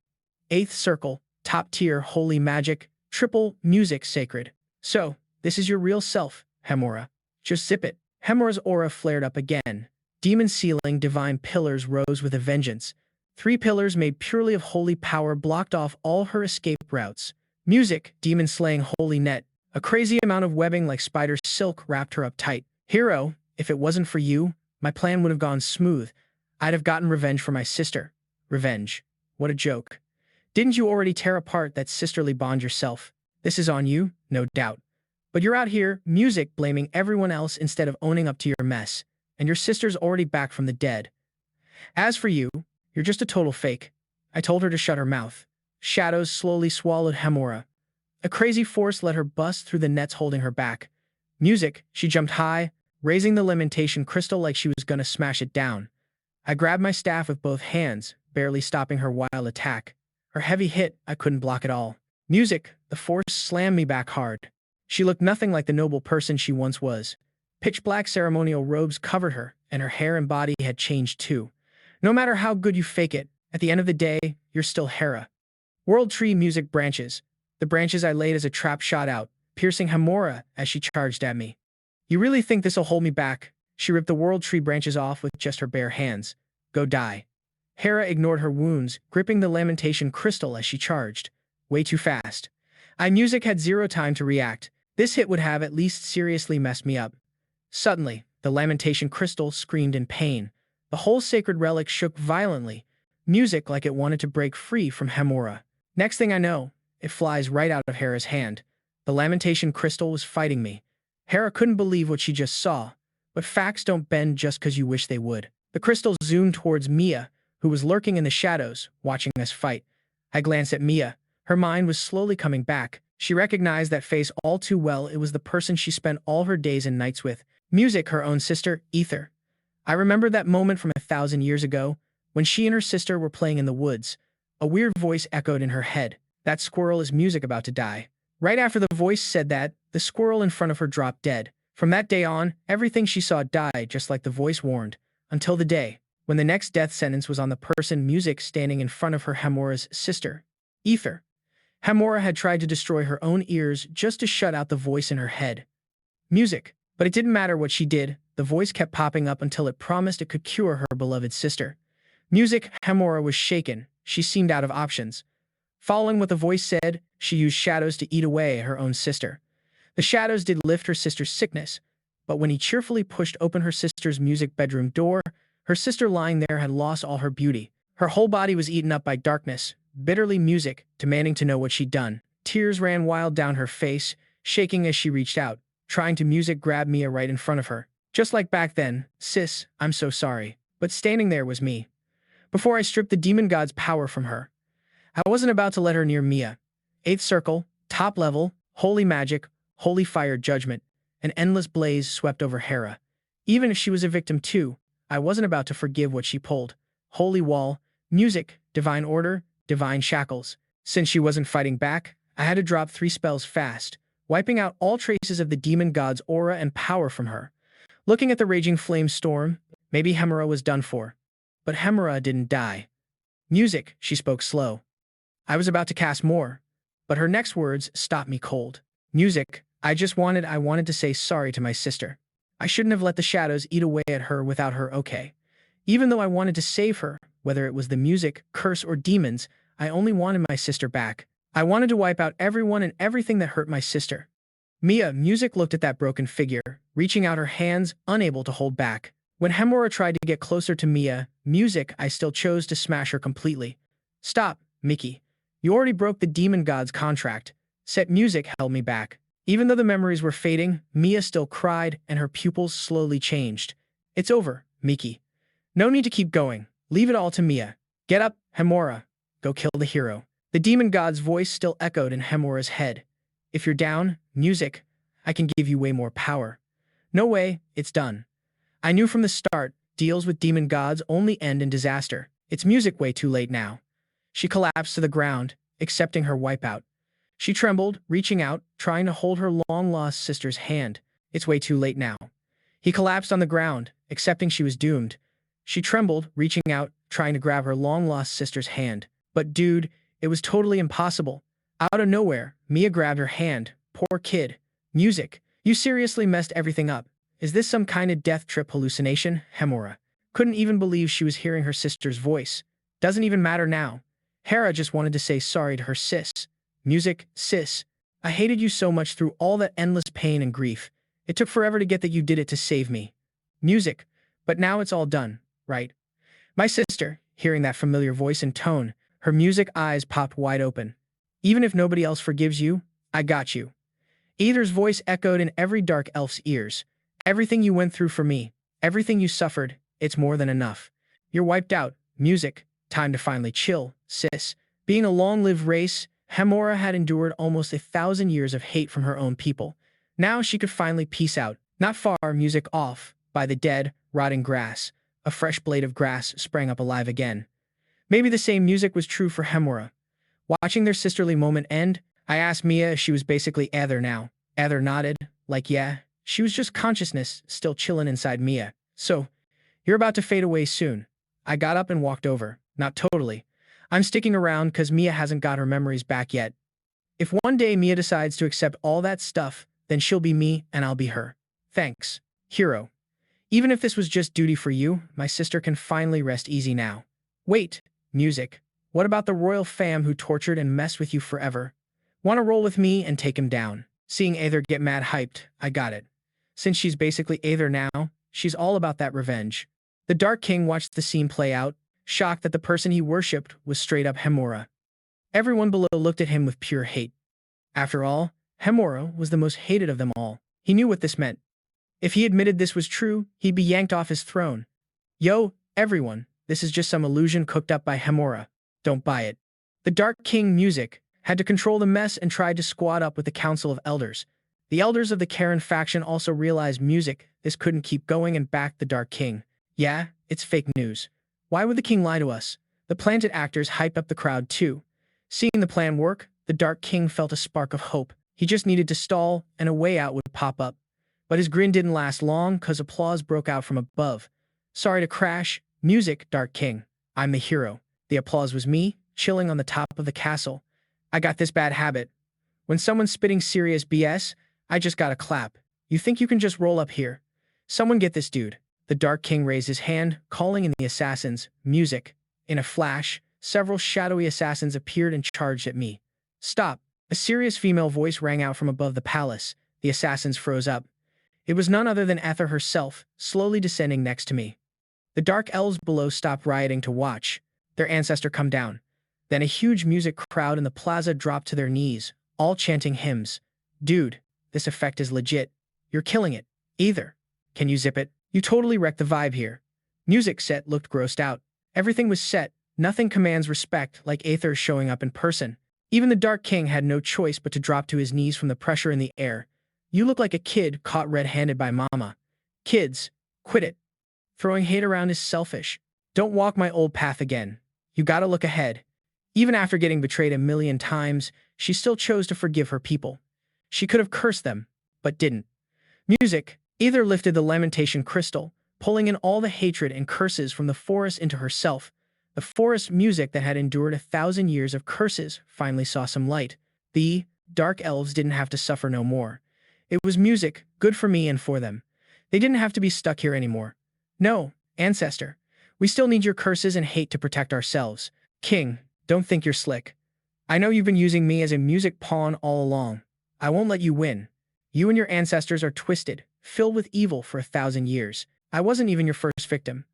8th Circle, top tier holy magic, triple music sacred. So, this is your real self, Hemora. Just zip it. Hemora's aura flared up again. Demon ceiling, divine pillars rose with a vengeance. 3 pillars made purely of holy power blocked off all her escape routes. Music, demon-slaying holy net. A crazy amount of webbing like spider silk wrapped her up tight. Hero, if it wasn't for you, my plan would have gone smooth. I'd have gotten revenge for my sister. Revenge. What a joke. Didn't you already tear apart that sisterly bond yourself? This is on you, no doubt. But you're out here, music, blaming everyone else instead of owning up to your mess. And your sister's already back from the dead. As for you, you're just a total fake. I told her to shut her mouth. Shadows slowly swallowed Hemora. A crazy force let her bust through the nets holding her back. Music, she jumped high, raising the lamentation crystal like she was gonna smash it down. I grabbed my staff with both hands, barely stopping her wild attack. Her heavy hit, I couldn't block at all. Music, the force slammed me back hard. She looked nothing like the noble person she once was. Pitch-black ceremonial robes covered her, and her hair and body had changed too. No matter how good you fake it, at the end of the day, you're still Hera. World Tree music branches. The branches I laid as a trap shot out, piercing Hemora as she charged at me. You really think this'll hold me back? She ripped the World Tree branches off with just her bare hands. Go die. Hera ignored her wounds, gripping the lamentation crystal as she charged. Way too fast. Music had 0 time to react. This hit would have at least seriously messed me up. Suddenly, the lamentation crystal screamed in pain. The whole sacred relic shook violently, music like it wanted to break free from Hemora. Next thing I know, it flies right out of Hera's hand. The lamentation crystal was fighting me. Hera couldn't believe what she just saw, but facts don't bend just because you wish they would. The crystal zoomed towards Mia, who was lurking in the shadows, watching us fight. I glanced at Mia. Her mind was slowly coming back. She recognized that face all too well. It was the person she spent all her days and nights with. Music, her own sister, Ether. I remembered that moment from 1,000 years ago, when she and her sister were playing in the woods. A weird voice echoed in her head. That squirrel is music about to die. Right after the voice said that, the squirrel in front of her dropped dead. From that day on, everything she saw died just like the voice warned. Until the day, when the next death sentence was on the person music standing in front of her Hemora's sister, Ether. Hemora had tried to destroy her own ears just to shut out the voice in her head. Music. But it didn't matter what she did, the voice kept popping up until it promised it could cure her beloved sister. Music, Hemora was shaken. She seemed out of options. Following what the voice said, she used shadows to eat away her own sister. The shadows did lift her sister's sickness, but when he cheerfully pushed open her sister's music bedroom door, her sister lying there had lost all her beauty. Her whole body was eaten up by darkness, bitterly music, demanding to know what she'd done. Tears ran wild down her face, shaking as she reached out, trying to music grab Mia right in front of her. Just like back then, sis, I'm so sorry. But standing there was me. Before I stripped the demon god's power from her, I wasn't about to let her near Mia. 8th circle, top level, holy magic, holy fire judgment. An endless blaze swept over Hera. Even if she was a victim too, I wasn't about to forgive what she pulled. Holy wall, music, divine order, divine shackles. Since she wasn't fighting back, I had to drop 3 spells fast, wiping out all traces of the demon god's aura and power from her. Looking at the raging flame storm, maybe Hemera was done for. But Hemera didn't die. Music, she spoke slow. I was about to cast more, but her next words stopped me cold. Music, I wanted to say sorry to my sister. I shouldn't have let the shadows eat away at her without her okay. Even though I wanted to save her, whether it was the music, curse, or demons, I only wanted my sister back. I wanted to wipe out everyone and everything that hurt my sister. Mia, music looked at that broken figure, reaching out her hands, unable to hold back. When Hemora tried to get closer to Mia, music, I still chose to smash her completely. Stop, Mickey. You already broke the demon god's contract. Set music held me back. Even though the memories were fading, Mia still cried and her pupils slowly changed. It's over, Miki. No need to keep going. Leave it all to Mia. Get up, Hemora. Go kill the hero. The demon god's voice still echoed in Hemora's head. If you're down, music, I can give you way more power. No way, it's done. I knew from the start, deals with demon gods only end in disaster. It's music way too late now. She collapsed to the ground, accepting her wipeout. She trembled, reaching out, trying to hold her long-lost sister's hand. It's way too late now. He collapsed on the ground, accepting she was doomed. She trembled, reaching out, trying to grab her long-lost sister's hand. But dude, it was totally impossible. Out of nowhere, Mia grabbed her hand. Poor kid. Music. You seriously messed everything up. Is this some kind of death trip hallucination? Hemora couldn't even believe she was hearing her sister's voice. Doesn't even matter now. Hera just wanted to say sorry to her sis. Music, sis. I hated you so much through all that endless pain and grief. It took forever to get that you did it to save me. Music. But now it's all done, right? My sister, hearing that familiar voice and tone, her music eyes popped wide open. Even if nobody else forgives you, I got you. Aether's voice echoed in every dark elf's ears. Everything you went through for me, everything you suffered, it's more than enough. You're wiped out. Music. Time to finally chill, sis. Being a long-lived race, Hemora had endured almost 1,000 years of hate from her own people. Now she could finally peace out. Not far, music off, by the dead, rotting grass. A fresh blade of grass sprang up alive again. Maybe the same music was true for Hemora. Watching their sisterly moment end, I asked Mia if she was basically Aether now. Aether nodded, like yeah. She was just consciousness, still chilling inside Mia. So, you're about to fade away soon. I got up and walked over. Not totally. I'm sticking around because Mia hasn't got her memories back yet. If one day Mia decides to accept all that stuff, then she'll be me and I'll be her. Thanks, hero. Even if this was just duty for you, my sister can finally rest easy now. Wait, music. What about the royal fam who tortured and messed with you forever? Want to roll with me and take him down? Seeing Aether get mad hyped, I got it. Since she's basically Aether now, she's all about that revenge. The Dark King watched the scene play out, shocked that the person he worshipped was straight up Hemora. Everyone below looked at him with pure hate. After all, Hemora was the most hated of them all. He knew what this meant. If he admitted this was true, he'd be yanked off his throne. Yo, everyone, this is just some illusion cooked up by Hemora. Don't buy it. The Dark King music had to control the mess and tried to squad up with the Council of Elders. The elders of the Karen faction also realized music, this couldn't keep going and backed the Dark King. Yeah, it's fake news. Why would the king lie to us? The planted actors hyped up the crowd too. Seeing the plan work, the Dark King felt a spark of hope. He just needed to stall, and a way out would pop up. But his grin didn't last long, cause applause broke out from above. Sorry to crash. Music, Dark King. I'm the hero. The applause was me, chilling on the top of the castle. I got this bad habit. When someone's spitting serious BS, I just gotta clap. You think you can just roll up here? Someone get this dude. The Dark King raised his hand, calling in the assassins. Music. In a flash, several shadowy assassins appeared and charged at me. Stop. A serious female voice rang out from above the palace. The assassins froze up. It was none other than Ether herself, slowly descending next to me. The dark elves below stopped rioting to watch their ancestor come down. Then a huge music crowd in the plaza dropped to their knees, all chanting hymns. Dude, this effect is legit. You're killing it. Either. Can you zip it? You totally wrecked the vibe here. Music set looked grossed out. Everything was set. Nothing commands respect like Aether showing up in person. Even the Dark King had no choice but to drop to his knees from the pressure in the air. You look like a kid caught red-handed by mama. Kids, quit it. Throwing hate around is selfish. Don't walk my old path again. You gotta look ahead. Even after getting betrayed a million times, she still chose to forgive her people. She could have cursed them, but didn't. Music, Aether lifted the lamentation crystal, pulling in all the hatred and curses from the forest into herself. The forest music that had endured 1,000 years of curses finally saw some light. The dark elves didn't have to suffer no more. It was music, good for me and for them. They didn't have to be stuck here anymore. No, ancestor. We still need your curses and hate to protect ourselves. King, don't think you're slick. I know you've been using me as a music pawn all along. I won't let you win. You and your ancestors are twisted, filled with evil for 1,000 years. I wasn't even your first victim.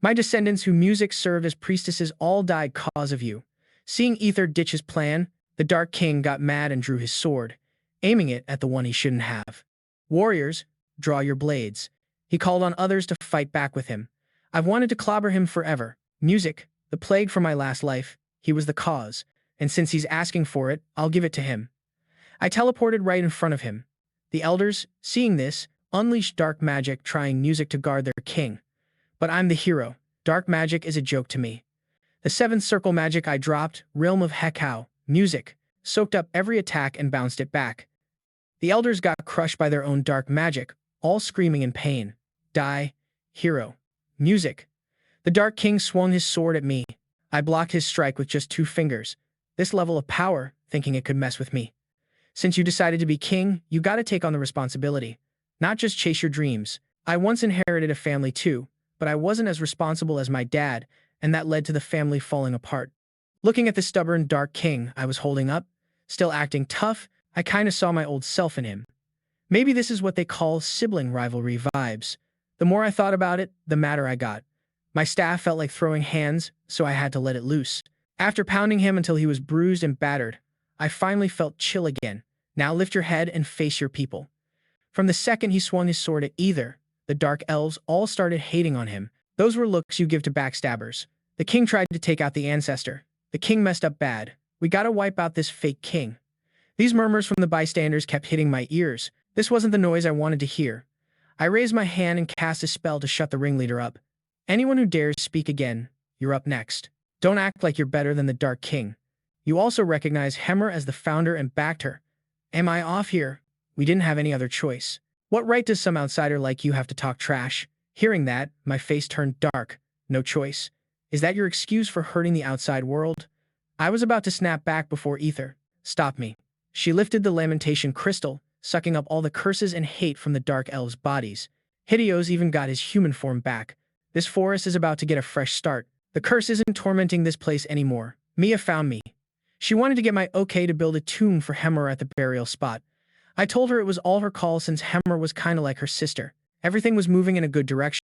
My descendants who music served as priestesses all died cause of you. Seeing Aether ditch his plan, the Dark King got mad and drew his sword, aiming it at the one he shouldn't have. Warriors, draw your blades. He called on others to fight back with him. I've wanted to clobber him forever. Music, the plague from my last life, he was the cause, and since he's asking for it, I'll give it to him. I teleported right in front of him. The elders, seeing this, unleashed dark magic trying music to guard their king. But I'm the hero. Dark magic is a joke to me. The 7th circle magic I dropped, Realm of Hekau, music, soaked up every attack and bounced it back. The elders got crushed by their own dark magic, all screaming in pain. Die, hero. Music. The Dark King swung his sword at me. I blocked his strike with just 2 fingers. This level of power, thinking it could mess with me. Since you decided to be king, you gotta take on the responsibility. Not just chase your dreams. I once inherited a family too, but I wasn't as responsible as my dad, and that led to the family falling apart. Looking at the stubborn Dark King I was holding up, still acting tough, I kinda saw my old self in him. Maybe this is what they call sibling rivalry vibes. The more I thought about it, the madder I got. My staff felt like throwing hands, so I had to let it loose. After pounding him until he was bruised and battered, I finally felt chill again. Now lift your head and face your people. From the second he swung his sword at Aether, the dark elves all started hating on him. Those were looks you give to backstabbers. The king tried to take out the ancestor. The king messed up bad. We gotta wipe out this fake king. These murmurs from the bystanders kept hitting my ears. This wasn't the noise I wanted to hear. I raised my hand and cast a spell to shut the ringleader up. Anyone who dares speak again, you're up next. Don't act like you're better than the Dark King. You also recognize Hemmer as the founder and backed her. Am I off here? We didn't have any other choice. What right does some outsider like you have to talk trash? Hearing that, my face turned dark. No choice. Is that your excuse for hurting the outside world? I was about to snap back before Aether stopped me. She lifted the lamentation crystal, sucking up all the curses and hate from the dark elves' bodies. Hideos even got his human form back. This forest is about to get a fresh start. The curse isn't tormenting this place anymore. Mia found me. She wanted to get my okay to build a tomb for Hemmer at the burial spot. I told her it was all her call since Hemmer was kinda like her sister. Everything was moving in a good direction.